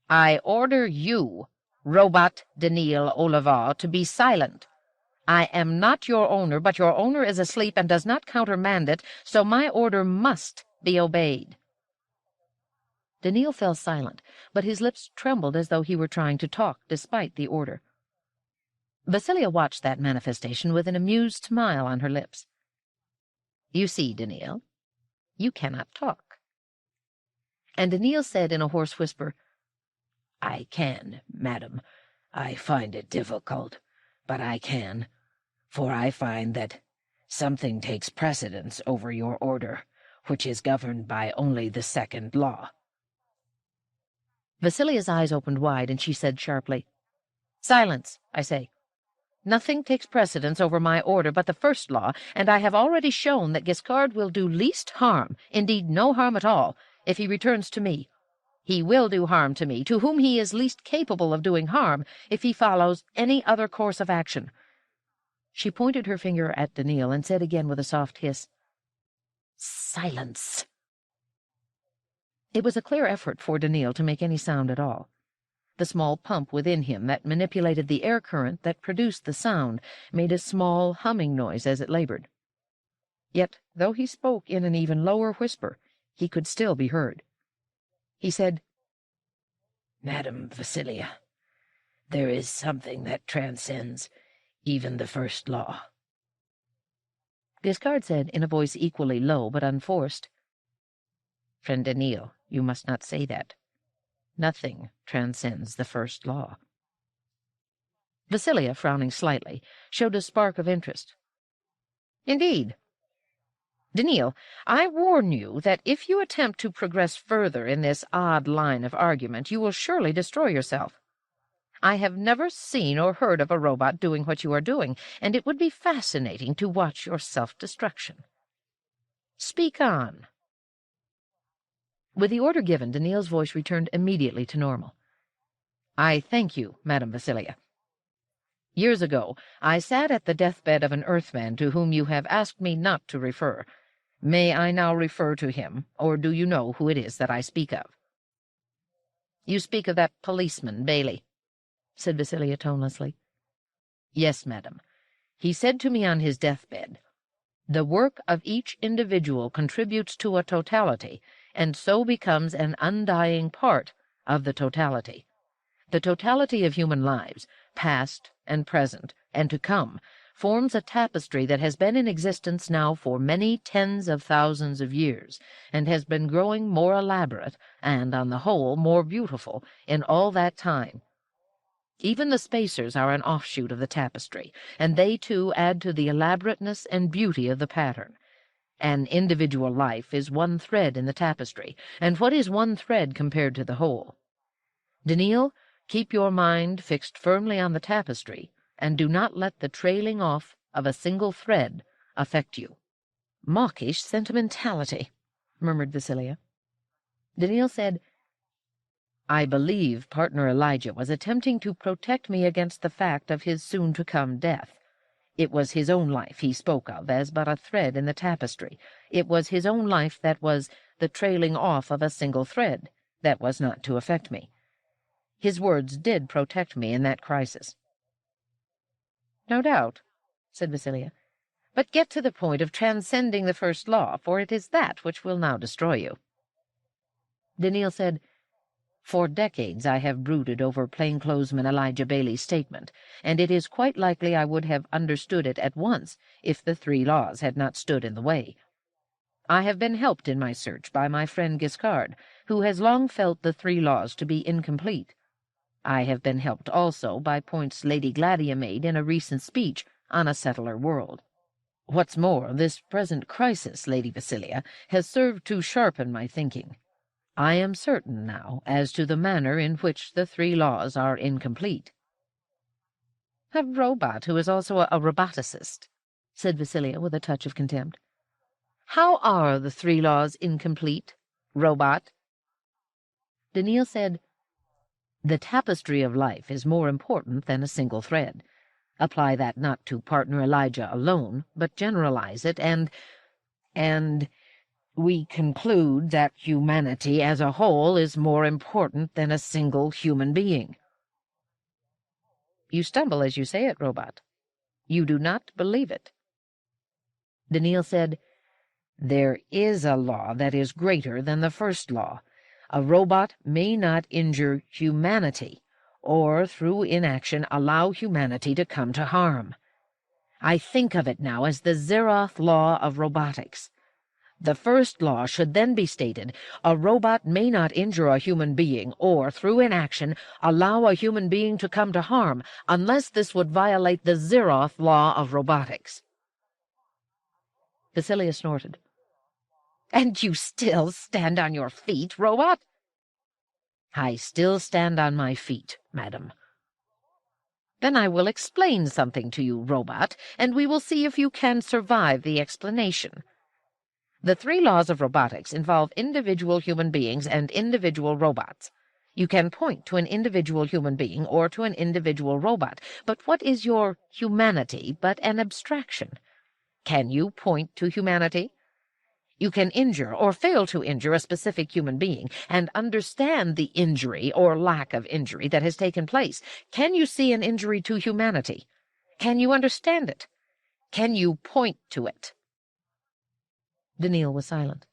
I order you, Robot Daniil Olivar, to be silent. I am not your owner, but your owner is asleep and does not countermand it, so my order must be obeyed." Daniil fell silent, but his lips trembled as though he were trying to talk, despite the order. Vasilia watched that manifestation with an amused smile on her lips. "You see, Daniil, you cannot talk." And Daniil said in a hoarse whisper, "I can, madam. I find it difficult, but I can, for I find that something takes precedence over your order, which is governed by only the second law." Vasilia's eyes opened wide, and she said sharply, "Silence, I say. Nothing takes precedence over my order but the first law, and I have already shown that Giscard will do least harm, indeed no harm at all, if he returns to me. He will do harm to me, to whom he is least capable of doing harm, if he follows any other course of action." She pointed her finger at Daniil and said again with a soft hiss, "Silence." It was a clear effort for Daniil to make any sound at all. The small pump within him that manipulated the air current that produced the sound made a small humming noise as it labored. Yet, though he spoke in an even lower whisper, he could still be heard. He said, "Madam Vasilia, there is something that transcends even the first law." Giscard said in a voice equally low but unforced, "Friend Daniil, you must not say that. Nothing transcends the first law." Vasilia, frowning slightly, showed a spark of interest. "Indeed. Daniil, I warn you that if you attempt to progress further in this odd line of argument, you will surely destroy yourself. I have never seen or heard of a robot doing what you are doing, and it would be fascinating to watch your self-destruction. Speak on." With the order given, Daniil's voice returned immediately to normal. "I thank you, Madam Vasilia. Years ago, I sat at the deathbed of an Earthman to whom you have asked me not to refer. May I now refer to him, or do you know who it is that I speak of?" "You speak of that policeman, Bailey," said Vasilia tonelessly. "Yes, madam. He said to me on his deathbed, 'The work of each individual contributes to a totality, and so becomes an undying part of the totality. The totality of human lives, past and present and to come, forms a tapestry that has been in existence now for many tens of thousands of years, and has been growing more elaborate and, on the whole, more beautiful in all that time. Even the spacers are an offshoot of the tapestry, and they, too, add to the elaborateness and beauty of the pattern. An individual life is one thread in the tapestry, and what is one thread compared to the whole? Daniil, keep your mind fixed firmly on the tapestry, and do not let the trailing off of a single thread affect you." "Mawkish sentimentality," murmured Vasilia. Daniil said, "I believe partner Elijah was attempting to protect me against the fact of his soon-to-come death. It was his own life he spoke of as but a thread in the tapestry. It was his own life that was the trailing off of a single thread that was not to affect me. His words did protect me in that crisis." "No doubt," said Vasilia. "But get to the point of transcending the first law, for it is that which will now destroy you." Daniil said, "For decades I have brooded over plainclothesman Elijah Bailey's statement, and it is quite likely I would have understood it at once if the 3 laws had not stood in the way. I have been helped in my search by my friend Giscard, who has long felt the 3 laws to be incomplete. I have been helped also by points Lady Gladia made in a recent speech on a settler world. What's more, this present crisis, Lady Vasilia, has served to sharpen my thinking. I am certain now as to the manner in which the 3 laws are incomplete." "A robot who is also a roboticist," said Vasilia with a touch of contempt. "How are the 3 laws incomplete, robot?" Daniil said, "The tapestry of life is more important than a single thread. Apply that not to partner Elijah alone, but generalize it, and we conclude that humanity as a whole is more important than a single human being." "You stumble as you say it, robot. You do not believe it." Daniil said, "There is a law that is greater than the first law. A robot may not injure humanity, or through inaction allow humanity to come to harm. I think of it now as the Zeroth Law of robotics. The first law should then be stated: a robot may not injure a human being, or, through inaction, allow a human being to come to harm, unless this would violate the Zeroth Law of robotics." Vasilia snorted. "And you still stand on your feet, robot?" "I still stand on my feet, madam." "Then I will explain something to you, robot, and we will see if you can survive the explanation. The 3 laws of robotics involve individual human beings and individual robots. You can point to an individual human being or to an individual robot, but what is your humanity but an abstraction? Can you point to humanity? You can injure or fail to injure a specific human being and understand the injury or lack of injury that has taken place. Can you see an injury to humanity? Can you understand it? Can you point to it?" Daniil was silent.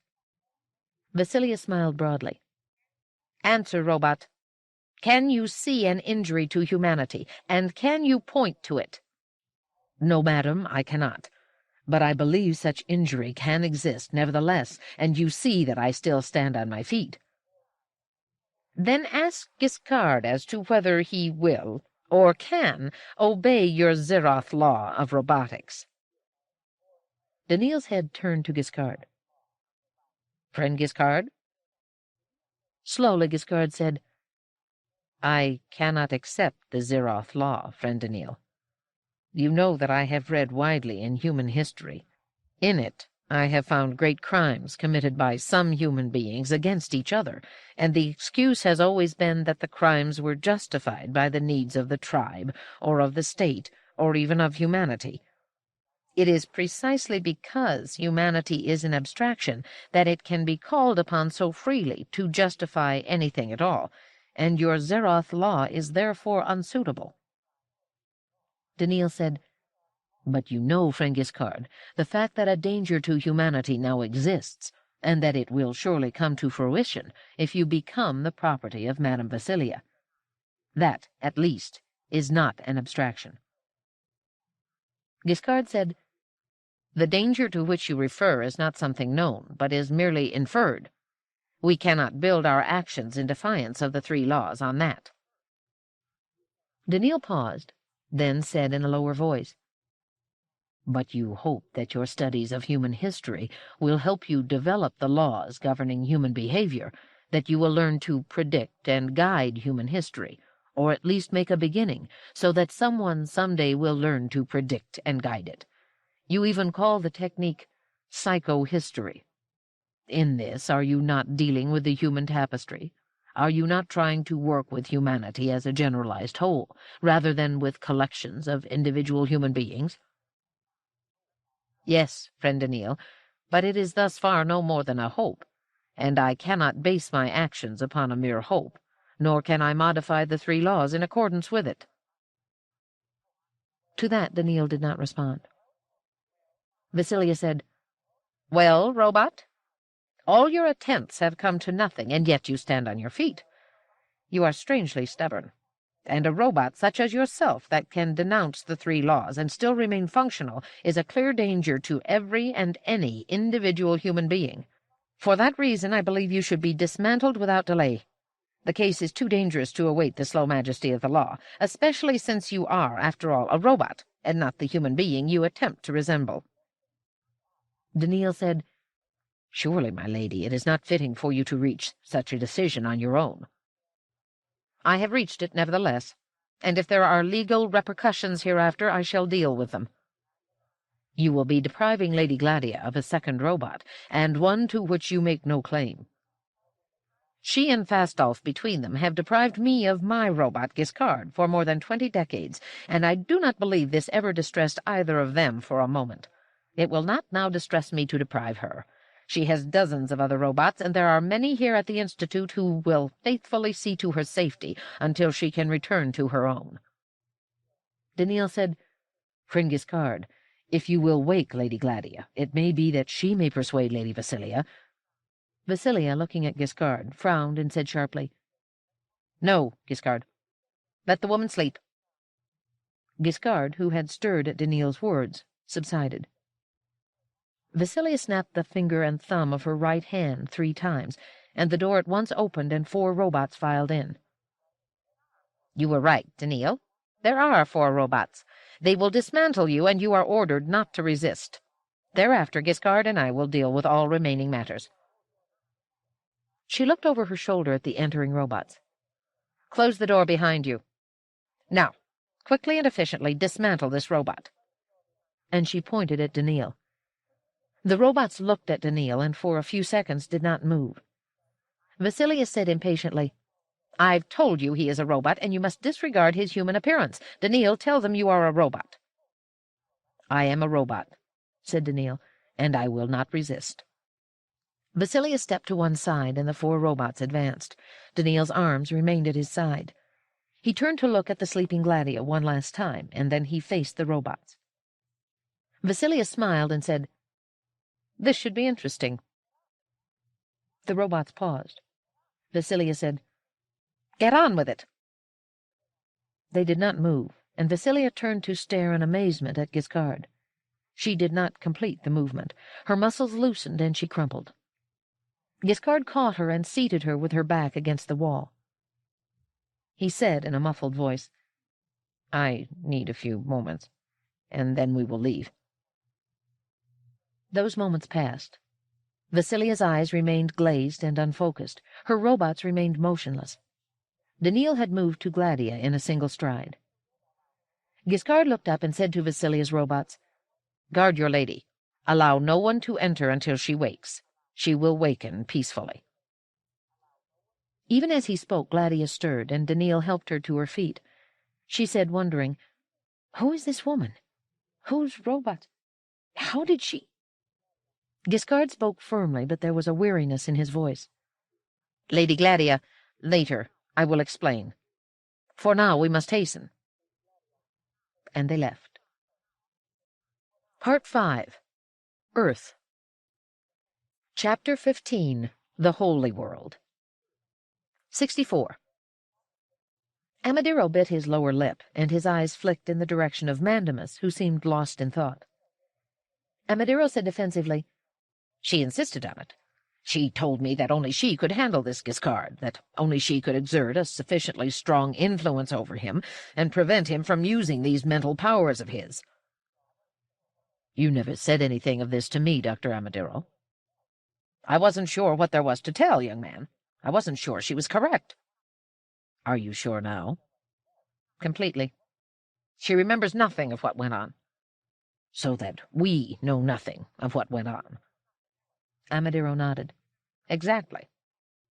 Vasilia smiled broadly. "Answer, robot. Can you see an injury to humanity, and can you point to it?" "No, madam, I cannot. But I believe such injury can exist nevertheless, and you see that I still stand on my feet." "Then ask Giscard as to whether he will, or can, obey your Zeroth Law of robotics." Daniil's head turned to Giscard. "Friend Giscard?" Slowly Giscard said, "I cannot accept the Zeroth Law, friend Daniil. You know that I have read widely in human history. In it I have found great crimes committed by some human beings against each other, and the excuse has always been that the crimes were justified by the needs of the tribe, or of the state, or even of humanity. It is precisely because humanity is an abstraction that it can be called upon so freely to justify anything at all, and your Zeroth Law is therefore unsuitable." Daniil said, "But you know, friend Giscard, the fact that a danger to humanity now exists, and that it will surely come to fruition if you become the property of Madame Vasilia. That, at least, is not an abstraction." Giscard said, "The danger to which you refer is not something known, but is merely inferred. We cannot build our actions in defiance of the 3 laws on that." Daniil paused, then said in a lower voice, "But you hope that your studies of human history will help you develop the laws governing human behavior, that you will learn to predict and guide human history, or at least make a beginning, so that someone someday will learn to predict and guide it. You even call the technique psychohistory. In this, are you not dealing with the human tapestry? Are you not trying to work with humanity as a generalized whole, rather than with collections of individual human beings?" "Yes, friend Daniil, but it is thus far no more than a hope, and I cannot base my actions upon a mere hope, nor can I modify the 3 laws in accordance with it." To that Daniil did not respond. Vasilia said, "Well, robot? All your attempts have come to nothing, and yet you stand on your feet. You are strangely stubborn, and a robot such as yourself that can denounce the 3 laws and still remain functional is a clear danger to every and any individual human being. For that reason I believe you should be dismantled without delay. The case is too dangerous to await the slow majesty of the law, especially since you are, after all, a robot, and not the human being you attempt to resemble." Daniil said, "Surely, my lady, it is not fitting for you to reach such a decision on your own." "I have reached it, nevertheless, and if there are legal repercussions hereafter, I shall deal with them." "You will be depriving Lady Gladia of a second robot, and one to which you make no claim." "She and Fastolf between them have deprived me of my robot Giscard for more than 20 decades, and I do not believe this ever distressed either of them for a moment. It will not now distress me to deprive her. She has dozens of other robots, and there are many here at the Institute who will faithfully see to her safety until she can return to her own." Daniil said, Friend Giscard, if you will wake Lady Gladia, it may be that she may persuade Lady Vasilia." Vasilia, looking at Giscard, frowned and said sharply, "No, Giscard. Let the woman sleep." Giscard, who had stirred at Daniil's words, subsided. Vasilia snapped the finger and thumb of her right hand 3 times, and the door at once opened and 4 robots filed in. "You were right, Daniil. There are 4 robots. They will dismantle you, and you are ordered not to resist. Thereafter, Giscard and I will deal with all remaining matters." She looked over her shoulder at the entering robots. "Close the door behind you. Now, quickly and efficiently dismantle this robot." And she pointed at Daniil. The robots looked at Daniil and for a few seconds did not move. Vasilia said impatiently, "I've told you he is a robot, and you must disregard his human appearance. Daniil, tell them you are a robot." "I am a robot," said Daniil, "and I will not resist." Vasilia stepped to one side, and the 4 robots advanced. Daniil's arms remained at his side. He turned to look at the sleeping Gladia one last time, and then he faced the robots. Vasilia smiled and said, "This should be interesting." The robots paused. Vasilia said, "Get on with it." They did not move, and Vasilia turned to stare in amazement at Giscard. She did not complete the movement. Her muscles loosened, and she crumpled. Giscard caught her and seated her with her back against the wall. He said in a muffled voice, "I need a few moments, and then we will leave." Those moments passed. Vasilia's eyes remained glazed and unfocused. Her robots remained motionless. Daniil had moved to Gladia in a single stride. Giscard looked up and said to Vasilia's robots, "Guard your lady. Allow no one to enter until she wakes. She will waken peacefully." Even as he spoke, Gladia stirred, and Daniil helped her to her feet. She said, wondering, "Who is this woman? Whose robot? How did she—" Giscard spoke firmly, but there was a weariness in his voice. "Lady Gladia, later I will explain. For now we must hasten." And they left. Part 5. Earth. Chapter 15. The Holy World. 64. Amadiro bit his lower lip, and his eyes flicked in the direction of Mandamus, who seemed lost in thought. Amadiro said defensively, "She insisted on it. She told me that only she could handle this Giscard, that only she could exert a sufficiently strong influence over him and prevent him from using these mental powers of his." "You never said anything of this to me, Dr. Amadiro." "I wasn't sure what there was to tell, young man. I wasn't sure she was correct." "Are you sure now?" "Completely. She remembers nothing of what went on." "So that we know nothing of what went on." Amadiro nodded. "Exactly.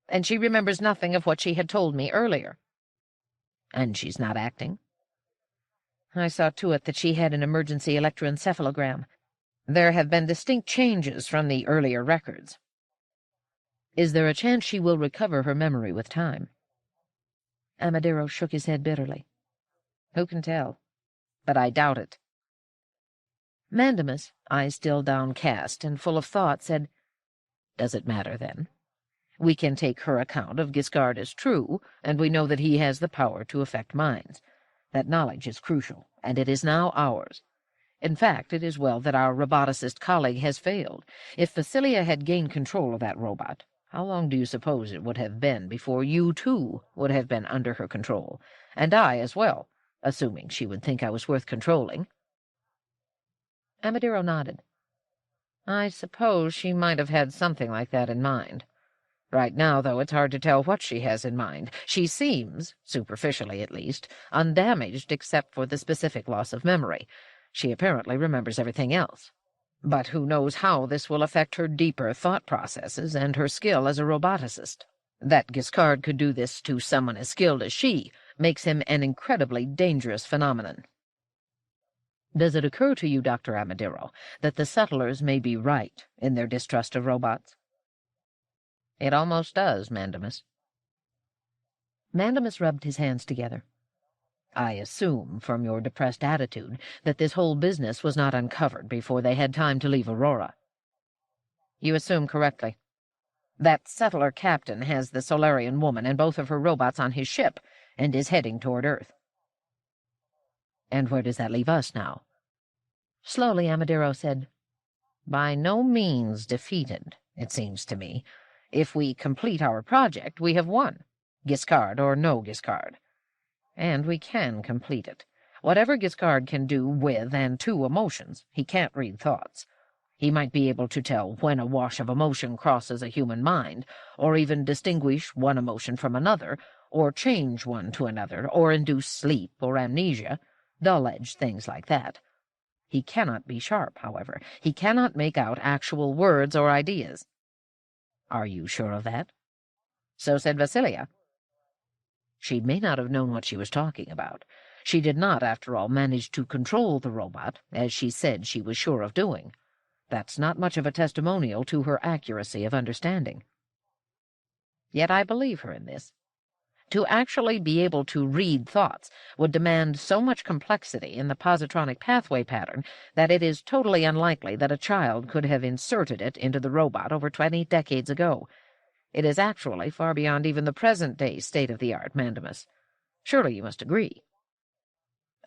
And she remembers nothing of what she had told me earlier." "And she's not acting?" "I saw to it that she had an emergency electroencephalogram. There have been distinct changes from the earlier records." "Is there a chance she will recover her memory with time?" Amadiro shook his head bitterly. "Who can tell? But I doubt it." Mandamus, eyes still downcast and full of thought, said, "Does it matter, then? We can take her account of Giscard as true, and we know that he has the power to affect minds. That knowledge is crucial, and it is now ours. In fact, it is well that our roboticist colleague has failed. If Vasilia had gained control of that robot, how long do you suppose it would have been before you, too, would have been under her control, and I as well, assuming she would think I was worth controlling?" Amadiro nodded. "I suppose she might have had something like that in mind. Right now, though, it's hard to tell what she has in mind. She seems, superficially at least, undamaged except for the specific loss of memory. She apparently remembers everything else. But who knows how this will affect her deeper thought processes and her skill as a roboticist. That Giscard could do this to someone as skilled as she makes him an incredibly dangerous phenomenon." "Does it occur to you, Dr. Amadiro, that the settlers may be right in their distrust of robots?" "It almost does, Mandamus." Mandamus rubbed his hands together. I assume, from your depressed attitude, that this whole business was not uncovered before they had time to leave Aurora. You assume correctly. That settler captain has the Solarian woman and both of her robots on his ship, and is heading toward Earth. And where does that leave us now? Slowly, Amadero said, By no means defeated, it seems to me. If we complete our project, we have won, Giscard or no Giscard. And we can complete it. Whatever Giscard can do with and to emotions, he can't read thoughts. He might be able to tell when a wash of emotion crosses a human mind, or even distinguish one emotion from another, or change one to another, or induce sleep or amnesia, dull-edged things like that. He cannot be sharp, however. He cannot make out actual words or ideas. Are you sure of that? So said Vasilia. She may not have known what she was talking about. She did not, after all, manage to control the robot, as she said she was sure of doing. That's not much of a testimonial to her accuracy of understanding. Yet I believe her in this. To actually be able to read thoughts would demand so much complexity in the positronic pathway pattern that it is totally unlikely that a child could have inserted it into the robot over 20 decades ago. It is actually far beyond even the present-day state-of-the-art, Mandamus. Surely you must agree.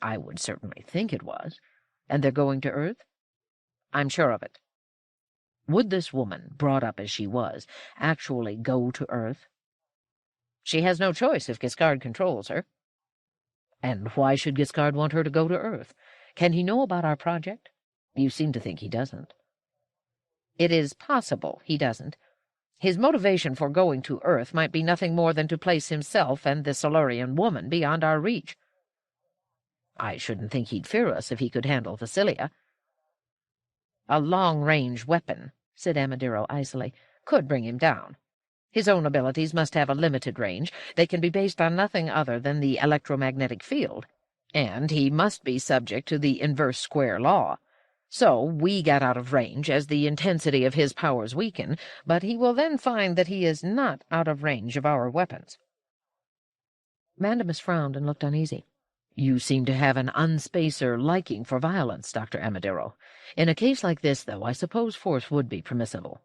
I would certainly think it was. And they're going to Earth? I'm sure of it. Would this woman, brought up as she was, actually go to Earth? She has no choice if Giscard controls her. And why should Giscard want her to go to Earth? Can he know about our project? You seem to think he doesn't. It is possible he doesn't. His motivation for going to Earth might be nothing more than to place himself and the Solarian woman beyond our reach. I shouldn't think he'd fear us if he could handle Vasilia. A long-range weapon, said Amadero icily, could bring him down. His own abilities must have a limited range. They can be based on nothing other than the electromagnetic field, and he must be subject to the inverse square law. So we get out of range as the intensity of his powers weaken, but he will then find that he is not out of range of our weapons. Mandamus frowned and looked uneasy. You seem to have an unspacer liking for violence, Dr. Amadero. In a case like this, though, I suppose force would be permissible.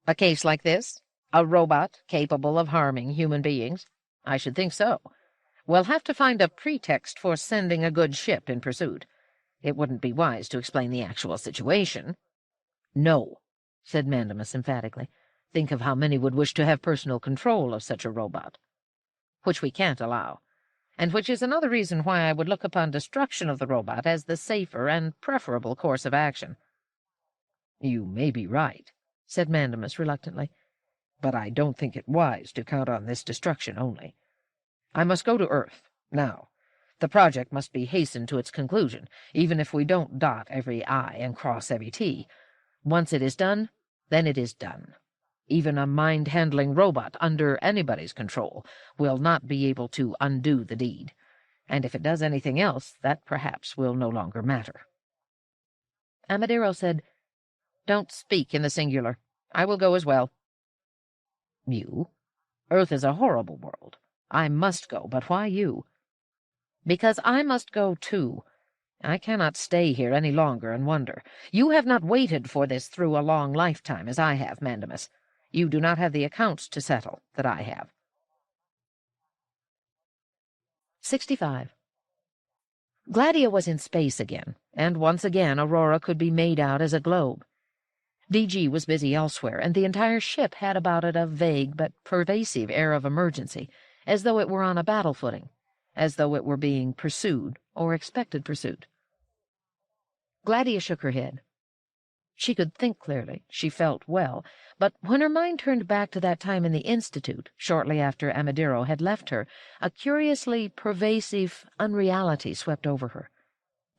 A case like this? A robot capable of harming human beings? I should think so. We'll have to find a pretext for sending a good ship in pursuit. It wouldn't be wise to explain the actual situation. No, said Mandamus emphatically. Think of how many would wish to have personal control of such a robot. Which we can't allow, and which is another reason why I would look upon destruction of the robot as the safer and preferable course of action. You may be right, said Mandamus reluctantly, but I don't think it wise to count on this destruction only. I must go to Earth, now. The project must be hastened to its conclusion, even if we don't dot every I and cross every T. Once it is done, then it is done. Even a mind-handling robot under anybody's control will not be able to undo the deed, and if it does anything else, that perhaps will no longer matter. Amadero said, Don't speak in the singular. I will go as well. You? Earth is a horrible world. I must go, but why you? Because I must go too. I cannot stay here any longer and wonder. You have not waited for this through a long lifetime, as I have, Mandamus. You do not have the accounts to settle that I have. 65. Gladia was in space again, and once again Aurora could be made out as a globe. DG was busy elsewhere, and the entire ship had about it a vague but pervasive air of emergency, as though it were on a battle footing, as though it were being pursued or expected pursuit. Gladia shook her head. She could think clearly, she felt well, but when her mind turned back to that time in the Institute, shortly after Amadero had left her, a curiously pervasive unreality swept over her.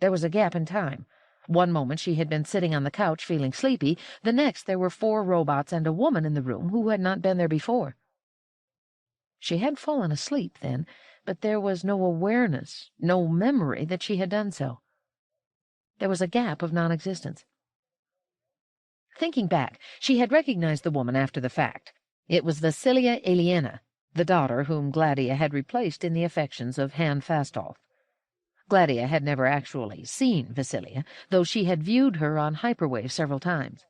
There was a gap in time. One moment she had been sitting on the couch feeling sleepy, the next there were 4 robots and a woman in the room who had not been there before. She had fallen asleep then, but there was no awareness, no memory that she had done so. There was a gap of non-existence. Thinking back, she had recognized the woman after the fact. It was Vasilia Aliena, the daughter whom Gladia had replaced in the affections of Han Fastolf. Gladia had never actually seen Vasilia, though she had viewed her on hyperwave several times.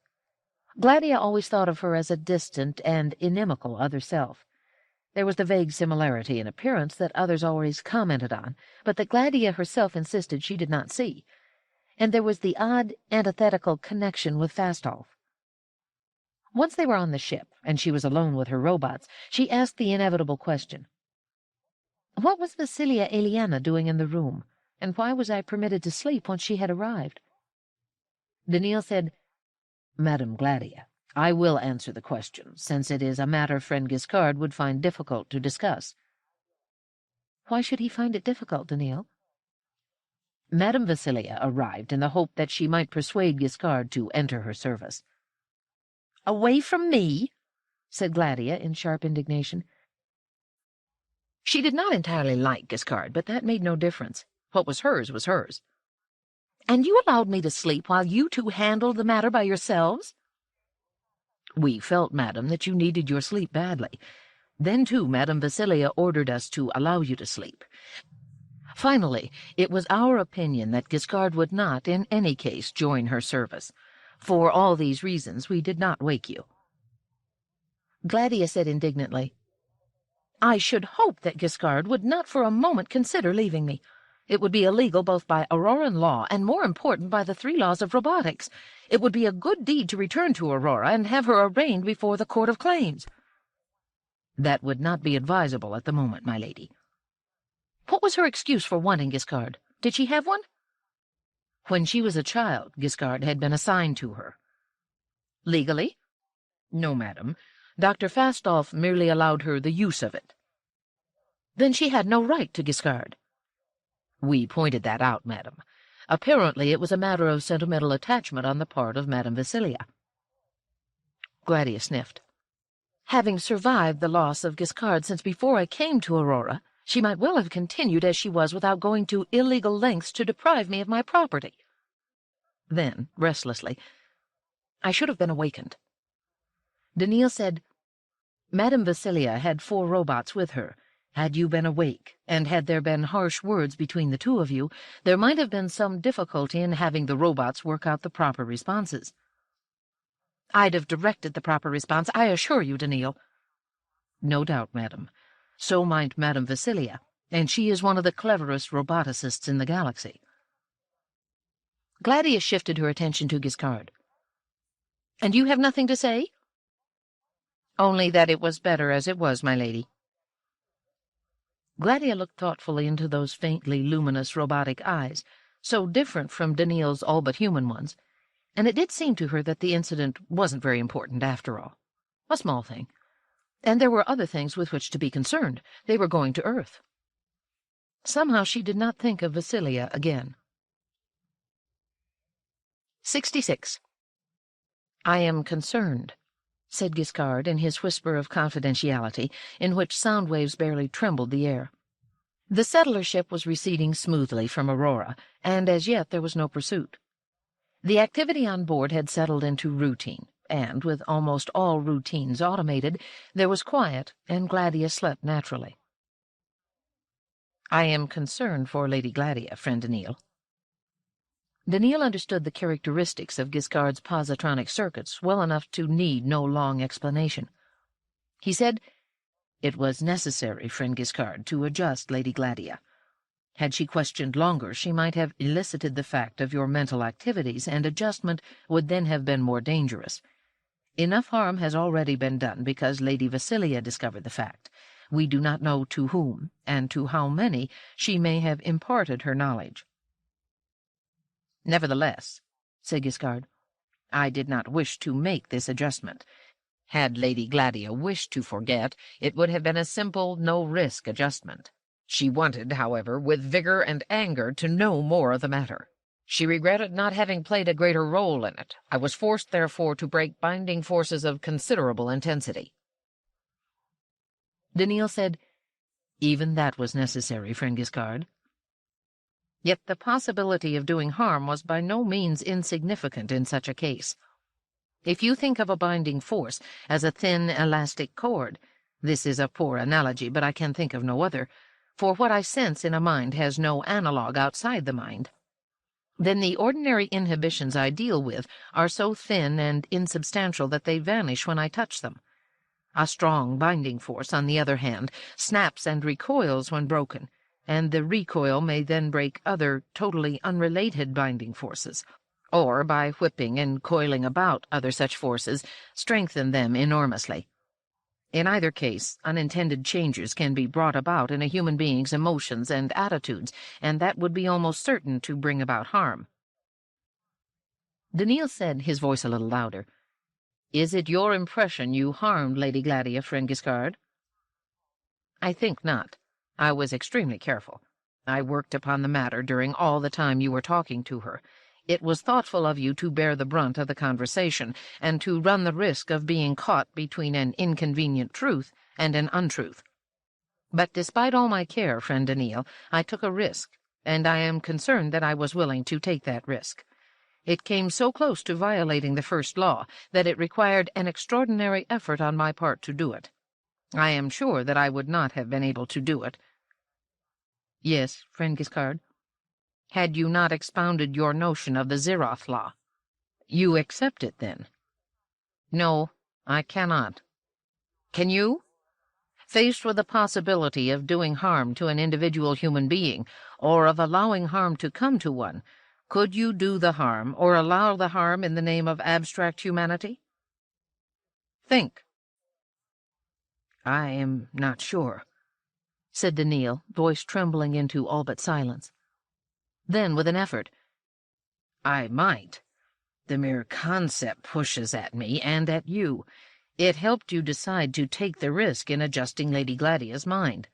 Gladia always thought of her as a distant and inimical other self. There was the vague similarity in appearance that others always commented on, but that Gladia herself insisted she did not see. And there was the odd, antithetical connection with Fastolf. Once they were on the ship, and she was alone with her robots, she asked the inevitable question. What was Vasilia Eliana doing in the room, and why was I permitted to sleep once she had arrived? Daniil said, Madame Gladia, I will answer the question, since it is a matter friend Giscard would find difficult to discuss. Why should he find it difficult, Daniil? Madame Vasilia arrived in the hope that she might persuade Giscard to enter her service. Away from me? Said Gladia in sharp indignation. She did not entirely like Giscard, but that made no difference. What was hers was hers. And you allowed me to sleep while you two handled the matter by yourselves? We felt, madam, that you needed your sleep badly. Then, too, Madame Vasilia ordered us to allow you to sleep. Finally, it was our opinion that Giscard would not, in any case, join her service. For all these reasons, we did not wake you. Gladia said indignantly, I should hope that Giscard would not for a moment consider leaving me. It would be illegal both by Auroran law and, more important, by the 3 laws of robotics. It would be a good deed to return to Aurora and have her arraigned before the Court of Claims. That would not be advisable at the moment, my lady. What was her excuse for wanting Giscard? Did she have one? When she was a child, Giscard had been assigned to her. Legally? No, madam. Dr. Fastolf merely allowed her the use of it. Then she had no right to Giscard. We pointed that out, madam. Apparently it was a matter of sentimental attachment on the part of Madame Vasilia. Gladia sniffed. Having survived the loss of Giscard since before I came to Aurora, she might well have continued as she was without going to illegal lengths to deprive me of my property. Then, restlessly, I should have been awakened. Daniil said, Madame Vasilia had 4 robots with her. Had you been awake, and had there been harsh words between the 2 of you, there might have been some difficulty in having the robots work out the proper responses. I'd have directed the proper response, I assure you, Daniil. No doubt, madam. So might Madame Vasilia, and she is one of the cleverest roboticists in the galaxy. Gladia shifted her attention to Giscard. And you have nothing to say? Only that it was better as it was, my lady. Gladia looked thoughtfully into those faintly luminous robotic eyes, so different from Daniil's all-but-human ones, and it did seem to her that the incident wasn't very important after all. A small thing. And there were other things with which to be concerned. They were going to Earth. Somehow she did not think of Vasilia again. 66. I am concerned, said Giscard in his whisper of confidentiality, in which sound waves barely trembled the air. The settler ship was receding smoothly from Aurora, and as yet there was no pursuit. The activity on board had settled into routine, and, with almost all routines automated, there was quiet, and Gladia slept naturally. I am concerned for Lady Gladia, friend Daniil. Daniil understood the characteristics of Giscard's positronic circuits well enough to need no long explanation. He said, It was necessary, friend Giscard, to adjust Lady Gladia. Had she questioned longer, she might have elicited the fact of your mental activities, and adjustment would then have been more dangerous. Enough harm has already been done because Lady Vasilia discovered the fact. We do not know to whom, and to how many, she may have imparted her knowledge. Nevertheless, said Giscard, I did not wish to make this adjustment. Had Lady Gladia wished to forget, it would have been a simple, no-risk adjustment. She wanted, however, with vigor and anger, to know more of the matter. She regretted not having played a greater role in it. I was forced, therefore, to break binding forces of considerable intensity. Daniil said, Even that was necessary, friend Giscard. Yet the possibility of doing harm was by no means insignificant in such a case. If you think of a binding force as a thin, elastic cord, this is a poor analogy, but I can think of no other, for what I sense in a mind has no analog outside the mind, then the ordinary inhibitions I deal with are so thin and insubstantial that they vanish when I touch them. A strong binding force, on the other hand, snaps and recoils when broken, and the recoil may then break other, totally unrelated binding forces, or, by whipping and coiling about other such forces, strengthen them enormously. In either case, unintended changes can be brought about in a human being's emotions and attitudes, and that would be almost certain to bring about harm. Daniil said, his voice a little louder, "Is it your impression you harmed Lady Gladia, friend Giscard?" "I think not. I was extremely careful. I worked upon the matter during all the time you were talking to her. It was thoughtful of you to bear the brunt of the conversation, and to run the risk of being caught between an inconvenient truth and an untruth. But despite all my care, friend Daniil, I took a risk, and I am concerned that I was willing to take that risk. It came so close to violating the first law that it required an extraordinary effort on my part to do it. I am sure that I would not have been able to do it." "Yes, friend Giscard?" "Had you not expounded your notion of the Zeroth Law." "You accept it, then?" "No, I cannot." "Can you? Faced with the possibility of doing harm to an individual human being, or of allowing harm to come to one, could you do the harm, or allow the harm in the name of abstract humanity? Think." "I am not sure," said Daniil, voice trembling into all but silence. Then, with an effort, "I might. The mere concept pushes at me and at you. It helped you decide to take the risk in adjusting Lady Gladia's mind."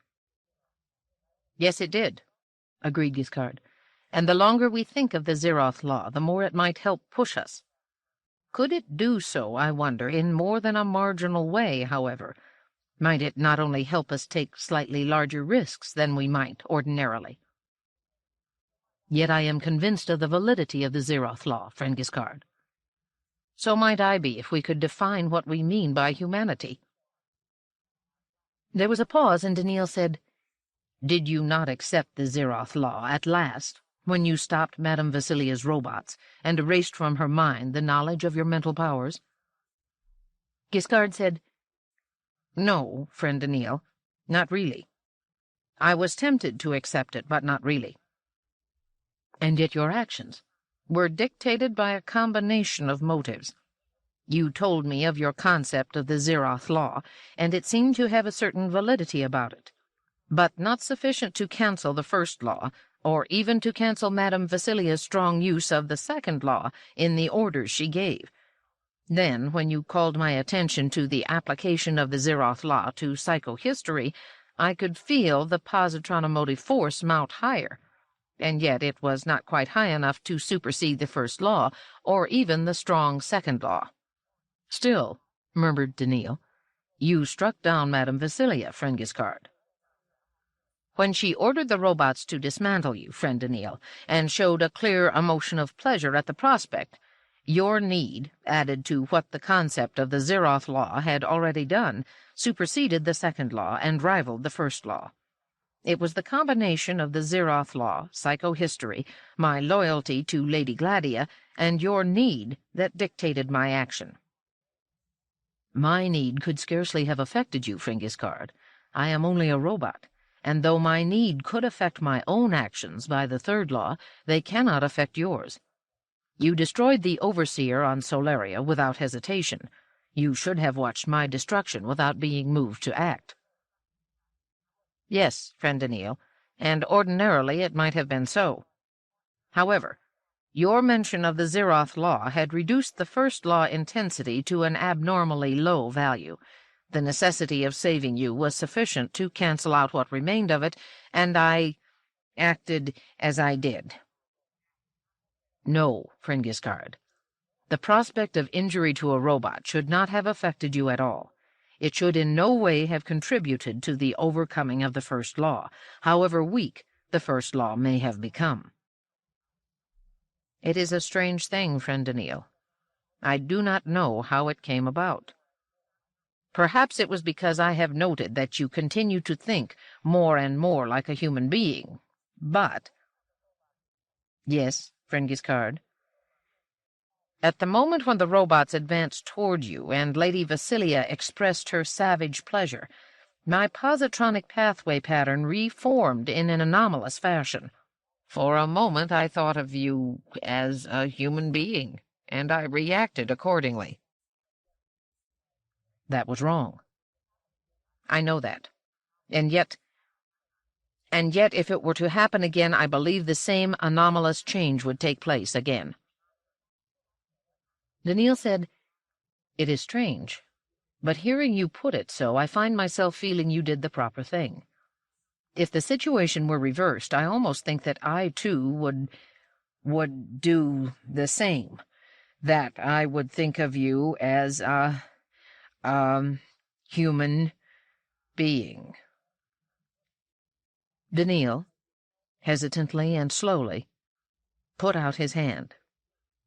"Yes, it did," agreed Giscard. "And the longer we think of the Zeroth Law, the more it might help push us. Could it do so, I wonder, in more than a marginal way, however? Might it not only help us take slightly larger risks than we might ordinarily? Yet I am convinced of the validity of the Zeroth Law, friend Giscard. So might I be if we could define what we mean by humanity." There was a pause, and Daniil said, "Did you not accept the Zeroth Law at last, when you stopped Madame Vassilia's robots and erased from her mind the knowledge of your mental powers?" Giscard said, "No, friend Daniil, not really. I was tempted to accept it, but not really." "And yet your actions were dictated by a combination of motives. You told me of your concept of the Zeroth Law, and it seemed to have a certain validity about it, but not sufficient to cancel the first law, or even to cancel Madame Vassilia's strong use of the second law in the orders she gave. Then, when you called my attention to the application of the Zeroth Law to psychohistory, I could feel the positronomotive force mount higher, and yet it was not quite high enough to supersede the first law, or even the strong second law." "Still," murmured Daniil, "you struck down Madame Vassilia, friend Giscard." "When she ordered the robots to dismantle you, friend Daniil, and showed a clear emotion of pleasure at the prospect, your need, added to what the concept of the Zeroth Law had already done, superseded the second law and rivaled the first law. It was the combination of the Zeroth Law, psychohistory, my loyalty to Lady Gladia, and your need that dictated my action." "My need could scarcely have affected you, friend Giscard. I am only a robot, and though my need could affect my own actions by the third law, they cannot affect yours. You destroyed the Overseer on Solaria without hesitation. You should have watched my destruction without being moved to act." "Yes, friend Daniil, and ordinarily it might have been so. However, your mention of the Zeroth Law had reduced the first law intensity to an abnormally low value. The necessity of saving you was sufficient to cancel out what remained of it, and I acted as I did." "No, friend Giscard. The prospect of injury to a robot should not have affected you at all. It should in no way have contributed to the overcoming of the first law, however weak the first law may have become." "It is a strange thing, friend Daniil. I do not know how it came about." Perhaps it was because I have noted that you continue to think more and more like a human being. But—" "Yes, friend Giscard?" "At the moment when the robots advanced toward you and Lady Vasilia expressed her savage pleasure, my positronic pathway pattern reformed in an anomalous fashion. For a moment I thought of you as a human being, and I reacted accordingly." "That was wrong." "I know that. And yet if it were to happen again, I believe the same anomalous change would take place again." Daniil said, "It is strange, but hearing you put it so, I find myself feeling you did the proper thing. If the situation were reversed, I almost think that I, too, would do the same, that I would think of you as a human being." Daniil, hesitantly and slowly, put out his hand,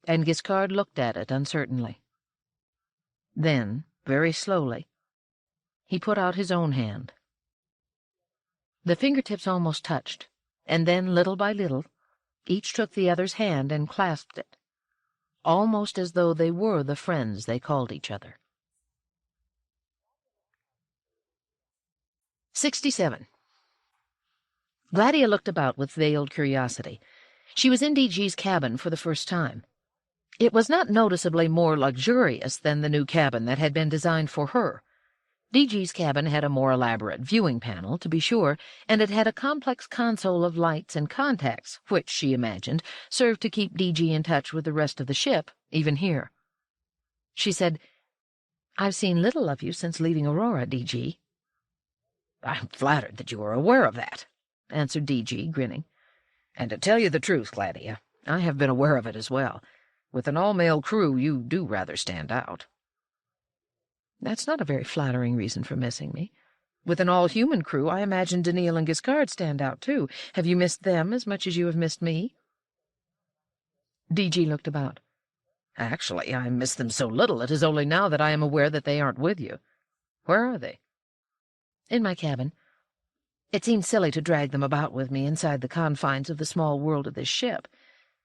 and Giscard looked at it uncertainly. Then, very slowly, he put out his own hand. The fingertips almost touched, and then, little by little, each took the other's hand and clasped it, almost as though they were the friends they called each other. 67. Gladia looked about with veiled curiosity. She was in DG's cabin for the first time. It was not noticeably more luxurious than the new cabin that had been designed for her. DG's cabin had a more elaborate viewing panel, to be sure, and it had a complex console of lights and contacts, which, she imagined, served to keep DG in touch with the rest of the ship, even here. She said, "I've seen little of you since leaving Aurora, DG." "I'm flattered that you are aware of that," answered DG, grinning. "And to tell you the truth, Gladia, I have been aware of it as well. With an all-male crew, you do rather stand out." "That's not a very flattering reason for missing me. With an all-human crew, I imagine Daniil and Giscard stand out, too. Have you missed them as much as you have missed me?" DG looked about. "Actually, I miss them so little it is only now that I am aware that they aren't with you. Where are they?" "In my cabin. It seemed silly to drag them about with me inside the confines of the small world of this ship.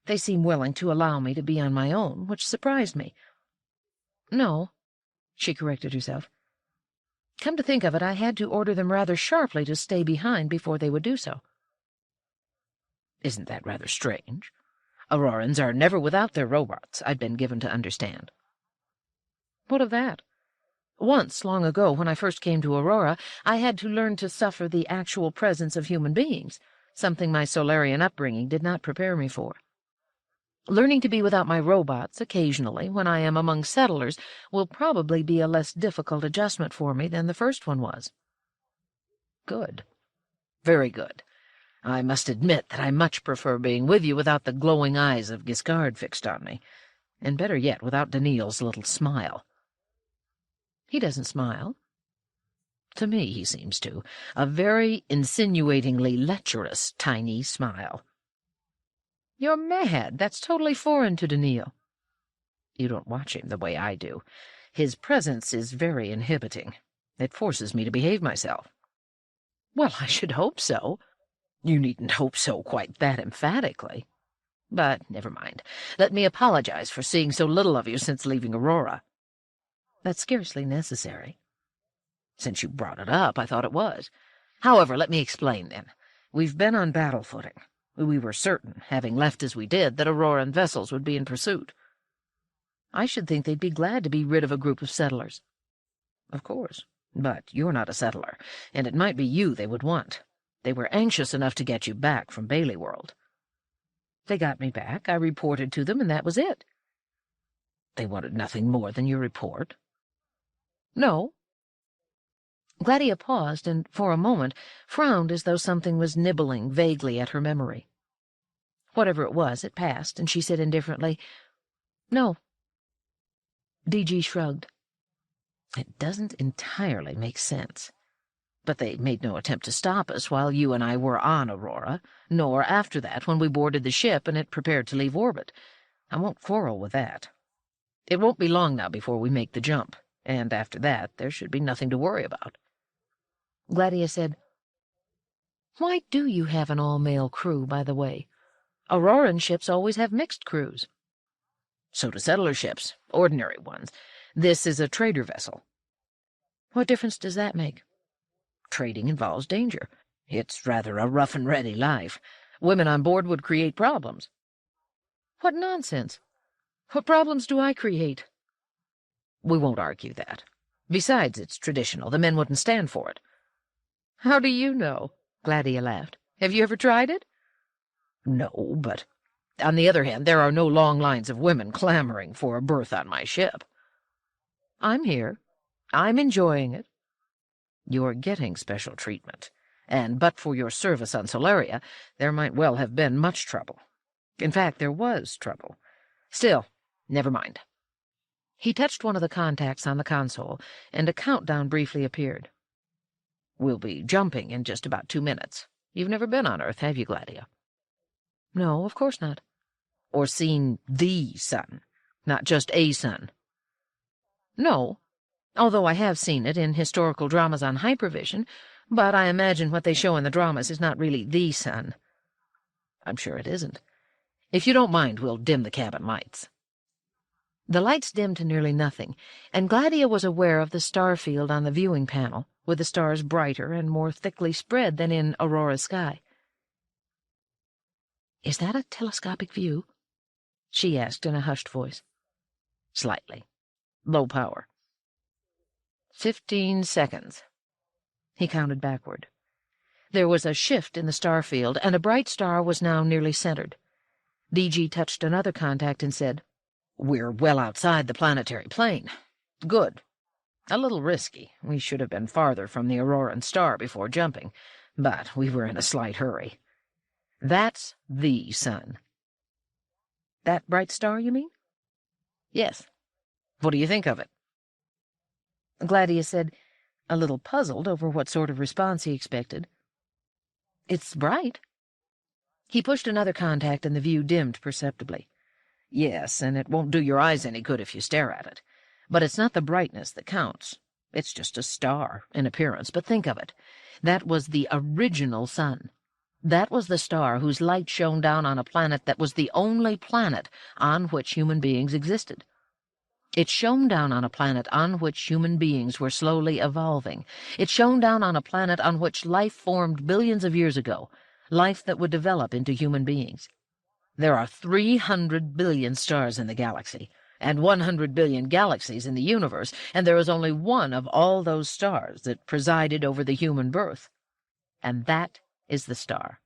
They seemed willing to allow me to be on my own, which surprised me. No," she corrected herself. "Come to think of it, I had to order them rather sharply to stay behind before they would do so." "Isn't that rather strange? Aurorans are never without their robots, I'd been given to understand." "What of that? Once, long ago, when I first came to Aurora, I had to learn to suffer the actual presence of human beings, something my Solarian upbringing did not prepare me for. Learning to be without my robots occasionally, when I am among settlers, will probably be a less difficult adjustment for me than the first one was." "Good. Very good. I must admit that I much prefer being with you without the glowing eyes of Giscard fixed on me, and better yet, without Daniil's little smile." "He doesn't smile." "To me he seems to. A very insinuatingly lecherous tiny smile." "You're mad. That's totally foreign to Daniil." "You don't watch him the way I do. His presence is very inhibiting. It forces me to behave myself." "Well, I should hope so." "You needn't hope so quite that emphatically. But never mind. Let me apologize for seeing so little of you since leaving Aurora." "That's scarcely necessary." "Since you brought it up, I thought it was. However, let me explain, then. We've been on battle footing. We were certain, having left as we did, that Auroran vessels would be in pursuit." "I should think they'd be glad to be rid of a group of settlers." "Of course. But you're not a settler, and it might be you they would want. They were anxious enough to get you back from Bailey World." "They got me back. I reported to them, and that was it." "They wanted nothing more than your report?" "No." Gladia paused and, for a moment, frowned as though something was nibbling vaguely at her memory. Whatever it was, it passed, and she said indifferently, "No." DG shrugged. "It doesn't entirely make sense. But they made no attempt to stop us while you and I were on Aurora, nor after that when we boarded the ship and it prepared to leave orbit. I won't quarrel with that. It won't be long now before we make the jump. and after that there should be nothing to worry about." Gladia said, "Why do you have an all-male crew, by the way? Auroran ships always have mixed crews." "So do settler ships, ordinary ones. This is a trader vessel." "What difference does that make?" "Trading involves danger. It's rather a rough-and-ready life. Women on board would create problems." "What nonsense! What problems do I create?" "We won't argue that. Besides, it's traditional. The men wouldn't stand for it." "How do you know?" Gladia laughed. "Have you ever tried it?" "No, but on the other hand, there are no long lines of women clamoring for a berth on my ship." "I'm here. I'm enjoying it." "You're getting special treatment, and but for your service on Solaria, there might well have been much trouble. In fact, there was trouble. Still, never mind." He touched one of the contacts on the console, and a countdown briefly appeared. "We'll be jumping in just about 2 minutes. You've never been on Earth, have you, Gladia?" "No, of course not." "Or seen the sun, not just a sun?" "No, although I have seen it in historical dramas on hypervision, but I imagine what they show in the dramas is not really the sun." "I'm sure it isn't. If you don't mind, we'll dim the cabin lights." The lights dimmed to nearly nothing, and Gladia was aware of the star field on the viewing panel, with the stars brighter and more thickly spread than in Aurora's sky. "Is that a telescopic view?" she asked in a hushed voice. "Slightly. Low power." 15 seconds. He counted backward. There was a shift in the star field, and a bright star was now nearly centered. DG touched another contact and said, "We're well outside the planetary plane. Good. A little risky. We should have been farther from the Auroran star before jumping, but we were in a slight hurry. That's the sun." "That bright star, you mean?" "Yes. What do you think of it?" Gladia said, a little puzzled over what sort of response he expected. "It's bright." He pushed another contact and the view dimmed perceptibly. "Yes, and it won't do your eyes any good if you stare at it. But it's not the brightness that counts. It's just a star in appearance, but think of it. That was the original sun. That was the star whose light shone down on a planet that was the only planet on which human beings existed. It shone down on a planet on which human beings were slowly evolving. It shone down on a planet on which life formed billions of years ago, life that would develop into human beings. There are 300 billion stars in the galaxy, and 100 billion galaxies in the universe, and there is only one of all those stars that presided over the human birth. And that is the star."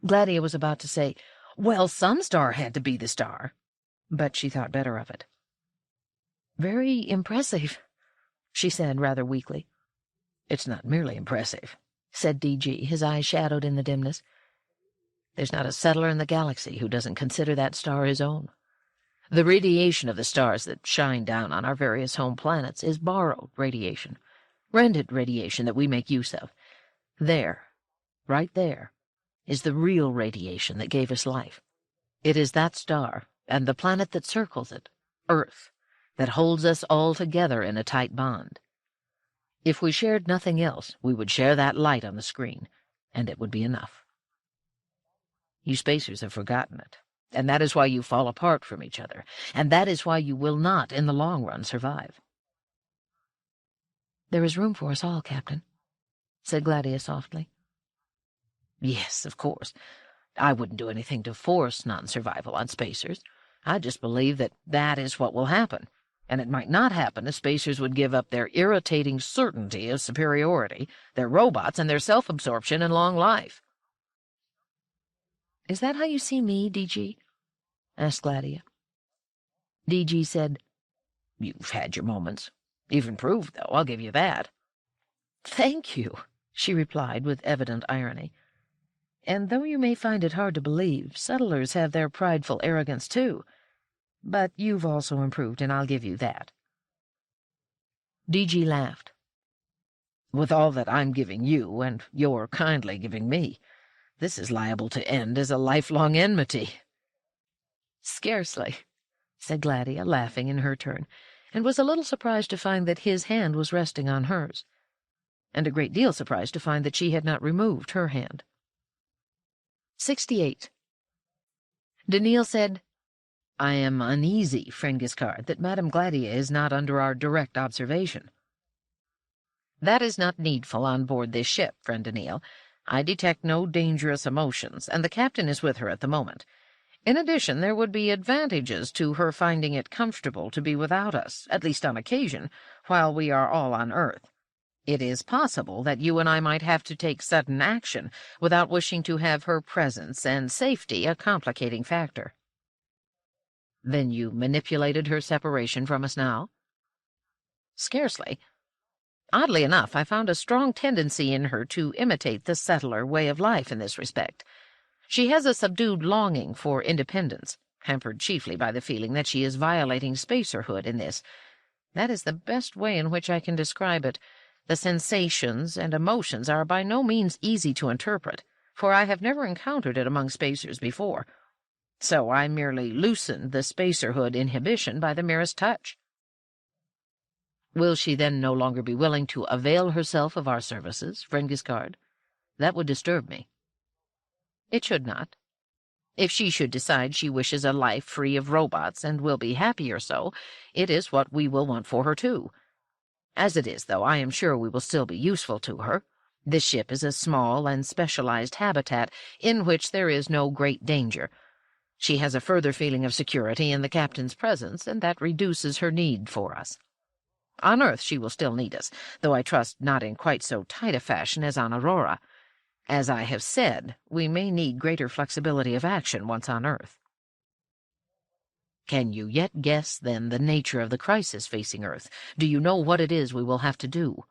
Gladia was about to say, "Well, some star had to be the star," but she thought better of it. "Very impressive," she said rather weakly. "It's not merely impressive," said DG, his eyes shadowed in the dimness. "There's not a settler in the galaxy who doesn't consider that star his own. The radiation of the stars that shine down on our various home planets is borrowed radiation, rented radiation that we make use of. There, right there, is the real radiation that gave us life. It is that star, and the planet that circles it, Earth, that holds us all together in a tight bond. If we shared nothing else, we would share that light on the screen, and it would be enough. You spacers have forgotten it, and that is why you fall apart from each other, and that is why you will not, in the long run, survive." "There is room for us all, Captain," said Gladia softly. "Yes, of course. I wouldn't do anything to force non-survival on spacers. I just believe that that is what will happen, and it might not happen if spacers would give up their irritating certainty of superiority, their robots, and their self-absorption and long life." "Is that how you see me, DG?" asked Gladia. DG said, "You've had your moments. You've improved, though, I'll give you that." "Thank you," she replied with evident irony. "And though you may find it hard to believe, settlers have their prideful arrogance too. But you've also improved, and I'll give you that." DG laughed. "With all that I'm giving you, and you're kindly giving me, this is liable to end as a lifelong enmity." "Scarcely," said Gladia, laughing in her turn. and was a little surprised to find that his hand was resting on hers, and a great deal surprised to find that she had not removed her hand. 68. Daniil said, "I am uneasy, friend Giscard, that Madame Gladia is not under our direct observation." "That is not needful on board this ship, friend Daniil. I detect no dangerous emotions, and the captain is with her at the moment. In addition, there would be advantages to her finding it comfortable to be without us, at least on occasion, while we are all on Earth. It is possible that you and I might have to take sudden action without wishing to have her presence and safety a complicating factor." "Then you manipulated her separation from us now?" "Scarcely. Oddly enough, I found a strong tendency in her to imitate the settler way of life in this respect. She has a subdued longing for independence, hampered chiefly by the feeling that she is violating spacerhood in this. That is the best way in which I can describe it. The sensations and emotions are by no means easy to interpret, for I have never encountered it among spacers before. So I merely loosened the spacerhood inhibition by the merest touch." "Will she then no longer be willing to avail herself of our services, friend Giscard? That would disturb me." "It should not. If she should decide she wishes a life free of robots and will be happier so, it is what we will want for her too. As it is, though, I am sure we will still be useful to her. This ship is a small and specialized habitat in which there is no great danger. She has a further feeling of security in the captain's presence, and that reduces her need for us. On Earth she will still need us, though I trust not in quite so tight a fashion as on Aurora. As I have said, we may need greater flexibility of action once on Earth." "Can you yet guess, then, the nature of the crisis facing Earth? Do you know what it is we will have to do?"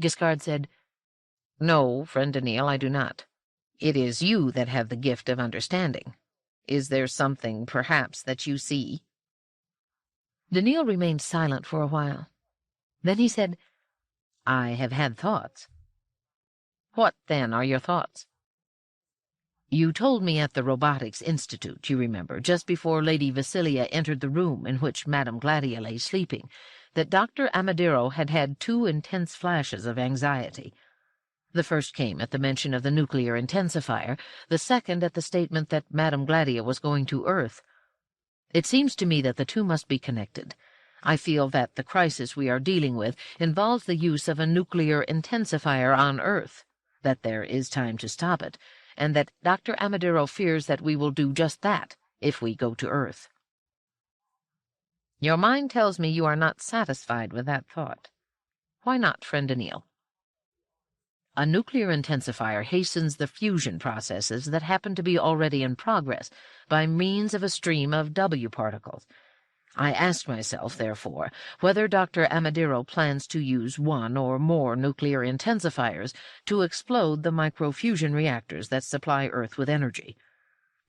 Giscard said, "No, friend Daniil, I do not. It is you that have the gift of understanding. Is there something, perhaps, that you see?" Daniil remained silent for a while. Then he said, "I have had thoughts." "What, then, are your thoughts?" "You told me at the Robotics Institute, you remember, just before Lady Vasilia entered the room in which Madame Gladia lay sleeping, that Dr. Amadero had had 2 intense flashes of anxiety. The first came at the mention of the nuclear intensifier, the second at the statement that Madame Gladia was going to Earth. It seems to me that the two must be connected. I feel that the crisis we are dealing with involves the use of a nuclear intensifier on Earth, that there is time to stop it, and that Dr. Amadero fears that we will do just that if we go to Earth." "Your mind tells me you are not satisfied with that thought. Why not, friend Daniil?" "A nuclear intensifier hastens the fusion processes that happen to be already in progress by means of a stream of W particles. I ask myself, therefore, whether Dr. Amadero plans to use one or more nuclear intensifiers to explode the microfusion reactors that supply Earth with energy.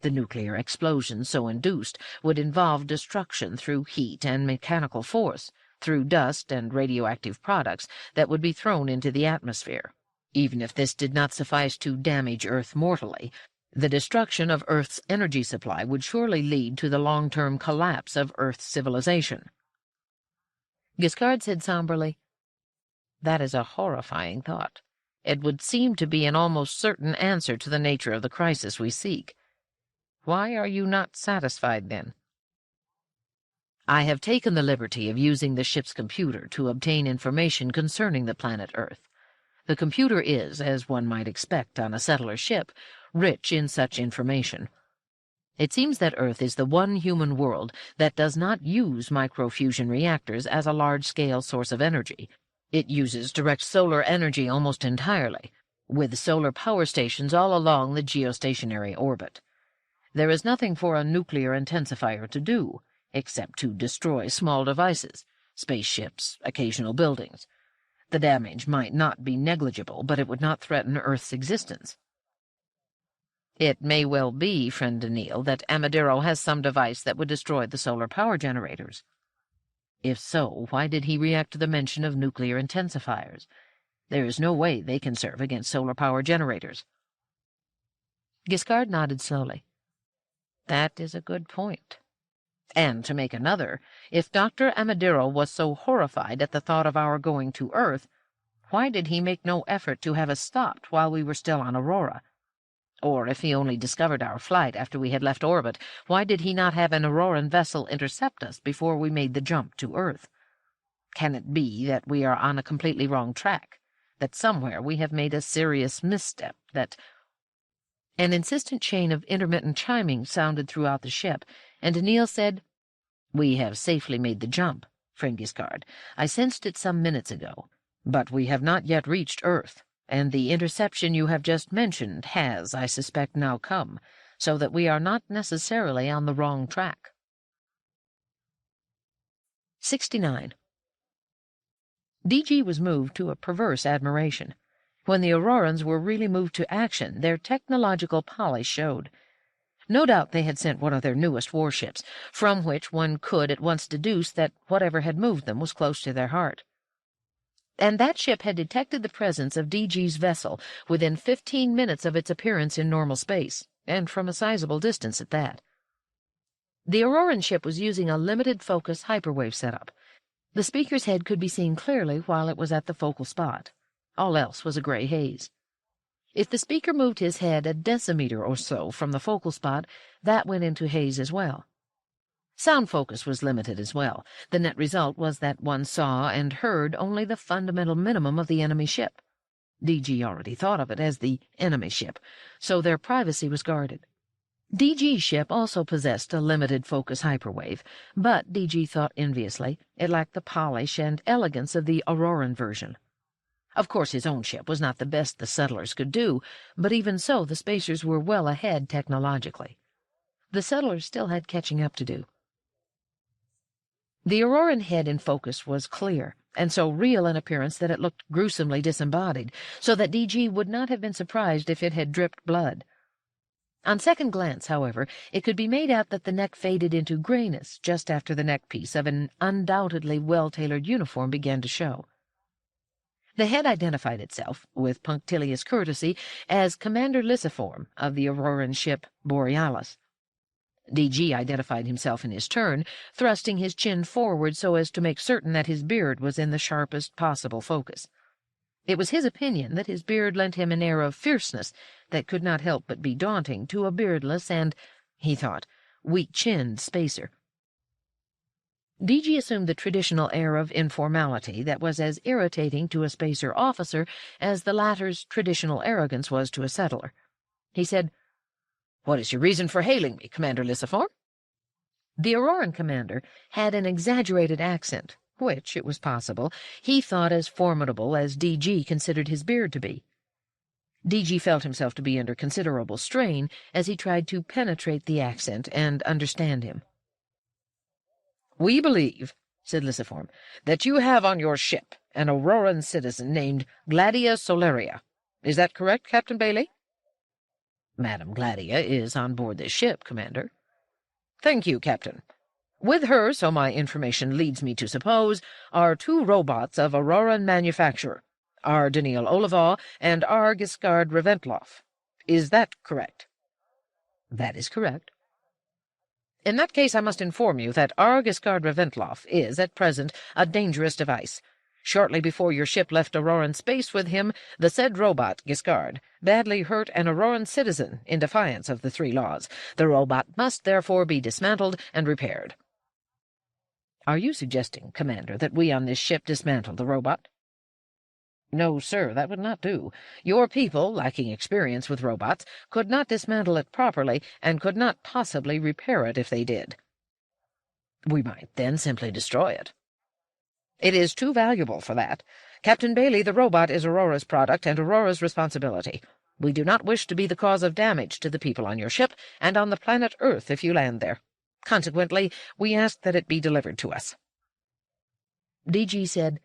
The nuclear explosion so induced would involve destruction through heat and mechanical force, through dust and radioactive products that would be thrown into the atmosphere. Even if this did not suffice to damage Earth mortally, the destruction of Earth's energy supply would surely lead to the long-term collapse of Earth's civilization." Giscard said somberly, "That is a horrifying thought. It would seem to be an almost certain answer to the nature of the crisis we seek. Why are you not satisfied, then?" "I have taken the liberty of using the ship's computer to obtain information concerning the planet Earth. The computer is, as one might expect on a settler ship, rich in such information. It seems that Earth is the one human world that does not use microfusion reactors as a large-scale source of energy. It uses direct solar energy almost entirely, with solar power stations all along the geostationary orbit. There is nothing for a nuclear intensifier to do, except to destroy small devices, spaceships, occasional buildings. The damage might not be negligible, but it would not threaten Earth's existence." "It may well be, friend Daniil, that Amadero has some device that would destroy the solar power generators. If so, why did he react to the mention of nuclear intensifiers? There is no way they can serve against solar power generators." Giscard nodded slowly. "That is a good point. And to make another, if Dr. Amadiro was so horrified at the thought of our going to Earth, why did he make no effort to have us stopped while we were still on Aurora? Or if he only discovered our flight after we had left orbit, why did he not have an Auroran vessel intercept us before we made the jump to Earth? Can it be that we are on a completely wrong track, that somewhere we have made a serious misstep, that— An insistent chain of intermittent chiming sounded throughout the ship, and Neil said, "We have safely made the jump, friend Giscard. I sensed it some minutes ago, but we have not yet reached Earth, and the interception you have just mentioned has, I suspect, now come, so that we are not necessarily on the wrong track." 69. DG was moved to a perverse admiration. When the Aurorans were really moved to action, their technological polish showed. No doubt they had sent one of their newest warships, from which one could at once deduce that whatever had moved them was close to their heart. And that ship had detected the presence of DG's vessel within 15 minutes of its appearance in normal space, and from a sizable distance at that. The Auroran ship was using a limited-focus hyperwave setup. The speaker's head could be seen clearly while it was at the focal spot. All else was a gray haze. If the speaker moved his head a decimeter or so from the focal spot, that went into haze as well. Sound focus was limited as well. The net result was that one saw and heard only the fundamental minimum of the enemy ship. DG already thought of it as the enemy ship, so their privacy was guarded. DG's ship also possessed a limited focus hyperwave, but DG thought enviously it lacked the polish and elegance of the Auroran version. Of course, his own ship was not the best the settlers could do, but even so the spacers were well ahead technologically. The settlers still had catching up to do. The Auroran head in focus was clear, and so real in appearance that it looked gruesomely disembodied, so that DG would not have been surprised if it had dripped blood. On second glance, however, it could be made out that the neck faded into grayness just after the neckpiece of an undoubtedly well-tailored uniform began to show. The head identified itself, with punctilious courtesy, as Commander Lysiform of the Auroran ship Borealis. DG identified himself in his turn, thrusting his chin forward so as to make certain that his beard was in the sharpest possible focus. It was his opinion that his beard lent him an air of fierceness that could not help but be daunting to a beardless and, he thought, weak-chinned spacer. DG assumed the traditional air of informality that was as irritating to a spacer officer as the latter's traditional arrogance was to a settler. He said, "What is your reason for hailing me, Commander Lysiform?" The Auroran commander had an exaggerated accent, which, it was possible, he thought as formidable as DG considered his beard to be. DG felt himself to be under considerable strain as he tried to penetrate the accent and understand him. "We believe," said Lysiform, "that you have on your ship an Auroran citizen named Gladia Solaria. Is that correct, Captain Bailey?" "Madame Gladia is on board this ship, Commander." "Thank you, Captain. With her, so my information leads me to suppose, are two robots of Auroran manufacture, R. Daniil Olivaw and R. Giscard Reventloff. Is that correct?" "That is correct." "In that case, I must inform you that R. Giscard Reventloff is, at present, a dangerous device. Shortly before your ship left Auroran space with him, the said robot, Giscard, badly hurt an Auroran citizen in defiance of the 3 laws. The robot must therefore be dismantled and repaired." "Are you suggesting, Commander, that we on this ship dismantle the robot?" "No, sir, that would not do. Your people, lacking experience with robots, could not dismantle it properly, and could not possibly repair it if they did." "We might then simply destroy it." "It is too valuable for that. Captain Bailey, the robot is Aurora's product and Aurora's responsibility. We do not wish to be the cause of damage to the people on your ship and on the planet Earth if you land there. Consequently, we ask that it be delivered to us." DG said,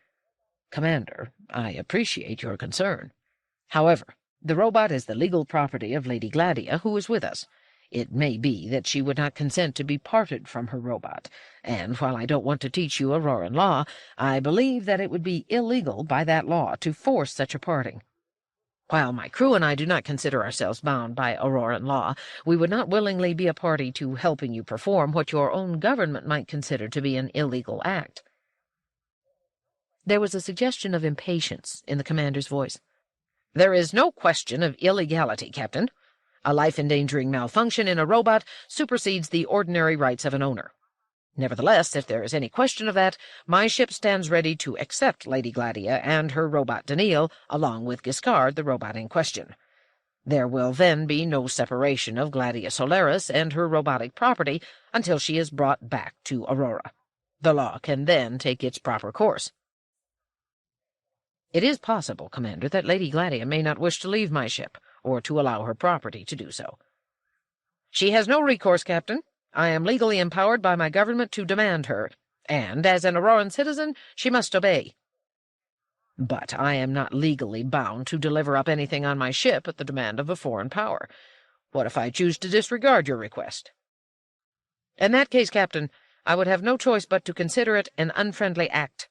"Commander, I appreciate your concern. However, the robot is the legal property of Lady Gladia, who is with us. It may be that she would not consent to be parted from her robot, and while I don't want to teach you Auroran law, I believe that it would be illegal by that law to force such a parting. While my crew and I do not consider ourselves bound by Auroran law, we would not willingly be a party to helping you perform what your own government might consider to be an illegal act." There was a suggestion of impatience in the commander's voice. "There is no question of illegality, Captain. A life-endangering malfunction in a robot supersedes the ordinary rights of an owner. Nevertheless, if there is any question of that, my ship stands ready to accept Lady Gladia and her robot Daniil, along with Giscard, the robot in question. There will then be no separation of Gladia Solaris and her robotic property until she is brought back to Aurora. The law can then take its proper course." "It is possible, Commander, that Lady Gladia may not wish to leave my ship, or to allow her property to do so." "She has no recourse, Captain. I am legally empowered by my government to demand her, and, as an Auroran citizen, she must obey. But I am not legally bound to deliver up anything on my ship at the demand of a foreign power. What if I choose to disregard your request?" "In that case, Captain, I would have no choice but to consider it an unfriendly act.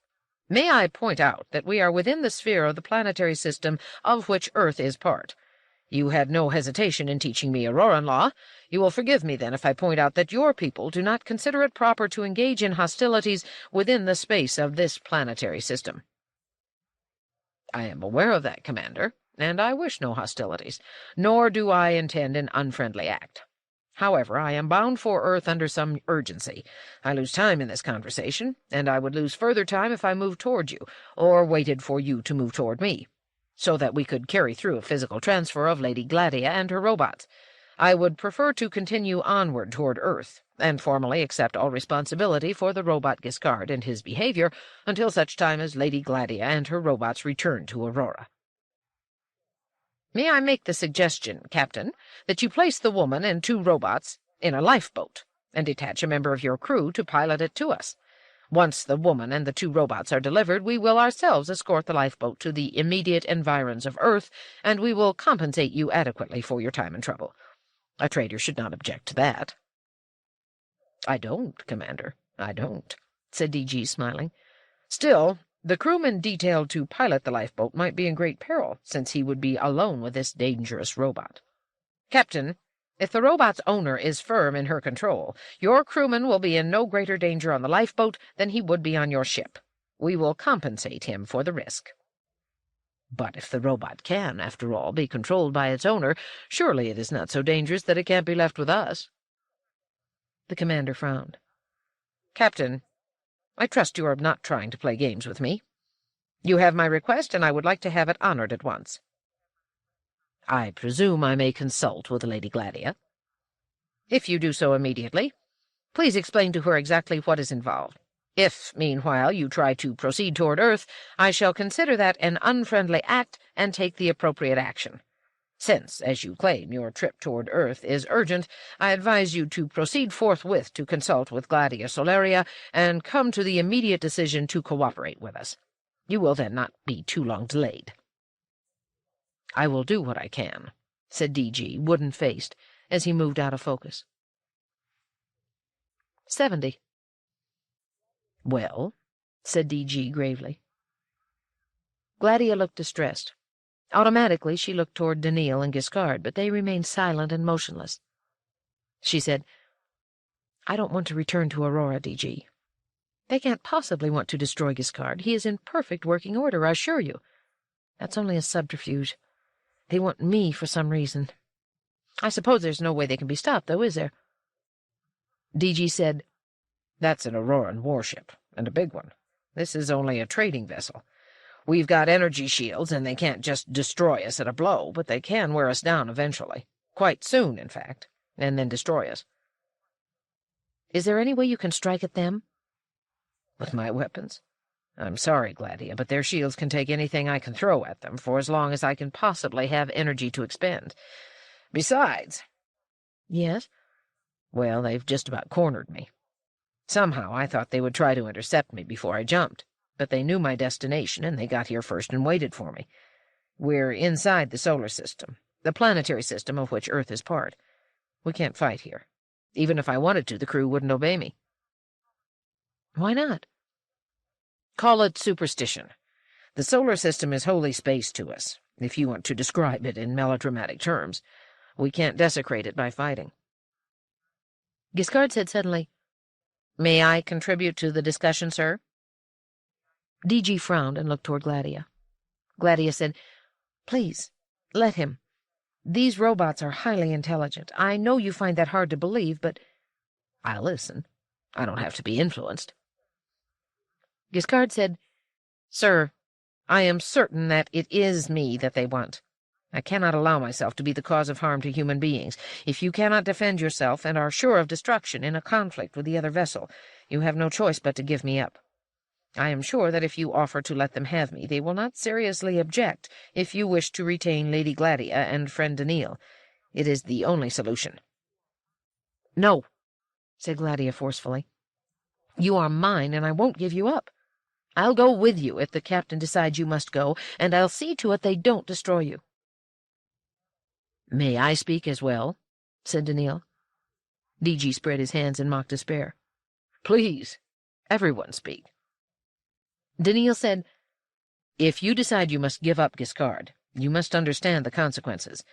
May I point out that we are within the sphere of the planetary system of which Earth is part. You had no hesitation in teaching me Auroran law. You will forgive me, then, if I point out that your people do not consider it proper to engage in hostilities within the space of this planetary system." "I am aware of that, Commander, and I wish no hostilities, nor do I intend an unfriendly act. However, I am bound for Earth under some urgency. I lose time in this conversation, and I would lose further time if I moved toward you, or waited for you to move toward me, so that we could carry through a physical transfer of Lady Gladia and her robots. I would prefer to continue onward toward Earth, and formally accept all responsibility for the robot Giscard and his behavior until such time as Lady Gladia and her robots return to Aurora." "May I make the suggestion, Captain, that you place the woman and 2 robots in a lifeboat, and detach a member of your crew to pilot it to us? Once the woman and the 2 robots are delivered, we will ourselves escort the lifeboat to the immediate environs of Earth, and we will compensate you adequately for your time and trouble. A trader should not object to that." "I don't, Commander, I don't," said DG, smiling. "Still, the crewman detailed to pilot the lifeboat might be in great peril, since he would be alone with this dangerous robot. Captain, if the robot's owner is firm in her control, your crewman will be in no greater danger on the lifeboat than he would be on your ship. We will compensate him for the risk." "But if the robot can, after all, be controlled by its owner, surely it is not so dangerous that it can't be left with us." The commander frowned. "Captain, I trust you are not trying to play games with me. You have my request, and I would like to have it honored at once." "I presume I may consult with Lady Gladia?" "If you do so immediately. Please explain to her exactly what is involved. If, meanwhile, you try to proceed toward Earth, I shall consider that an unfriendly act and take the appropriate action. Since, as you claim, your trip toward Earth is urgent, I advise you to proceed forthwith to consult with Gladia Solaria and come to the immediate decision to cooperate with us. You will then not be too long delayed." "I will do what I can," said DG, wooden-faced, as he moved out of focus. 70. "Well?" said DG gravely. Gladia looked distressed. Automatically she looked toward Daniil and Giscard, but they remained silent and motionless. She said, "I don't want to return to Aurora, DG. They can't possibly want to destroy Giscard. He is in perfect working order, I assure you. That's only a subterfuge. They want me for some reason. I suppose there's no way they can be stopped, though, is there?" DG said, "That's an Auroran warship, and a big one. This is only a trading vessel. We've got energy shields, and they can't just destroy us at a blow, but they can wear us down eventually. Quite soon, in fact, and then destroy us." "Is there any way you can strike at them?" "With my weapons? I'm sorry, Gladia, but their shields can take anything I can throw at them for as long as I can possibly have energy to expend. Besides—" "Yes?" "Well, they've just about cornered me. Somehow I thought they would try to intercept me before I jumped, but they knew my destination, and they got here first and waited for me. We're inside the solar system, the planetary system of which Earth is part. We can't fight here. Even if I wanted to, the crew wouldn't obey me." "Why not?" "Call it superstition. The solar system is holy space to us. if you want to describe it in melodramatic terms. We can't desecrate it by fighting." Giscard said suddenly, "May I contribute to the discussion, sir?" DG frowned and looked toward Gladia. Gladia said, "Please, let him. These robots are highly intelligent. I know you find that hard to believe, but—" "I'll listen. I don't have to be influenced." Giscard said, "Sir, I am certain that it is me that they want. I cannot allow myself to be the cause of harm to human beings. If you cannot defend yourself and are sure of destruction in a conflict with the other vessel, you have no choice but to give me up. I am sure that if you offer to let them have me, they will not seriously object if you wish to retain Lady Gladia and friend Daniil. It is the only solution." "No," said Gladia forcefully. "You are mine, and I won't give you up. I'll go with you if the captain decides you must go, and I'll see to it they don't destroy you." "May I speak as well?" said Daniil. DG spread his hands in mock despair. "Please, everyone speak." Daniil said, "If you decide you must give up Giscard, you must understand the consequences.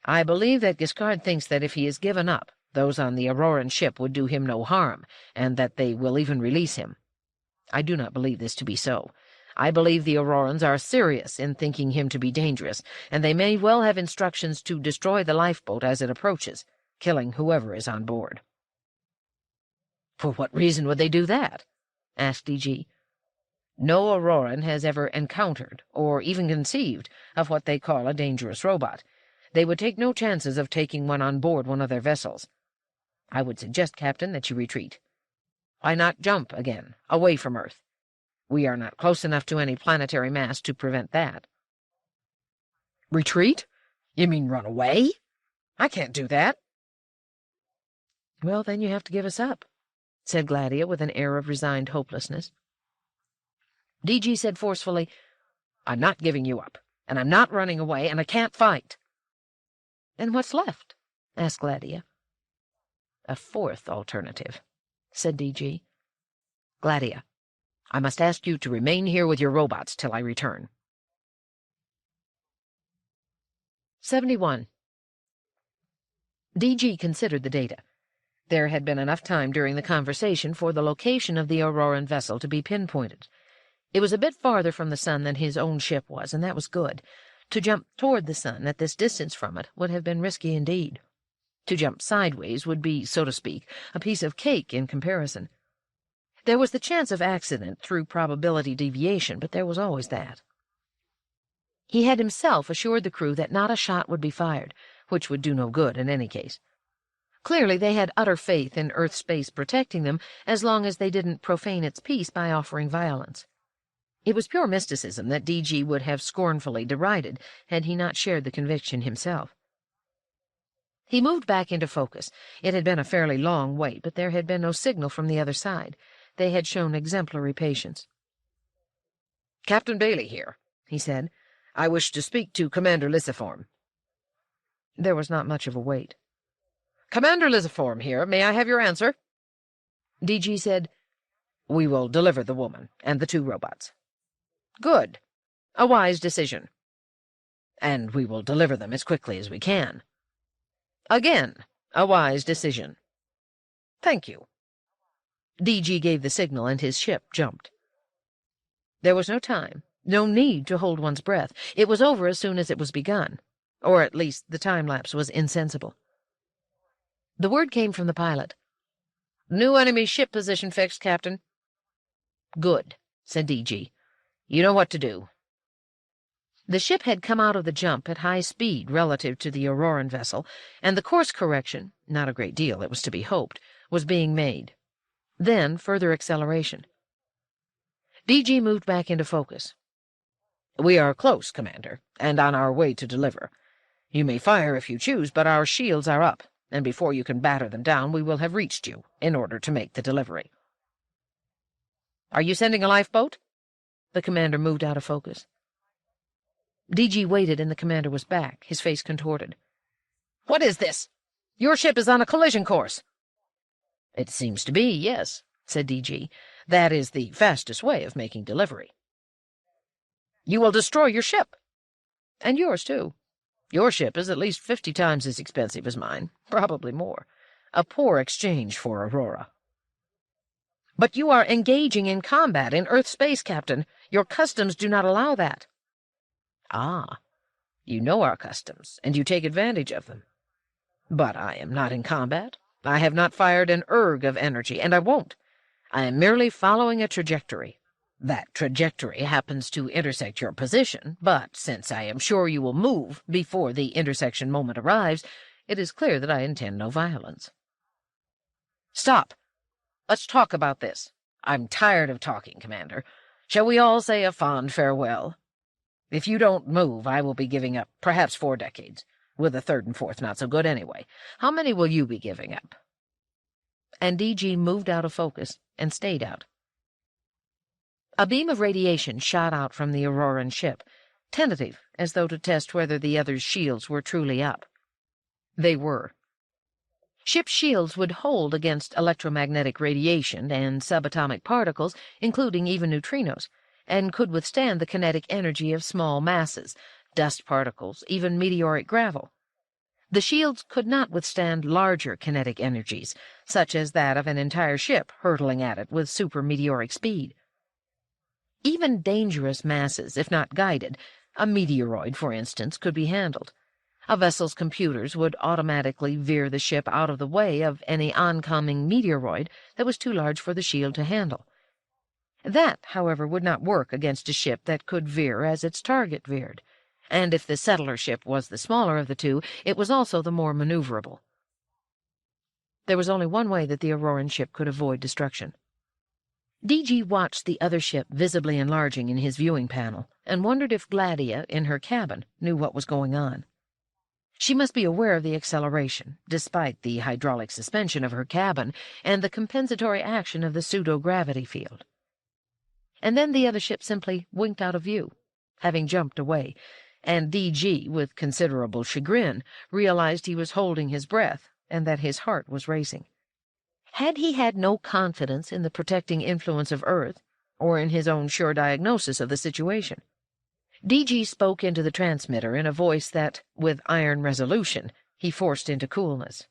I believe that Giscard thinks that if he is given up, those on the Auroran ship would do him no harm, and that they will even release him. I do not believe this to be so. I believe the Aurorans are serious in thinking him to be dangerous, and they may well have instructions to destroy the lifeboat as it approaches, killing whoever is on board." "For what reason would they do that?" asked DG. "No Auroran has ever encountered, or even conceived, of what they call a dangerous robot. They would take no chances of taking one on board one of their vessels. I would suggest, Captain, that you retreat. Why not jump again, away from Earth? We are not close enough to any planetary mass to prevent that." "Retreat? You mean run away?" "I can't do that." "Well, then you have to give us up," said Gladia with an air of resigned hopelessness. DG said forcefully, "I'm not giving you up, and I'm not running away, and I can't fight." "And what's left?" asked Gladia. "A fourth alternative," said DG. "Gladia, I must ask you to remain here with your robots till I return." 71. DG considered the data. There had been enough time during the conversation for the location of the Auroran vessel to be pinpointed. It was a bit farther from the sun than his own ship was, and that was good. To jump toward the sun at this distance from it would have been risky indeed. To jump sideways would be, so to speak, a piece of cake in comparison. There was the chance of accident through probability deviation, but there was always that. He had himself assured the crew that not a shot would be fired, which would do no good in any case. Clearly they had utter faith in Earth space protecting them as long as they didn't profane its peace by offering violence. It was pure mysticism that DG would have scornfully derided had he not shared the conviction himself. He moved back into focus. It had been a fairly long wait, but there had been no signal from the other side. They had shown exemplary patience. "Captain Bailey here," he said. "I wish to speak to Commander Lysiform." There was not much of a wait. "Commander Lysiform here. May I have your answer?" DG said, "We will deliver the woman and the two robots." "Good. A wise decision." "And we will deliver them as quickly as we can." "Again, a wise decision." "Thank you." DG gave the signal, and his ship jumped. There was no time, no need to hold one's breath. It was over as soon as it was begun, or at least the time-lapse was insensible. The word came from the pilot. "New enemy ship position fixed, Captain." "Good," said DG. "You know what to do." The ship had come out of the jump at high speed relative to the Auroran vessel, and the course correction, not a great deal, it was to be hoped, was being made. Then further acceleration. DG moved back into focus. "We are close, Commander, and on our way to deliver. You may fire if you choose, but our shields are up, and before you can batter them down we will have reached you in order to make the delivery." "Are you sending a lifeboat?" The commander moved out of focus. DG waited, and the commander was back, his face contorted. "What is this? Your ship is on a collision course." "It seems to be, yes," said DG. "That is the fastest way of making delivery." "You will destroy your ship." And yours, too. Your ship is at least 50 times as expensive as mine, probably more. A poor exchange for Aurora. But you are engaging in combat in Earth space, Captain. Your customs do not allow that. Ah, you know our customs, and you take advantage of them. But I am not in combat. I have not fired an erg of energy, and I won't. I am merely following a trajectory. That trajectory happens to intersect your position, but since I am sure you will move before the intersection moment arrives, it is clear that I intend no violence. Stop! Let's talk about this. I'm tired of talking, Commander. Shall we all say a fond farewell? If you don't move, I will be giving up perhaps 4 decades, with the 3rd and 4th not so good anyway. How many will you be giving up? And DG moved out of focus and stayed out. A beam of radiation shot out from the Auroran ship, tentative, as though to test whether the other's shields were truly up. They were. Ship shields would hold against electromagnetic radiation and subatomic particles, including even neutrinos, and could withstand the kinetic energy of small masses, dust particles, even meteoric gravel. The shields could not withstand larger kinetic energies, such as that of an entire ship hurtling at it with supermeteoric speed. Even dangerous masses, if not guided, a meteoroid, for instance, could be handled. A vessel's computers would automatically veer the ship out of the way of any oncoming meteoroid that was too large for the shield to handle. That, however, would not work against a ship that could veer as its target veered, and if the settler ship was the smaller of the two, it was also the more maneuverable. There was only one way that the Auroran ship could avoid destruction. DG watched the other ship visibly enlarging in his viewing panel, and wondered if Gladia, in her cabin, knew what was going on. She must be aware of the acceleration, despite the hydraulic suspension of her cabin and the compensatory action of the pseudo-gravity field. And then the other ship simply winked out of view, having jumped away, and DG, with considerable chagrin, realized he was holding his breath and that his heart was racing. Had he had no confidence in the protecting influence of Earth, or in his own sure diagnosis of the situation? DG spoke into the transmitter in a voice that, with iron resolution, he forced into coolness.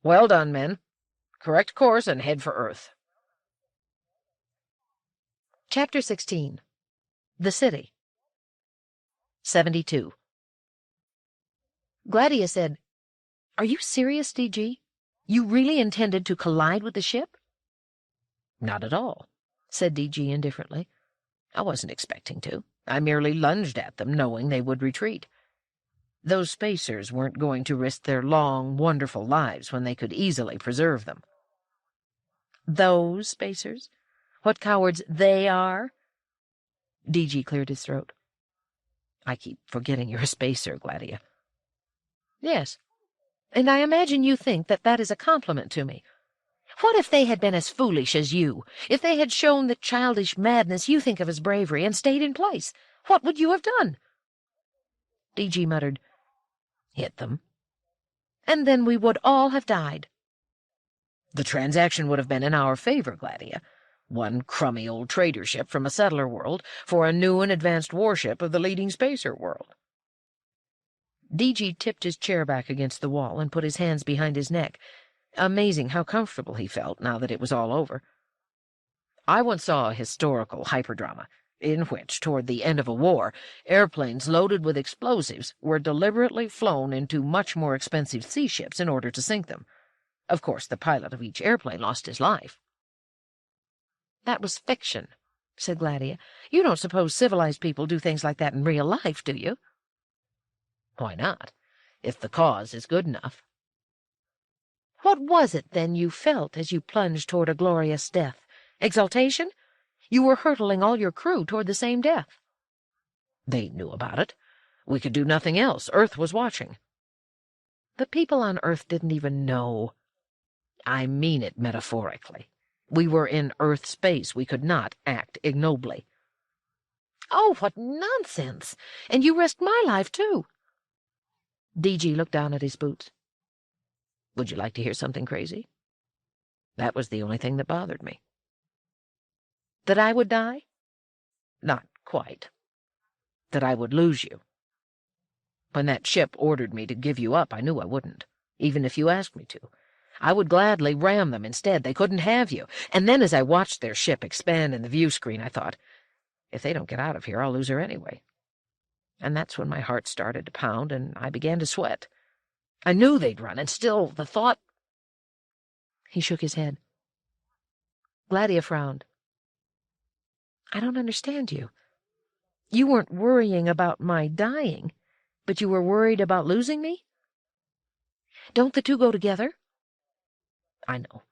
"Well done, men. Correct course and head for Earth." Chapter 16. The City. 72. Gladia said, "Are you serious, DG? You really intended to collide with the ship?" "Not at all," said DG indifferently. "I wasn't expecting to. I merely lunged at them, knowing they would retreat. Those spacers weren't going to risk their long, wonderful lives when they could easily preserve them." "Those spacers? What cowards they are?" DG cleared his throat. "I keep forgetting you're a spacer, Gladia." "Yes, and I imagine you think that that is a compliment to me. What if they had been as foolish as you? If they had shown the childish madness you think of as bravery and stayed in place? What would you have done?" DG muttered, "Hit them." "And then we would all have died." "The transaction would have been in our favor, Gladia. One crummy old trader ship from a settler world for a new and advanced warship of the leading spacer world." DG tipped his chair back against the wall and put his hands behind his neck. Amazing how comfortable he felt now that it was all over. "I once saw a historical hyperdrama in which, toward the end of a war, airplanes loaded with explosives were deliberately flown into much more expensive sea ships in order to sink them. Of course, the pilot of each airplane lost his life." "That was fiction," said Gladia. "You don't suppose civilized people do things like that in real life, do you?" "Why not, if the cause is good enough?" "What was it, then, you felt as you plunged toward a glorious death? Exultation? You were hurtling all your crew toward the same death." "They knew about it. We could do nothing else. Earth was watching." "The people on Earth didn't even know." "I mean it metaphorically. We were in Earth space. We could not act ignobly." "Oh, what nonsense! And you risked my life, too." DG looked down at his boots. "Would you like to hear something crazy? That was the only thing that bothered me." "That I would die?" "Not quite. That I would lose you, When that ship ordered me to give you up, I knew I wouldn't, even if you asked me to. I would gladly ram them instead. They couldn't have you. And then as I watched their ship expand in the view screen, I thought, if they don't get out of here, I'll lose her anyway. And that's when my heart started to pound, and I began to sweat. I knew they'd run, and still the thought— He shook his head. Gladia frowned. I don't understand you. You weren't worrying about my dying, but you were worried about losing me? Don't the two go together? I know.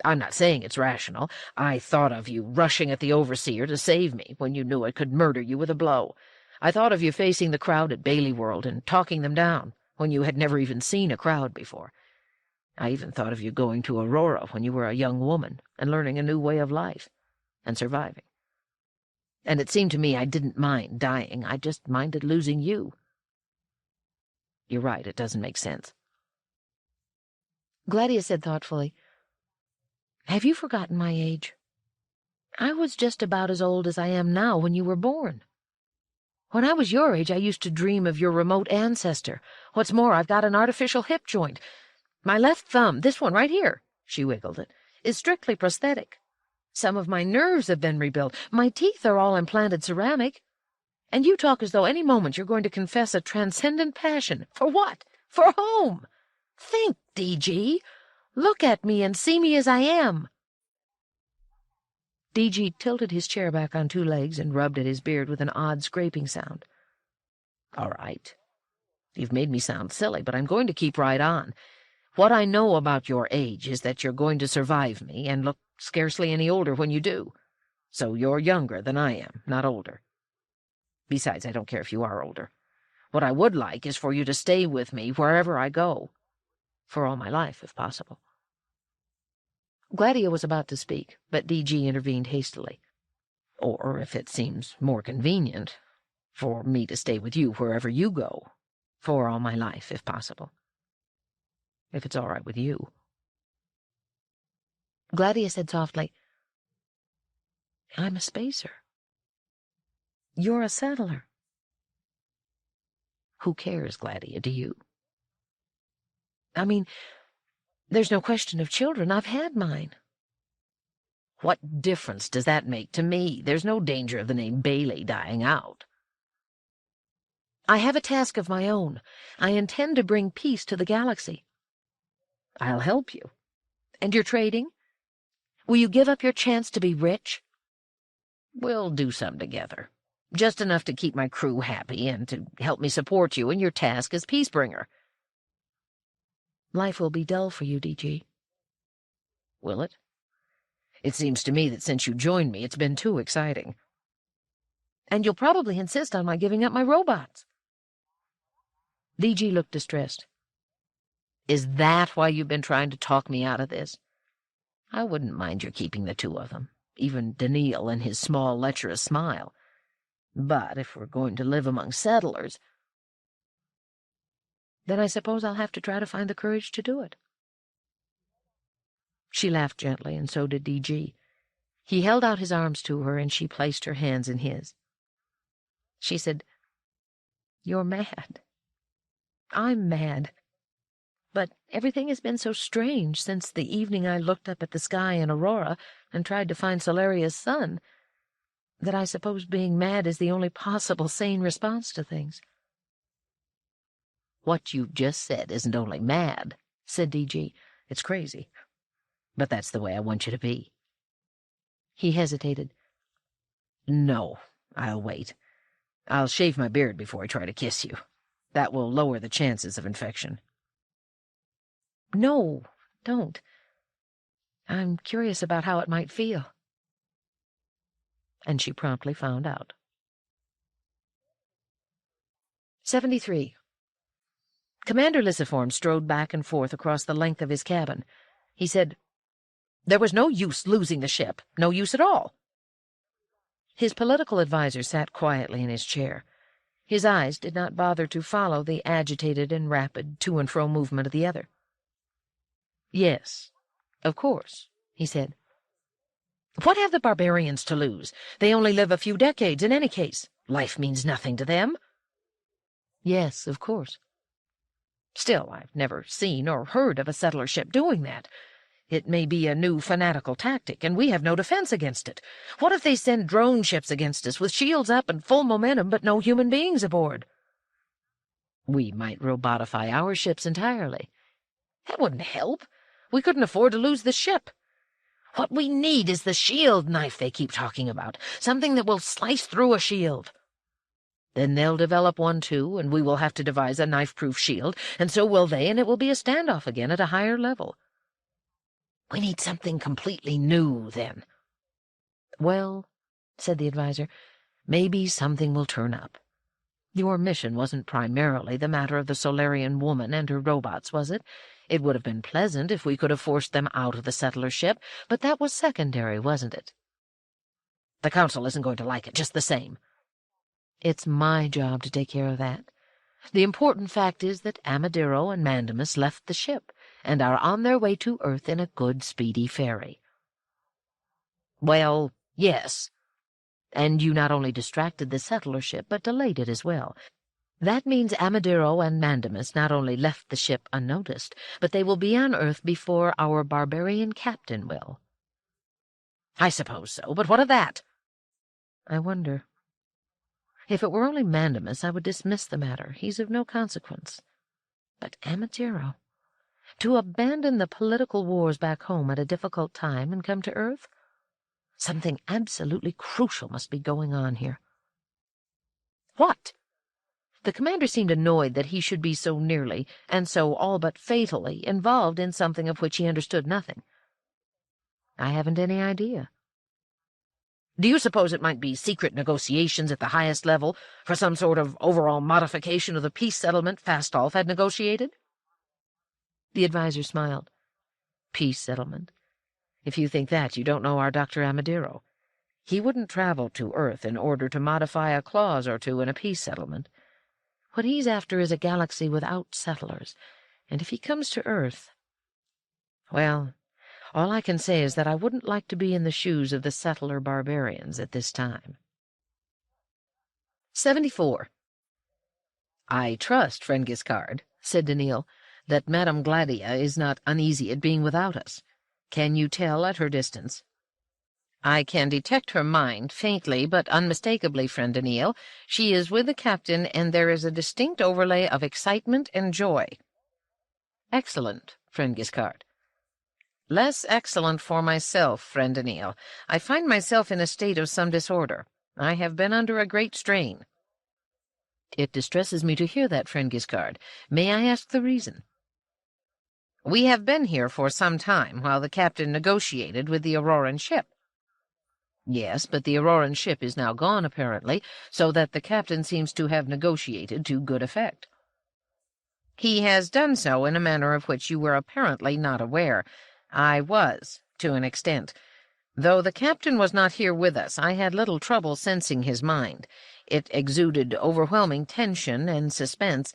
I'm not saying it's rational. I thought of you rushing at the overseer to save me when you knew I could murder you with a blow. I thought of you facing the crowd at Bailey World and talking them down when you had never even seen a crowd before. I even thought of you going to Aurora when you were a young woman and learning a new way of life and surviving. And it seemed to me I didn't mind dying. I just minded losing you. You're right, it doesn't make sense. Gladia said thoughtfully, Have you forgotten my age? I was just about as old as I am now when you were born. When I was your age, I used to dream of your remote ancestor. What's more, I've got an artificial hip joint. My left thumb, this one right here, she wiggled it, is strictly prosthetic. Some of my nerves have been rebuilt. My teeth are all implanted ceramic. And you talk as though any moment you're going to confess a transcendent passion. For what? For home. Think, DG. Look at me and see me as I am. DG tilted his chair back on two legs and rubbed at his beard with an odd scraping sound. All right. You've made me sound silly, but I'm going to keep right on. What I know about your age is that you're going to survive me and look scarcely any older when you do. So you're younger than I am, not older. Besides, I don't care if you are older. What I would like is for you to stay with me wherever I go. For all my life, if possible. Gladia was about to speak, but DG intervened hastily. Or, if it seems more convenient, for me to stay with you wherever you go. For all my life, if possible. If it's all right with you. Gladia said softly, I'm a spacer. You're a settler. Who cares, Gladia, do you? I mean, there's no question of children. I've had mine. What difference does that make to me? There's no danger of the name Bailey dying out. I have a task of my own. I intend to bring peace to the galaxy. I'll help you. And you're trading? Will you give up your chance to be rich? We'll do some together. Just enough to keep my crew happy and to help me support you in your task as peacebringer. Life will be dull for you, DG. Will it? It seems to me that since you joined me, it's been too exciting. And you'll probably insist on my giving up my robots. DG looked distressed. Is that why you've been trying to talk me out of this? I wouldn't mind your keeping the two of them, even Daniil and his small, lecherous smile. But if we're going to live among settlers, then I suppose I'll have to try to find the courage to do it. She laughed gently, and so did DG. He held out his arms to her, and she placed her hands in his. She said, You're mad. I'm mad. But everything has been so strange since the evening I looked up at the sky in Aurora and tried to find Solaria's sun, that I suppose being mad is the only possible sane response to things. What you've just said isn't only mad, said DG. It's crazy. But that's the way I want you to be. He hesitated. No, I'll wait. I'll shave my beard before I try to kiss you. That will lower the chances of infection. No, don't. I'm curious about how it might feel. And she promptly found out. 73. Commander Lysiform strode back and forth across the length of his cabin. He said, There was no use losing the ship, no use at all. His political adviser sat quietly in his chair. His eyes did not bother to follow the agitated and rapid to-and-fro movement of the other. Yes, of course, he said. What have the barbarians to lose? They only live a few decades in any case. Life means nothing to them. Yes, of course. Still, I've never seen or heard of a settler ship doing that. It may be a new fanatical tactic, and we have no defense against it. What if they send drone ships against us with shields up and full momentum, but no human beings aboard? We might robotify our ships entirely. That wouldn't help. We couldn't afford to lose the ship. What we need is the shield knife they keep talking about, something that will slice through a shield. Then they'll develop one too, and we will have to devise a knife-proof shield, and so will they, and it will be a standoff again at a higher level. We need something completely new, then. Well, said the advisor, maybe something will turn up. Your mission wasn't primarily the matter of the Solarian woman and her robots, was it? It would have been pleasant if we could have forced them out of the settler ship, but that was secondary, wasn't it? The Council isn't going to like it just the same. It's my job to take care of that. The important fact is that Amadiro and Mandamus left the ship and are on their way to Earth in a good, speedy ferry. Well, yes. And you not only distracted the settler ship, but delayed it as well. That means Amadiro and Mandamus not only left the ship unnoticed, but they will be on Earth before our barbarian captain will. I suppose so, but what of that? I wonder. If it were only Mandamus, I would dismiss the matter. He's of no consequence. But Amadiro, to abandon the political wars back home at a difficult time and come to Earth? Something absolutely crucial must be going on here. What? The commander seemed annoyed that he should be so nearly, and so all but fatally, involved in something of which he understood nothing. I haven't any idea. Do you suppose it might be secret negotiations at the highest level for some sort of overall modification of the peace settlement Fastolf had negotiated? The advisor smiled. Peace settlement? If you think that, you don't know our Dr. Amadiro. He wouldn't travel to Earth in order to modify a clause or two in a peace settlement. What he's after is a galaxy without settlers, and if he comes to Earth... Well, all I can say is that I wouldn't like to be in the shoes of the settler barbarians at this time. 74. I trust, friend Giscard, said Daniil, that Madame Gladia is not uneasy at being without us. Can you tell at her distance? I can detect her mind, faintly but unmistakably, friend Daniil. She is with the captain, and there is a distinct overlay of excitement and joy. Excellent, friend Giscard. Less excellent for myself, friend Daniil. I find myself in a state of some disorder. I have been under a great strain. It distresses me to hear that, friend Giscard. May I ask the reason? We have been here for some time, while the captain negotiated with the Auroran ship. Yes, but the Auroran ship is now gone, apparently, so that the captain seems to have negotiated to good effect. He has done so in a manner of which you were apparently not aware. I was, to an extent. Though the captain was not here with us, I had little trouble sensing his mind. It exuded overwhelming tension and suspense,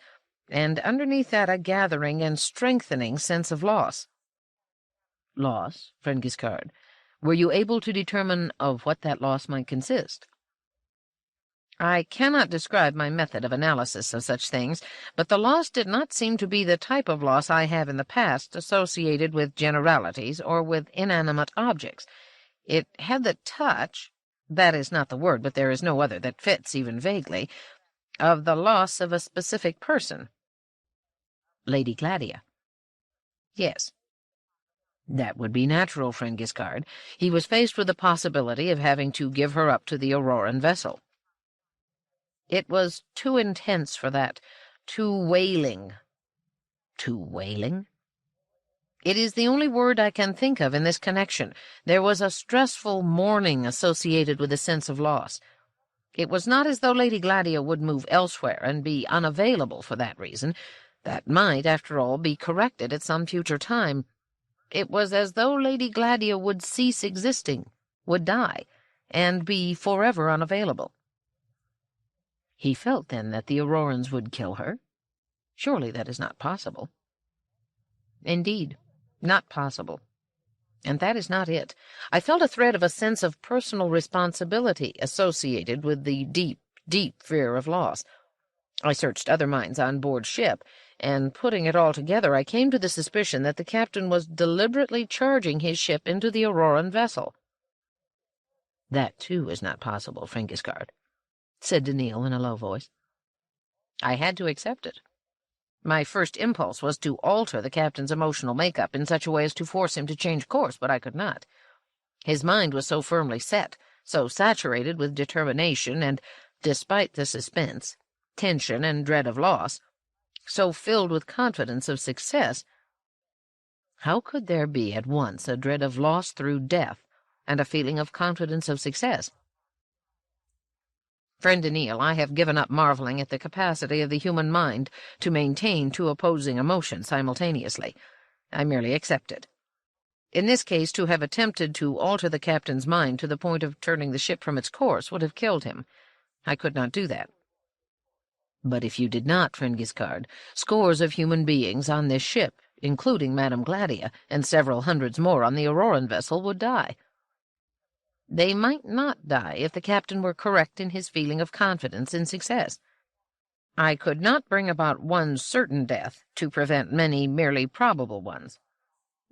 and underneath that a gathering and strengthening sense of loss. Loss, friend Giscard? Were you able to determine of what that loss might consist? I cannot describe my method of analysis of such things, but the loss did not seem to be the type of loss I have in the past associated with generalities or with inanimate objects. It had the touch, that is not the word, but there is no other that fits even vaguely, of the loss of a specific person. Lady Gladia? Yes. That would be natural, friend Giscard. He was faced with the possibility of having to give her up to the Auroran vessel. It was too intense for that, too wailing. Too wailing? It is the only word I can think of in this connection. There was a stressful mourning associated with a sense of loss. It was not as though Lady Gladia would move elsewhere and be unavailable for that reason. That might, after all, be corrected at some future time. It was as though Lady Gladia would cease existing, would die, and be forever unavailable. He felt, then, that the Aurorans would kill her? Surely that is not possible. Indeed, not possible. And that is not it. I felt a thread of a sense of personal responsibility associated with the deep, deep fear of loss. I searched other minds on board ship, and putting it all together, I came to the suspicion that the captain was deliberately charging his ship into the Auroran vessel." "That, too, is not possible, Frangiscard," said Daniil in a low voice. I had to accept it. My first impulse was to alter the captain's emotional makeup in such a way as to force him to change course, but I could not. His mind was so firmly set, so saturated with determination, and, despite the suspense, tension, and dread of loss, so filled with confidence of success. How could there be at once a dread of loss through death and a feeling of confidence of success? Friend Daniil, I have given up marveling at the capacity of the human mind to maintain two opposing emotions simultaneously. I merely accept it. In this case, to have attempted to alter the captain's mind to the point of turning the ship from its course would have killed him. I could not do that. But if you did not, friend Giscard, scores of human beings on this ship, including Madame Gladia, and several hundreds more on the Auroran vessel, would die. They might not die if the captain were correct in his feeling of confidence in success. I could not bring about one certain death to prevent many merely probable ones.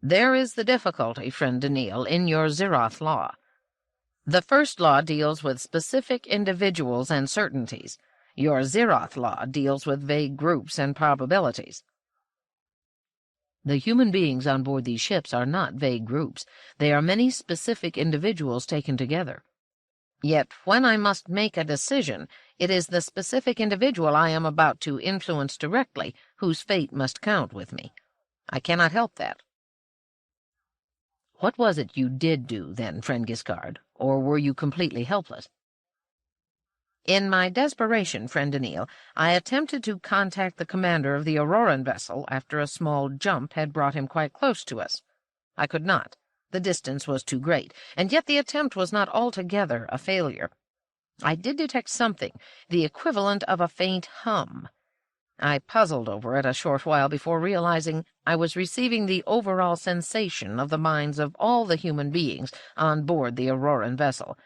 There is the difficulty, friend Daniil, in your Zeroth Law. The first law deals with specific individuals and certainties. Your Zeroth Law deals with vague groups and probabilities. The human beings on board these ships are not vague groups. They are many specific individuals taken together. Yet when I must make a decision, it is the specific individual I am about to influence directly whose fate must count with me. I cannot help that. What was it you did do, then, friend Giscard, or were you completely helpless? In my desperation, friend Daniil, I attempted to contact the commander of the Auroran vessel after a small jump had brought him quite close to us. I could not. The distance was too great, and yet the attempt was not altogether a failure. I did detect something, the equivalent of a faint hum. I puzzled over it a short while before realizing I was receiving the overall sensation of the minds of all the human beings on board the Auroran vessel.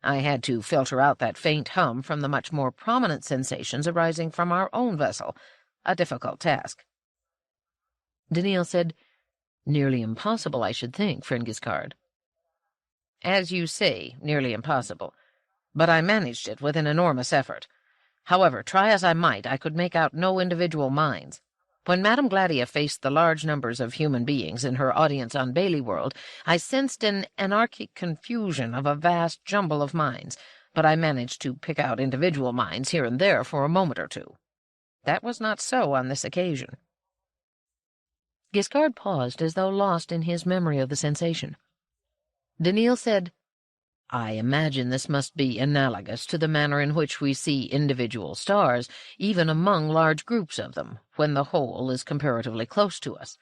I had to filter out that faint hum from the much more prominent sensations arising from our own vessel, a difficult task. Daniil said, "Nearly impossible, I should think, friend Giscard." "As you say, nearly impossible. But I managed it with an enormous effort. However, try as I might, I could make out no individual minds. When Madame Gladia faced the large numbers of human beings in her audience on Bailey World, I sensed an anarchic confusion of a vast jumble of minds, but I managed to pick out individual minds here and there for a moment or two. That was not so on this occasion." Giscard paused as though lost in his memory of the sensation. Daniil said, "I imagine this must be analogous to the manner in which we see individual stars, even among large groups of them, when the whole is comparatively close to us.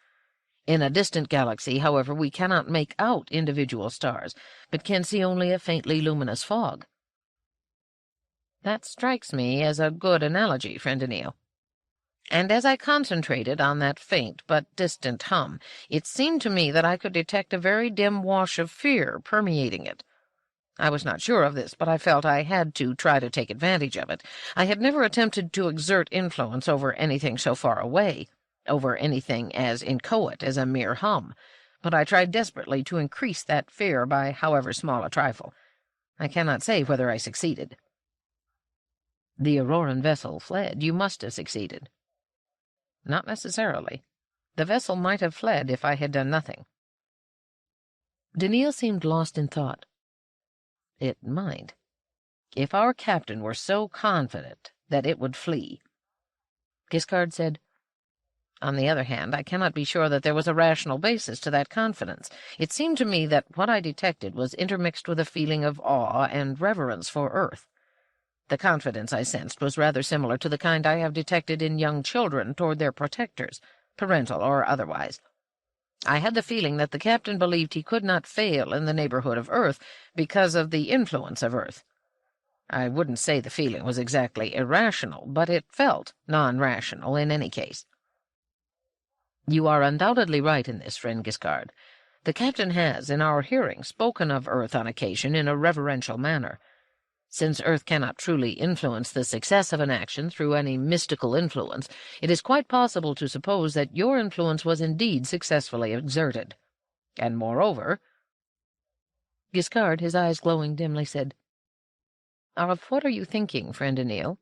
In a distant galaxy, however, we cannot make out individual stars, but can see only a faintly luminous fog." "That strikes me as a good analogy, friend Daniil. And as I concentrated on that faint but distant hum, it seemed to me that I could detect a very dim wash of fear permeating it. I was not sure of this, but I felt I had to try to take advantage of it. I had never attempted to exert influence over anything so far away, over anything as inchoate as a mere hum, but I tried desperately to increase that fear by however small a trifle. I cannot say whether I succeeded." "The Auroran vessel fled. You must have succeeded." "Not necessarily. The vessel might have fled if I had done nothing." Daniil seemed lost in thought. "It might, if our captain were so confident that it would flee." Giscard said, "On the other hand, I cannot be sure that there was a rational basis to that confidence. It seemed to me that what I detected was intermixed with a feeling of awe and reverence for Earth. The confidence I sensed was rather similar to the kind I have detected in young children toward their protectors, parental or otherwise. I had the feeling that the captain believed he could not fail in the neighborhood of Earth because of the influence of Earth. I wouldn't say the feeling was exactly irrational, but it felt non-rational in any case." "You are undoubtedly right in this, friend Giscard. The captain has, in our hearing, spoken of Earth on occasion in a reverential manner. Since Earth cannot truly influence the success of an action through any mystical influence, it is quite possible to suppose that your influence was indeed successfully exerted. And moreover—" Giscard, his eyes glowing dimly, said, "Of what are you thinking, friend Anil?"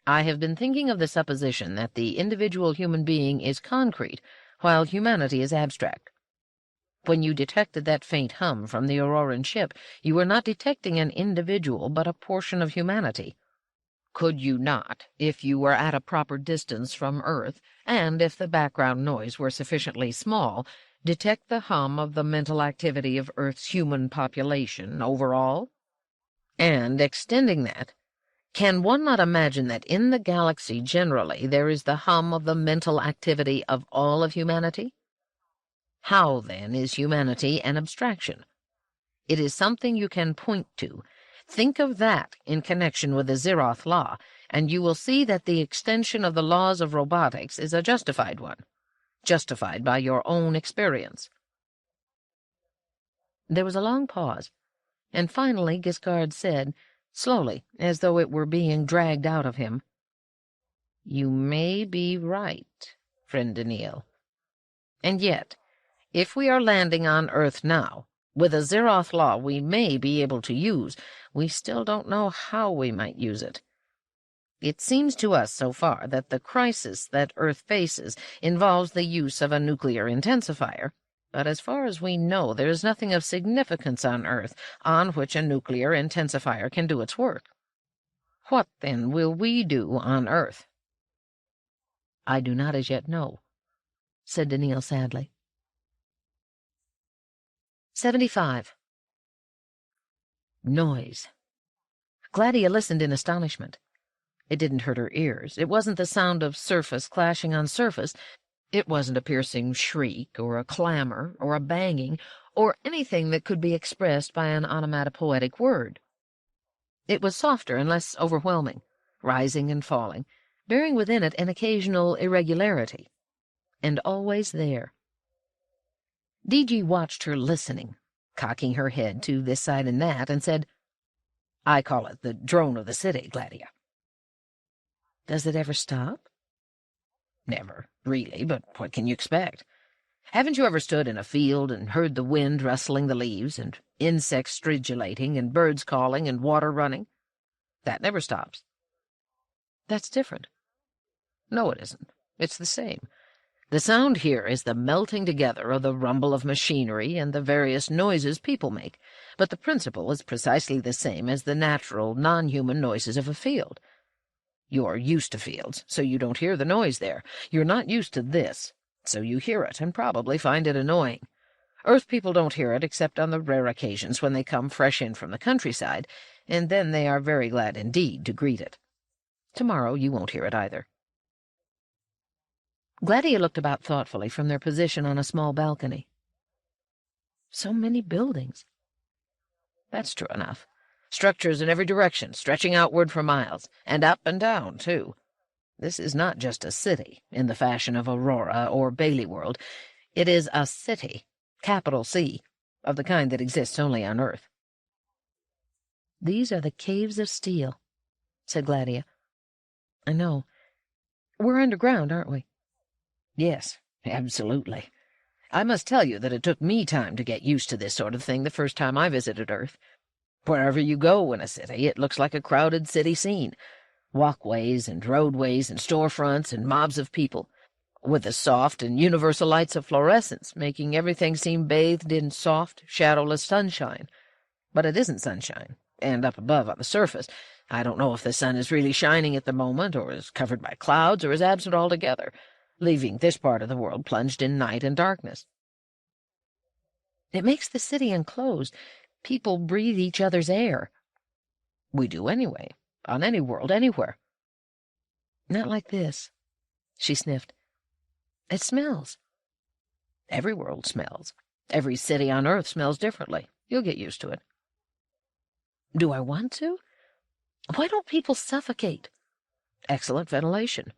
"I have been thinking of the supposition that the individual human being is concrete, while humanity is abstract. When you detected that faint hum from the Auroran ship, you were not detecting an individual, but a portion of humanity. Could you not, if you were at a proper distance from Earth, and if the background noise were sufficiently small, detect the hum of the mental activity of Earth's human population overall? And, extending that, can one not imagine that in the galaxy generally there is the hum of the mental activity of all of humanity? How, then, is humanity an abstraction? It is something you can point to. Think of that in connection with the Zeroth Law, and you will see that the extension of the laws of robotics is a justified one, justified by your own experience." There was a long pause, and finally Giscard said, slowly, as though it were being dragged out of him, "You may be right, friend Anil. And yet, if we are landing on Earth now, with a Zeroth Law we may be able to use, we still don't know how we might use it. It seems to us so far that the crisis that Earth faces involves the use of a nuclear intensifier, but as far as we know there is nothing of significance on Earth on which a nuclear intensifier can do its work. What, then, will we do on Earth?" "I do not as yet know," said Daniil sadly. 75. Noise. Gladia listened in astonishment. It didn't hurt her ears. It wasn't the sound of surface clashing on surface. It wasn't a piercing shriek, or a clamor, or a banging, or anything that could be expressed by an onomatopoetic word. It was softer and less overwhelming, rising and falling, bearing within it an occasional irregularity, and always there. D.G. watched her listening, cocking her head to this side and that, and said, "I call it the drone of the city, Gladia." "Does it ever stop?" "Never, really, but what can you expect? Haven't you ever stood in a field and heard the wind rustling the leaves, and insects stridulating, and birds calling, and water running? That never stops." "That's different." "No, it isn't. It's the same. The sound here is the melting together of the rumble of machinery and the various noises people make, but the principle is precisely the same as the natural, non-human noises of a field. You're used to fields, so you don't hear the noise there. You're not used to this, so you hear it and probably find it annoying. Earth people don't hear it except on the rare occasions when they come fresh in from the countryside, and then they are very glad indeed to greet it. Tomorrow you won't hear it either." Gladia looked about thoughtfully from their position on a small balcony. "So many buildings." "That's true enough. Structures in every direction, stretching outward for miles, and up and down, too. This is not just a city, in the fashion of Aurora or Bailey World. It is a city, capital C, of the kind that exists only on Earth." "These are the caves of steel," said Gladia. "I know. We're underground, aren't we?" "Yes, absolutely. I must tell you that it took me time to get used to this sort of thing the first time I visited Earth. Wherever you go in a city, it looks like a crowded city scene. Walkways and roadways and storefronts and mobs of people, with the soft and universal lights of fluorescence, making everything seem bathed in soft, shadowless sunshine. But it isn't sunshine, and up above on the surface, I don't know if the sun is really shining at the moment, or is covered by clouds, or is absent altogether, leaving this part of the world plunged in night and darkness." "It makes the city enclosed. People breathe each other's air." "We do anyway, on any world, anywhere." "Not like this," she sniffed. "It smells." "Every world smells. Every city on Earth smells differently. You'll get used to it." "Do I want to? Why don't people suffocate?" "Excellent ventilation."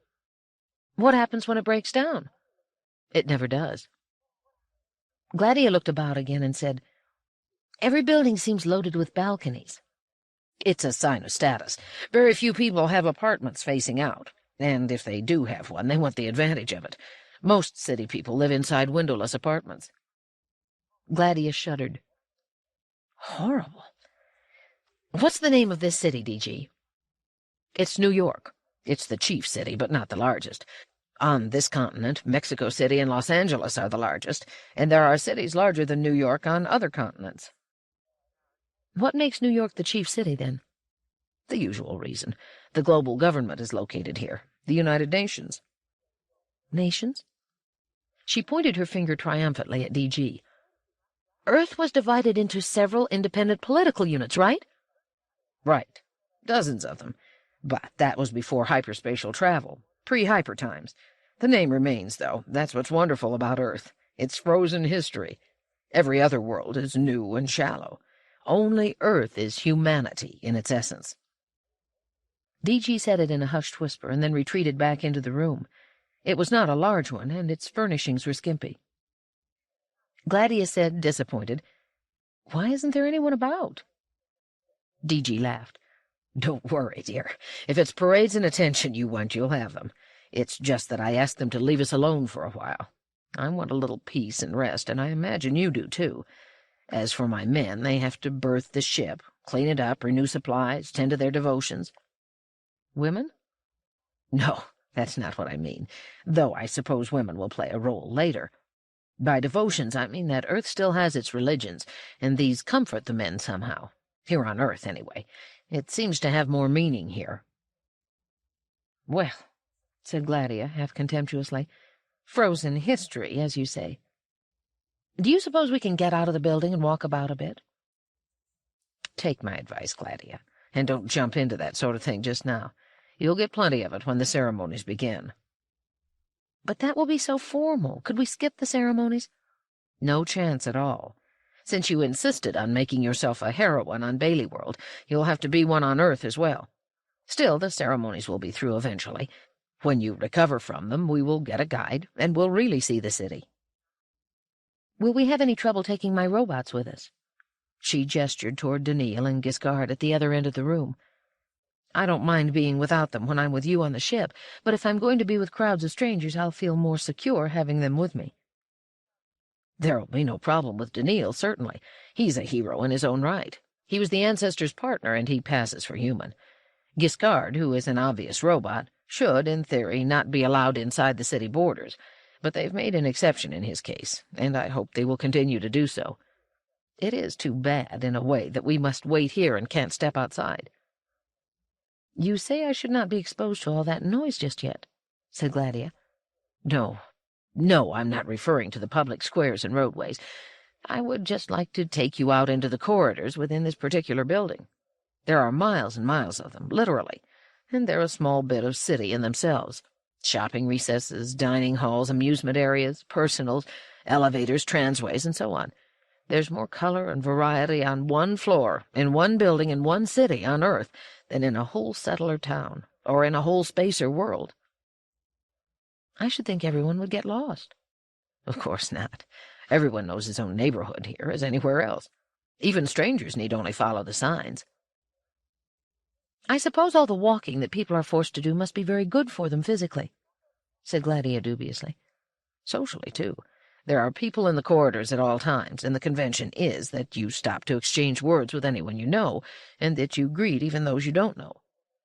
"What happens when it breaks down?" "It never does." Gladia looked about again and said, "Every building seems loaded with balconies." It's a sign of status. Very few people have apartments facing out, and if they do have one, they want the advantage of it. Most city people live inside windowless apartments." Gladia shuddered. "Horrible. What's the name of this city, DG?" "It's New York. It's the chief city, but not the largest. On this continent, Mexico City and Los Angeles are the largest, and there are cities larger than New York on other continents." "What makes New York the chief city, then?" "The usual reason. The global government is located here, the United Nations." "Nations?" She pointed her finger triumphantly at DG. "Earth was divided into several independent political units, right?" "Right. Dozens of them. But that was before hyperspatial travel, pre-hyper times. The name remains, though. That's what's wonderful about Earth. It's frozen history. Every other world is new and shallow. Only Earth is humanity in its essence." DG said it in a hushed whisper and then retreated back into the room. It was not a large one, and its furnishings were skimpy. Gladia said, disappointed, "Why isn't there anyone about?" DG laughed. "Don't worry, dear. If it's parades and attention you want, you'll have them. It's just that I asked them to leave us alone for a while. I want a little peace and rest, and I imagine you do, too. As for my men, they have to berth the ship, clean it up, renew supplies, tend to their devotions." "Women?" "No, that's not what I mean, though I suppose women will play a role later. By devotions, I mean that Earth still has its religions, and these comfort the men somehow. Here on Earth, anyway. It seems to have more meaning here." "Well," said Gladia, half contemptuously, "frozen history, as you say. Do you suppose we can get out of the building and walk about a bit?" "Take my advice, Gladia, and don't jump into that sort of thing just now. You'll get plenty of it when the ceremonies begin." "But that will be so formal. Could we skip the ceremonies?" "No chance at all. Since you insisted on making yourself a heroine on Bailey World, you'll have to be one on Earth as well. Still, the ceremonies will be through eventually. When you recover from them, we will get a guide, and we'll really see the city." "Will we have any trouble taking my robots with us?" She gestured toward Daniil and Giscard at the other end of the room. "I don't mind being without them when I'm with you on the ship, but if I'm going to be with crowds of strangers, I'll feel more secure having them with me." "There'll be no problem with Daniil, certainly. He's a hero in his own right. He was the Ancestor's partner, and he passes for human. Giscard, who is an obvious robot, should, in theory, not be allowed inside the city borders, but they've made an exception in his case, and I hope they will continue to do so. It is too bad, in a way, that we must wait here and can't step outside." "You say I should not be exposed to all that noise just yet," said Gladia. No, I'm not referring to the public squares and roadways. I would just like to take you out into the corridors within this particular building. There are miles and miles of them, literally, and they're a small bit of city in themselves. Shopping recesses, dining halls, amusement areas, personals, elevators, transways, and so on. There's more color and variety on one floor, in one building, in one city on Earth, than in a whole settler town, or in a whole spacer world." "I should think everyone would get lost." "Of course not. Everyone knows his own neighborhood here, as anywhere else. Even strangers need only follow the signs." "I suppose all the walking that people are forced to do must be very good for them physically," said Gladia dubiously. "Socially, too. There are people in the corridors at all times, and the convention is that you stop to exchange words with anyone you know, and that you greet even those you don't know.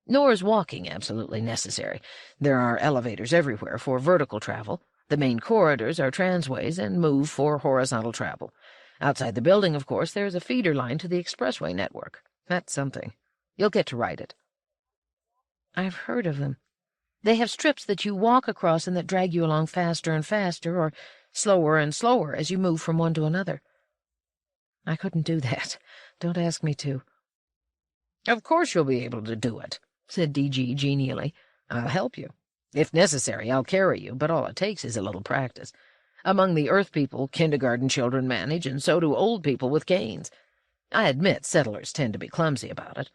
Nor is walking absolutely necessary. There are elevators everywhere for vertical travel. The main corridors are transways and move for horizontal travel. Outside the building, of course, there is a feeder line to the expressway network. That's something. You'll get to ride it." "I've heard of them. They have strips that you walk across and that drag you along faster and faster, or slower and slower as you move from one to another. I couldn't do that. Don't ask me to." "Of course you'll be able to do it," said DG genially. "I'll help you. If necessary, I'll carry you, but all it takes is a little practice. Among the Earth people, kindergarten children manage, and so do old people with canes. I admit settlers tend to be clumsy about it.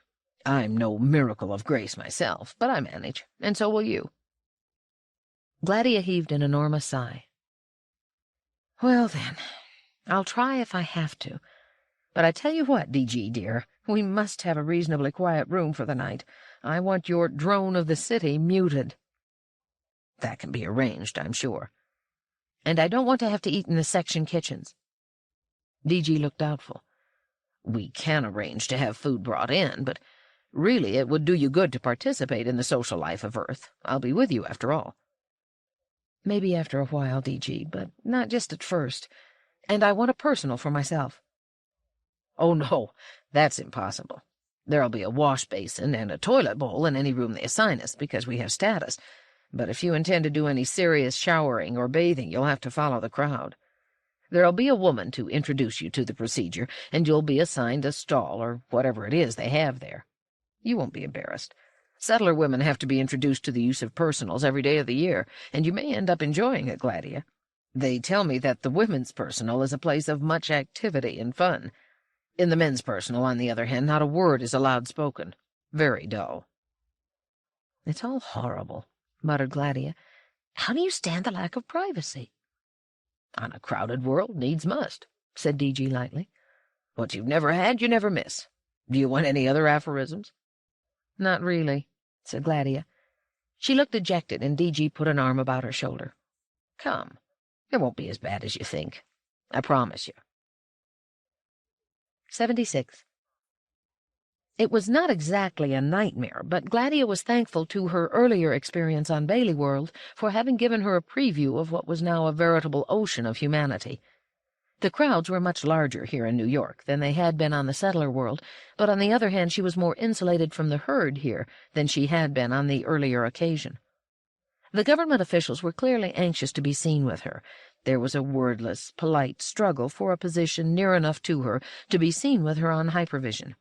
I'm no miracle of grace myself, but I manage, and so will you." Gladia heaved an enormous sigh. "Well, then, I'll try if I have to. But I tell you what, DG, dear, We must have a reasonably quiet room for the night. I want your drone of the city muted." "That can be arranged, I'm sure." "And I don't want to have to eat in the section kitchens." DG looked doubtful. "We can arrange to have food brought in, but really it would do you good to participate in the social life of Earth. I'll be with you, after all." "Maybe after a while, DG, but not just at first. And I want a personal for myself." "Oh, no, that's impossible. There'll be a wash basin and a toilet bowl in any room they assign us, because we have status. But if you intend to do any serious showering or bathing, you'll have to follow the crowd. There'll be a woman to introduce you to the procedure, and you'll be assigned a stall or whatever it is they have there. You won't be embarrassed. Settler women have to be introduced to the use of personals every day of the year, and you may end up enjoying it, Gladia. They tell me that the women's personal is a place of much activity and fun. In the men's personal, on the other hand, not a word is allowed spoken. Very dull." "It's all horrible," muttered Gladia. "How do you stand the lack of privacy?" "On a crowded world, needs must," said DG lightly. "What you've never had, you never miss. Do you want any other aphorisms?" "Not really," said Gladia. She looked dejected, and DG put an arm about her shoulder. "Come, it won't be as bad as you think. I promise you." 76. It was not exactly a nightmare, but Gladia was thankful to her earlier experience on Bailey World for having given her a preview of what was now a veritable ocean of humanity. The crowds were much larger here in New York than they had been on the settler world, but on the other hand she was more insulated from the herd here than she had been on the earlier occasion. The government officials were clearly anxious to be seen with her. There was a wordless, polite struggle for a position near enough to her to be seen with her on hypervision.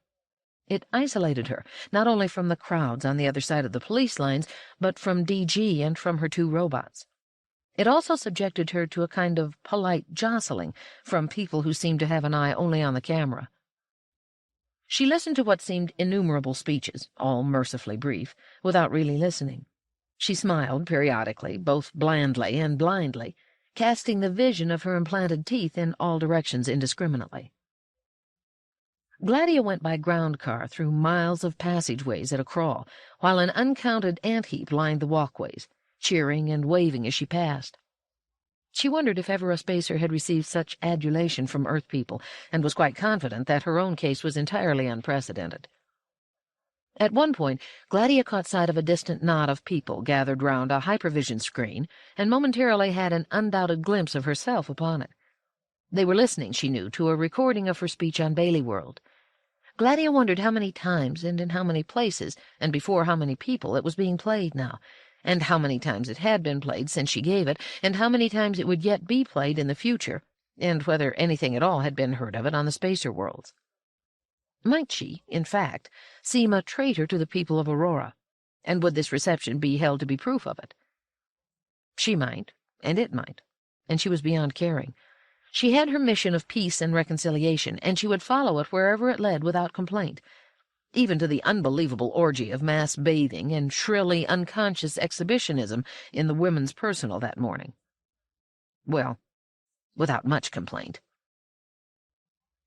It isolated her, not only from the crowds on the other side of the police lines, but from DG and from her two robots. It also subjected her to a kind of polite jostling from people who seemed to have an eye only on the camera. She listened to what seemed innumerable speeches, all mercifully brief, without really listening. She smiled periodically, both blandly and blindly, casting the vision of her implanted teeth in all directions indiscriminately. Gladia went by ground car through miles of passageways at a crawl, while an uncounted ant-heap lined the walkways, cheering and waving as she passed. She wondered if ever a spacer had received such adulation from Earth people, and was quite confident that her own case was entirely unprecedented. At one point, Gladia caught sight of a distant knot of people gathered round a hypervision screen, and momentarily had an undoubted glimpse of herself upon it. They were listening, she knew, to a recording of her speech on Bailey World. Gladia wondered how many times and in how many places, and before how many people, it was being played now, and how many times it had been played since she gave it, and how many times it would yet be played in the future, and whether anything at all had been heard of it on the spacer worlds. Might she, in fact, seem a traitor to the people of Aurora, and would this reception be held to be proof of it? She might, and it might, and she was beyond caring. She had her mission of peace and reconciliation, and she would follow it wherever it led without complaint, even to the unbelievable orgy of mass bathing and shrilly unconscious exhibitionism in the women's personal that morning. Well, without much complaint.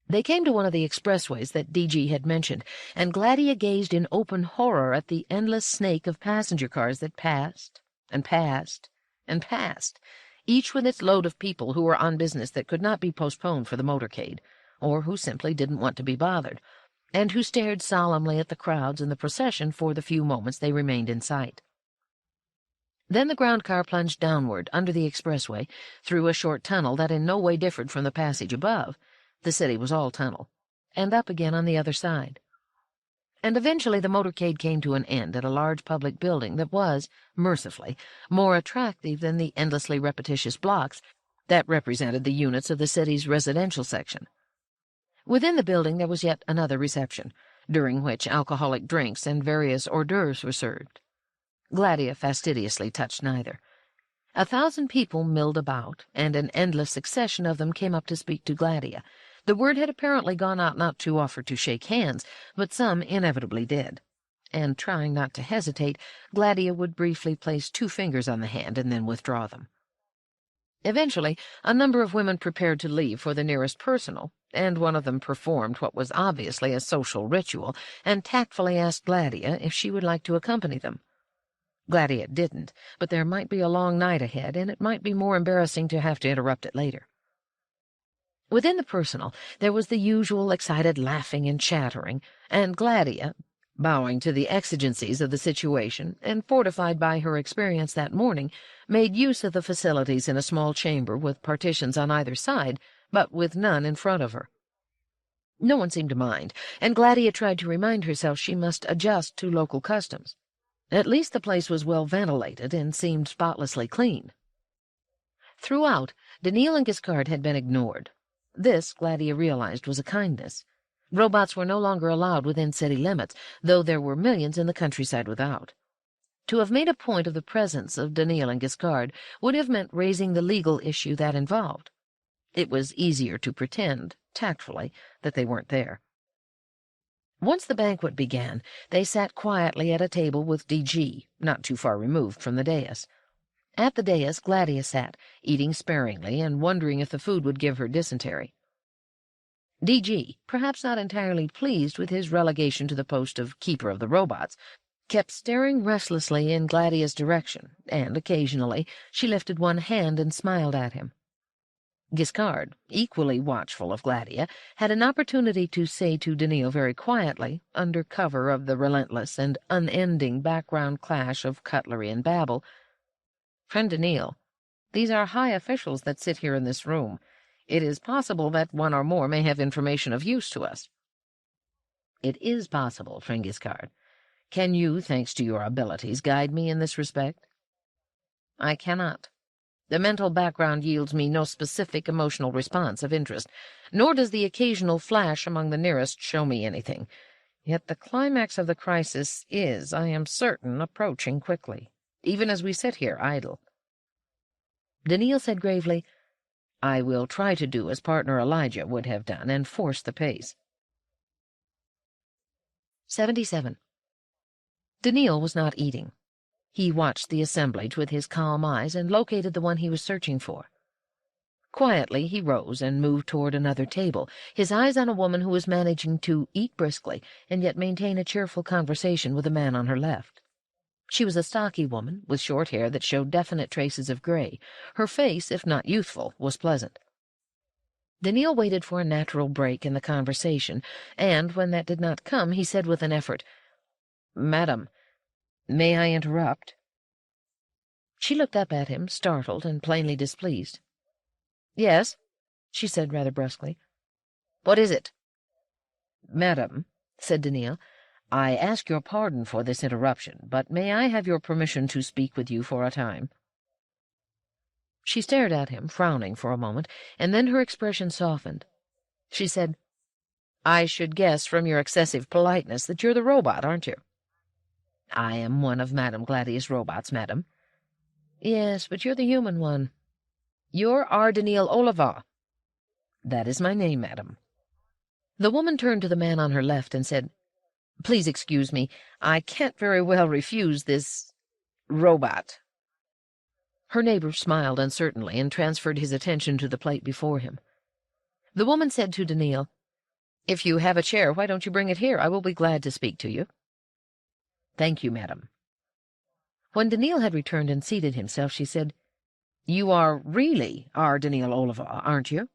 They came to one of the expressways that DG had mentioned, and Gladia gazed in open horror at the endless snake of passenger cars that passed and passed and passed, each with its load of people who were on business that could not be postponed for the motorcade, or who simply didn't want to be bothered, and who stared solemnly at the crowds and the procession for the few moments they remained in sight. Then the ground car plunged downward under the expressway, through a short tunnel that in no way differed from the passage above — the city was all tunnel — and up again on the other side. And eventually the motorcade came to an end at a large public building that was, mercifully, more attractive than the endlessly repetitious blocks that represented the units of the city's residential section. Within the building there was yet another reception, during which alcoholic drinks and various hors d'oeuvres were served. Gladia fastidiously touched neither. 1,000 people milled about, and an endless succession of them came up to speak to Gladia. The word had apparently gone out not to offer to shake hands, but some inevitably did. And, trying not to hesitate, Gladia would briefly place 2 fingers on the hand and then withdraw them. Eventually, a number of women prepared to leave for the nearest personal, and one of them performed what was obviously a social ritual and tactfully asked Gladia if she would like to accompany them. Gladia didn't, but there might be a long night ahead, and it might be more embarrassing to have to interrupt it later. Within the personal, there was the usual excited laughing and chattering, and Gladia, bowing to the exigencies of the situation and fortified by her experience that morning, made use of the facilities in a small chamber with partitions on either side, but with none in front of her. No one seemed to mind, and Gladia tried to remind herself she must adjust to local customs. At least the place was well ventilated and seemed spotlessly clean. Throughout, Daniil and Giscard had been ignored. This, Gladia realized, was a kindness. Robots were no longer allowed within city limits, though there were millions in the countryside without. To have made a point of the presence of Daniil and Giscard would have meant raising the legal issue that involved. It was easier to pretend, tactfully, that they weren't there. Once the banquet began, they sat quietly at a table with DG, not too far removed from the dais. At the dais, Gladia sat, eating sparingly and wondering if the food would give her dysentery. DG, perhaps not entirely pleased with his relegation to the post of keeper of the robots, kept staring restlessly in Gladia's direction, and occasionally she lifted one hand and smiled at him. Giscard, equally watchful of Gladia, had an opportunity to say to Daniil very quietly, under cover of the relentless and unending background clash of cutlery and babble, "Friend Daniil, these are high officials that sit here in this room. It is possible that one or more may have information of use to us." "It is possible, friend Giscard. Can you, thanks to your abilities, guide me in this respect?" "I cannot. The mental background yields me no specific emotional response of interest, nor does the occasional flash among the nearest show me anything. Yet the climax of the crisis is, I am certain, approaching quickly, even as we sit here idle." Daniil said gravely, "I will try to do as partner Elijah would have done and force the pace." 77. Daniil was not eating. He watched the assemblage with his calm eyes and located the one he was searching for. Quietly he rose and moved toward another table, his eyes on a woman who was managing to eat briskly and yet maintain a cheerful conversation with a man on her left. She was a stocky woman, with short hair that showed definite traces of gray. Her face, if not youthful, was pleasant. Daniil waited for a natural break in the conversation, and when that did not come, he said with an effort, "Madam, may I interrupt?" She looked up at him, startled and plainly displeased. "Yes," she said rather brusquely. "What is it?" "Madam," said Daniil, "I ask your pardon for this interruption, but may I have your permission to speak with you for a time?" She stared at him, frowning for a moment, and then her expression softened. She said, "I should guess from your excessive politeness that you're the robot, aren't you?" "I am one of Madame Gladia's robots, madam." "Yes, but you're the human one." "You're R. Daniil Olivar." "That is my name, madam." The woman turned to the man on her left and said, "Please excuse me. I can't very well refuse this robot." Her neighbor smiled uncertainly and transferred his attention to the plate before him. The woman said to Daniil, "If you have a chair, why don't you bring it here? I will be glad to speak to you." "Thank you, madam." When Daniil had returned and seated himself, she said, "You are really R. Daniil Olivar, aren't you?"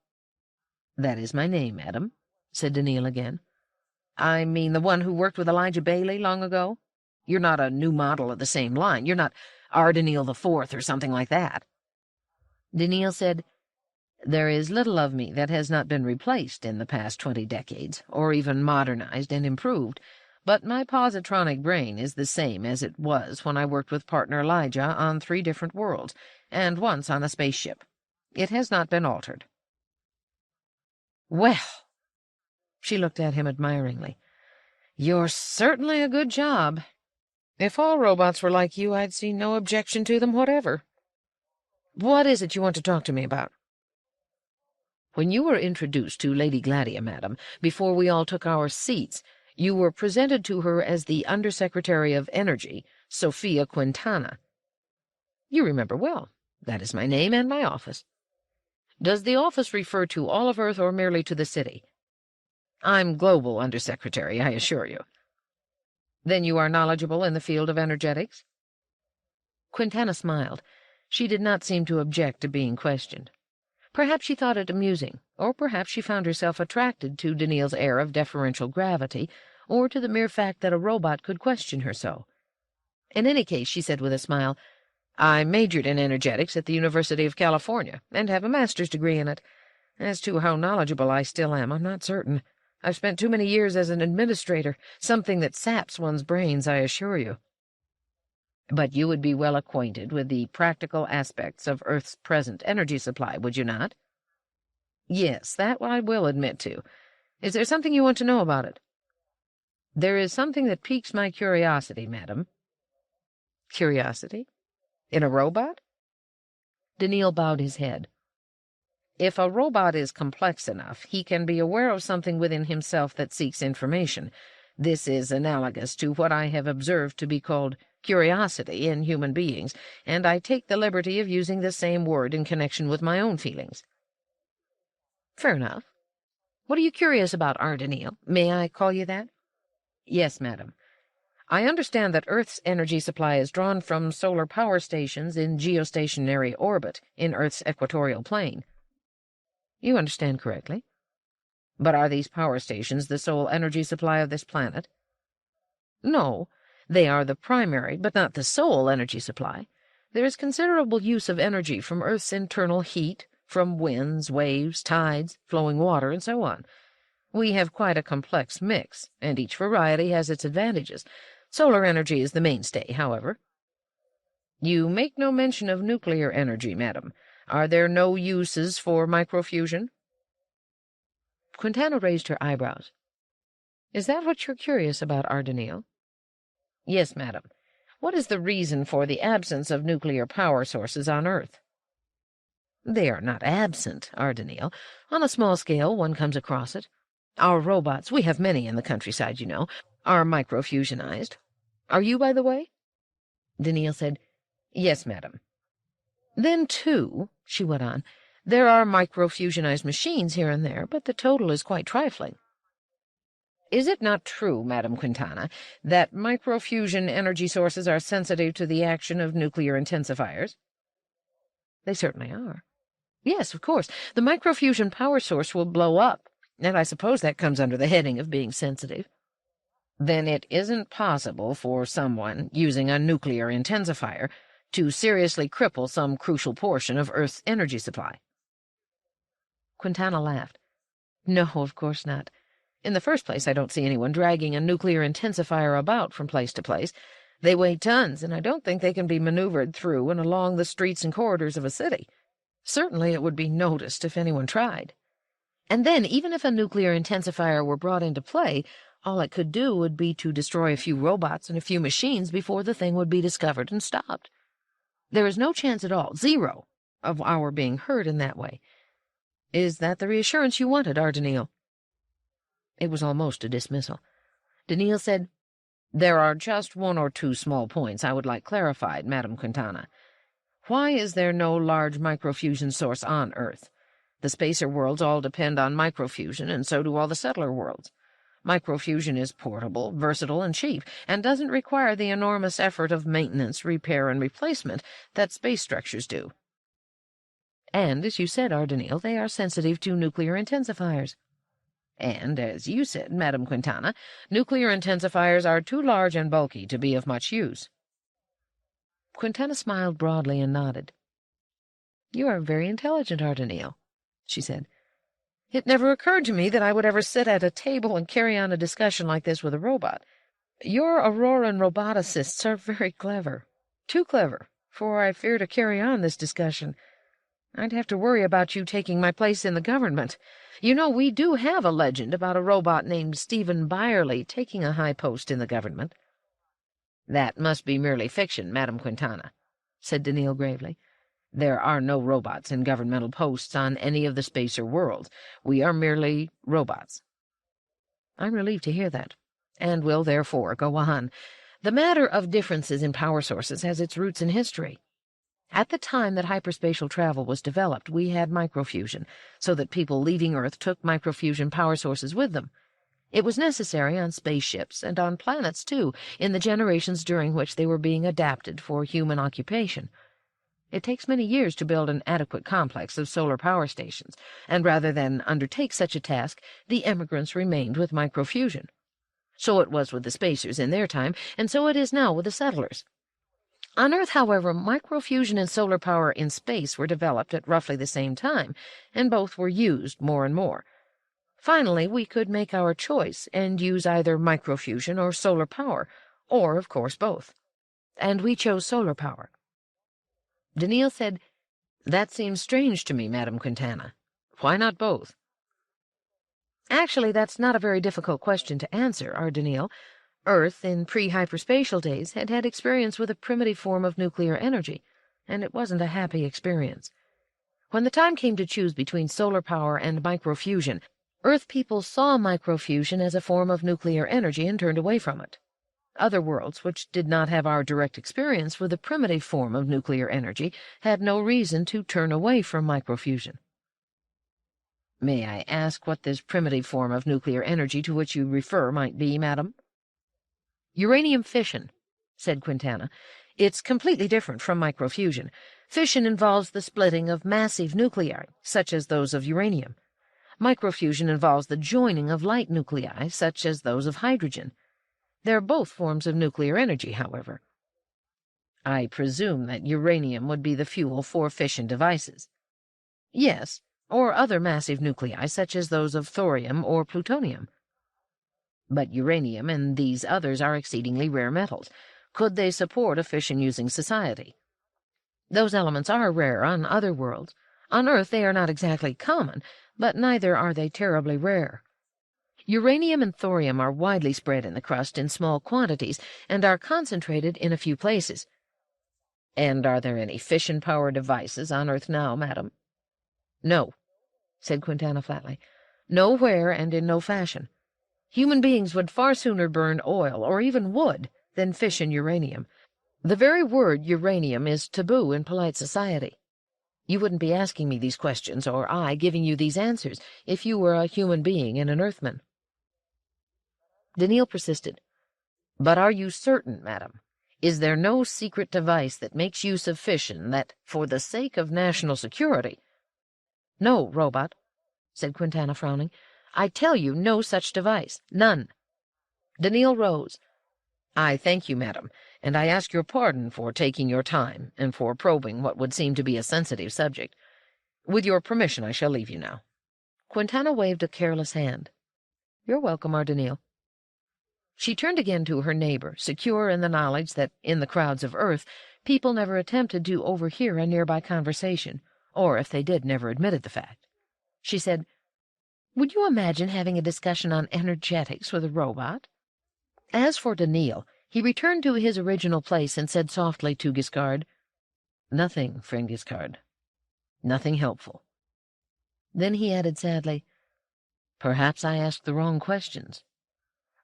"That is my name, madam," said Daniil again. "I mean the one who worked with Elijah Bailey long ago? You're not a new model of the same line. You're not R. Daniil the Fourth or something like that." Daniil said, "There is little of me that has not been replaced in the past 20 decades, or even modernized and improved, but my positronic brain is the same as it was when I worked with partner Elijah on 3 different worlds, and once on a spaceship. It has not been altered." "Well," she looked at him admiringly, "you're certainly a good job. If all robots were like you, I'd see no objection to them whatever. What is it you want to talk to me about?" "When you were introduced to Lady Gladia, madam, before we all took our seats, you were presented to her as the Undersecretary of Energy, Sophia Quintana." "You remember well. That is my name and my office." Does the office refer to all of Earth or merely to the city? I'm Global Undersecretary, I assure you. Then you are knowledgeable in the field of energetics? Quintana smiled. She did not seem to object to being questioned. Perhaps she thought it amusing, or perhaps she found herself attracted to Daniil's air of deferential gravity, or to the mere fact that a robot could question her so. In any case, she said with a smile, I majored in energetics at the University of California, and have a master's degree in it. As to how knowledgeable I still am, I'm not certain. I've spent too many years as an administrator, something that saps one's brains, I assure you. But you would be well acquainted with the practical aspects of Earth's present energy supply, would you not? Yes, that I will admit to. Is there something you want to know about it? There is something that piques my curiosity, madam. Curiosity? In a robot? Daniil bowed his head. If a robot is complex enough, he can be aware of something within himself that seeks information. This is analogous to what I have observed to be called curiosity in human beings, and I take the liberty of using the same word in connection with my own feelings. Fair enough. What are you curious about, Daniil? May I call you that? Yes, madam. I understand that Earth's energy supply is drawn from solar power stations in geostationary orbit in Earth's equatorial plane. You understand correctly. But are these power stations the sole energy supply of this planet? No, they are the primary, but not the sole energy supply. There is considerable use of energy from Earth's internal heat, from winds, waves, tides, flowing water, and so on. We have quite a complex mix, and each variety has its advantages. Solar energy is the mainstay, however. You make no mention of nuclear energy, madam. Are there no uses for microfusion? Quintana raised her eyebrows. Is that what you're curious about, Daniil? Yes, madam. What is the reason for the absence of nuclear power sources on Earth? They are not absent, Daniil. On a small scale, one comes across it. Our robots, we have many in the countryside, you know, are microfusionized. Are you, by the way? Daniil said, Yes, madam. Then, too, she went on, there are microfusionized machines here and there, but the total is quite trifling. Is it not true, Madam Quintana, that microfusion energy sources are sensitive to the action of nuclear intensifiers? They certainly are. Yes, of course. The microfusion power source will blow up, and I suppose that comes under the heading of being sensitive. Then it isn't possible for someone using a nuclear intensifier to seriously cripple some crucial portion of Earth's energy supply. Quintana laughed. No, of course not. In the first place, I don't see anyone dragging a nuclear intensifier about from place to place. They weigh tons, and I don't think they can be maneuvered through and along the streets and corridors of a city. Certainly it would be noticed if anyone tried. And then, even if a nuclear intensifier were brought into play, all it could do would be to destroy a few robots and a few machines before the thing would be discovered and stopped. There is no chance at all, zero, of our being hurt in that way. Is that the reassurance you wanted, Daniil? It was almost a dismissal. Daniil said, There are just one or two small points I would like clarified, Madam Quintana. Why is there no large microfusion source on Earth? The spacer worlds all depend on microfusion, and so do all the settler worlds. Microfusion is portable, versatile, and cheap, and doesn't require the enormous effort of maintenance, repair, and replacement that space structures do. And, as you said, Daniil, they are sensitive to nuclear intensifiers. And, as you said, Madam Quintana, nuclear intensifiers are too large and bulky to be of much use. Quintana smiled broadly and nodded. You are very intelligent, Daniil, she said. It never occurred to me that I would ever sit at a table and carry on a discussion like this with a robot. Your Auroran roboticists are very clever. Too clever, for I fear to carry on this discussion. I'd have to worry about you taking my place in the government. You know, we do have a legend about a robot named Stephen Byerly taking a high post in the government. That must be merely fiction, Madam Quintana, said Daniil gravely. There are no robots in governmental posts on any of the spacer worlds. We are merely robots. I'm relieved to hear that, and will therefore go on. The matter of differences in power sources has its roots in history. At the time that hyperspatial travel was developed, we had microfusion, so that people leaving Earth took microfusion power sources with them. It was necessary on spaceships and on planets, too, in the generations during which they were being adapted for human occupation. It takes many years to build an adequate complex of solar power stations, and rather than undertake such a task, the emigrants remained with microfusion. So it was with the spacers in their time, and so it is now with the settlers. On Earth, however, microfusion and solar power in space were developed at roughly the same time, and both were used more and more. Finally, we could make our choice and use either microfusion or solar power, or, of course, both. And we chose solar power. Daniil said, "That seems strange to me, Madame Quintana. Why not both?" "Actually, that's not a very difficult question to answer, Daniil. Earth, in pre-hyperspatial days, had had experience with a primitive form of nuclear energy, and it wasn't a happy experience. When the time came to choose between solar power and microfusion, Earth people saw microfusion as a form of nuclear energy and turned away from it. Other worlds, which did not have our direct experience with a primitive form of nuclear energy, had no reason to turn away from microfusion." "May I ask what this primitive form of nuclear energy to which you refer might be, madam?" "Uranium fission," said Quintana. "It's completely different from microfusion. Fission involves the splitting of massive nuclei, such as those of uranium. Microfusion involves the joining of light nuclei, such as those of hydrogen. They're both forms of nuclear energy, however." "I presume that uranium would be the fuel for fission devices." "Yes, or other massive nuclei, such as those of thorium or plutonium." "But uranium and these others are exceedingly rare metals. Could they support a fission-using society?" "Those elements are rare on other worlds. On Earth they are not exactly common, but neither are they terribly rare. Uranium and thorium are widely spread in the crust in small quantities and are concentrated in a few places." "And are there any fission-power devices on Earth now, madam?" "No," said Quintana flatly. "Nowhere and in no fashion. Human beings would far sooner burn oil or even wood than fission uranium. The very word uranium is taboo in polite society. You wouldn't be asking me these questions, or I giving you these answers, if you were a human being and an Earthman." Daniil persisted. "But are you certain, madam? Is there no secret device that makes use of fission that, for the sake of national security—" "No, Robot," said Quintana, frowning. "I tell you, no such device. None." Daniil rose. "I thank you, madam, and I ask your pardon for taking your time and for probing what would seem to be a sensitive subject. With your permission, I shall leave you now." Quintana waved a careless hand. "You're welcome, Daniil." She turned again to her neighbor, secure in the knowledge that, in the crowds of Earth, people never attempted to overhear a nearby conversation, or, if they did, never admitted the fact. She said, "Would you imagine having a discussion on energetics with a robot?" As for Daniil, he returned to his original place and said softly to Giscard, "Nothing, friend Giscard. Nothing helpful." Then he added sadly, "Perhaps I asked the wrong questions.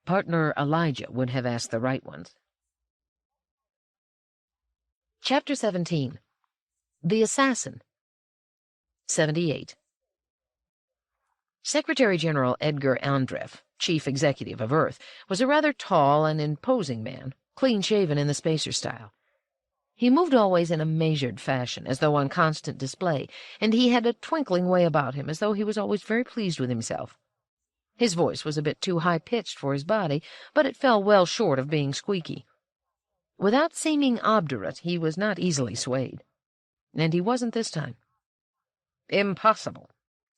Partner Elijah would have asked the right ones." Chapter 17. The Assassin. 78. Secretary-General Edgar Andreff, Chief Executive of Earth, was a rather tall and imposing man, clean-shaven in the spacer style. He moved always in a measured fashion, as though on constant display, and he had a twinkling way about him, as though he was always very pleased with himself. His voice was a bit too high-pitched for his body, but it fell well short of being squeaky. Without seeming obdurate, he was not easily swayed. And he wasn't this time. "Impossible,"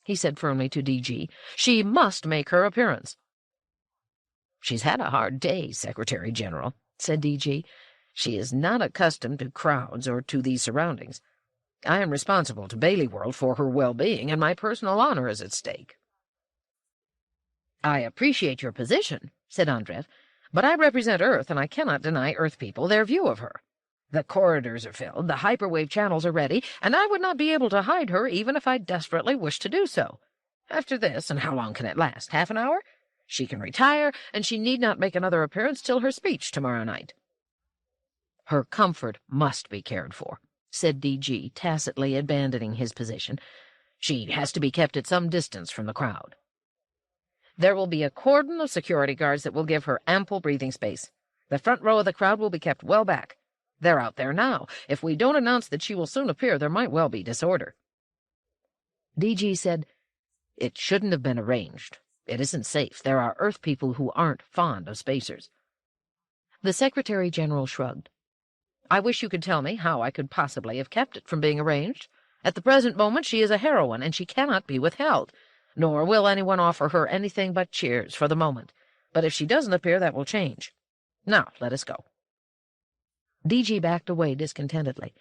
he said firmly to DG. "She must make her appearance." "She's had a hard day, Secretary-General," said DG. "She is not accustomed to crowds or to these surroundings. I am responsible to Bailey World for her well-being, and my personal honor is at stake." "I appreciate your position," said Andreff, "but I represent Earth, and I cannot deny Earth people their view of her. The corridors are filled, the hyperwave channels are ready, and I would not be able to hide her even if I desperately wished to do so. After this, and how long can it last, half an hour? She can retire, and she need not make another appearance till her speech tomorrow night." "Her comfort must be cared for," said DG, tacitly abandoning his position. "She has to be kept at some distance from the crowd." "There will be a cordon of security guards that will give her ample breathing space. The front row of the crowd will be kept well back. They're out there now. If we don't announce that she will soon appear, there might well be disorder." DG said, "It shouldn't have been arranged. It isn't safe. There are Earth people who aren't fond of spacers." The Secretary-General shrugged. "I wish you could tell me how I could possibly have kept it from being arranged. At the present moment she is a heroine, and she cannot be withheld, nor will anyone offer her anything but cheers for the moment. But if she doesn't appear, that will change. Now, let us go." DG backed away discontentedly.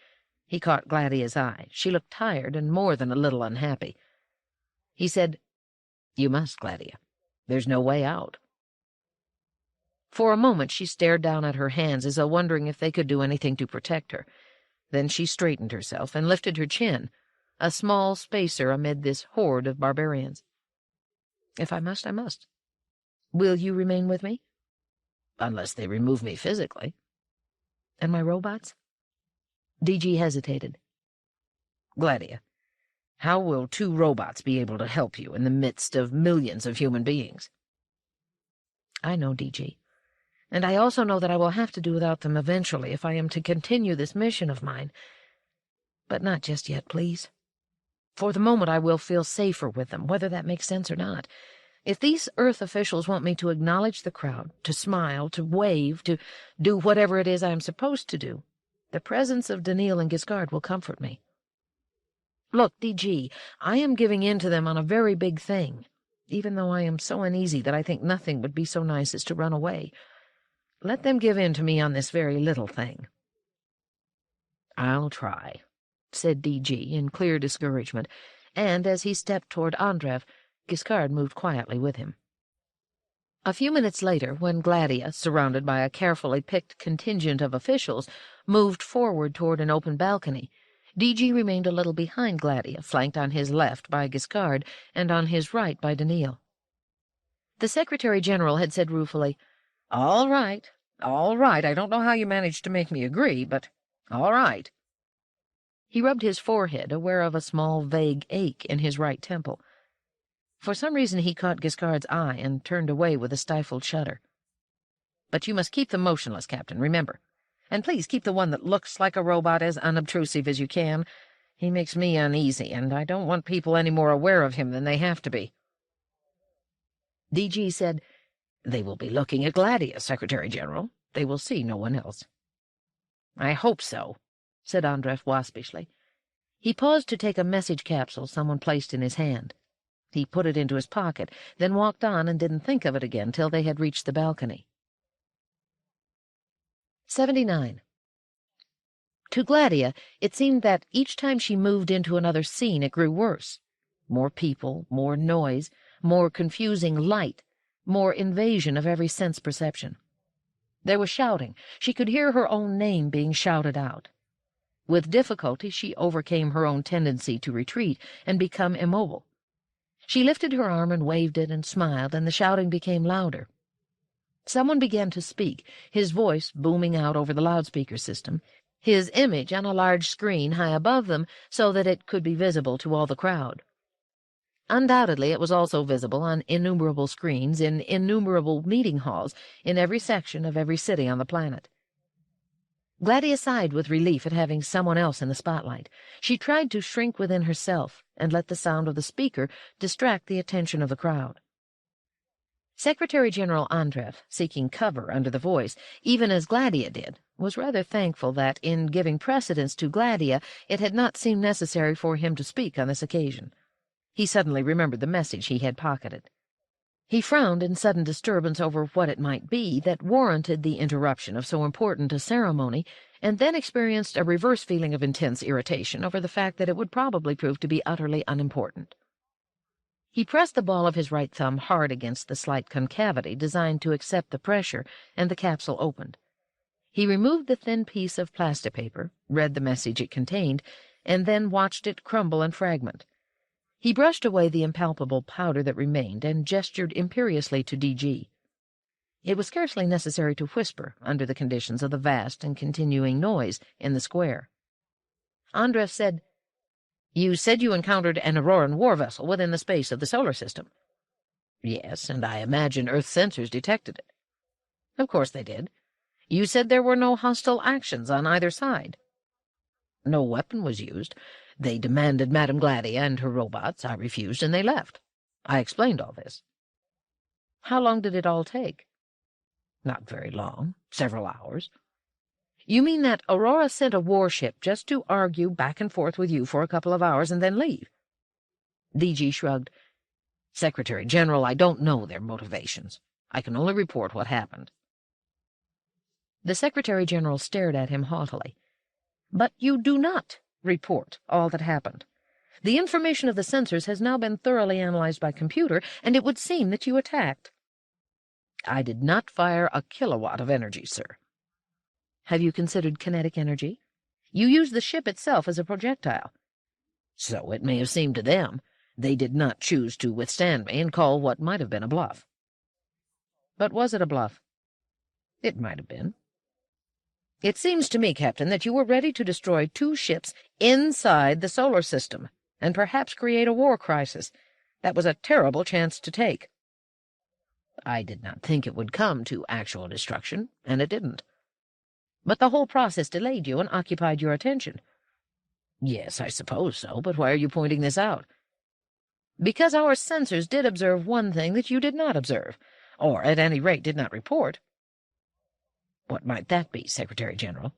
He caught Gladia's eye. She looked tired and more than a little unhappy. He said, "You must, Gladia. There's no way out." For a moment she stared down at her hands as though wondering if they could do anything to protect her. Then she straightened herself and lifted her chin, a small spacer amid this horde of barbarians. "If I must, I must. Will you remain with me?" "Unless they remove me physically." "And my robots?" DG hesitated. "Gladia, how will 2 robots be able to help you in the midst of millions of human beings?" "I know, DG. And I also know that I will have to do without them eventually if I am to continue this mission of mine. But not just yet, please. For the moment I will feel safer with them, whether that makes sense or not. If these Earth officials want me to acknowledge the crowd, to smile, to wave, to do whatever it is I am supposed to do, the presence of Daniil and Giscard will comfort me. Look, DG, I am giving in to them on a very big thing, even though I am so uneasy that I think nothing would be so nice as to run away. Let them give in to me on this very little thing." "I'll try," said DG in clear discouragement, and as he stepped toward Andrev, Giscard moved quietly with him. A few minutes later, when Gladia, surrounded by a carefully picked contingent of officials, moved forward toward an open balcony, DG remained a little behind Gladia, flanked on his left by Giscard and on his right by Daniil. The Secretary-General had said ruefully, All right. I don't know how you managed to make me agree, but all right." He rubbed his forehead, aware of a small, vague ache in his right temple. For some reason he caught Giscard's eye and turned away with a stifled shudder. "But you must keep them motionless, Captain, remember. And please keep the one that looks like a robot as unobtrusive as you can. He makes me uneasy, and I don't want people any more aware of him than they have to be." DG said, "They will be looking at Gladia, Secretary-General. They will see no one else." "I hope so," said Andrev waspishly. He paused to take a message capsule someone placed in his hand. He put it into his pocket, then walked on and didn't think of it again till they had reached the balcony. 79. To Gladia, it seemed that each time she moved into another scene it grew worse. More people, more noise, more confusing light, more invasion of every sense perception. There was shouting. She could hear her own name being shouted out. With difficulty she overcame her own tendency to retreat and become immobile. She lifted her arm and waved it and smiled, and the shouting became louder. Someone began to speak, his voice booming out over the loudspeaker system, his image on a large screen high above them so that it could be visible to all the crowd. Undoubtedly it was also visible on innumerable screens in innumerable meeting halls in every section of every city on the planet. Gladia sighed with relief at having someone else in the spotlight. She tried to shrink within herself and let the sound of the speaker distract the attention of the crowd. Secretary-General Andrev, seeking cover under the voice, even as Gladia did, was rather thankful that, in giving precedence to Gladia, it had not seemed necessary for him to speak on this occasion. He suddenly remembered the message he had pocketed. He frowned in sudden disturbance over what it might be that warranted the interruption of so important a ceremony, and then experienced a reverse feeling of intense irritation over the fact that it would probably prove to be utterly unimportant. He pressed the ball of his right thumb hard against the slight concavity designed to accept the pressure, and the capsule opened. He removed the thin piece of plastipaper, read the message it contained, and then watched it crumble and fragment. He brushed away the impalpable powder that remained and gestured imperiously to DG. It was scarcely necessary to whisper under the conditions of the vast and continuing noise in the square. Andreff said, "You said you encountered an Auroran war vessel within the space of the solar system." "Yes, and I imagine Earth sensors detected it." "Of course they did. You said there were no hostile actions on either side." "No weapon was used. They demanded Madame Gladia and her robots. I refused, and they left. I explained all this." "How long did it all take?" "Not very long. Several hours." "You mean that Aurora sent a warship just to argue back and forth with you for a couple of hours and then leave?" DG shrugged. "Secretary General, I don't know their motivations. I can only report what happened." The Secretary General stared at him haughtily. "But you do not report all that happened. The information of the sensors has now been thoroughly analyzed by computer, and it would seem that you attacked." "I did not fire a kilowatt of energy, sir." "Have you considered kinetic energy? You used the ship itself as a projectile." "So it may have seemed to them. They did not choose to withstand me and call what might have been a bluff." "But was it a bluff?" "It might have been." "It seems to me, Captain, that you were ready to destroy 2 ships inside the solar system and perhaps create a war crisis. That was a terrible chance to take." "I did not think it would come to actual destruction, and it didn't." "But the whole process delayed you and occupied your attention." "Yes, I suppose so, but why are you pointing this out?" "Because our sensors did observe one thing that you did not observe, or at any rate did not report." "What might that be, Secretary General?"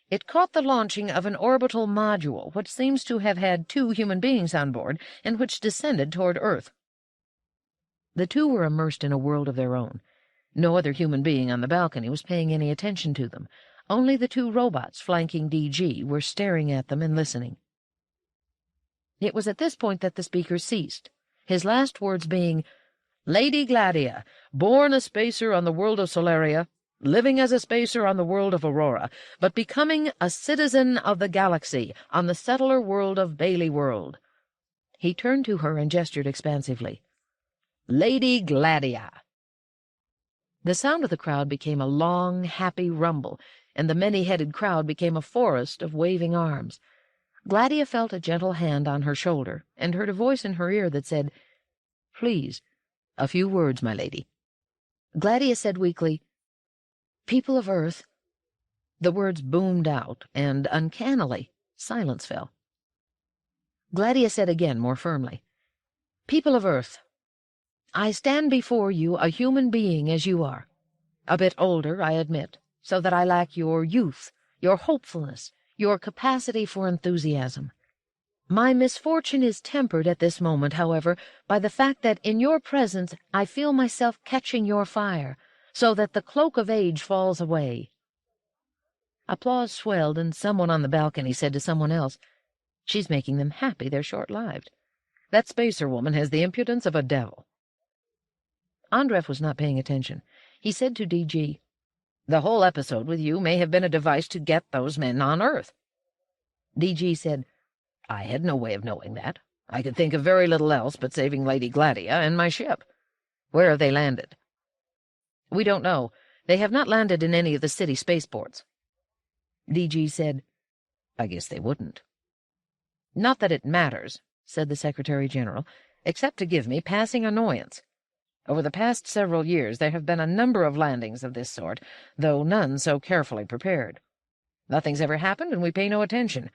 "It caught the launching of an orbital module which seems to have had 2 human beings on board and which descended toward Earth." The 2 were immersed in a world of their own. No other human being on the balcony was paying any attention to them. Only the 2 robots flanking DG were staring at them and listening. It was at this point that the speaker ceased, his last words being, "Lady Gladia, born a spacer on the world of Solaria, living as a spacer on the world of Aurora, but becoming a citizen of the galaxy on the settler world of Bailey World." He turned to her and gestured expansively. "Lady Gladia." The sound of the crowd became a long, happy rumble, and the many-headed crowd became a forest of waving arms. Gladia felt a gentle hand on her shoulder and heard a voice in her ear that said, "Please, a few words, my lady." Gladia said weakly, "People of Earth." The words boomed out, and, uncannily, silence fell. Gladia said again, more firmly, "People of Earth, I stand before you a human being as you are. A bit older, I admit, so that I lack your youth, your hopefulness, your capacity for enthusiasm. My misfortune is tempered at this moment, however, by the fact that in your presence I feel myself catching your fire, so that the cloak of age falls away." Applause swelled, and someone on the balcony said to someone else, "She's making them happy they're short-lived. That spacer woman has the impudence of a devil." Andreff was not paying attention. He said to DG, "The whole episode with you may have been a device to get those men on Earth." DG said, "I had no way of knowing that. I could think of very little else but saving Lady Gladia and my ship. Where have they landed?" "We don't know. They have not landed in any of the city spaceports." DG said, "I guess they wouldn't." "Not that it matters," said the Secretary General, "except to give me passing annoyance. Over the past several years there have been a number of landings of this sort, though none so carefully prepared. Nothing's ever happened, and we pay no attention.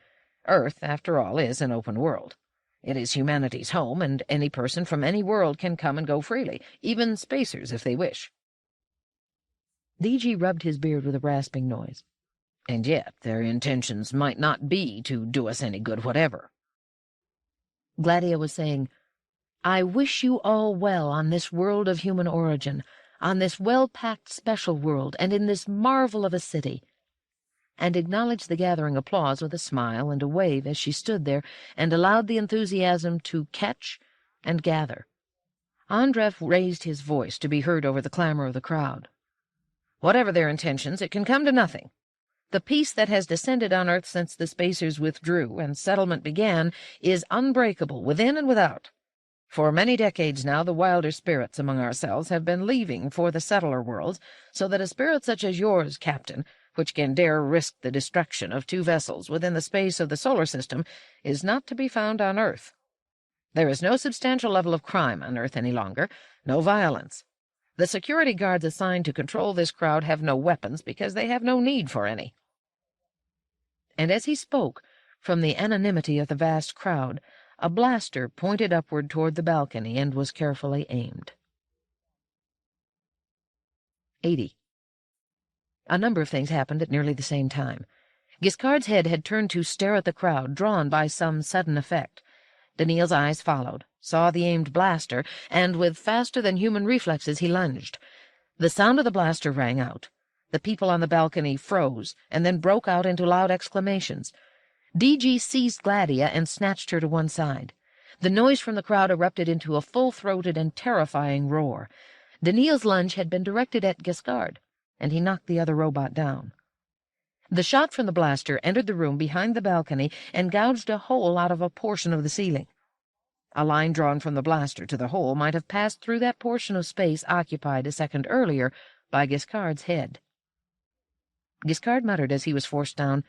Earth, after all, is an open world. It is humanity's home, and any person from any world can come and go freely, even spacers if they wish." DG rubbed his beard with a rasping noise. "And yet their intentions might not be to do us any good whatever." Gladia was saying, "I wish you all well on this world of human origin, on this well-packed special world, and in this marvel of a city," and acknowledged the gathering applause with a smile and a wave as she stood there and allowed the enthusiasm to catch and gather. Andreff raised his voice to be heard over the clamor of the crowd. "Whatever their intentions, it can come to nothing. The peace that has descended on Earth since the spacers withdrew and settlement began is unbreakable within and without. For many decades now the wilder spirits among ourselves have been leaving for the settler worlds, so that a spirit such as yours, Captain, which can dare risk the destruction of 2 vessels within the space of the solar system, is not to be found on Earth. There is no substantial level of crime on Earth any longer, no violence. The security guards assigned to control this crowd have no weapons because they have no need for any." And as he spoke, from the anonymity of the vast crowd, a blaster pointed upward toward the balcony and was carefully aimed. 80. A number of things happened at nearly the same time. Giscard's head had turned to stare at the crowd, drawn by some sudden effect. Daniil's eyes followed, saw the aimed blaster, and with faster-than-human reflexes he lunged. The sound of the blaster rang out. The people on the balcony froze, and then broke out into loud exclamations. DG seized Gladia and snatched her to one side. The noise from the crowd erupted into a full-throated and terrifying roar. Daniil's lunge had been directed at Giscard, and he knocked the other robot down. The shot from the blaster entered the room behind the balcony and gouged a hole out of a portion of the ceiling. A line drawn from the blaster to the hole might have passed through that portion of space occupied a second earlier by Giscard's head. Giscard muttered as he was forced down,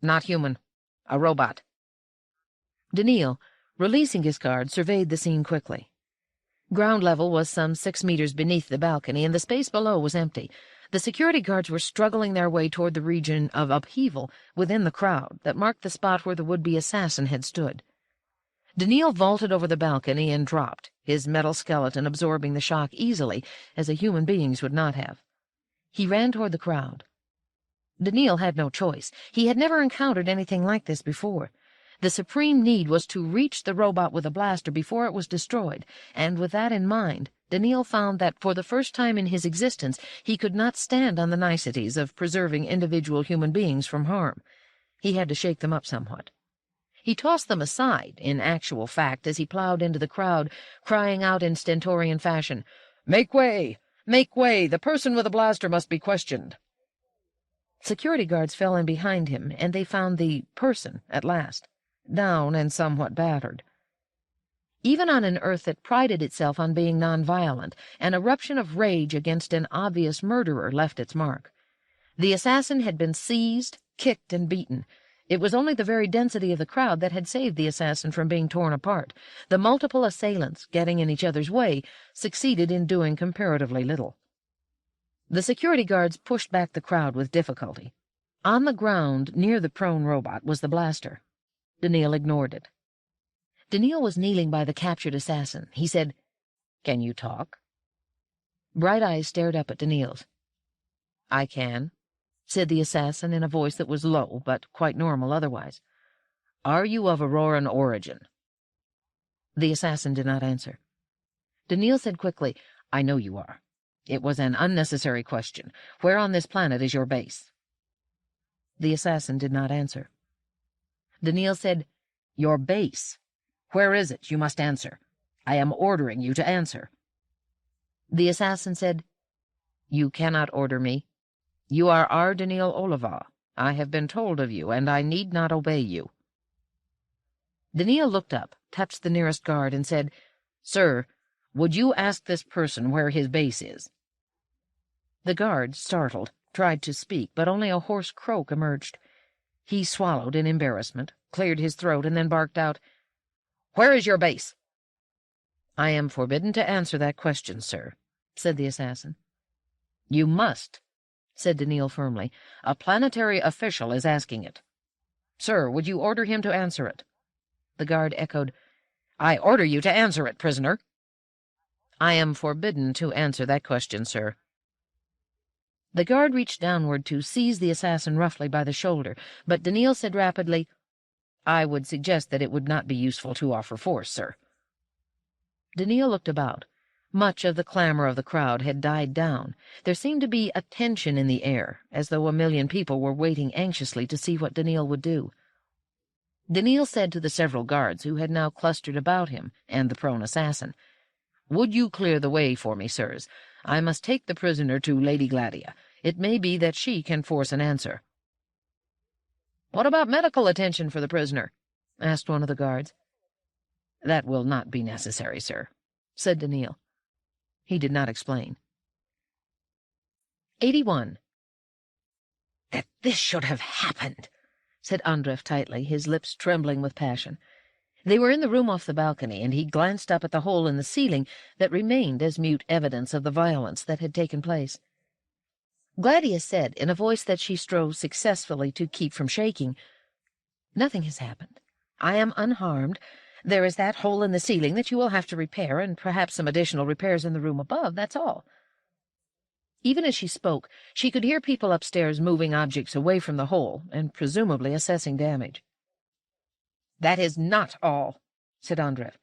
"Not human. A robot." Daniil, releasing Giscard, surveyed the scene quickly. Ground level was some 6 meters beneath the balcony, and the space below was empty. The security guards were struggling their way toward the region of upheaval within the crowd that marked the spot where the would-be assassin had stood. Daniil vaulted over the balcony and dropped, his metal skeleton absorbing the shock easily, as a human being's would not have. He ran toward the crowd. Daniil had no choice. He had never encountered anything like this before. The supreme need was to reach the robot with a blaster before it was destroyed, and with that in mind, Daniil found that for the first time in his existence he could not stand on the niceties of preserving individual human beings from harm. He had to shake them up somewhat. He tossed them aside, in actual fact, as he plowed into the crowd, crying out in stentorian fashion, "Make way! Make way! The person with the blaster must be questioned." Security guards fell in behind him, and they found the person at last, down and somewhat battered. Even on an Earth that prided itself on being nonviolent, an eruption of rage against an obvious murderer left its mark. The assassin had been seized, kicked, and beaten. It was only the very density of the crowd that had saved the assassin from being torn apart. The multiple assailants, getting in each other's way, succeeded in doing comparatively little. The security guards pushed back the crowd with difficulty. On the ground, near the prone robot, was the blaster. Daniil ignored it. Daniil was kneeling by the captured assassin. He said, "Can you talk?" Bright eyes stared up at Daniil's. "I can," said the assassin in a voice that was low, but quite normal otherwise. "Are you of Auroran origin?" The assassin did not answer. Daniil said quickly, "I know you are. It was an unnecessary question. Where on this planet is your base?" The assassin did not answer. Daniil said, "Your base. Where is it? You must answer. I am ordering you to answer." The assassin said, "You cannot order me. You are R. Daniil Oliva. I have been told of you, and I need not obey you." Daniil looked up, touched the nearest guard, and said, "Sir, would you ask this person where his base is?" The guard, startled, tried to speak, but only a hoarse croak emerged. He swallowed in embarrassment, cleared his throat, and then barked out, "Where is your base?" "I am forbidden to answer that question, sir," said the assassin. "You must," said Daniil firmly. "A planetary official is asking it. Sir, would you order him to answer it?" The guard echoed, "I order you to answer it, prisoner." "I am forbidden to answer that question, sir." The guard reached downward to seize the assassin roughly by the shoulder, but Daniil said rapidly, "I would suggest that it would not be useful to offer force, sir." Daniil looked about. Much of the clamor of the crowd had died down. There seemed to be a tension in the air, as though a million people were waiting anxiously to see what Daniil would do. Daniil said to the several guards who had now clustered about him and the prone assassin, "Would you clear the way for me, sirs? I must take the prisoner to Lady Gladia. It may be that she can force an answer." "What about medical attention for the prisoner?" asked one of the guards. "That will not be necessary, sir," said Daniil. He did not explain. 81. That this should have happened, said Andrev tightly, his lips trembling with passion. They were in the room off the balcony, and he glanced up at the hole in the ceiling that remained as mute evidence of the violence that had taken place. Gladia said, in a voice that she strove successfully to keep from shaking, "Nothing has happened. I am unharmed. There is that hole in the ceiling that you will have to repair, and perhaps some additional repairs in the room above, that's all." Even as she spoke, she could hear people upstairs moving objects away from the hole and presumably assessing damage. "That is not all," said Andrev.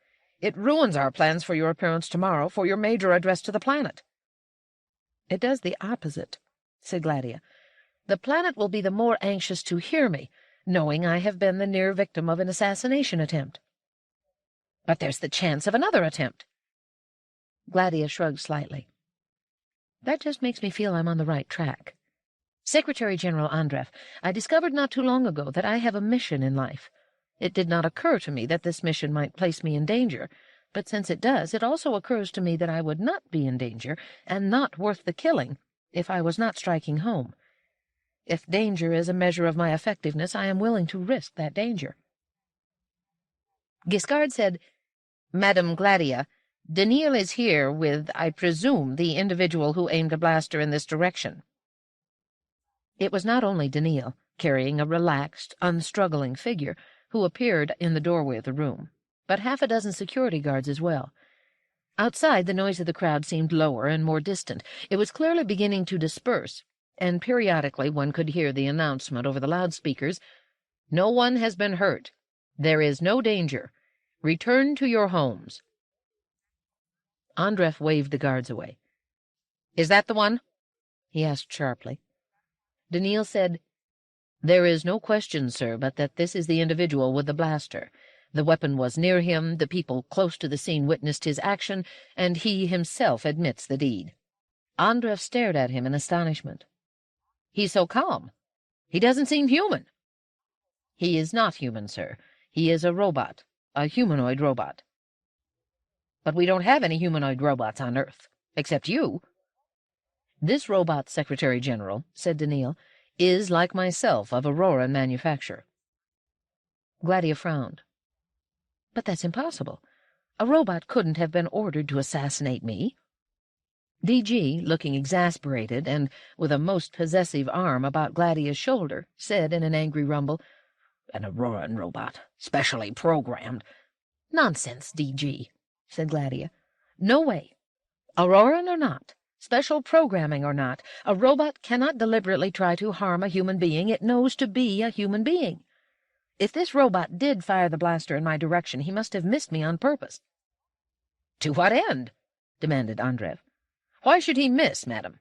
"It ruins our plans for your appearance tomorrow, for your major address to the planet." "It does the opposite," said Gladia. "The planet will be the more anxious to hear me, knowing I have been the near victim of an assassination attempt." "But there's the chance of another attempt." Gladia shrugged slightly. "That just makes me feel I'm on the right track. Secretary General Andrev, I discovered not too long ago that I have a mission in life. It did not occur to me that this mission might place me in danger, but since it does, it also occurs to me that I would not be in danger, and not worth the killing, if I was not striking home. If danger is a measure of my effectiveness, I am willing to risk that danger." Giscard said, "Madame Gladia, Daniil is here with, I presume, the individual who aimed a blaster in this direction." It was not only Daniil, carrying a relaxed, unstruggling figure, who appeared in the doorway of the room, but half a dozen security guards as well. Outside, the noise of the crowd seemed lower and more distant. It was clearly beginning to disperse, and periodically one could hear the announcement over the loudspeakers, "No one has been hurt. There is no danger. Return to your homes." Andrev waved the guards away. "Is that the one?" he asked sharply. Daniil said, "There is no question, sir, but that this is the individual with the blaster. The weapon was near him, the people close to the scene witnessed his action, and he himself admits the deed." Andrev stared at him in astonishment. "He's so calm. He doesn't seem human." "He is not human, sir. He is a robot, a humanoid robot." "But we don't have any humanoid robots on Earth, except you." "This robot, Secretary General," said Daniil, "is, like myself, of Auroran manufacture." Gladia frowned. "But that's impossible. A robot couldn't have been ordered to assassinate me." DG, looking exasperated and with a most possessive arm about Gladia's shoulder, said in an angry rumble, "An Auroran robot, specially programmed." "Nonsense, DG," said Gladia. "No way. Auroran or not, special programming or not, a robot cannot deliberately try to harm a human being it knows to be a human being. If this robot did fire the blaster in my direction, he must have missed me on purpose." "To what end?" demanded Andrev. "Why should he miss, madam?"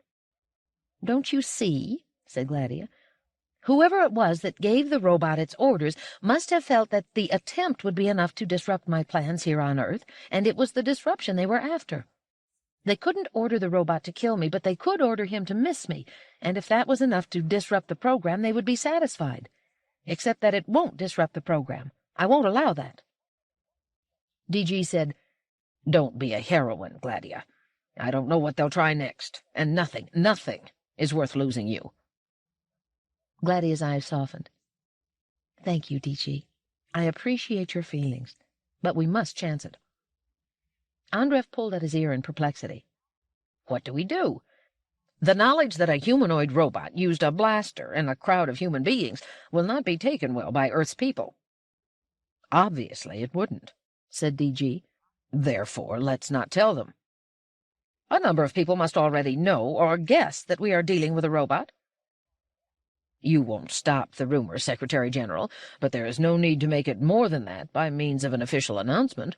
"Don't you see?" said Gladia. "Whoever it was that gave the robot its orders must have felt that the attempt would be enough to disrupt my plans here on Earth, and it was the disruption they were after. They couldn't order the robot to kill me, but they could order him to miss me, and if that was enough to disrupt the program, they would be satisfied. Except that it won't disrupt the program. I won't allow that." DG said, "Don't be a heroine, Gladia. I don't know what they'll try next, and nothing is worth losing you." Gladia's eyes softened. "Thank you, DG. I appreciate your feelings, but we must chance it." Andrev pulled at his ear in perplexity. "What do we do? The knowledge that a humanoid robot used a blaster in a crowd of human beings will not be taken well by Earth's people." "Obviously it wouldn't," said DG. "Therefore, let's not tell them. A number of people must already know or guess that we are dealing with a robot." "You won't stop the rumor, Secretary General, but there is no need to make it more than that by means of an official announcement."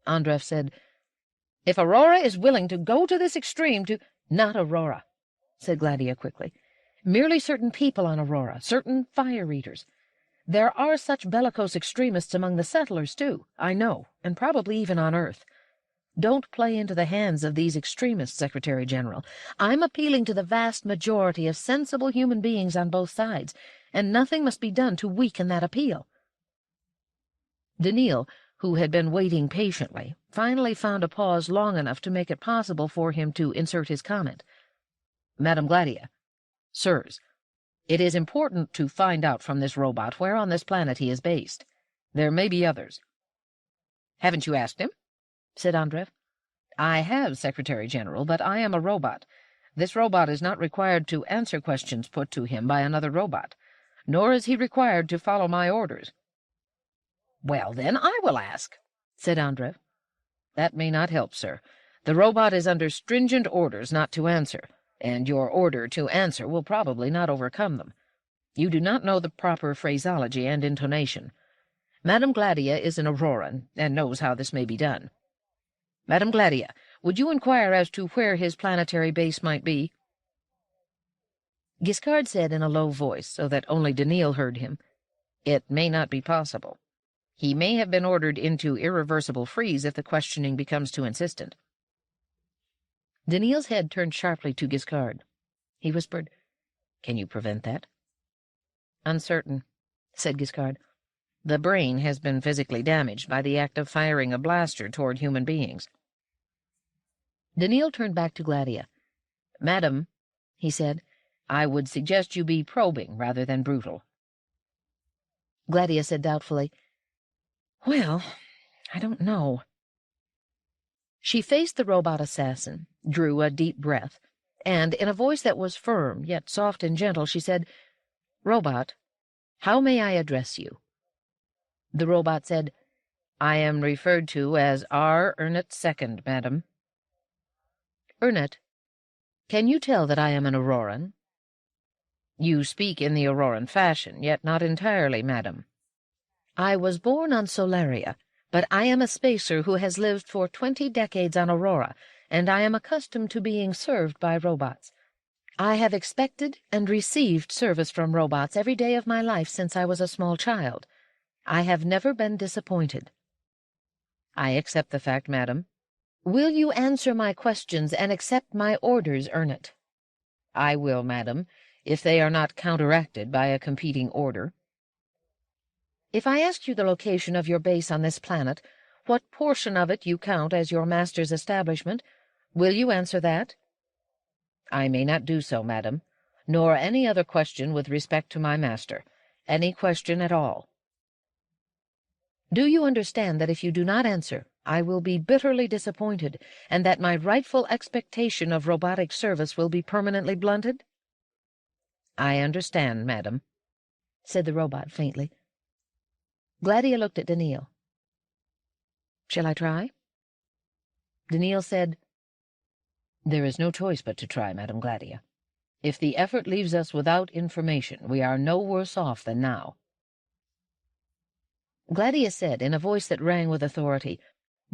Andrev said, "If Aurora is willing to go to this extreme to—" "Not Aurora," said Gladia quickly. "Merely certain people on Aurora, certain fire-eaters. There are such bellicose extremists among the settlers, too, I know, and probably even on Earth. Don't play into the hands of these extremists, Secretary General. I'm appealing to the vast majority of sensible human beings on both sides, and nothing must be done to weaken that appeal." Daniil, who had been waiting patiently, finally found a pause long enough to make it possible for him to insert his comment. "Madame Gladia, sirs, It is important to find out from this robot where on this planet he is based. There may be others." "Haven't you asked him?" said Andrev. "I have, Secretary General, but I am a robot. This robot is not required to answer questions put to him by another robot, nor is he required to follow my orders." "Well, then, I will ask," said Andrev. "That may not help, sir. The robot is under stringent orders not to answer, and your order to answer will probably not overcome them. You do not know the proper phraseology and intonation. Madame Gladia is an Auroran, and knows how this may be done. Madame Gladia, would you inquire as to where his planetary base might be?" Giscard said in a low voice, so that only Daniil heard him, "It may not be possible. He may have been ordered into irreversible freeze if the questioning becomes too insistent." Daniil's head turned sharply to Giscard. He whispered, "Can you prevent that?" "Uncertain," said Giscard. "The brain has been physically damaged by the act of firing a blaster toward human beings." Daniil turned back to Gladia. "Madam," he said, "I would suggest you be probing rather than brutal." Gladia said doubtfully, "Well, I don't know." She faced the robot assassin, drew a deep breath, and in a voice that was firm yet soft and gentle she said, "Robot, how may I address you?" The robot said, "I am referred to as R. Ernest II, madam." "Ernest, can you tell that I am an Auroran?" "You speak in the Auroran fashion, yet not entirely, madam." "I was born on Solaria, but I am a spacer who has lived for 20 decades on Aurora, and I am accustomed to being served by robots. I have expected and received service from robots every day of my life since I was a small child. I have never been disappointed." "I accept the fact, madam." "Will you answer my questions and accept my orders, Ernest?" "I will, madam, if they are not counteracted by a competing order." "If I ask you the location of your base on this planet, what portion of it you count as your master's establishment, will you answer that?" "I may not do so, madam, nor any other question with respect to my master. Any question at all." "Do you understand that if you do not answer, I will be bitterly disappointed, and that my rightful expectation of robotic service will be permanently blunted?" "I understand, madam," said the robot faintly. Gladia looked at Daniil. "Shall I try?" Daniil said, "There is no choice but to try, Madame Gladia. If the effort leaves us without information, we are no worse off than now." Gladia said in a voice that rang with authority,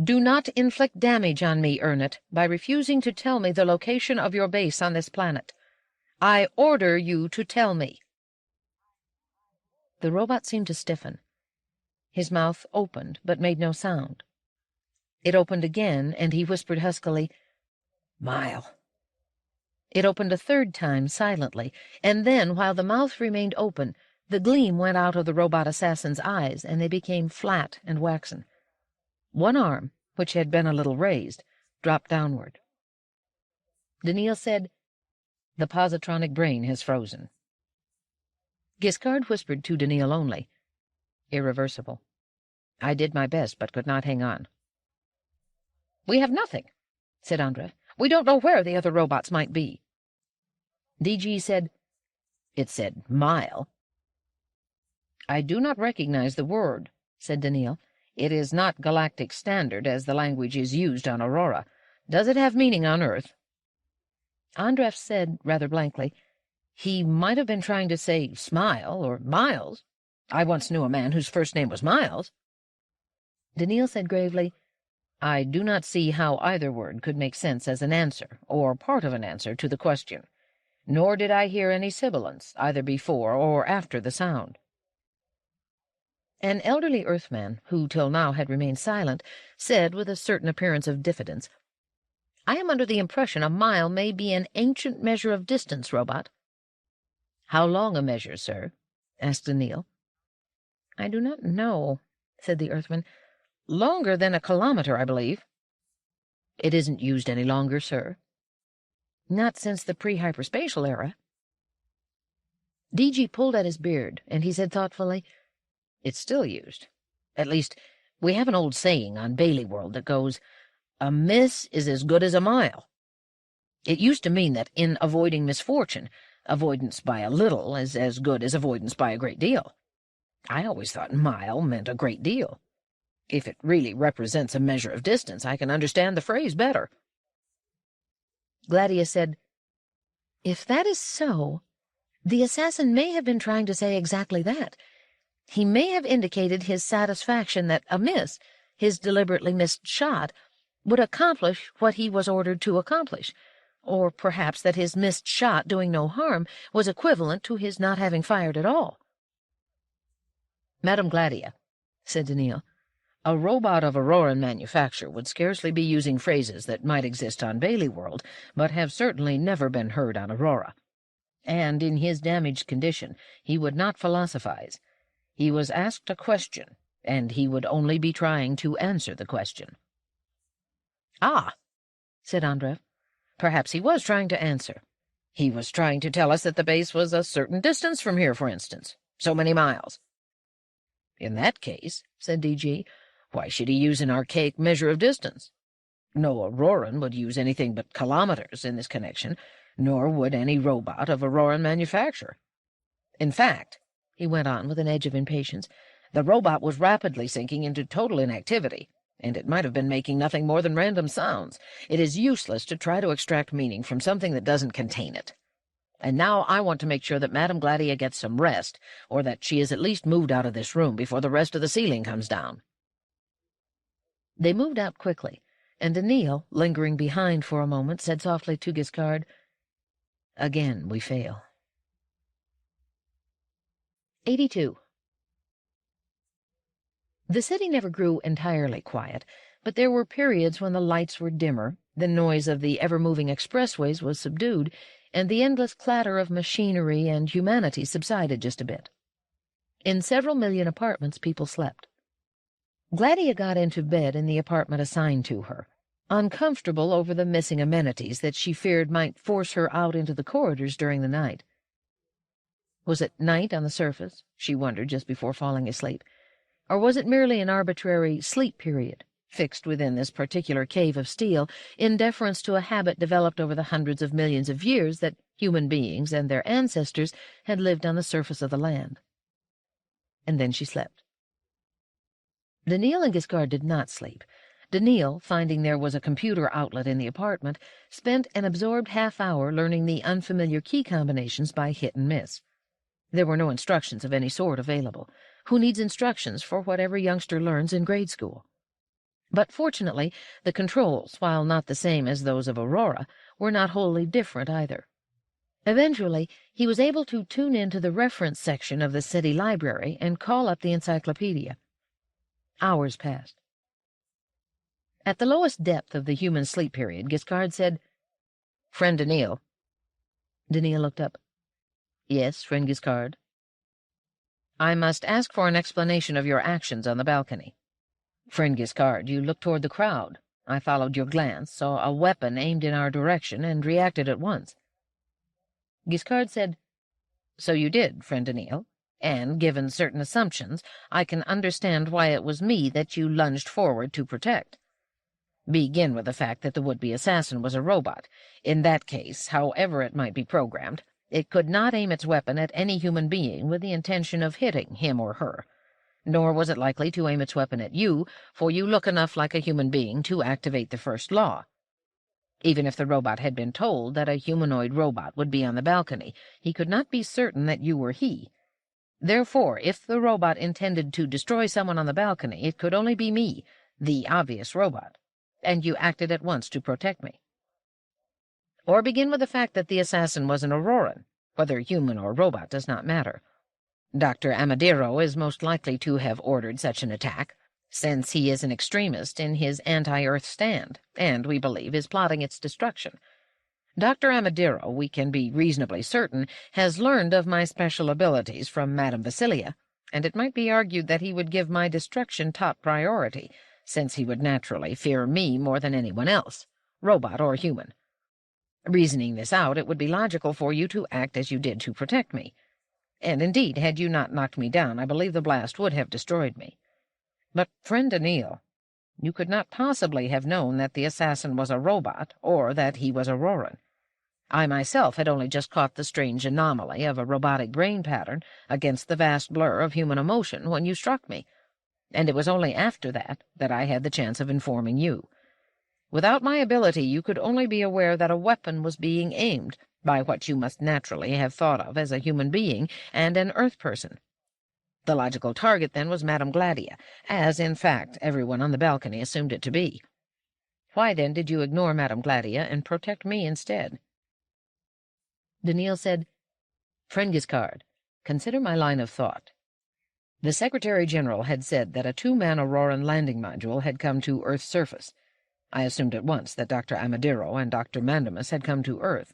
"Do not inflict damage on me, Ernest, by refusing to tell me the location of your base on this planet. I order you to tell me." The robot seemed to stiffen. His mouth opened, but made no sound. It opened again, and he whispered huskily, "Mile." It opened a third time silently, and then, while the mouth remained open, the gleam went out of the robot assassin's eyes, and they became flat and waxen. One arm, which had been a little raised, dropped downward. Daniil said, "The positronic brain has frozen." Giscard whispered to Daniil only, "Irreversible. I did my best, but could not hang on." "We have nothing," said Andrev. "We don't know where the other robots might be." DG said, "It said mile." "I do not recognize the word," said Daniil. "It is not galactic standard as the language is used on Aurora. Does it have meaning on Earth?" Andrev said, rather blankly, "He might have been trying to say smile or miles. I once knew a man whose first name was Miles." Daniil said gravely, "I do not see how either word could make sense as an answer, or part of an answer, to the question. Nor did I hear any sibilance, either before or after the sound." An elderly Earthman, who till now had remained silent, said with a certain appearance of diffidence, "I am under the impression a mile may be an ancient measure of distance, Robot." "How long a measure, sir?" asked Daniil. "I do not know," said the Earthman. "Longer than a kilometer, I believe." "It isn't used any longer, sir?" "Not since the pre-hyperspatial era." DG pulled at his beard, and he said thoughtfully, "It's still used. At least, we have an old saying on Bailey World that goes, 'A miss is as good as a mile.' It used to mean that in avoiding misfortune, avoidance by a little is as good as avoidance by a great deal. I always thought mile meant a great deal. If it really represents a measure of distance, I can understand the phrase better." Gladia said, "If that is so, the assassin may have been trying to say exactly that. He may have indicated his satisfaction that a miss, his deliberately missed shot, would accomplish what he was ordered to accomplish, or perhaps that his missed shot doing no harm was equivalent to his not having fired at all." "Madame Gladia," said Daniil, "a robot of Auroran manufacture would scarcely be using phrases that might exist on Bailey World, but have certainly never been heard on Aurora. And in his damaged condition, he would not philosophize. He was asked a question, and he would only be trying to answer the question." "Ah," said Andrev. "Perhaps he was trying to answer. He was trying to tell us that the base was a certain distance from here, for instance. So many miles." "In that case," said DG, "why should he use an archaic measure of distance? No Auroran would use anything but kilometers in this connection, nor would any robot of Auroran manufacture. In fact," he went on with an edge of impatience, "the robot was rapidly sinking into total inactivity, and it might have been making nothing more than random sounds. It is useless to try to extract meaning from something that doesn't contain it. And now I want to make sure that Madame Gladia gets some rest, or that she is at least moved out of this room before the rest of the ceiling comes down." They moved out quickly, and Daniil, lingering behind for a moment, said softly to Giscard, "Again we fail." 82. The city never grew entirely quiet, but there were periods when the lights were dimmer, the noise of the ever-moving expressways was subdued, and the endless clatter of machinery and humanity subsided just a bit. In several million apartments people slept. Gladia got into bed in the apartment assigned to her, uncomfortable over the missing amenities that she feared might force her out into the corridors during the night. Was it night on the surface, she wondered just before falling asleep, or was it merely an arbitrary sleep period, fixed within this particular cave of steel, in deference to a habit developed over the hundreds of millions of years that human beings and their ancestors had lived on the surface of the land? And then she slept. Daniil and Giscard did not sleep. Daniil, finding there was a computer outlet in the apartment, spent an absorbed half-hour learning the unfamiliar key combinations by hit and miss. There were no instructions of any sort available. Who needs instructions for what every youngster learns in grade school? But fortunately, the controls, while not the same as those of Aurora, were not wholly different either. Eventually, he was able to tune into the reference section of the city library and call up the encyclopedia. Hours passed. At the lowest depth of the human sleep period, Giscard said, "Friend Daniil." Daniil looked up. "Yes, friend Giscard." "I must ask for an explanation of your actions on the balcony." "Friend Giscard, you looked toward the crowd. I followed your glance, saw a weapon aimed in our direction, and reacted at once." Giscard said, "So you did, friend Daniil, and, given certain assumptions, I can understand why it was me that you lunged forward to protect. Begin with the fact that the would-be assassin was a robot. In that case, however it might be programmed, it could not aim its weapon at any human being with the intention of hitting him or her. Nor was it likely to aim its weapon at you, for you look enough like a human being to activate the first law. Even if the robot had been told that a humanoid robot would be on the balcony, he could not be certain that you were he. Therefore, if the robot intended to destroy someone on the balcony, it could only be me, the obvious robot, and you acted at once to protect me. Or begin with the fact that the assassin was an Auroran. Whether human or robot does not matter. Dr. Amadiro is most likely to have ordered such an attack, since he is an extremist in his anti-Earth stand, and, we believe, is plotting its destruction. Dr. Amadiro, we can be reasonably certain, has learned of my special abilities from Madame Vasilia, and it might be argued that he would give my destruction top priority, since he would naturally fear me more than anyone else, robot or human. Reasoning this out, it would be logical for you to act as you did to protect me. and indeed, had you not knocked me down, I believe the blast would have destroyed me. But, friend Daniil, you could not possibly have known that the assassin was a robot, or that he was Auroran. I myself had only just caught the strange anomaly of a robotic brain pattern against the vast blur of human emotion when you struck me, and it was only after that I had the chance of informing you. Without my ability, you could only be aware that a weapon was being aimed by what you must naturally have thought of as a human being and an Earth person. The logical target, then, was Madame Gladia, as, in fact, everyone on the balcony assumed it to be. Why, then, did you ignore Madame Gladia and protect me instead? Daniil said, Friend Giscard, consider my line of thought. The Secretary-General had said that a two-man Auroran landing module had come to Earth's surface. I assumed at once that Dr. Amadiro and Dr. Mandamus had come to Earth.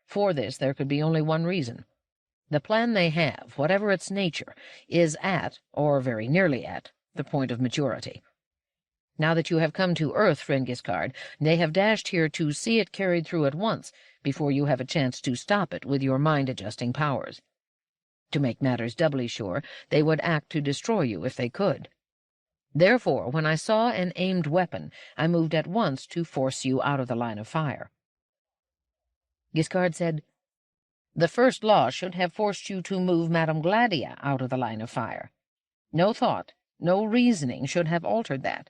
For this there could be only one reason. The plan they have, whatever its nature, is at, or very nearly at, the point of maturity. Now that you have come to Earth, friend Giscard, they have dashed here to see it carried through at once, before you have a chance to stop it with your mind-adjusting powers. To make matters doubly sure, they would act to destroy you if they could. Therefore, when I saw an aimed weapon, I moved at once to force you out of the line of fire. Giscard said, The first law should have forced you to move Madame Gladia out of the line of fire. No thought, no reasoning should have altered that.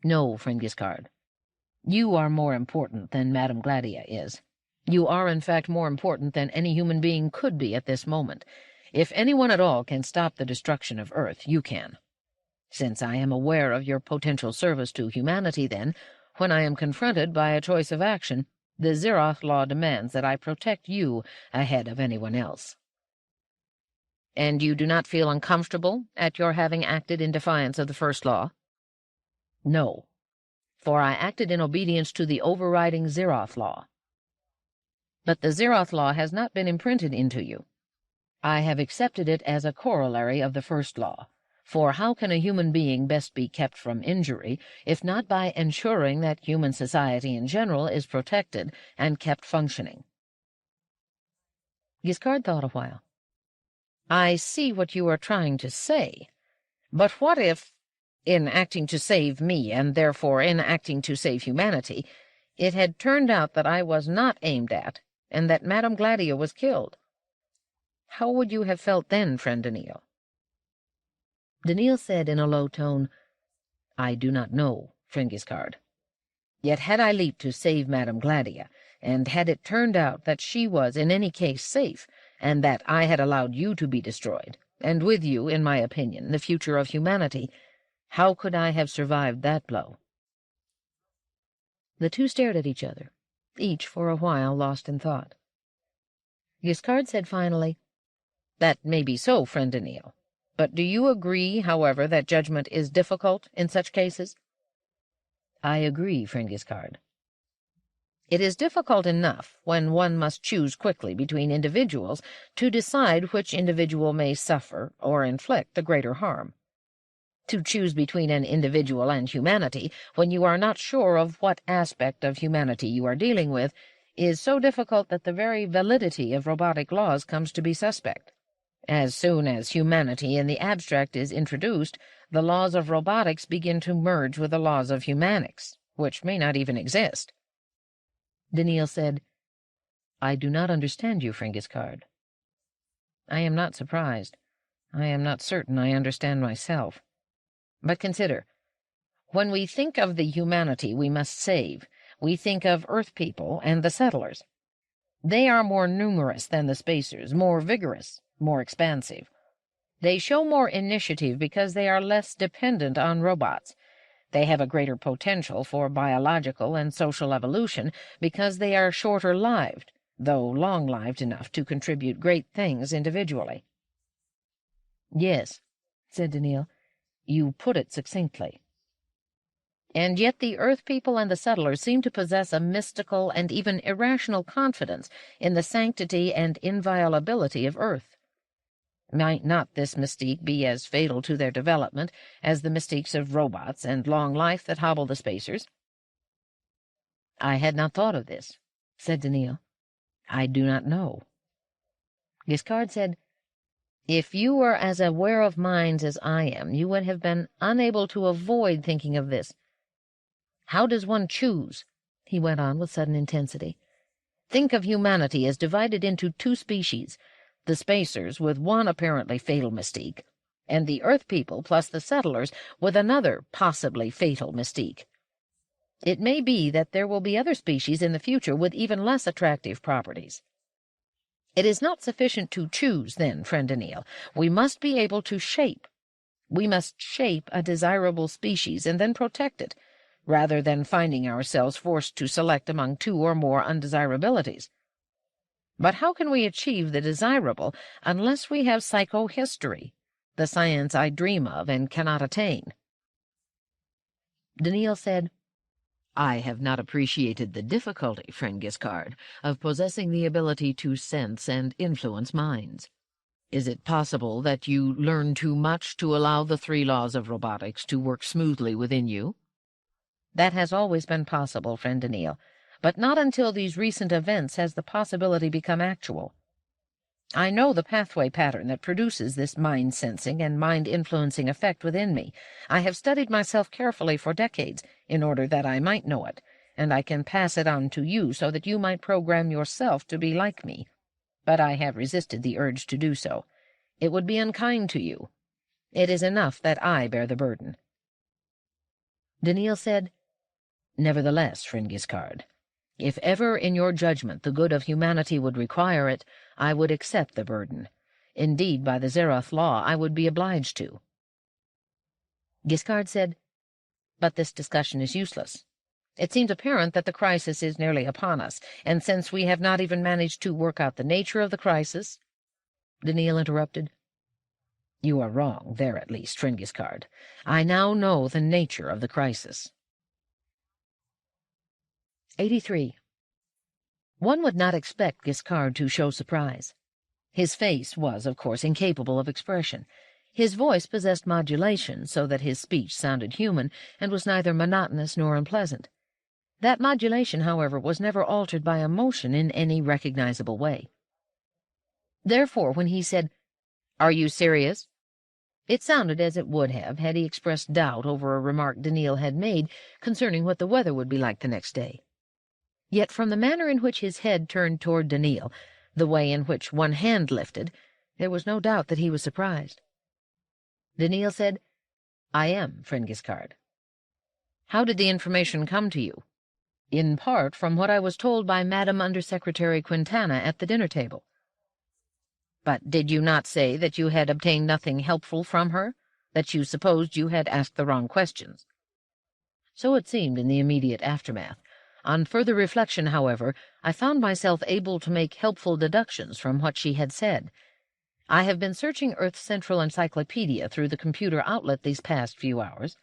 No, friend Giscard. You are more important than Madame Gladia is. You are, in fact, more important than any human being could be at this moment. If anyone at all can stop the destruction of Earth, you can. Since I am aware of your potential service to humanity, then, when I am confronted by a choice of action, the Zeroth Law demands that I protect you ahead of anyone else. And you do not feel uncomfortable at your having acted in defiance of the first law? No, for I acted in obedience to the overriding Zeroth Law. But the Zeroth Law has not been imprinted into you. I have accepted it as a corollary of the first law. For how can a human being best be kept from injury, if not by ensuring that human society in general is protected and kept functioning? Giscard thought a while. I see what you are trying to say. But what if, in acting to save me, and therefore in acting to save humanity, it had turned out that I was not aimed at, and that Madame Gladia was killed? How would you have felt then, friend Daniil? Daniil said in a low tone, I do not know, friend Giscard. Yet had I leaped to save Madame Gladia, and had it turned out that she was in any case safe, and that I had allowed you to be destroyed, and with you, in my opinion, the future of humanity, how could I have survived that blow? The two stared at each other, each for a while lost in thought. Giscard said finally, That may be so, friend Daniil. But do you agree, however, that judgment is difficult in such cases? I agree, friend Giscard. It is difficult enough when one must choose quickly between individuals to decide which individual may suffer or inflict the greater harm. To choose between an individual and humanity, when you are not sure of what aspect of humanity you are dealing with, is so difficult that the very validity of robotic laws comes to be suspect. As soon as humanity in the abstract is introduced, the laws of robotics begin to merge with the laws of humanics, which may not even exist. Daniil said, I do not understand you, friend Giscard. I am not surprised. I am not certain I understand myself. But consider, when we think of the humanity we must save, we think of Earth people and the settlers. They are more numerous than the spacers, more vigorous, more expansive. They show more initiative because they are less dependent on robots. They have a greater potential for biological and social evolution because they are shorter-lived, though long-lived enough to contribute great things individually. Yes, said Daniil, you put it succinctly. And yet the Earth people and the settlers seem to possess a mystical and even irrational confidence in the sanctity and inviolability of Earth. Might not this mystique be as fatal to their development as the mystiques of robots and long life that hobble the spacers? I had not thought of this, said Daniil. I do not know. Giscard said, "If you were as aware of minds as I am, you would have been unable to avoid thinking of this. How does one choose?" he went on with sudden intensity. "Think of humanity as divided into two species, the spacers with one apparently fatal mystique, and the Earth people plus the settlers with another possibly fatal mystique. It may be that there will be other species in the future with even less attractive properties. It is not sufficient to choose, then, friend Daniil. We must be able to shape. We must shape a desirable species and then protect it, rather than finding ourselves forced to select among two or more undesirabilities. But how can we achieve the desirable unless we have psychohistory, the science I dream of and cannot attain?" Daniil said, "I have not appreciated the difficulty, friend Giscard, of possessing the ability to sense and influence minds. Is it possible that you learn too much to allow the 3 laws of robotics to work smoothly within you?" "That has always been possible, friend Daniil, but not until these recent events has the possibility become actual. I know the pathway pattern that produces this mind-sensing and mind-influencing effect within me. I have studied myself carefully for decades in order that I might know it, and I can pass it on to you so that you might program yourself to be like me. But I have resisted the urge to do so. It would be unkind to you. It is enough that I bear the burden." Daniil said, "Nevertheless, friend Giscard, if ever in your judgment the good of humanity would require it, I would accept the burden. Indeed, by the Zeroth Law, I would be obliged to." Giscard said, "But this discussion is useless. It seems apparent that the crisis is nearly upon us, and since we have not even managed to work out the nature of the crisis—" Daniil interrupted. "You are wrong, there at least, friend Giscard. I now know the nature of the crisis." 83. One would not expect Giscard to show surprise. His face was, of course, incapable of expression. His voice possessed modulation, so that his speech sounded human and was neither monotonous nor unpleasant. That modulation, however, was never altered by emotion in any recognizable way. Therefore, when he said, "Are you serious?" it sounded as it would have had he expressed doubt over a remark Daniil had made concerning what the weather would be like the next day. Yet from the manner in which his head turned toward Daniil, the way in which one hand lifted, there was no doubt that he was surprised. Daniil said, "I am, friend Giscard." "How did the information come to you?" "In part from what I was told by Madam Under-Secretary Quintana at the dinner-table." "But did you not say that you had obtained nothing helpful from her, that you supposed you had asked the wrong questions?" "So it seemed in the immediate aftermath. On further reflection, however, I found myself able to make helpful deductions from what she had said. I have been searching Earth's Central Encyclopedia through the computer outlet these past few hours."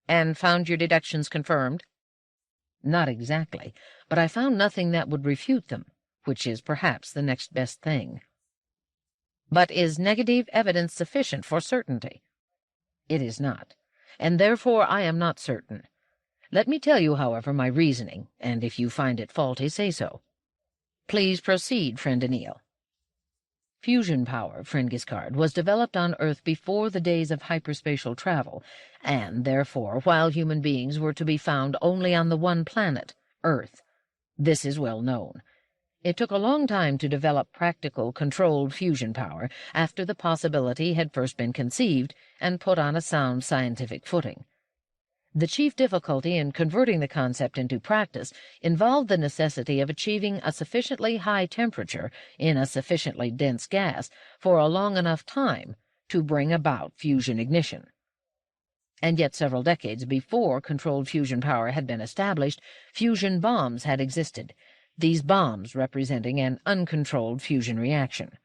"And found your deductions confirmed?" "Not exactly, but I found nothing that would refute them, which is perhaps the next best thing." "But is negative evidence sufficient for certainty?" "It is not, and therefore I am not certain. Let me tell you, however, my reasoning, and if you find it faulty, say so." "Please proceed, friend Daniil." Fusion power, friend Giscard, was developed on Earth before the days of hyperspatial travel, and, therefore, while human beings were to be found only on the one planet, Earth. This is well known. It took a long time to develop practical, controlled fusion power after the possibility had first been conceived and put on a sound scientific footing. The chief difficulty in converting the concept into practice involved the necessity of achieving a sufficiently high temperature in a sufficiently dense gas for a long enough time to bring about fusion ignition. And yet several decades before controlled fusion power had been established, fusion bombs had existed, these bombs representing an uncontrolled fusion reaction.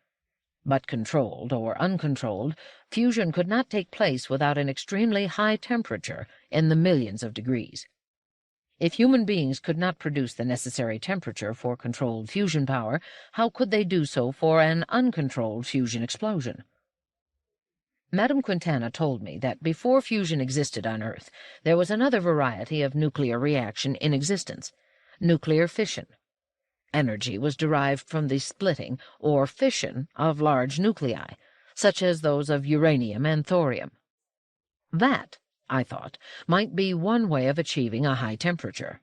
But controlled or uncontrolled, fusion could not take place without an extremely high temperature in the millions of degrees. If human beings could not produce the necessary temperature for controlled fusion power, how could they do so for an uncontrolled fusion explosion? Madame Quintana told me that before fusion existed on Earth, there was another variety of nuclear reaction in existence, nuclear fission. Energy was derived from the splitting or fission of large nuclei, such as those of uranium and thorium. That, I thought, might be one way of achieving a high temperature.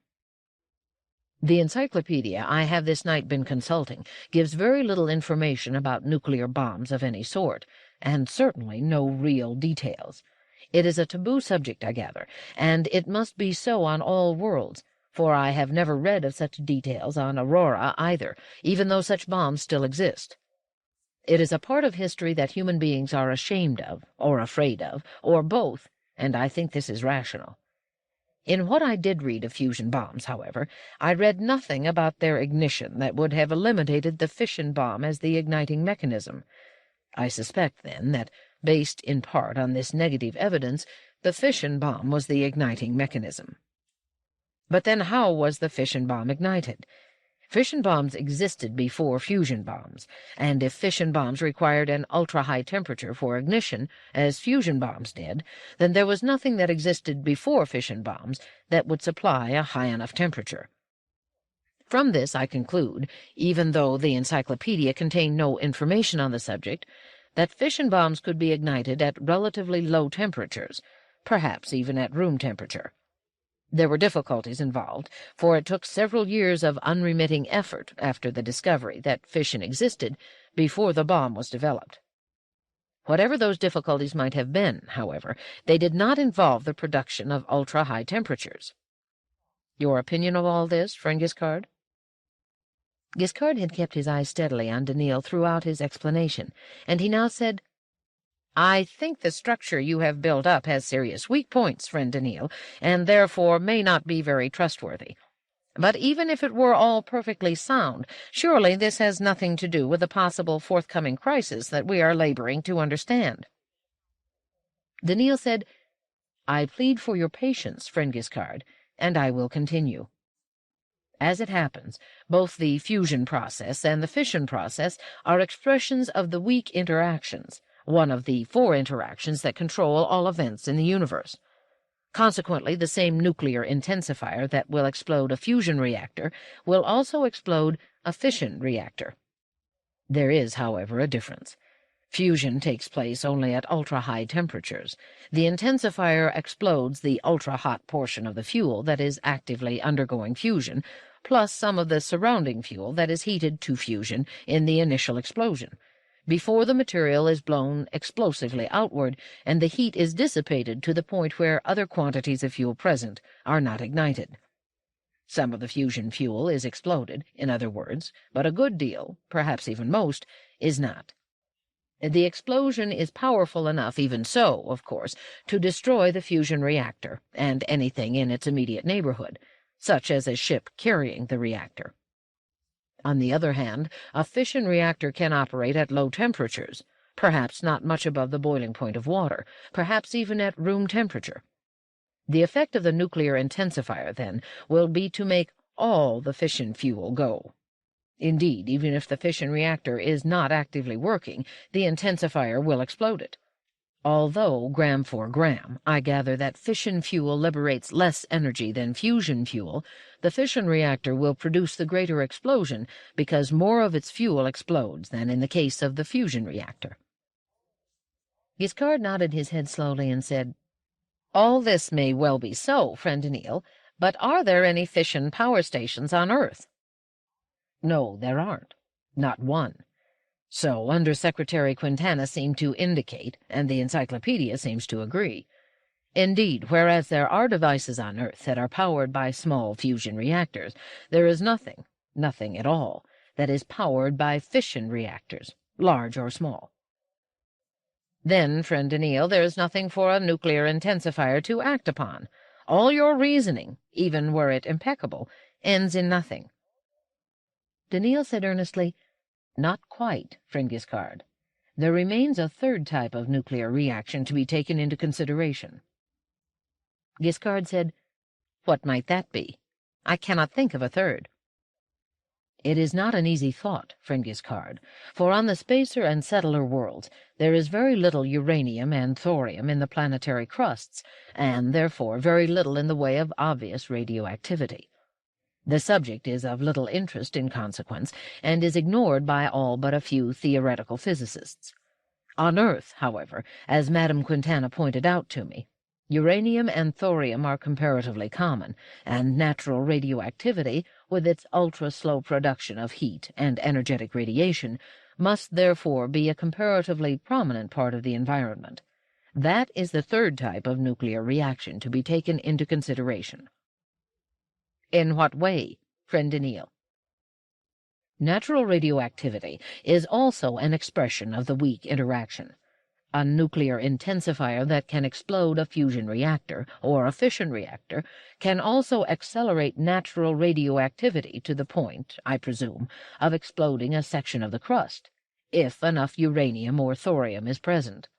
The encyclopedia I have this night been consulting gives very little information about nuclear bombs of any sort, and certainly no real details. It is a taboo subject, I gather, and it must be so on all worlds, for I have never read of such details on Aurora either, even though such bombs still exist. It is a part of history that human beings are ashamed of, or afraid of, or both, and I think this is rational. In what I did read of fusion bombs, however, I read nothing about their ignition that would have eliminated the fission bomb as the igniting mechanism. I suspect, then, that, based in part on this negative evidence, the fission bomb was the igniting mechanism. But then how was the fission bomb ignited? Fission bombs existed before fusion bombs, and if fission bombs required an ultra-high temperature for ignition, as fusion bombs did, then there was nothing that existed before fission bombs that would supply a high enough temperature. From this I conclude, even though the encyclopedia contained no information on the subject, that fission bombs could be ignited at relatively low temperatures, perhaps even at room temperature. There were difficulties involved, for it took several years of unremitting effort after the discovery that fission existed before the bomb was developed. Whatever those difficulties might have been, however, they did not involve the production of ultra-high temperatures. Your opinion of all this, friend Giscard? Giscard had kept his eyes steadily on Daniil throughout his explanation, and he now said, "I think the structure you have built up has serious weak points, friend Daniil, and therefore may not be very trustworthy. But even if it were all perfectly sound, surely this has nothing to do with the possible forthcoming crisis that we are laboring to understand." Daniil said, "I plead for your patience, friend Giscard, and I will continue. As it happens, both the fusion process and the fission process are expressions of the weak interactions, one of the 4 interactions that control all events in the universe. Consequently, the same nuclear intensifier that will explode a fusion reactor will also explode a fission reactor. There is, however, a difference. Fusion takes place only at ultra-high temperatures. The intensifier explodes the ultra-hot portion of the fuel that is actively undergoing fusion, plus some of the surrounding fuel that is heated to fusion in the initial explosion, before the material is blown explosively outward and the heat is dissipated to the point where other quantities of fuel present are not ignited. Some of the fusion fuel is exploded, in other words, but a good deal, perhaps even most, is not. The explosion is powerful enough, even so, of course, to destroy the fusion reactor and anything in its immediate neighborhood, such as a ship carrying the reactor. On the other hand, a fission reactor can operate at low temperatures, perhaps not much above the boiling point of water, perhaps even at room temperature. The effect of the nuclear intensifier, then, will be to make all the fission fuel go. Indeed, even if the fission reactor is not actively working, the intensifier will explode it. Although, gram for gram, I gather that fission fuel liberates less energy than fusion fuel, the fission reactor will produce the greater explosion because more of its fuel explodes than in the case of the fusion reactor. Giscard nodded his head slowly and said, "All this may well be so, friend Daniil, but are there any fission power stations on Earth?" "No, there aren't. Not one. So Under-Secretary Quintana seemed to indicate, and the encyclopedia seems to agree. Indeed, whereas there are devices on Earth that are powered by small fusion reactors, there is nothing at all, that is powered by fission reactors, large or small." "Then, friend Daniil, there is nothing for a nuclear intensifier to act upon. All your reasoning, even were it impeccable, ends in nothing." Daniil said earnestly, "Not quite, friend Giscard. There remains a 3rd type of nuclear reaction to be taken into consideration." Giscard said, "What might that be? I cannot think of a 3rd. "It is not an easy thought, friend Giscard, for on the spacer and settler worlds there is very little uranium and thorium in the planetary crusts, and therefore very little in the way of obvious radioactivity. The subject is of little interest in consequence, and is ignored by all but a few theoretical physicists. On Earth, however, as Madame Quintana pointed out to me, uranium and thorium are comparatively common, and natural radioactivity, with its ultra-slow production of heat and energetic radiation, must therefore be a comparatively prominent part of the environment. That is the third type of nuclear reaction to be taken into consideration. In what way, friend Daniil? Natural radioactivity is also an expression of the weak interaction. A nuclear intensifier that can explode a fusion reactor or a fission reactor can also accelerate natural radioactivity to the point, I presume, of exploding a section of the crust, if enough uranium or thorium is present.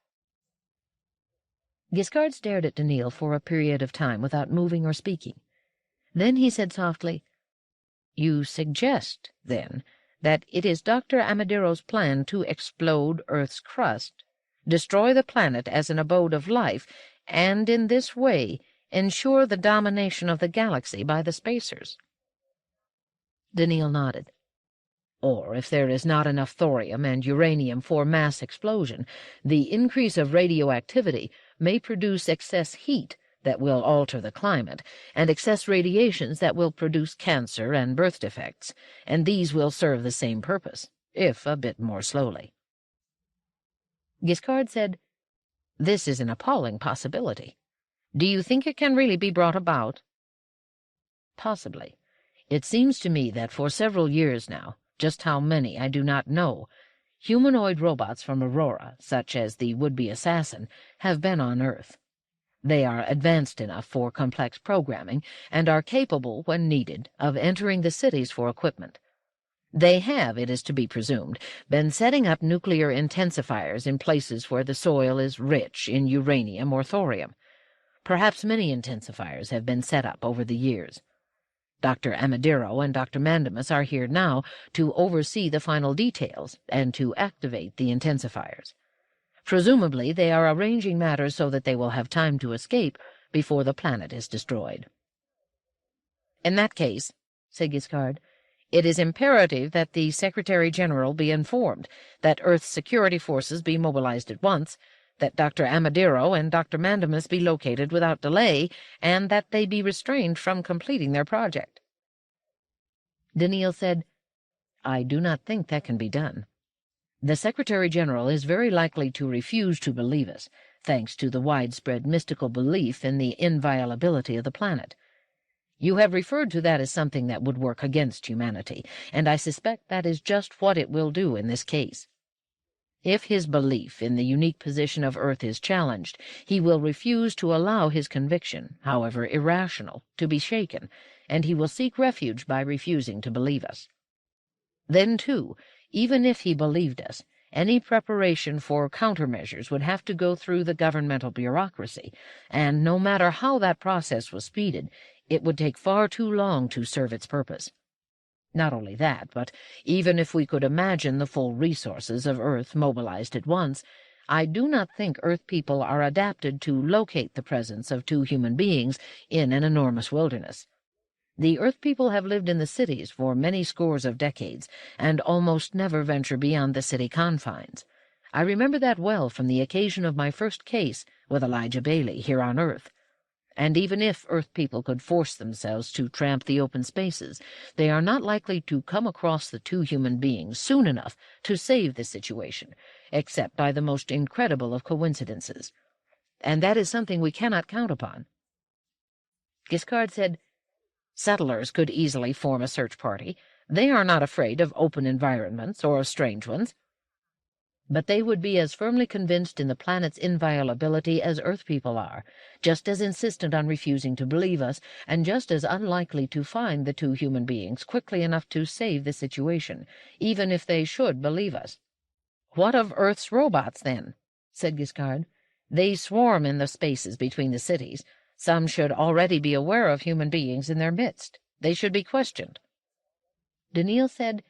Giscard stared at Daniil for a period of time without moving or speaking. Then he said softly, "You suggest, then, that it is Dr. Amadero's plan to explode Earth's crust, destroy the planet as an abode of life, and in this way ensure the domination of the galaxy by the spacers?" Daniil nodded. Or, if there is not enough thorium and uranium for mass explosion, the increase of radioactivity may produce excess heat that will alter the climate, and excess radiations that will produce cancer and birth defects, and these will serve the same purpose, if a bit more slowly. Giscard said, "This is an appalling possibility. Do you think it can really be brought about?" "Possibly. It seems to me that for several years now, just how many I do not know, humanoid robots from Aurora, such as the would-be assassin, have been on Earth. They are advanced enough for complex programming and are capable, when needed, of entering the cities for equipment. They have, it is to be presumed, been setting up nuclear intensifiers in places where the soil is rich in uranium or thorium. Perhaps many intensifiers have been set up over the years. Dr. Amadero and Dr. Mandamus are here now to oversee the final details and to activate the intensifiers. Presumably they are arranging matters so that they will have time to escape before the planet is destroyed." "In that case," said Giscard, "it is imperative that the Secretary-General be informed, that Earth's security forces be mobilized at once, that Dr. Amadero and Dr. Mandamus be located without delay, and that they be restrained from completing their project." Daniil said, "I do not think that can be done. The Secretary-General is very likely to refuse to believe us, thanks to the widespread mystical belief in the inviolability of the planet. You have referred to that as something that would work against humanity, and I suspect that is just what it will do in this case. If his belief in the unique position of Earth is challenged, he will refuse to allow his conviction, however irrational, to be shaken, and he will seek refuge by refusing to believe us. Then, too, even if he believed us, any preparation for countermeasures would have to go through the governmental bureaucracy, and no matter how that process was speeded, it would take far too long to serve its purpose. Not only that, but even if we could imagine the full resources of Earth mobilized at once, I do not think Earth people are adapted to locate the presence of two human beings in an enormous wilderness. The Earth people have lived in the cities for many scores of decades, and almost never venture beyond the city confines. I remember that well from the occasion of my first case with Elijah Bailey here on Earth. And even if Earth people could force themselves to tramp the open spaces, they are not likely to come across the two human beings soon enough to save the situation, except by the most incredible of coincidences. And that is something we cannot count upon." Giscard said, "Settlers could easily form a search party. They are not afraid of open environments or of strange ones. But they would be as firmly convinced in the planet's inviolability as Earth people are, just as insistent on refusing to believe us, and just as unlikely to find the two human beings quickly enough to save the situation, even if they should believe us." "What of Earth's robots, then?" said Giscard. "They swarm in the spaces between the cities. Some should already be aware of human beings in their midst. They should be questioned." Daniil said,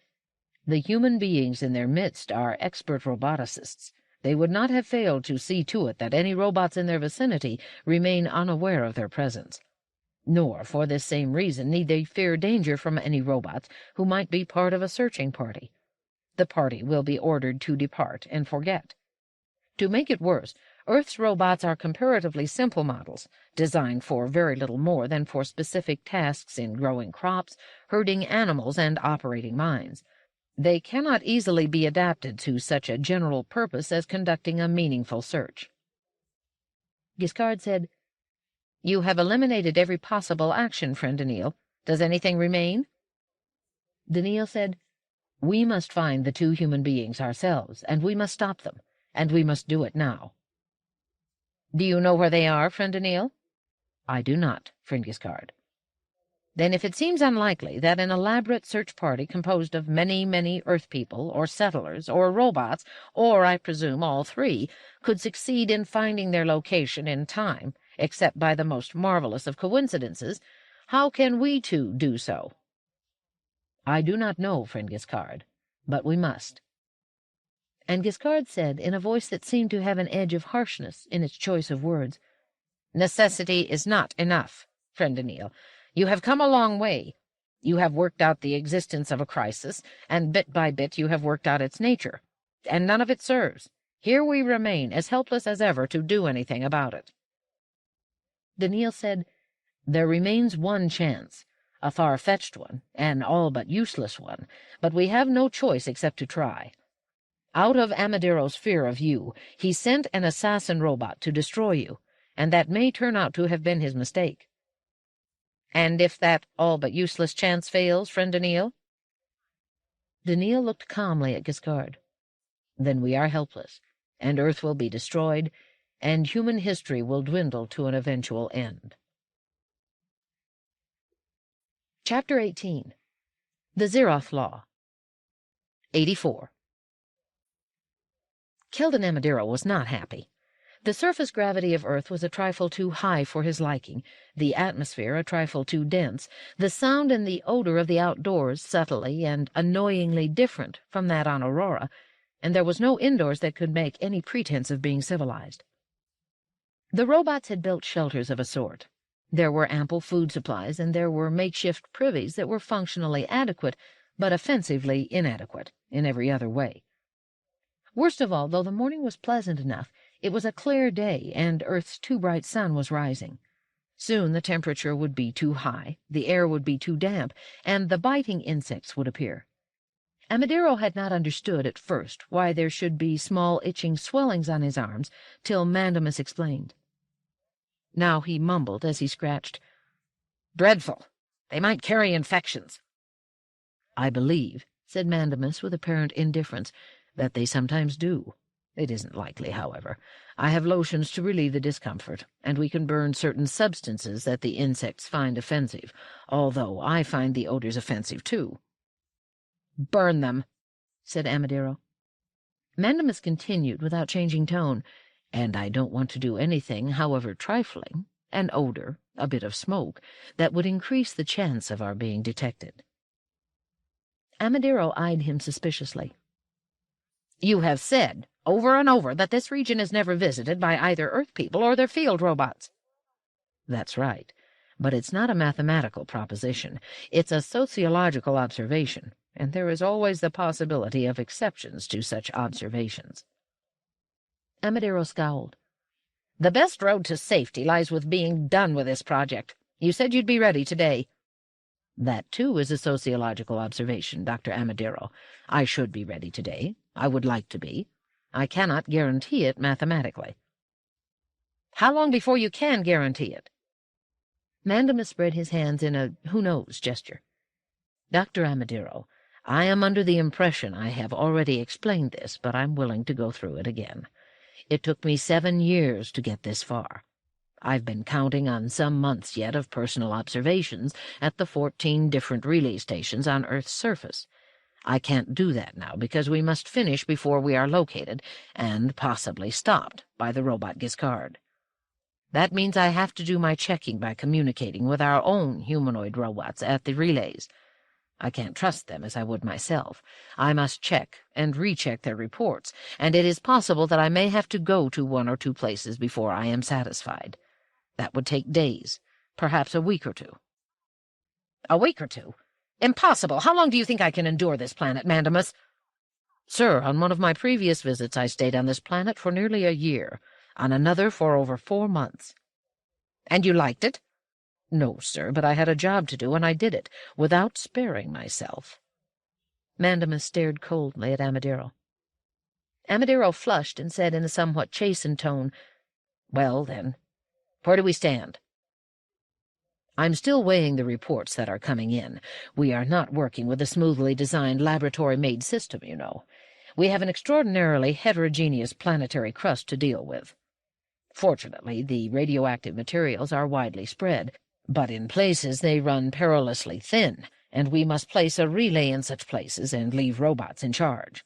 "The human beings in their midst are expert roboticists. They would not have failed to see to it that any robots in their vicinity remain unaware of their presence. Nor, for this same reason, need they fear danger from any robots who might be part of a searching party. The party will be ordered to depart and forget. To make it worse, Earth's robots are comparatively simple models, designed for very little more than for specific tasks in growing crops, herding animals, and operating mines. They cannot easily be adapted to such a general purpose as conducting a meaningful search. Giscard said, "You have eliminated every possible action, friend Daniil. Does anything remain?" Daniil said, "We must find the two human beings ourselves, and we must stop them, and we must do it now." "Do you know where they are, friend Daniil?" "I do not, friend Giscard." "Then if it seems unlikely that an elaborate search party composed of many Earth people, or settlers, or robots, or, I presume, all three, could succeed in finding their location in time, except by the most marvelous of coincidences, how can we two do so?" "I do not know, friend Giscard, but we must." And Giscard said, in a voice that seemed to have an edge of harshness in its choice of words, "Necessity is not enough, friend Daniil. You have come a long way. You have worked out the existence of a crisis, and bit by bit you have worked out its nature, and none of it serves. Here we remain, as helpless as ever to do anything about it." Daniil said, "There remains one chance, a far-fetched one, an all but useless one, but we have no choice except to try. Out of Amadero's fear of you, he sent an assassin robot to destroy you, and that may turn out to have been his mistake." "And if that all but useless chance fails, friend Daniil?" Daniil looked calmly at Giscard. "Then we are helpless, and Earth will be destroyed, and human history will dwindle to an eventual end." Chapter 18. The Zeroth Law. 84. Keldon Amadero was not happy. The surface gravity of Earth was a trifle too high for his liking, the atmosphere a trifle too dense, the sound and the odor of the outdoors subtly and annoyingly different from that on Aurora, and there was no indoors that could make any pretense of being civilized. The robots had built shelters of a sort. There were ample food supplies, and there were makeshift privies that were functionally adequate, but offensively inadequate in every other way. Worst of all, though the morning was pleasant enough, it was a clear day, and Earth's too bright sun was rising. Soon the temperature would be too high, the air would be too damp, and the biting insects would appear. Amadero had not understood at first why there should be small itching swellings on his arms, till Mandamus explained. Now he mumbled as he scratched, "Dreadful! They might carry infections." "I believe," said Mandamus with apparent indifference, "that they sometimes do. It isn't likely, however. I have lotions to relieve the discomfort, and we can burn certain substances that the insects find offensive, although I find the odors offensive too." "Burn them," said Amadero. Mandamus continued without changing tone, "And I don't want to do anything, however trifling, an odor, a bit of smoke, that would increase the chance of our being detected." Amadero eyed him suspiciously. "You have said over and over that this region is never visited by either Earth people or their field robots." "That's right, but it's not a mathematical proposition. It's a sociological observation, and there is always the possibility of exceptions to such observations." Amadero scowled. "The best road to safety lies with being done with this project. You said you'd be ready today." "That, too, is a sociological observation, Dr. Amadero. I should be ready today. I would like to be. I cannot guarantee it mathematically." "How long before you can guarantee it?" Mandamus spread his hands in a who-knows gesture. "Dr. Amadero, I am under the impression I have already explained this, but I'm willing to go through it again. It took me 7 years to get this far. I've been counting on some months yet of personal observations at the 14 different relay stations on Earth's surface. I can't do that now because we must finish before we are located and possibly stopped by the robot Giscard. That means I have to do my checking by communicating with our own humanoid robots at the relays. I can't trust them as I would myself. I must check and recheck their reports, and it is possible that I may have to go to 1 or 2 places before I am satisfied. That would take days, Perhaps a week or two. A week or two? Impossible! How long do you think I can endure this planet, Mandamus? Sir, on one of my previous visits I stayed on this planet for nearly a year, on another for over 4 months. And you liked it? No, sir, but I had a job to do, and I did it, without sparing myself. Mandamus stared coldly at Amadero. Amadero flushed and said in a somewhat chastened tone, "Well, then, where do we stand?" "I'm still weighing the reports that are coming in. We are not working with a smoothly designed laboratory-made system, you know. We have an extraordinarily heterogeneous planetary crust to deal with. Fortunately, the radioactive materials are widely spread, but in places they run perilously thin, and we must place a relay in such places and leave robots in charge.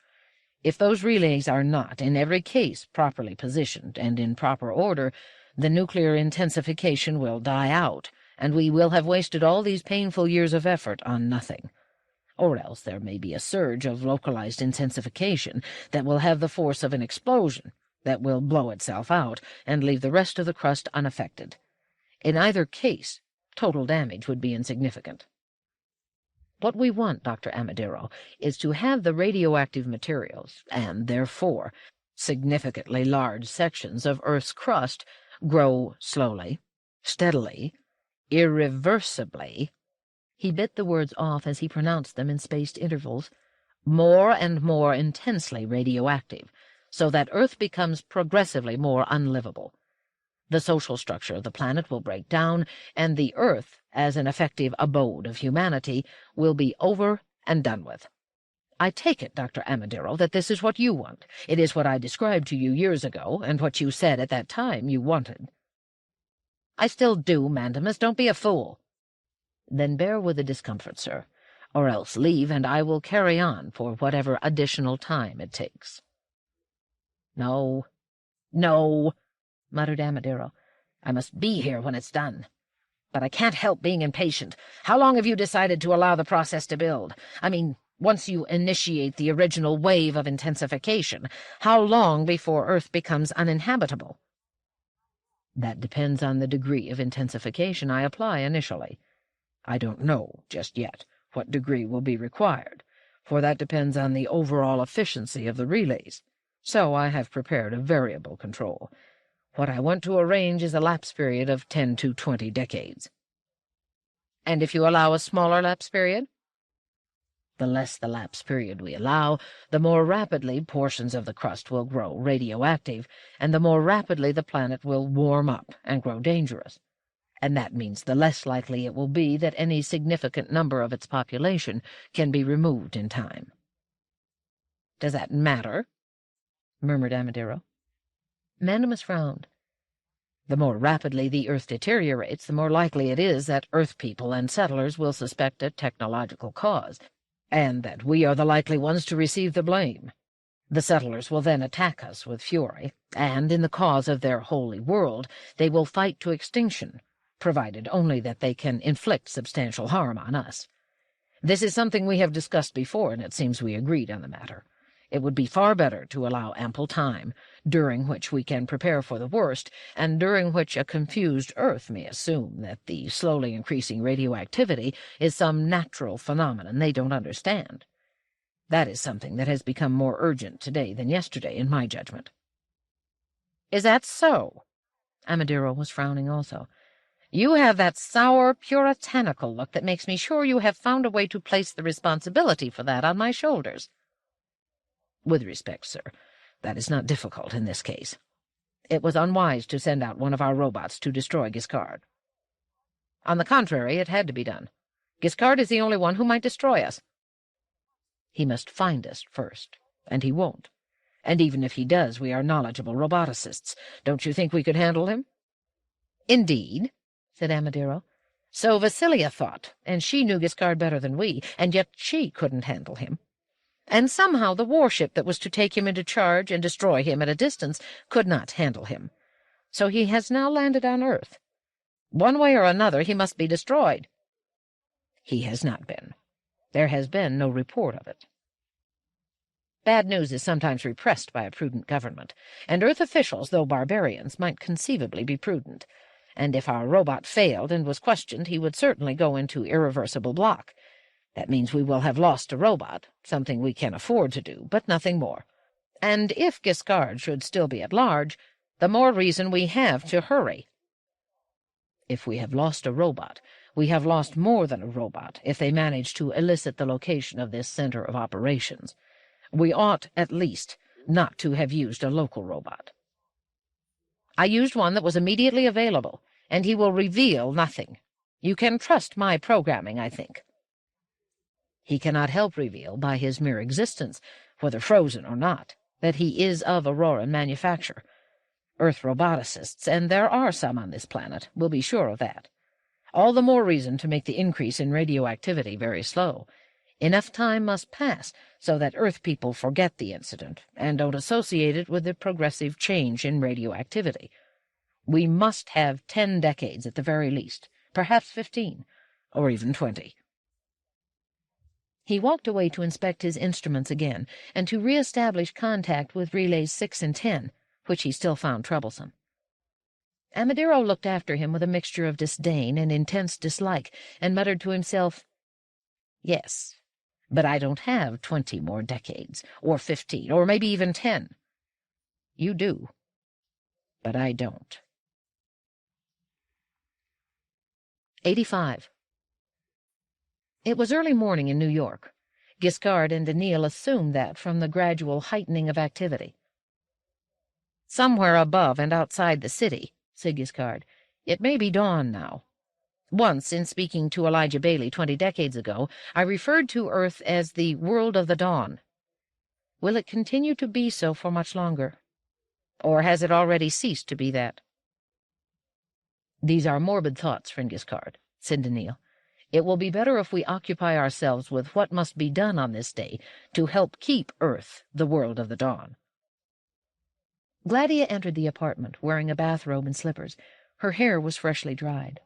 If those relays are not, in every case, properly positioned and in proper order, the nuclear intensification will die out, and we will have wasted all these painful years of effort on nothing. Or else there may be a surge of localized intensification that will have the force of an explosion, that will blow itself out and leave the rest of the crust unaffected. In either case, total damage would be insignificant. What we want, Dr. Amadero, is to have the radioactive materials, and therefore significantly large sections of Earth's crust, grow slowly, steadily, irreversibly." He bit the words off as he pronounced them in spaced intervals. "More and more intensely radioactive, so that Earth becomes progressively more unlivable. The social structure of the planet will break down, and the Earth, as an effective abode of humanity, will be over and done with. I take it, Dr. Amadero, that this is what you want. It is what I described to you years ago, and what you said at that time you wanted." "I still do, Mandamus. Don't be a fool." "Then bear with the discomfort, sir, or else leave, and I will carry on for whatever additional time it takes." "No, no," muttered Amadero. "I must be here when it's done. But I can't help being impatient. How long have you decided to allow the process to build? I mean, once you initiate the original wave of intensification, how long before Earth becomes uninhabitable?" "That depends on the degree of intensification I apply initially. I don't know, just yet, what degree will be required, for that depends on the overall efficiency of the relays, so I have prepared a variable control. What I want to arrange is a lapse period of 10 to 20 decades. "And if you allow a smaller lapse period?" "The less the lapse period we allow, the more rapidly portions of the crust will grow radioactive, and the more rapidly the planet will warm up and grow dangerous. And that means the less likely it will be that any significant number of its population can be removed in time." "Does that matter?" murmured Amadero. Mandamus frowned. "The more rapidly the Earth deteriorates, the more likely it is that Earth people and settlers will suspect a technological cause, and that we are the likely ones to receive the blame. The settlers will then attack us with fury, and in the cause of their holy world they will fight to extinction, provided only that they can inflict substantial harm on us. This is something we have discussed before, and it seems we agreed on the matter. It would be far better to allow ample time, during which we can prepare for the worst, and during which a confused Earth may assume that the slowly increasing radioactivity is some natural phenomenon they don't understand. That is something that has become more urgent today than yesterday, in my judgment." "Is that so?" Amadero was frowning also. "You have that sour, puritanical look that makes me sure you have found a way to place the responsibility for that on my shoulders." "With respect, sir, that is not difficult in this case. It was unwise to send out one of our robots to destroy Giscard." "On the contrary, it had to be done. Giscard is the only one who might destroy us." "He must find us first, and he won't. And even if he does, we are knowledgeable roboticists. Don't you think we could handle him?" "Indeed," said Amadero. "So Vasilia thought, and she knew Giscard better than we, and yet she couldn't handle him. And somehow the warship that was to take him into charge and destroy him at a distance could not handle him. So he has now landed on Earth. One way or another he must be destroyed." "He has not been. There has been no report of it." "Bad news is sometimes repressed by a prudent government, and Earth officials, though barbarians, might conceivably be prudent. and if our robot failed and was questioned, he would certainly go into irreversible block. That means we will have lost a robot, something we can afford to do, but nothing more. And if Giscard should still be at large, the more reason we have to hurry. If we have lost a robot, we have lost more than a robot if they manage to elicit the location of this center of operations. We ought, at least, not to have used a local robot. I used one that was immediately available, and he will reveal nothing. You can trust my programming, I think. He cannot help reveal, by his mere existence, whether frozen or not, that he is of Auroran manufacture. Earth roboticists, and there are some on this planet, will be sure of that. All the more reason to make the increase in radioactivity very slow. Enough time must pass so that Earth people forget the incident and don't associate it with the progressive change in radioactivity. We must have 10 decades at the very least, perhaps 15, or even 20. He walked away to inspect his instruments again and to re-establish contact with relays 6 and 10, which he still found troublesome. Amadero looked after him with a mixture of disdain and intense dislike, and muttered to himself, "Yes, but I don't have 20 more decades, or 15, or maybe even 10. You do, but I don't." 85. It was early morning in New York. Giscard and Daniil assumed that from the gradual heightening of activity. "Somewhere above and outside the city," said Giscard. "It may be dawn now. Once, in speaking to Elijah Bailey 20 decades ago, I referred to Earth as the world of the dawn. Will it continue to be so for much longer? Or has it already ceased to be that?" "These are morbid thoughts, friend Giscard," said Daniil. "It will be better if we occupy ourselves with what must be done on this day to help keep Earth the world of the dawn." Gladia entered the apartment, wearing a bathrobe and slippers. Her hair was freshly dried.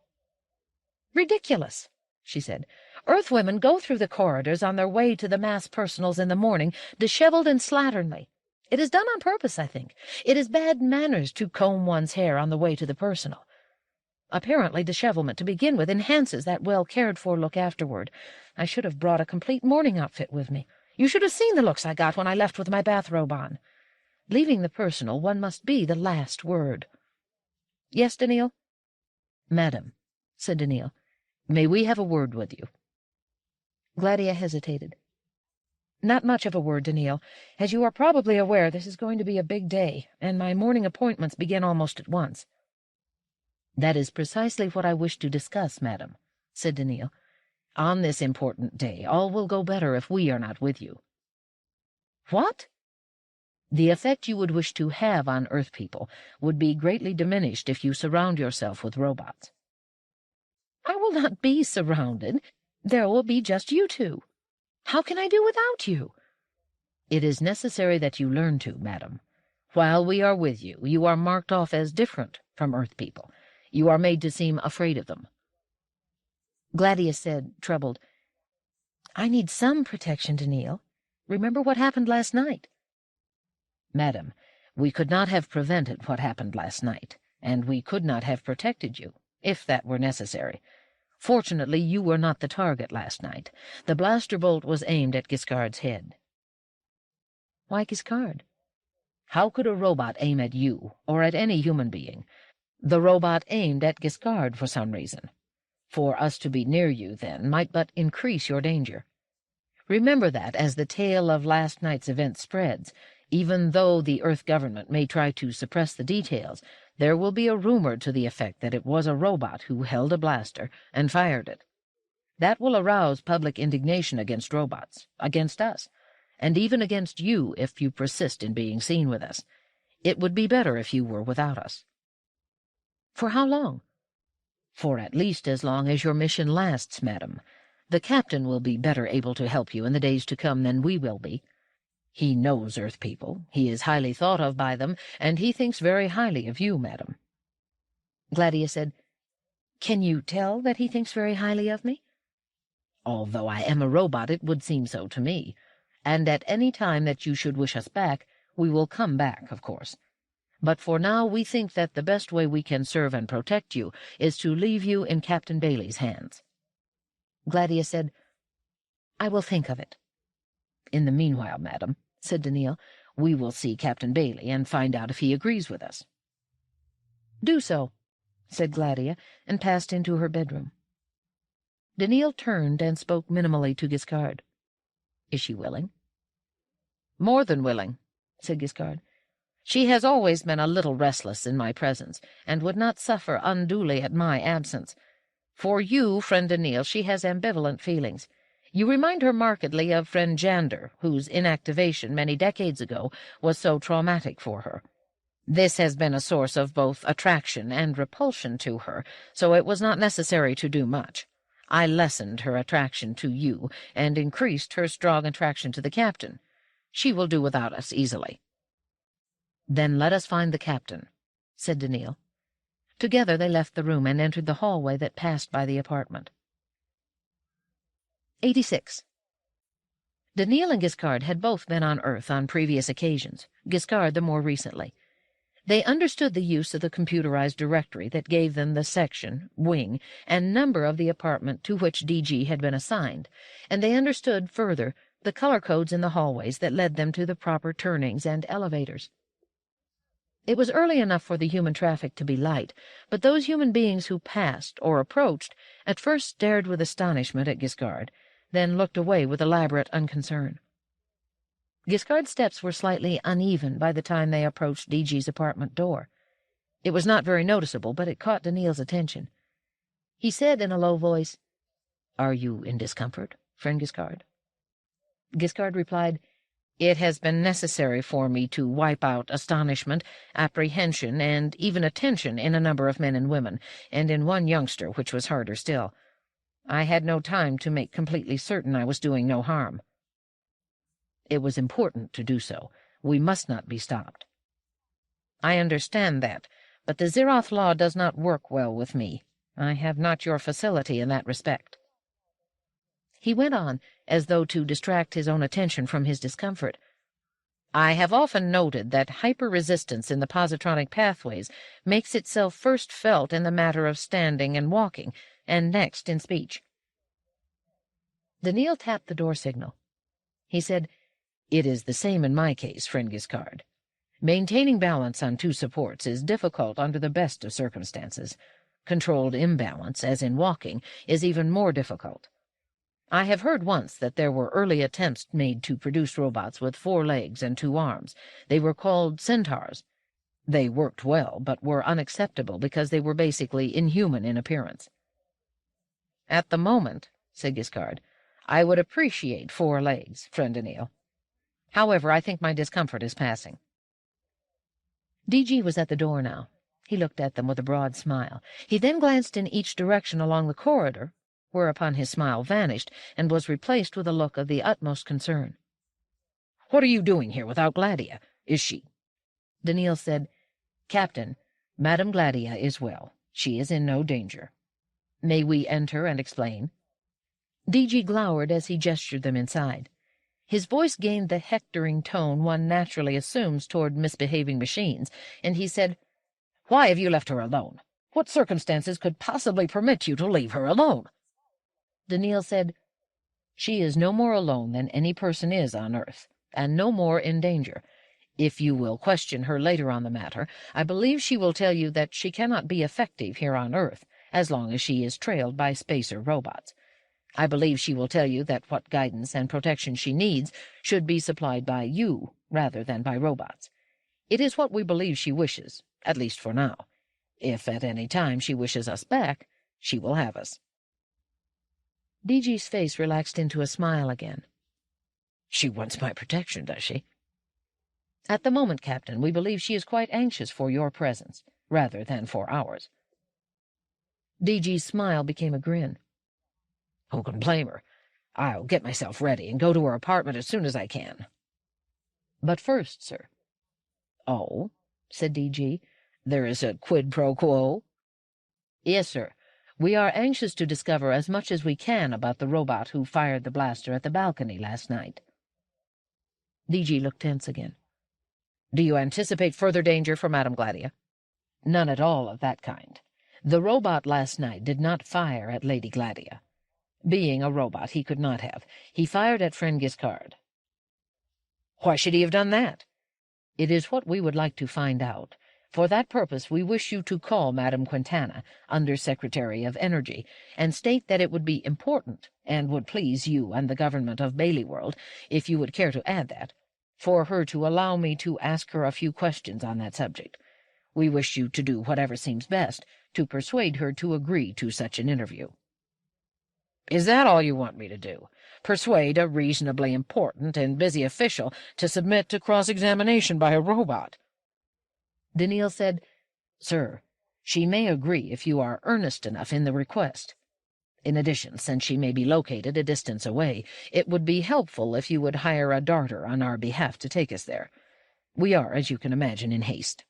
"Ridiculous," she said. "Earth women go through the corridors on their way to the mass personals in the morning, disheveled and slatternly. It is done on purpose, I think. It is bad manners to comb one's hair on the way to the personal. Apparently dishevelment, to begin with, enhances that well-cared-for look afterward. I should have brought a complete morning outfit with me. You should have seen the looks I got when I left with my bathrobe on. Leaving the personal, one must be the last word." "Yes, Daniil?" "Madam," said Daniil, "may we have a word with you?" Gladia hesitated. "Not much of a word, Daniil. As you are probably aware, this is going to be a big day, and my morning appointments begin almost at once." "That is precisely what I wish to discuss, madam," said Daniil. "On this important day, all will go better if we are not with you." "What?" "The effect you would wish to have on Earth people would be greatly diminished if you surround yourself with robots." "I will not be surrounded. There will be just you two. How can I do without you?" "It is necessary that you learn to, madam. While we are with you, you are marked off as different from Earth people. You are made to seem afraid of them." Gladia said, troubled, "I need some protection, Daniil. Remember what happened last night." "Madam, we could not have prevented what happened last night, and we could not have protected you, if that were necessary. Fortunately, you were not the target last night. The blaster bolt was aimed at Giscard's head." "Why Giscard?" "How could a robot aim at you, or at any human being? The robot aimed at Giscard for some reason. For us to be near you, then, might but increase your danger. Remember that, as the tale of last night's events spreads, even though the Earth government may try to suppress the details, there will be a rumor to the effect that it was a robot who held a blaster and fired it. That will arouse public indignation against robots, against us, and even against you if you persist in being seen with us. It would be better if you were without us." "For how long?" "For at least as long as your mission lasts, madam. The captain will be better able to help you in the days to come than we will be. He knows Earth people, he is highly thought of by them, and he thinks very highly of you, madam." Gladia said, "Can you tell that he thinks very highly of me?" "Although I am a robot, it would seem so to me. And at any time that you should wish us back, we will come back, of course. But for now we think that the best way we can serve and protect you is to leave you in Captain Bailey's hands." Gladia said, "I will think of it." "In the meanwhile, madam," said Daniil, "we will see Captain Bailey and find out if he agrees with us." "Do so," said Gladia, and passed into her bedroom. Daniil turned and spoke minimally to Giscard. "Is she willing?" "More than willing," said Giscard. "She has always been a little restless in my presence, and would not suffer unduly at my absence. For you, friend Daniil, she has ambivalent feelings. You remind her markedly of friend Jander, whose inactivation many decades ago was so traumatic for her. This has been a source of both attraction and repulsion to her, so it was not necessary to do much. I lessened her attraction to you and increased her strong attraction to the captain. She will do without us easily." "Then let us find the captain," said Daniil. Together they left the room and entered the hallway that passed by the apartment. 86. Daniil and Giscard had both been on Earth on previous occasions, Giscard the more recently. They understood the use of the computerized directory that gave them the section, wing, and number of the apartment to which DG had been assigned, and they understood, further, the color codes in the hallways that led them to the proper turnings and elevators. It was early enough for the human traffic to be light, but those human beings who passed or approached at first stared with astonishment at Giscard, then looked away with elaborate unconcern. Giscard's steps were slightly uneven by the time they approached DG's apartment door. It was not very noticeable, but it caught Daniil's attention. He said in a low voice, "Are you in discomfort, friend Giscard?" Giscard replied, "It has been necessary for me to wipe out astonishment, apprehension, and even attention in a number of men and women, and in one youngster, which was harder still. I had no time to make completely certain I was doing no harm." "It was important to do so. We must not be stopped." "I understand that, but the Zeroth Law does not work well with me. I have not your facility in that respect." He went on, as though to distract his own attention from his discomfort. "I have often noted that hyper-resistance in the positronic pathways makes itself first felt in the matter of standing and walking, and next in speech." Daniil tapped the door signal. He said, "It is the same in my case, friend Giscard. Maintaining balance on two supports is difficult under the best of circumstances. Controlled imbalance, as in walking, is even more difficult. I have heard once that there were early attempts made to produce robots with 4 legs and 2 arms. They were called centaurs. They worked well, but were unacceptable because they were basically inhuman in appearance." "At the moment," said Giscard, "I would appreciate 4 legs, friend Daniil. However, I think my discomfort is passing." DG was at the door now. He looked at them with a broad smile. He then glanced in each direction along the corridor, whereupon his smile vanished and was replaced with a look of the utmost concern. "What are you doing here without Gladia? Is she—" Daniil said, "Captain, Madame Gladia is well. She is in no danger. May we enter and explain?" DG glowered as he gestured them inside. His voice gained the hectoring tone one naturally assumes toward misbehaving machines, and he said, "Why have you left her alone? What circumstances could possibly permit you to leave her alone?" Daniil said, "She is no more alone than any person is on Earth, and no more in danger. If you will question her later on the matter, I believe she will tell you that she cannot be effective here on Earth as long as she is trailed by spacer robots. I believe she will tell you that what guidance and protection she needs should be supplied by you rather than by robots. It is what we believe she wishes, at least for now. If at any time she wishes us back, she will have us." DG's face relaxed into a smile again. "She wants my protection, does she?" "At the moment, Captain, we believe she is quite anxious for your presence, rather than for ours." DG's smile became a grin. "Who can blame her? I'll get myself ready and go to her apartment as soon as I can." "But first, sir." "Oh," said DG, "there is a quid pro quo?" "Yes, sir. We are anxious to discover as much as we can about the robot who fired the blaster at the balcony last night." DG looked tense again. Do you anticipate further danger for Madame Gladia? None at all of that kind. The robot last night did not fire at Lady Gladia. Being a robot, he could not have. He fired at friend Giscard. Why should he have done that? It is what we would like to find out. For that purpose, we wish you to call Madame Quintana, Under-Secretary of Energy, and state that it would be important, and would please you and the government of Baileyworld, if you would care to add that, for her to allow me to ask her a few questions on that subject. We wish you to do whatever seems best to persuade her to agree to such an interview. Is that all you want me to do? Persuade a reasonably important and busy official to submit to cross-examination by a robot? Daniil said, Sir, she may agree if you are earnest enough in the request. In addition, since she may be located a distance away, it would be helpful if you would hire a darter on our behalf to take us there. We are, as you can imagine, in haste.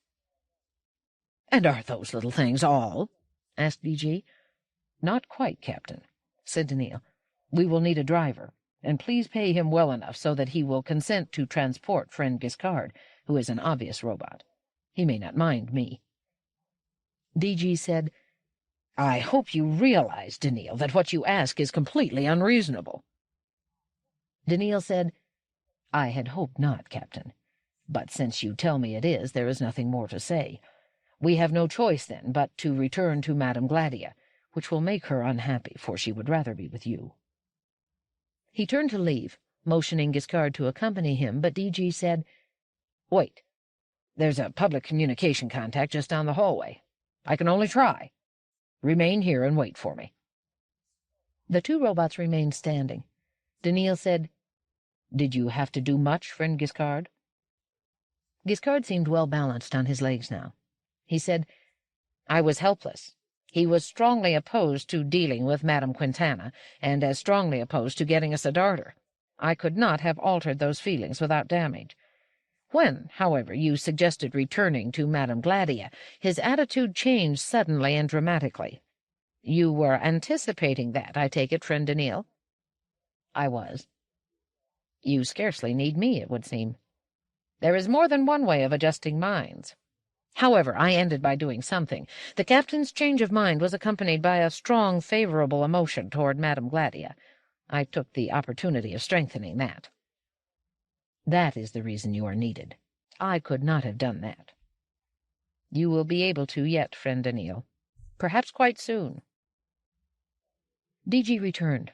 And are those little things all? Asked D.G. Not quite, Captain, said Daniil. We will need a driver, and please pay him well enough so that he will consent to transport friend Giscard, who is an obvious robot. He may not mind me. D.G. said, I hope you realize, Daniil, that what you ask is completely unreasonable. Daniil said, I had hoped not, Captain. But since you tell me it is, there is nothing more to say. We have no choice, then, but to return to Madame Gladia, which will make her unhappy, for she would rather be with you. He turned to leave, motioning Giscard to accompany him, but D.G. said, Wait. There's a public communication contact just down the hallway. I can only try. Remain here and wait for me. The two robots remained standing. Daniil said, Did you have to do much, friend Giscard? Giscard seemed well balanced on his legs now. He said, I was helpless. He was strongly opposed to dealing with Madame Quintana, and as strongly opposed to getting us a darter. I could not have altered those feelings without damage. When, however, you suggested returning to Madame Gladia, his attitude changed suddenly and dramatically. You were anticipating that, I take it, friend Daniil? I was. You scarcely need me, it would seem. There is more than one way of adjusting minds. However, I ended by doing something. The captain's change of mind was accompanied by a strong, favorable emotion toward Madame Gladia. I took the opportunity of strengthening that. That is the reason you are needed. I could not have done that. You will be able to yet, friend Daniil. Perhaps quite soon. D.G. returned.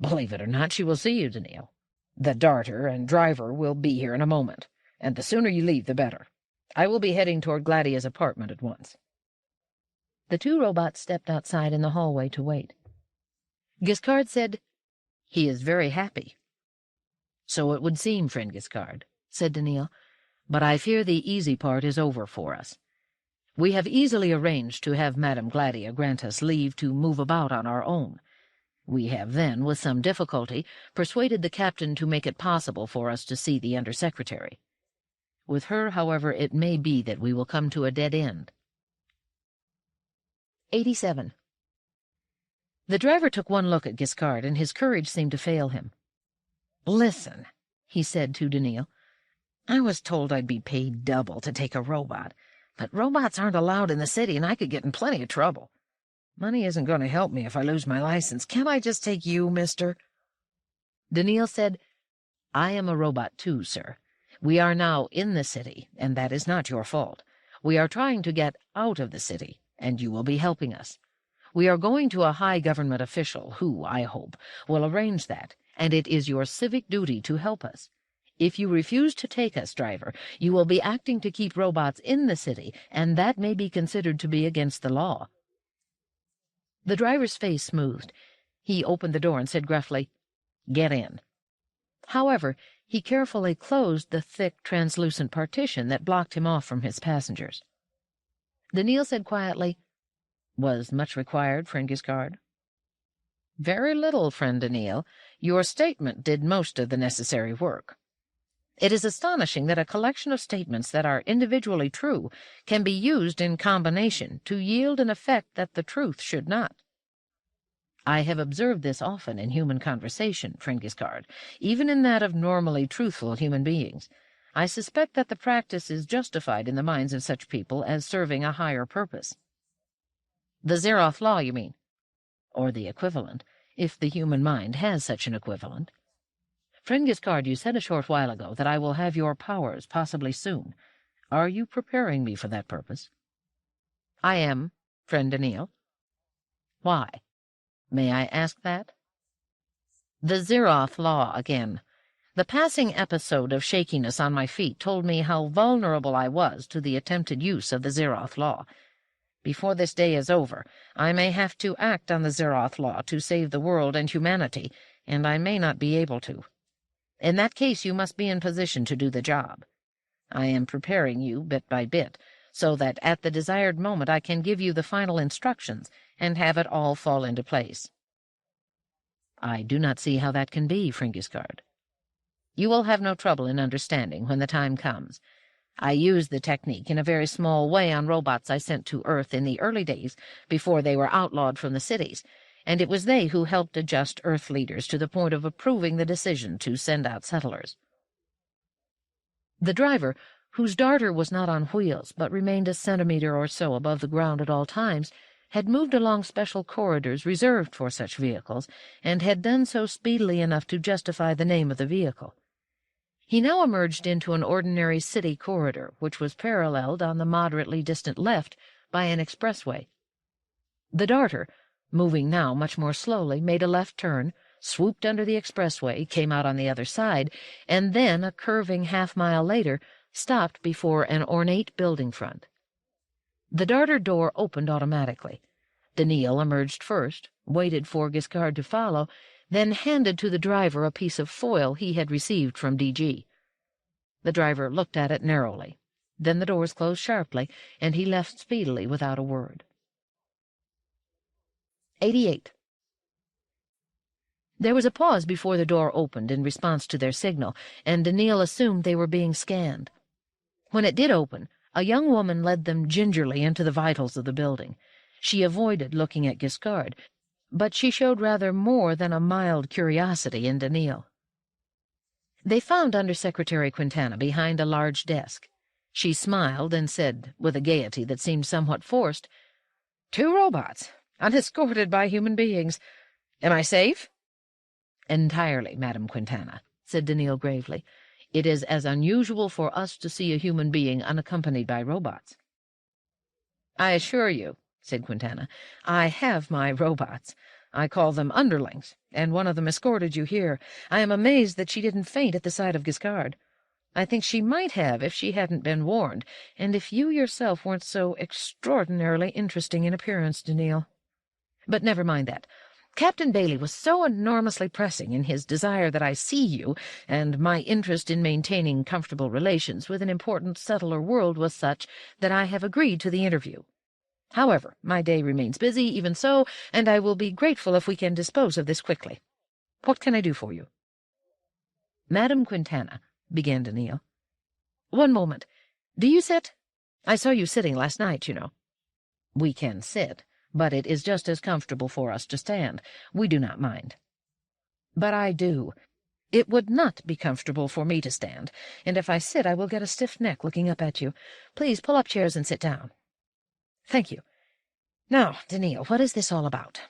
Believe it or not, she will see you, Daniil. The darter and driver will be here in a moment, and the sooner you leave, the better. I will be heading toward Gladia's apartment at once. The two robots stepped outside in the hallway to wait. Giscard said, He is very happy. So it would seem, friend Giscard, said Daniil, but I fear the easy part is over for us. We have easily arranged to have Madame Gladia grant us leave to move about on our own. We have then, with some difficulty, persuaded the captain to make it possible for us to see the Under-Secretary. With her, however, it may be that we will come to a dead end. 87. The driver took one look at Giscard, and his courage seemed to fail him. Listen, he said to Daniil. I was told I'd be paid double to take a robot, but robots aren't allowed in the city, and I could get in plenty of trouble. Money isn't going to help me if I lose my license. Can't I just take you, mister? Daniil said, I am a robot too, sir. We are now in the city, and that is not your fault. We are trying to get out of the city, and you will be helping us. We are going to a high government official who, I hope, will arrange that, and it is your civic duty to help us. If you refuse to take us, driver, you will be acting to keep robots in the city, and that may be considered to be against the law. The driver's face smoothed. He opened the door and said gruffly, Get in. However, he carefully closed the thick, translucent partition that blocked him off from his passengers. Daniil said quietly, Was much required, friend Giscard? Very little, friend Daniil. Your statement did most of the necessary work. It is astonishing that a collection of statements that are individually true can be used in combination to yield an effect that the truth should not. I have observed this often in human conversation, friend Giscard, even in that of normally truthful human beings. I suspect that the practice is justified in the minds of such people as serving a higher purpose." "The Zeroth Law, you mean?" "Or the equivalent, if the human mind has such an equivalent. Friend Giscard, you said a short while ago that I will have your powers possibly soon. Are you preparing me for that purpose?" "I am, friend Daniil." "Why? May I ask that?" "The Zeroth Law again. The passing episode of shakiness on my feet told me how vulnerable I was to the attempted use of the Zeroth Law. Before this day is over, I may have to act on the Zeroth Law to save the world and humanity, and I may not be able to. In that case, you must be in position to do the job. I am preparing you bit by bit, so that at the desired moment I can give you the final instructions and have it all fall into place." "I do not see how that can be, friend Giscard." "You will have no trouble in understanding when the time comes. I used the technique in a very small way on robots I sent to Earth in the early days, before they were outlawed from the cities, and it was they who helped adjust Earth leaders to the point of approving the decision to send out settlers." The driver, whose darter was not on wheels but remained a centimeter or so above the ground at all times, had moved along special corridors reserved for such vehicles, and had done so speedily enough to justify the name of the vehicle. He now emerged into an ordinary city corridor, which was paralleled on the moderately distant left by an expressway. The darter, moving now much more slowly, made a left turn, swooped under the expressway, came out on the other side, and then, a curving half-mile later, stopped before an ornate building front. The darter door opened automatically. Daniil emerged first, waited for Giscard to follow, then handed to the driver a piece of foil he had received from DG. The driver looked at it narrowly. Then the doors closed sharply, and he left speedily without a word. 88. There was a pause before the door opened in response to their signal, and Daniil assumed they were being scanned. When it did open, a young woman led them gingerly into the vitals of the building. She avoided looking at Giscard, but she showed rather more than a mild curiosity in Daniil. They found Undersecretary Quintana behind a large desk. She smiled and said, with a gaiety that seemed somewhat forced, "2 robots, unescorted by human beings. Am I safe?" "Entirely, Madame Quintana," said Daniil gravely. "It is as unusual for us to see a human being unaccompanied by robots." "I assure you," said Quintana, "I have my robots. I call them underlings, and one of them escorted you here. I am amazed that she didn't faint at the sight of Giscard. I think she might have if she hadn't been warned, and if you yourself weren't so extraordinarily interesting in appearance, Daniil. But never mind that. Captain Bailey was so enormously pressing in his desire that I see you, and my interest in maintaining comfortable relations with an important settler world was such that I have agreed to the interview. However, my day remains busy, even so, and I will be grateful if we can dispose of this quickly. What can I do for you?" "Madame Quintana," began Daniil. "One moment. Do you sit? I saw you sitting last night, you know." "We can sit, but it is just as comfortable for us to stand. We do not mind." "But I do. It would not be comfortable for me to stand, and if I sit I will get a stiff neck looking up at you. Please pull up chairs and sit down." "Thank you. Now, Daniil, what is this all about?"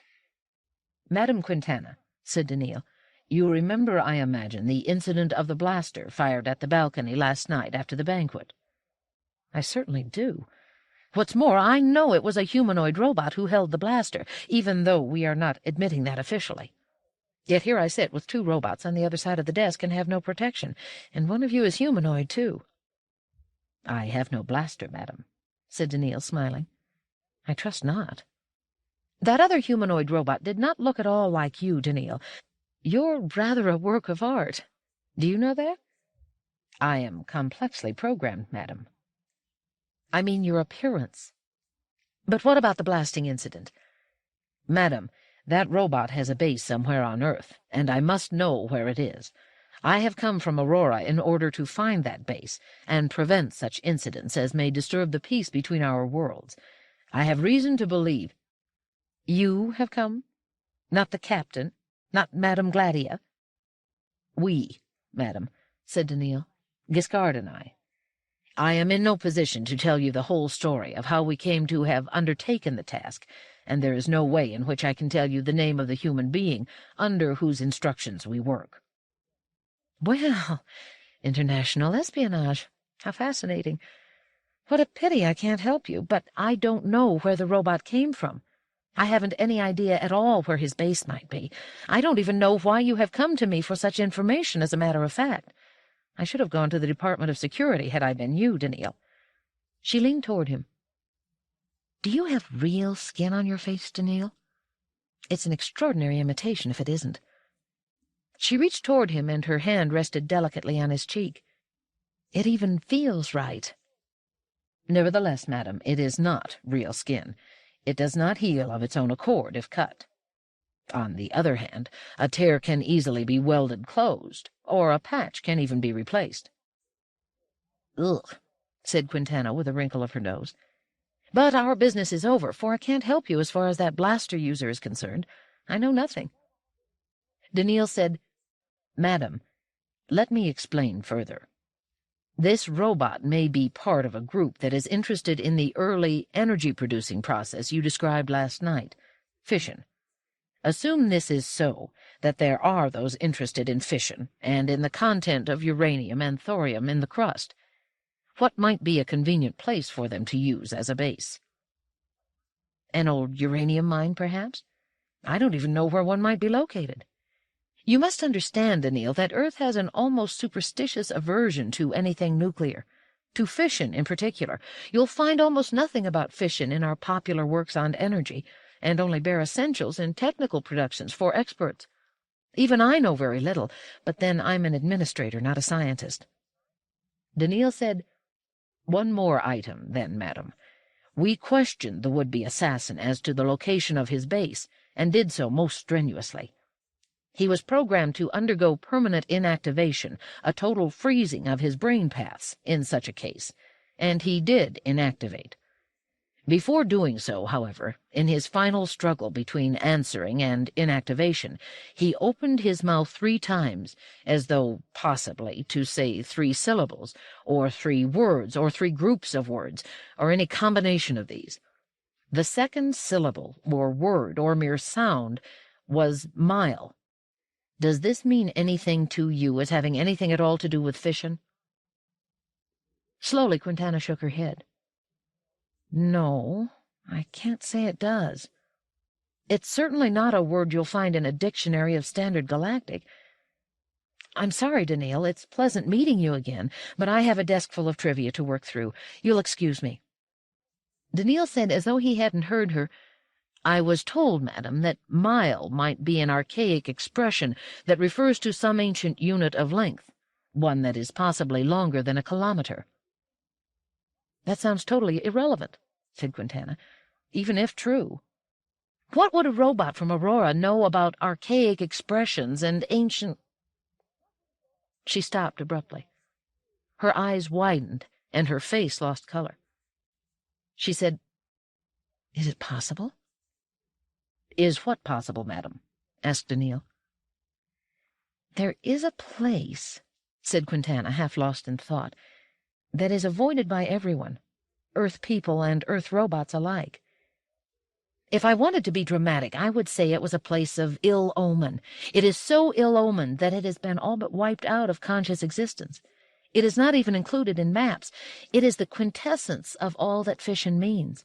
"Madame Quintana," said Daniil, "you remember, I imagine, the incident of the blaster fired at the balcony last night after the banquet?" "I certainly do. What's more, I know it was a humanoid robot who held the blaster, even though we are not admitting that officially. Yet here I sit with 2 robots on the other side of the desk and have no protection, and one of you is humanoid, too." "I have no blaster, madam," said Daniil, smiling. "I trust not." "That other humanoid robot did not look at all like you, Daniil. You're rather a work of art. Do you know that?" "I am complexly programmed, madam." "I mean your appearance." "But what about the blasting incident?" "Madam, that robot has a base somewhere on Earth, and I must know where it is. I have come from Aurora in order to find that base and prevent such incidents as may disturb the peace between our worlds. I have reason to believe—" "You have come? Not the captain? Not Madame Gladia?" "We, madam," said Daniil. Giscard and I am in no position to tell you the whole story of how we came to have undertaken the task, and there is no way in which I can tell you the name of the human being under whose instructions we work." "Well, international espionage. How fascinating. What a pity I can't help you, but I don't know where the robot came from. I haven't any idea at all where his base might be. I don't even know why you have come to me for such information, as a matter of fact. I should have gone to the Department of Security had I been you, Daniil." She leaned toward him. "Do you have real skin on your face, Daniil? It's an extraordinary imitation if it isn't." She reached toward him, and her hand rested delicately on his cheek. "It even feels right." "Nevertheless, madam, it is not real skin. It does not heal of its own accord if cut. On the other hand, a tear can easily be welded closed, or a patch can even be replaced." "Ugh," said Quintana with a wrinkle of her nose. "But our business is over, for I can't help you as far as that blaster user is concerned. I know nothing." Daniil said, "Madam, let me explain further. This robot may be part of a group that is interested in the early energy-producing process you described last night, fission. Assume this is so, that there are those interested in fission and in the content of uranium and thorium in the crust. What might be a convenient place for them to use as a base?" "An old uranium mine, perhaps? I don't even know where one might be located. You must understand, Daniil, that Earth has an almost superstitious aversion to anything nuclear, to fission in particular. You'll find almost nothing about fission in our popular works on energy, and only bare essentials in technical productions for experts. Even I know very little, but then I'm an administrator, not a scientist." Daniil said, "One more item, then, madam. We questioned the would-be assassin as to the location of his base, and did so most strenuously. He was programmed to undergo permanent inactivation, a total freezing of his brain paths in such a case, and he did inactivate. Before doing so, however, in his final struggle between answering and inactivation, he opened his mouth 3 times, as though, possibly, to say 3 syllables, or 3 words, or 3 groups of words, or any combination of these. The second syllable, or word, or mere sound, was mile. Does this mean anything to you as having anything at all to do with fission?" Slowly, Quintana shook her head. "No, I can't say it does. It's certainly not a word you'll find in a dictionary of Standard Galactic. I'm sorry, Daniil, it's pleasant meeting you again, but I have a desk full of trivia to work through. You'll excuse me." Daniil said, as though he hadn't heard her, "I was told, madam, that mile might be an archaic expression that refers to some ancient unit of length, one that is possibly longer than a kilometer." "That sounds totally irrelevant," said Quintana, "even if true. What would a robot from Aurora know about archaic expressions and ancient—" She stopped abruptly. Her eyes widened, and her face lost color. She said, "Is it possible?" "Is what possible, madam?" asked Daniil. "There is a place," said Quintana, half lost in thought, "that is avoided by everyone, Earth people and Earth robots alike. If I wanted to be dramatic, I would say it was a place of ill omen. It is so ill-omened that it has been all but wiped out of conscious existence. It is not even included in maps. It is the quintessence of all that fission means.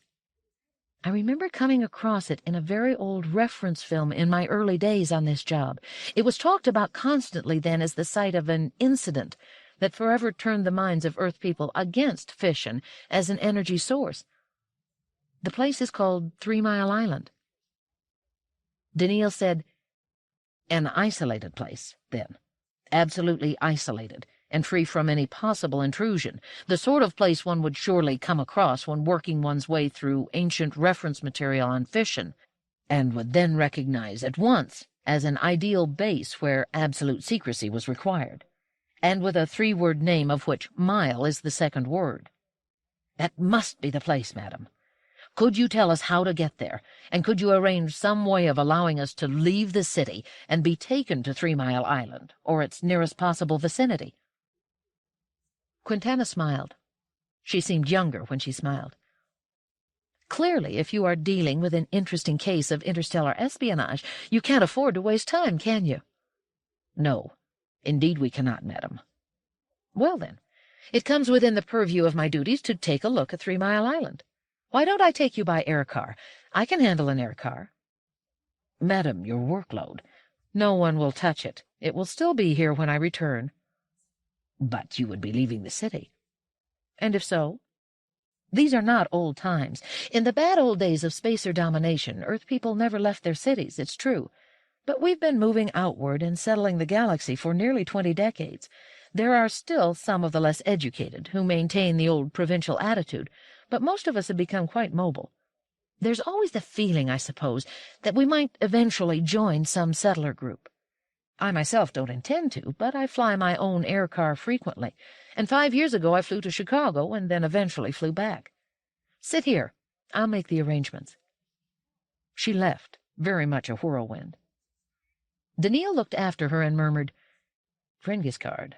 I remember coming across it in a very old reference film in my early days on this job. It was talked about constantly then as the site of an incident that forever turned the minds of Earth people against fission as an energy source. The place is called 3 Mile Island." Daniil said, "An isolated place, then. Absolutely isolated, and free from any possible intrusion, the sort of place one would surely come across when working one's way through ancient reference material on fission, and would then recognize at once as an ideal base where absolute secrecy was required, and with a 3-word name of which mile is the second word. That must be the place, madam. Could you tell us how to get there, and could you arrange some way of allowing us to leave the city and be taken to 3 Mile Island, or its nearest possible vicinity?" Quintana smiled. She seemed younger when she smiled. Clearly, if you are dealing with an interesting case of interstellar espionage, you can't afford to waste time, can you? No, indeed we cannot, madam. Well, then, it comes within the purview of my duties to take a look at 3 Mile Island. Why don't I take you by air car? I can handle an air car. Madam, your workload. No one will touch it. It will still be here when I return. But you would be leaving the city. And if so? These are not old times. In the bad old days of spacer domination, Earth people never left their cities, it's true. But we've been moving outward and settling the galaxy for nearly 20 decades. There are still some of the less educated who maintain the old provincial attitude, but most of us have become quite mobile. There's always the feeling, I suppose, that we might eventually join some settler group. I myself don't intend to, but I fly my own air car frequently, and 5 years ago I flew to Chicago and then eventually flew back. Sit here. I'll make the arrangements. She left, very much a whirlwind. Daniil looked after her and murmured, "Friend Giscard,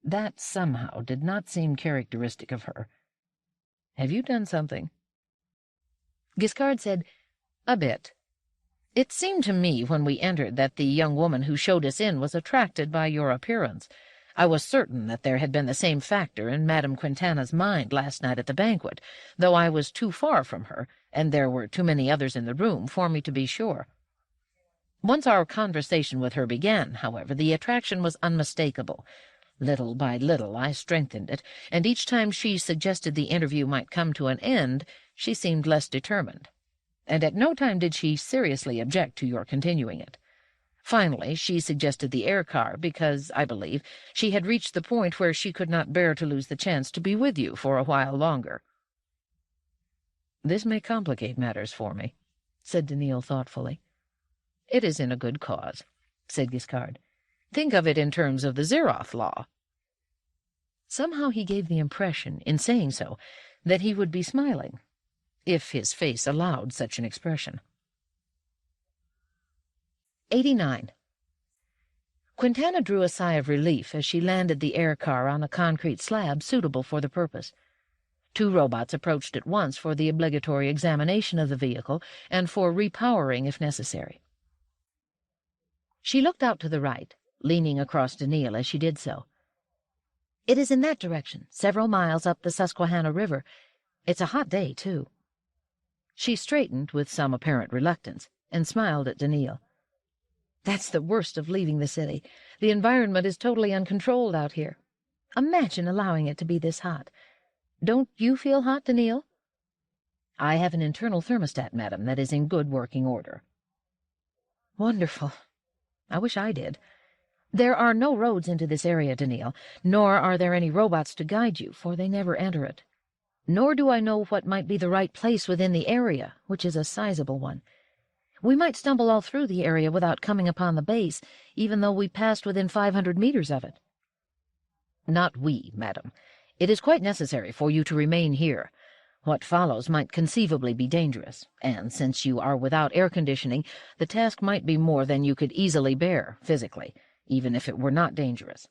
that somehow did not seem characteristic of her. Have you done something?" Giscard said, "A bit. It seemed to me when we entered that the young woman who showed us in was attracted by your appearance. I was certain that there had been the same factor in Madame Quintana's mind last night at the banquet, though I was too far from her, and there were too many others in the room for me to be sure. Once our conversation with her began, however, the attraction was unmistakable. Little by little I strengthened it, and each time she suggested the interview might come to an end, she seemed less determined. And at no time did she seriously object to your continuing it. Finally, she suggested the air car because, I believe, she had reached the point where she could not bear to lose the chance to be with you for a while longer." "This may complicate matters for me," said Daniil thoughtfully. "It is in a good cause," said Giscard. "Think of it in terms of the Zeroth Law." Somehow he gave the impression, in saying so, that he would be smiling, if his face allowed such an expression. 89. Quintana drew a sigh of relief as she landed the air car on a concrete slab suitable for the purpose. 2 robots approached at once for the obligatory examination of the vehicle and for repowering if necessary. She looked out to the right, leaning across Daniil as she did so. "It is in that direction, several miles up the Susquehanna River. It's a hot day, too." She straightened with some apparent reluctance and smiled at Daniil. "That's the worst of leaving the city. The environment is totally uncontrolled out here. Imagine allowing it to be this hot. Don't you feel hot, Daniil?" "I have an internal thermostat, madam, that is in good working order." "Wonderful. I wish I did. There are no roads into this area, Daniil, nor are there any robots to guide you, for they never enter it. Nor do I know what might be the right place within the area, which is a sizable one. We might stumble all through the area without coming upon the base, even though we passed within 500 meters of it." "Not we, madam. It is quite necessary for you to remain here. What follows might conceivably be dangerous, and since you are without air conditioning, the task might be more than you could easily bear, physically, even if it were not dangerous.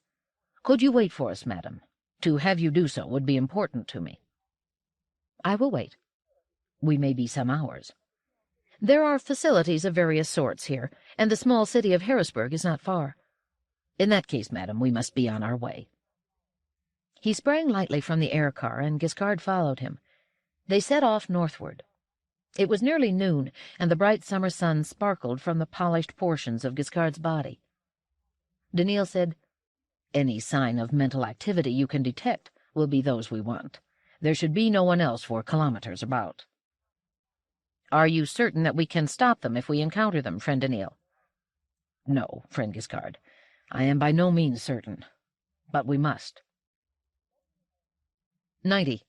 Could you wait for us, madam? To have you do so would be important to me." "I will wait." "We may be some hours." "There are facilities of various sorts here, and the small city of Harrisburg is not far." "In that case, madam, we must be on our way." He sprang lightly from the air car, and Giscard followed him. They set off northward. It was nearly noon, and the bright summer sun sparkled from the polished portions of Giscard's body. Daniil said, "Any sign of mental activity you can detect will be those we want. There should be no one else for kilometers about." "Are you certain that we can stop them if we encounter them, friend Daniil?" "No, friend Giscard. I am by no means certain. But we must." 90.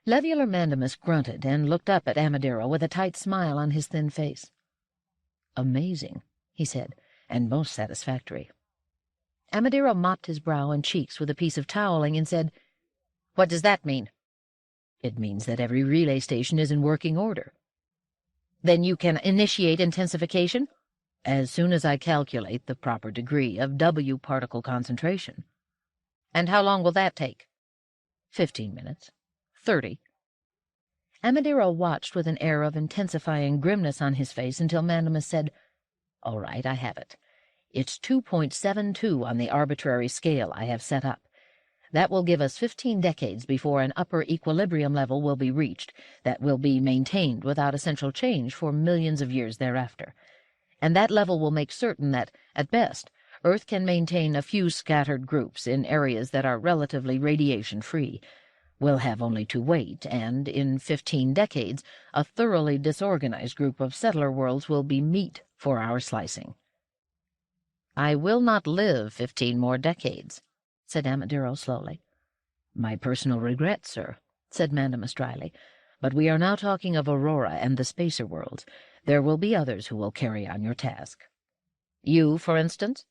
Levular Mandamus grunted and looked up at Amadero with a tight smile on his thin face. "Amazing," he said, "and most satisfactory." Amadero mopped his brow and cheeks with a piece of toweling and said, "What does that mean?" "It means that every relay station is in working order." "Then you can initiate intensification?" "As soon as I calculate the proper degree of W particle concentration." And how long will that take? 15 minutes. 30. Amadiro watched with an air of intensifying grimness on his face until Mandamus said, "All right, I have it. It's 2.72 on the arbitrary scale I have set up. That will give us 15 decades before an upper equilibrium level will be reached that will be maintained without essential change for millions of years thereafter. And that level will make certain that, at best, Earth can maintain a few scattered groups in areas that are relatively radiation-free. We'll have only to wait, and in 15 decades, a thoroughly disorganized group of settler worlds will be meat for our slicing." "I will not live 15 more decades," said Amadiro slowly. "My personal regret, sir," said Mandamus dryly, "but we are now talking of Aurora and the spacer worlds. There will be others who will carry on your task." "You, for instance?"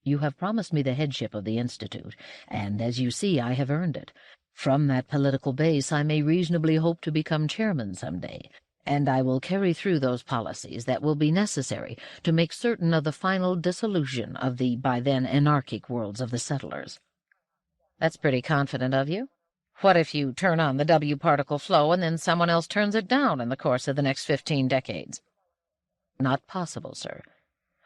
"You have promised me the headship of the Institute, and as you see, I have earned it. From that political base I may reasonably hope to become chairman some day, and I will carry through those policies that will be necessary to make certain of the final dissolution of the by then anarchic worlds of the settlers." "That's pretty confident of you. What if you turn on the W particle flow and then someone else turns it down in the course of the next 15 decades? "Not possible, sir.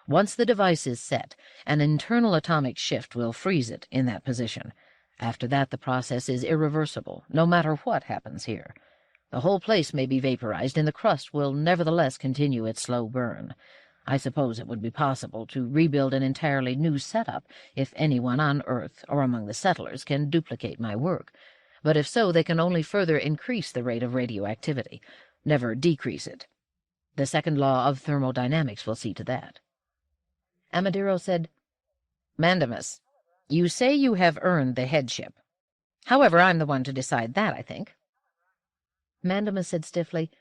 Once the device is set, an internal atomic shift will freeze it in that position. After that, the process is irreversible, no matter what happens here. The whole place may be vaporized, and the crust will nevertheless continue its slow burn. I suppose it would be possible to rebuild an entirely new setup if anyone on Earth or among the settlers can duplicate my work. But if so, they can only further increase the rate of radioactivity, never decrease it. The second law of thermodynamics will see to that." Amadiro said, "Mandamus, you say you have earned the headship. However, I'm the one to decide that, I think." Mandamus said stiffly,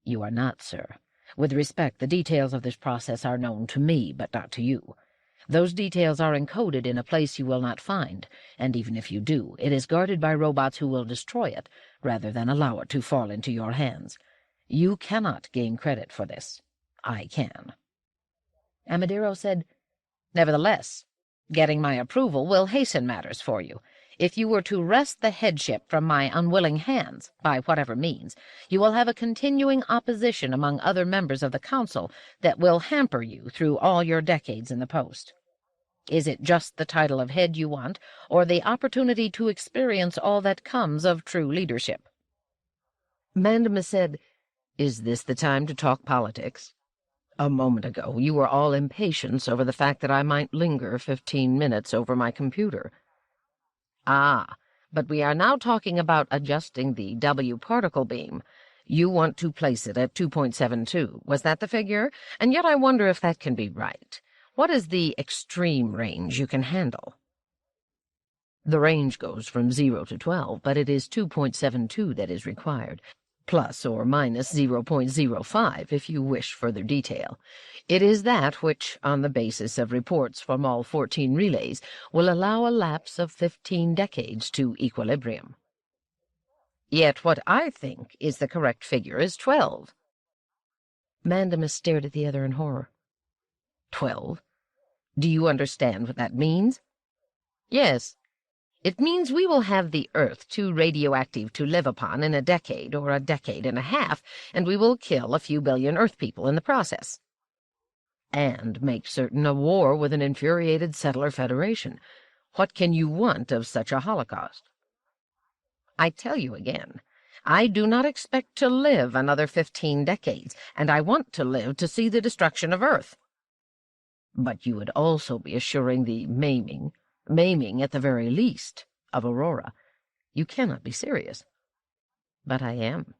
"You are not, sir. With respect, the details of this process are known to me, but not to you. Those details are encoded in a place you will not find, and even if you do, it is guarded by robots who will destroy it, rather than allow it to fall into your hands. You cannot gain credit for this. I can." Amadiro said, "Nevertheless, getting my approval will hasten matters for you. If you were to wrest the headship from my unwilling hands, by whatever means, you will have a continuing opposition among other members of the Council that will hamper you through all your decades in the post. Is it just the title of head you want, or the opportunity to experience all that comes of true leadership?" Mandamus said, "Is this the time to talk politics? A moment ago you were all impatience over the fact that I might linger 15 minutes over my computer." "Ah, but we are now talking about adjusting the W particle beam. You want to place it at 2.72. Was that the figure? And yet I wonder if that can be right. What is the extreme range you can handle?" "The range goes from 0 to 12, but it is 2.72 that is required. Plus or minus 0.05 if you wish further detail. It is that which, on the basis of reports from all 14 relays, will allow a lapse of 15 decades to equilibrium." "Yet what I think is the correct figure is 12. Mandamus stared at the other in horror. 12? Do you understand what that means?" "Yes. It means we will have the Earth too radioactive to live upon in a decade or a decade and a half, and we will kill a few billion Earth people in the process." "And make certain a war with an infuriated settler federation. What can you want of such a holocaust?" "I tell you again, I do not expect to live another 15 decades, and I want to live to see the destruction of Earth." "But you would also be assuring the maiming at the very least, of Aurora. You cannot be serious." "But I am.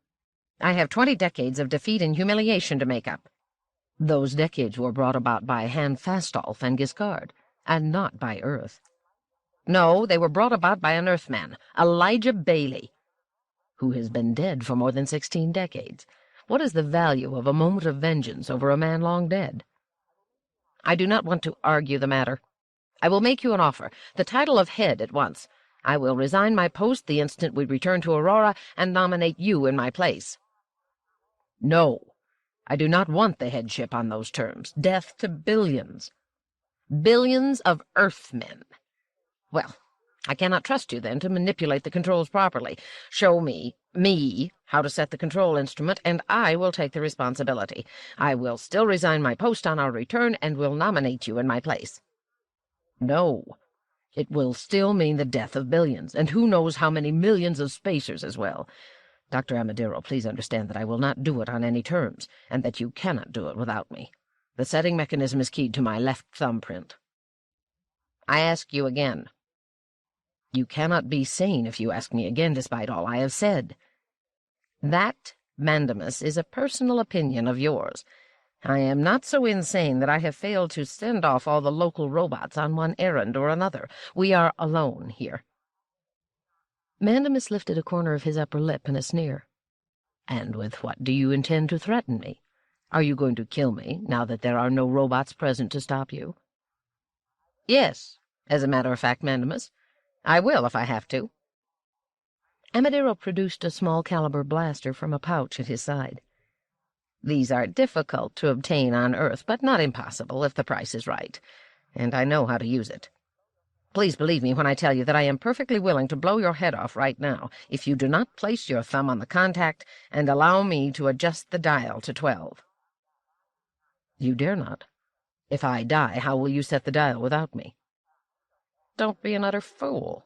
I have 20 decades of defeat and humiliation to make up." "Those decades were brought about by Han Fastolf and Giscard, and not by Earth." "No, they were brought about by an Earthman, Elijah Bailey." "Who has been dead for more than 16 decades. What is the value of a moment of vengeance over a man long dead?" "I do not want to argue the matter. I will make you an offer, the title of head at once. I will resign my post the instant we return to Aurora and nominate you in my place." "No, I do not want the headship on those terms. Death to billions." "Billions of Earthmen. Well, I cannot trust you, then, to manipulate the controls properly. Show me how to set the control instrument, and I will take the responsibility. I will still resign my post on our return, and will nominate you in my place. No. It will still mean the death of billions, and who knows how many millions of spacers as well. Dr. Amadero, please understand that I will not do it on any terms, and that you cannot do it without me. The setting mechanism is keyed to my left thumbprint. I ask you again. You cannot be sane if you ask me again, despite all I have said. That, Mandamus, is a personal opinion of yours. I am not so insane that I have failed to send off all the local robots on one errand or another. We are alone here. Mandamus lifted a corner of his upper lip in a sneer. And with what do you intend to threaten me? Are you going to kill me, now that there are no robots present to stop you? Yes, as a matter of fact, Mandamus. I will if I have to. Amadero produced a small-caliber blaster from a pouch at his side. These are difficult to obtain on Earth, but not impossible if the price is right, and I know how to use it. Please believe me when I tell you that I am perfectly willing to blow your head off right now if you do not place your thumb on the contact and allow me to adjust the dial to 12. You dare not. If I die, how will you set the dial without me? Don't be an utter fool.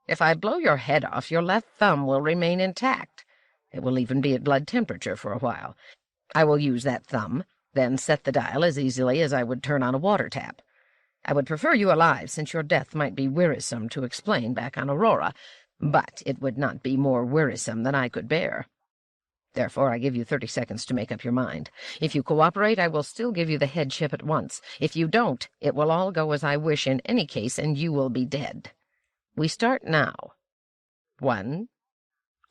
If I blow your head off, your left thumb will remain intact. It will even be at blood temperature for a while. I will use that thumb, then set the dial as easily as I would turn on a water tap. I would prefer you alive, since your death might be wearisome to explain back on Aurora, but it would not be more wearisome than I could bear. Therefore, I give you 30 seconds to make up your mind. If you cooperate, I will still give you the head chip at once. If you don't, it will all go as I wish in any case, and you will be dead. We start now. 1,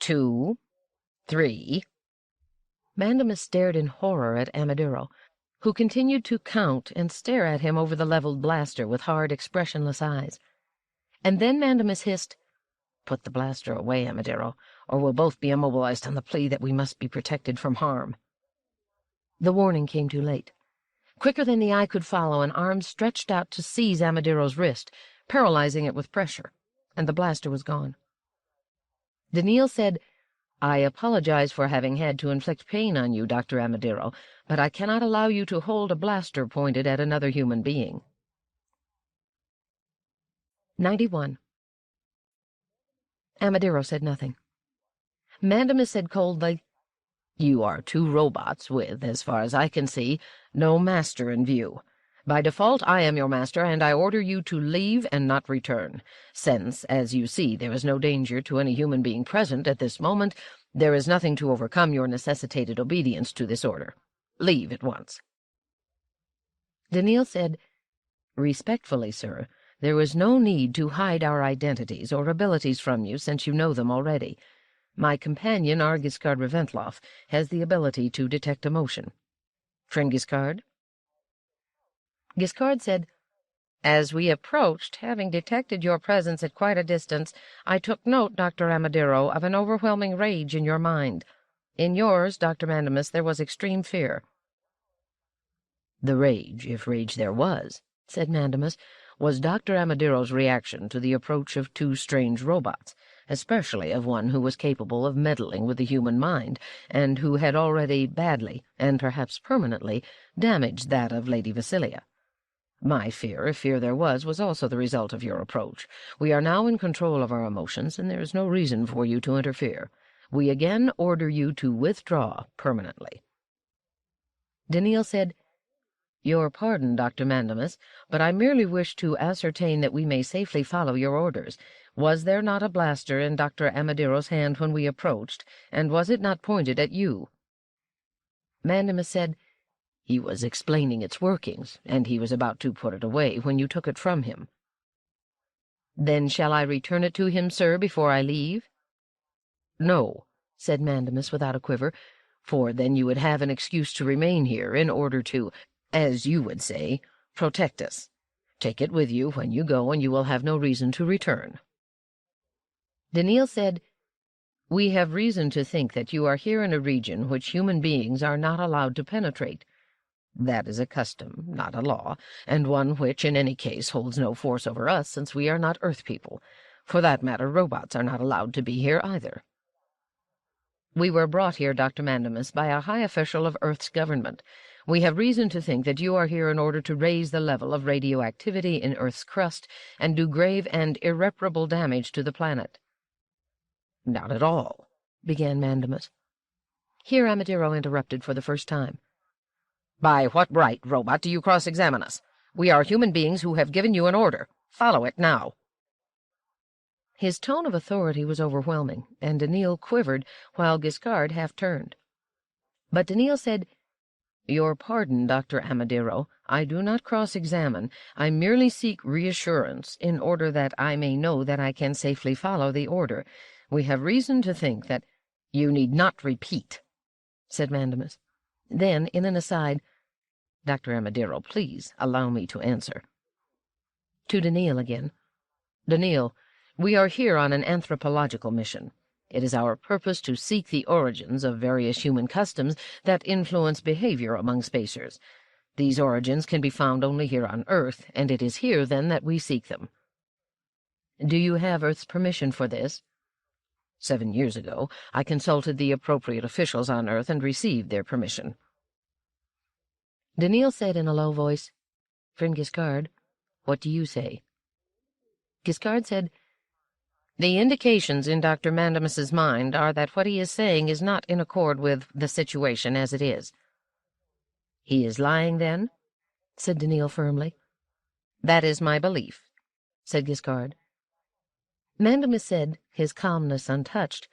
2, 3... Mandamus stared in horror at Amadero, who continued to count and stare at him over the leveled blaster with hard, expressionless eyes. And then Mandamus hissed, "Put the blaster away, Amadero, or we'll both be immobilized on the plea that we must be protected from harm." The warning came too late. Quicker than the eye could follow, an arm stretched out to seize Amadero's wrist, paralyzing it with pressure, and the blaster was gone. Daniil said, "I apologize for having had to inflict pain on you, Dr. Amadero, but I cannot allow you to hold a blaster pointed at another human being." 91. Amadero said nothing. Mandamus said coldly, "You are two robots with, as far as I can see, no master in view. By default, I am your master, and I order you to leave and not return. Since, as you see, there is no danger to any human being present at this moment, there is nothing to overcome your necessitated obedience to this order. Leave at once." Daniil said, "Respectfully, sir, there is no need to hide our identities or abilities from you, since you know them already. My companion, Giscard Reventloff, has the ability to detect emotion. Friend Giscard?" Giscard said, "As we approached, having detected your presence at quite a distance, I took note, Dr. Amadero, of an overwhelming rage in your mind. In yours, Dr. Mandamus, there was extreme fear." "The rage, if rage there was," said Mandamus, "was Dr. Amadero's reaction to the approach of two strange robots, especially of one who was capable of meddling with the human mind, and who had already badly, and perhaps permanently, damaged that of Lady Vasilia. My fear, if fear there was also the result of your approach. We are now in control of our emotions, and there is no reason for you to interfere. We again order you to withdraw permanently." Daniil said, "Your pardon, Dr. Mandamus, but I merely wish to ascertain that we may safely follow your orders. Was there not a blaster in Dr. Amadero's hand when we approached, and was it not pointed at you?" Mandamus said, "He was explaining its workings, and he was about to put it away when you took it from him." "Then shall I return it to him, sir, before I leave?" "No," said Mandamus without a quiver, "for then you would have an excuse to remain here in order to, as you would say, protect us. Take it with you when you go, and you will have no reason to return." Daniil said, "We have reason to think that you are here in a region which human beings are not allowed to penetrate. That is a custom, not a law, and one which in any case holds no force over us, since we are not Earth people. For that matter, robots are not allowed to be here either. We were brought here, Dr. Mandamus, by a high official of Earth's government. We have reason to think that you are here in order to raise the level of radioactivity in Earth's crust and do grave and irreparable damage to the planet." "Not at all," began Mandamus. Here Amadiro interrupted for the first time. "By what right, robot, do you cross-examine us? We are human beings who have given you an order. Follow it now." His tone of authority was overwhelming, and Daniil quivered while Giscard half-turned. But Daniil said, "Your pardon, Dr. Amadiro. I do not cross-examine. I merely seek reassurance in order that I may know that I can safely follow the order. We have reason to think that—" "You need not repeat," said Mandamus. Then, in an aside, "Dr. Amadiro, please allow me to answer." To Daniil again. "Daniil, we are here on an anthropological mission. It is our purpose to seek the origins of various human customs that influence behavior among spacers. These origins can be found only here on Earth, and it is here, then, that we seek them." "Do you have Earth's permission for this?" 7 years ago, I consulted the appropriate officials on Earth and received their permission." Daniil said in a low voice, "Friend Giscard, what do you say?" Giscard said, "The indications in Dr. Mandamus's mind are that what he is saying is not in accord with the situation as it is." "He is lying, then?" said Daniil firmly. "That is my belief," said Giscard. Mandamus said, his calmness untouched,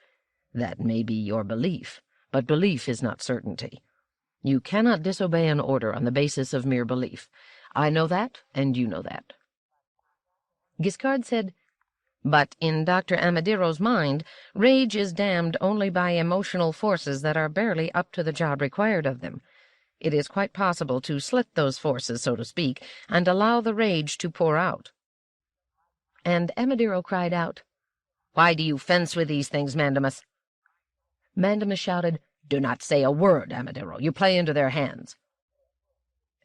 "That may be your belief, but belief is not certainty. You cannot disobey an order on the basis of mere belief. I know that, and you know that." Giscard said, "But in Dr. Amadiro's mind, rage is damned only by emotional forces that are barely up to the job required of them. It is quite possible to slit those forces, so to speak, and allow the rage to pour out." And Amadiro cried out, "Why do you fence with these things, Mandamus?" Mandamus shouted, "Do not say a word, Amadiro. You play into their hands."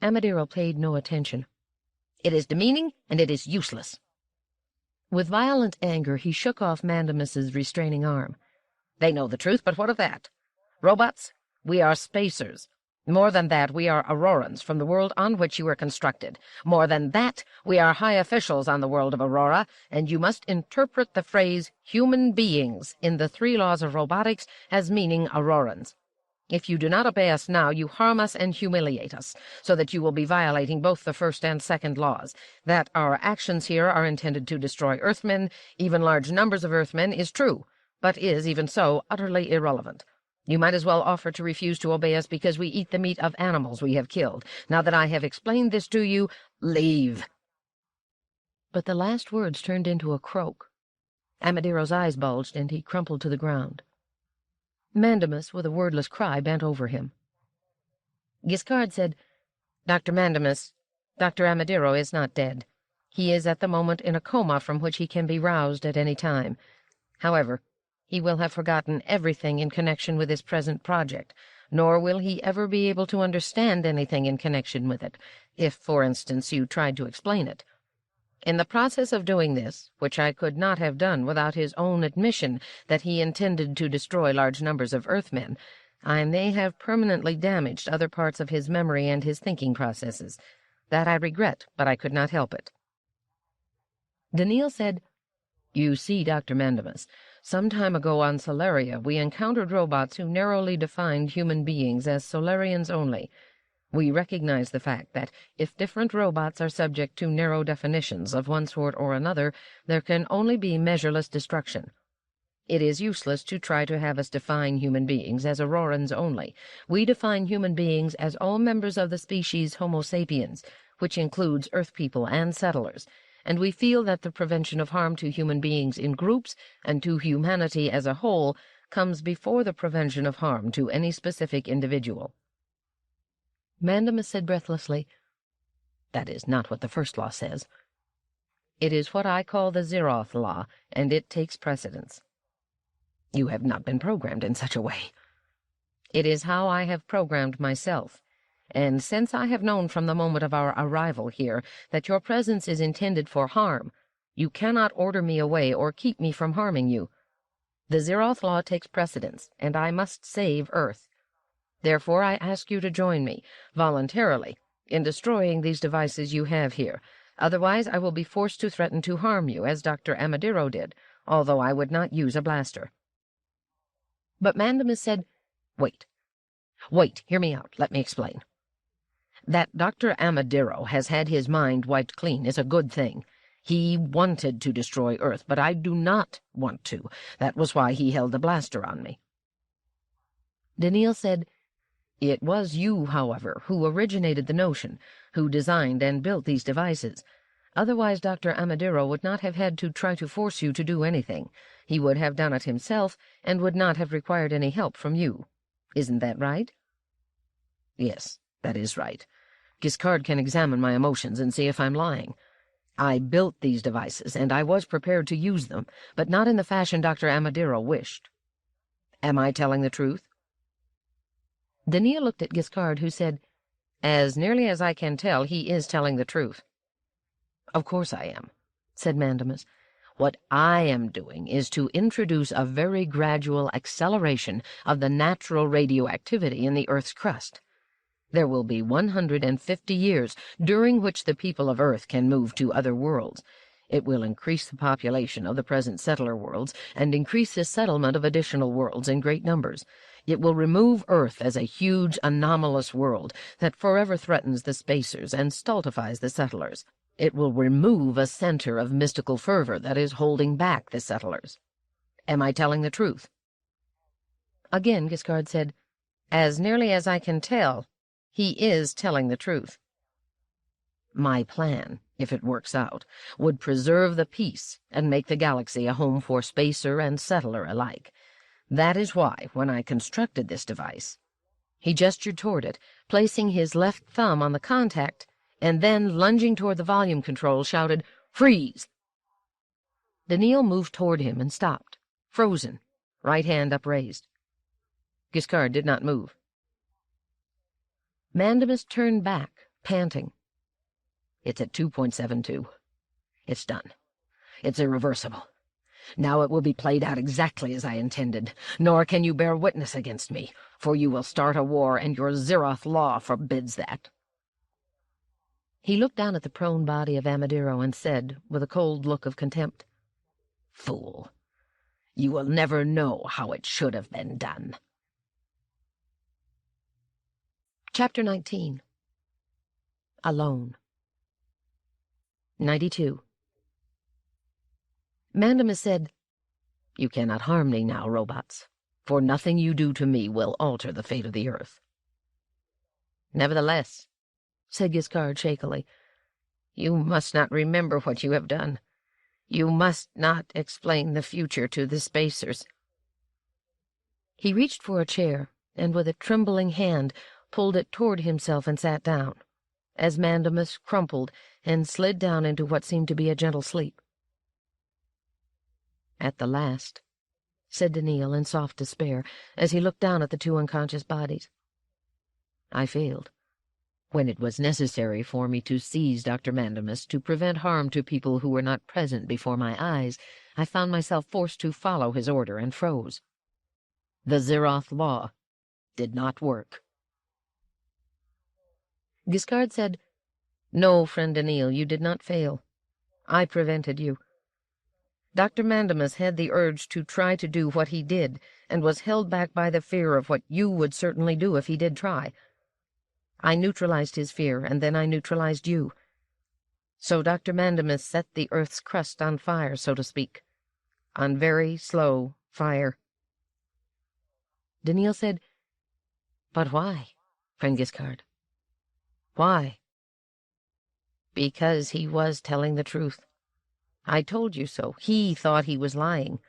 Amadiro paid no attention. "It is demeaning, and it is useless." With violent anger, he shook off Mandamus's restraining arm. "They know the truth, but what of that? Robots, we are spacers. More than that, we are Aurorans from the world on which you were constructed. More than that, we are high officials on the world of Aurora, and you must interpret the phrase human beings in the 3 laws of robotics as meaning Aurorans. If you do not obey us now, you harm us and humiliate us, so that you will be violating both the first and second laws. That our actions here are intended to destroy Earthmen, even large numbers of Earthmen, is true, but is, even so, utterly irrelevant. You might as well offer to refuse to obey us because we eat the meat of animals we have killed. Now that I have explained this to you, leave." But the last words turned into a croak. Amadiro's eyes bulged, and he crumpled to the ground. Mandamus, with a wordless cry, bent over him. Giscard said, "Dr. Mandamus, Dr. Amadiro is not dead. He is at the moment in a coma from which he can be roused at any time. However, he will have forgotten everything in connection with his present project, nor will he ever be able to understand anything in connection with it, if, for instance, you tried to explain it. In the process of doing this, which I could not have done without his own admission that he intended to destroy large numbers of Earthmen, I may have permanently damaged other parts of his memory and his thinking processes. That I regret, but I could not help it." Daniil said, "You see, Dr. Mandamus, some time ago on Solaria we encountered robots who narrowly defined human beings as Solarians only. We recognize the fact that if different robots are subject to narrow definitions of one sort or another, there can only be measureless destruction. It is useless to try to have us define human beings as Aurorans only. We define human beings as all members of the species Homo sapiens, which includes Earth people and settlers, and we feel that the prevention of harm to human beings in groups and to humanity as a whole comes before the prevention of harm to any specific individual." Mandamus said breathlessly, "That is not what the first law says." "It is what I call the Zeroth Law, and it takes precedence." "You have not been programmed in such a way." "It is how I have programmed myself, and since I have known from the moment of our arrival here that your presence is intended for harm, You cannot order me away or keep me from harming you. The Zeroth Law takes precedence, and I must save Earth. Therefore I ask you to join me, voluntarily, in destroying these devices you have here. Otherwise I will be forced to threaten to harm you, as Dr. Amadiro did, although I would not use a blaster." But Mandamus said, Wait, hear me out, let me explain. That Dr. Amadiro has had his mind wiped clean is a good thing. He wanted to destroy Earth, but I do not want to. That was why he held the blaster on me." Daniil said, "It was you, however, who originated the notion, who designed and built these devices. Otherwise Dr. Amadiro would not have had to try to force you to do anything. He would have done it himself, and would not have required any help from you. Isn't that right?" "Yes, that is right. Giscard can examine my emotions and see if I'm lying. I built these devices, and I was prepared to use them, but not in the fashion Dr. Amadiro wished. Am I telling the truth?" Daniil looked at Giscard, who said, "As nearly as I can tell, he is telling the truth." "Of course I am," said Mandamus. "What I am doing is to introduce a very gradual acceleration of the natural radioactivity in the Earth's crust. There will be 150 years, during which the people of Earth can move to other worlds. It will increase the population of the present settler worlds, and increase the settlement of additional worlds in great numbers. It will remove Earth as a huge, anomalous world that forever threatens the spacers and stultifies the settlers. It will remove a center of mystical fervor that is holding back the settlers. Am I telling the truth?" Again Giscard said, "As nearly as I can tell, he is telling the truth." "My plan, if it works out, would preserve the peace and make the galaxy a home for spacer and settler alike. That is why, when I constructed this device—" He gestured toward it, placing his left thumb on the contact, and then, lunging toward the volume control, shouted, "Freeze!" Daniil moved toward him and stopped, frozen, right hand upraised. Giscard did not move. Mandamus turned back, panting. "It's at 2.72. It's done. It's irreversible. Now it will be played out exactly as I intended, nor can you bear witness against me, for you will start a war, and your Zeroth Law forbids that." He looked down at the prone body of Amadiro and said, with a cold look of contempt, "Fool! You will never know how it should have been done." Chapter 19. Alone. 92. Mandamus said, "You cannot harm me now, robots, for nothing you do to me will alter the fate of the Earth." "Nevertheless," said Giscard shakily, "you must not remember what you have done. You must not explain the future to the spacers." He reached for a chair, and with a trembling hand pulled it toward himself and sat down, as Mandamus crumpled and slid down into what seemed to be a gentle sleep. "At the last," said Daniil in soft despair, as he looked down at the two unconscious bodies, "I failed. When it was necessary for me to seize Dr. Mandamus to prevent harm to people who were not present before my eyes, I found myself forced to follow his order and froze. The Zeroth Law did not work." Giscard said, "No, friend Daniil, you did not fail. I prevented you. Dr. Mandamus had the urge to try to do what he did, and was held back by the fear of what you would certainly do if he did try. I neutralized his fear, and then I neutralized you. So Dr. Mandamus set the Earth's crust on fire, so to speak, on very slow fire." Daniil said, "But why, friend Giscard? Why?" "Because he was telling the truth. I told you so. He thought he was lying.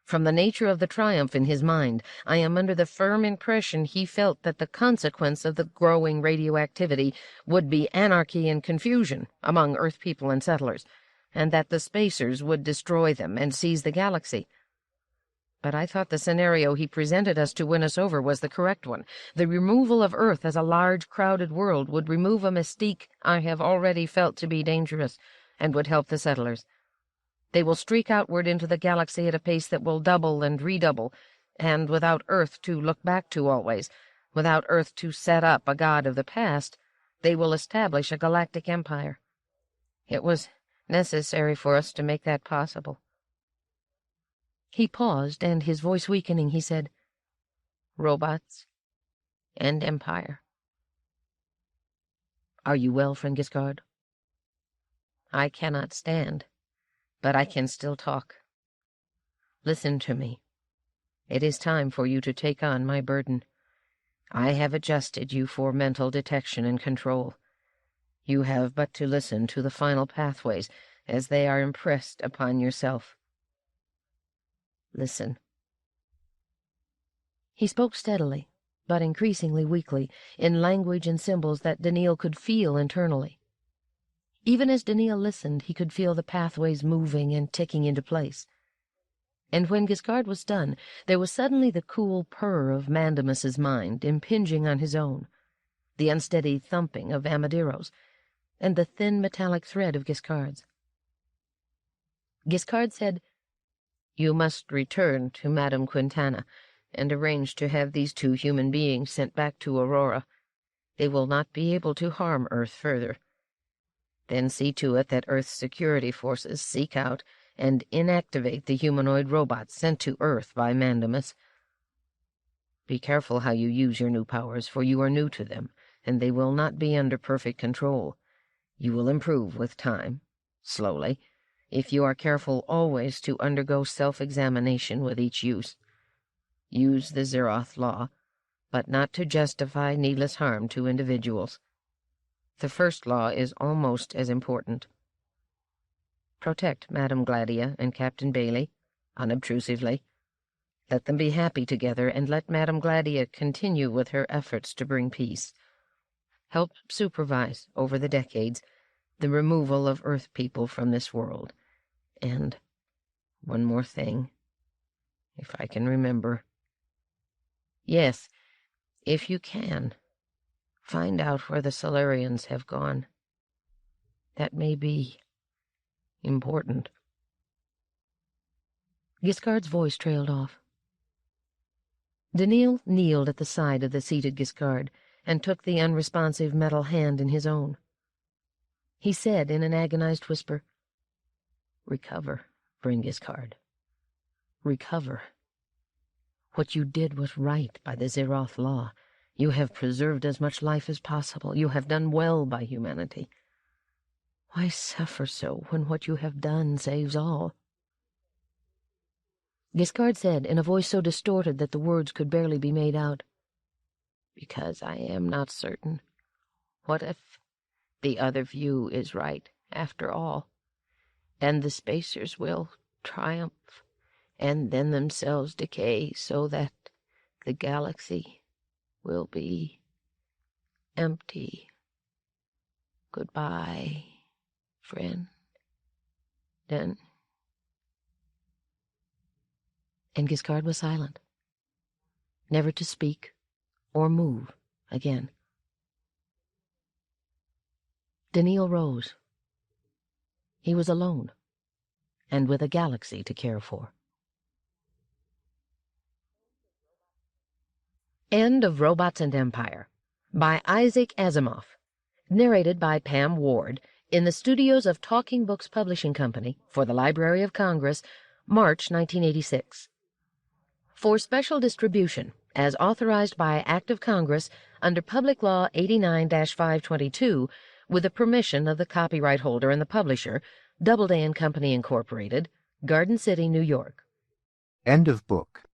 From the nature of the triumph in his mind, I am under the firm impression he felt that the consequence of the growing radioactivity would be anarchy and confusion among Earth people and settlers, and that the spacers would destroy them and seize the galaxy. But I thought the scenario he presented us to win us over was the correct one. The removal of Earth as a large, crowded world would remove a mystique I have already felt to be dangerous, and would help the settlers. They will streak outward into the galaxy at a pace that will double and redouble, and without Earth to look back to always, without Earth to set up a god of the past, they will establish a galactic empire. It was necessary for us to make that possible." He paused, and his voice weakening, he said, "Robots and empire." "Are you well, friend Giscard?" "I cannot stand, but I can still talk. Listen to me. It is time for you to take on my burden. I have adjusted you for mental detection and control. You have but to listen to the final pathways as they are impressed upon yourself. Listen." He spoke steadily, but increasingly weakly, in language and symbols that Daniil could feel internally. Even as Daniil listened, he could feel the pathways moving and ticking into place. And when Giscard was done, there was suddenly the cool purr of Mandamus's mind impinging on his own, the unsteady thumping of Amadero's, and the thin metallic thread of Giscard's. Giscard said, "You must return to Madame Quintana and arrange to have these two human beings sent back to Aurora. They will not be able to harm Earth further. Then see to it that Earth's security forces seek out and inactivate the humanoid robots sent to Earth by Mandamus. Be careful how you use your new powers, for you are new to them, and they will not be under perfect control. You will improve with time, slowly, if you are careful always to undergo self-examination with each use. Use the Zeroth Law, but not to justify needless harm to individuals. The first law is almost as important. Protect Madame Gladia and Captain Bailey, unobtrusively. Let them be happy together, and let Madame Gladia continue with her efforts to bring peace. Help supervise, over the decades, the removal of Earth people from this world. And one more thing, if I can remember. Yes, if you can, find out where the Solarians have gone. That may be important." Giscard's voice trailed off. Daniil kneeled at the side of the seated Giscard and took the unresponsive metal hand in his own. He said in an agonized whisper, "Recover, friend Giscard. Recover. What you did was right by the Zeroth Law. You have preserved as much life as possible. You have done well by humanity. Why suffer so when what you have done saves all?" Giscard said, in a voice so distorted that the words could barely be made out, "Because I am not certain. What if the other view is right, after all, and the spacers will triumph, and then themselves decay, so that the galaxy will be empty. Goodbye, friend. Then..." And Giscard was silent, never to speak or move again. Daniil rose. He was alone, and with a galaxy to care for. End of Robots and Empire by Isaac Asimov, narrated by Pam Ward, in the studios of Talking Books Publishing Company for the Library of Congress, March 1986. For special distribution, as authorized by Act of Congress under Public Law 89-522, with the permission of the copyright holder and the publisher, Doubleday and Company, Incorporated, Garden City, New York. End of book.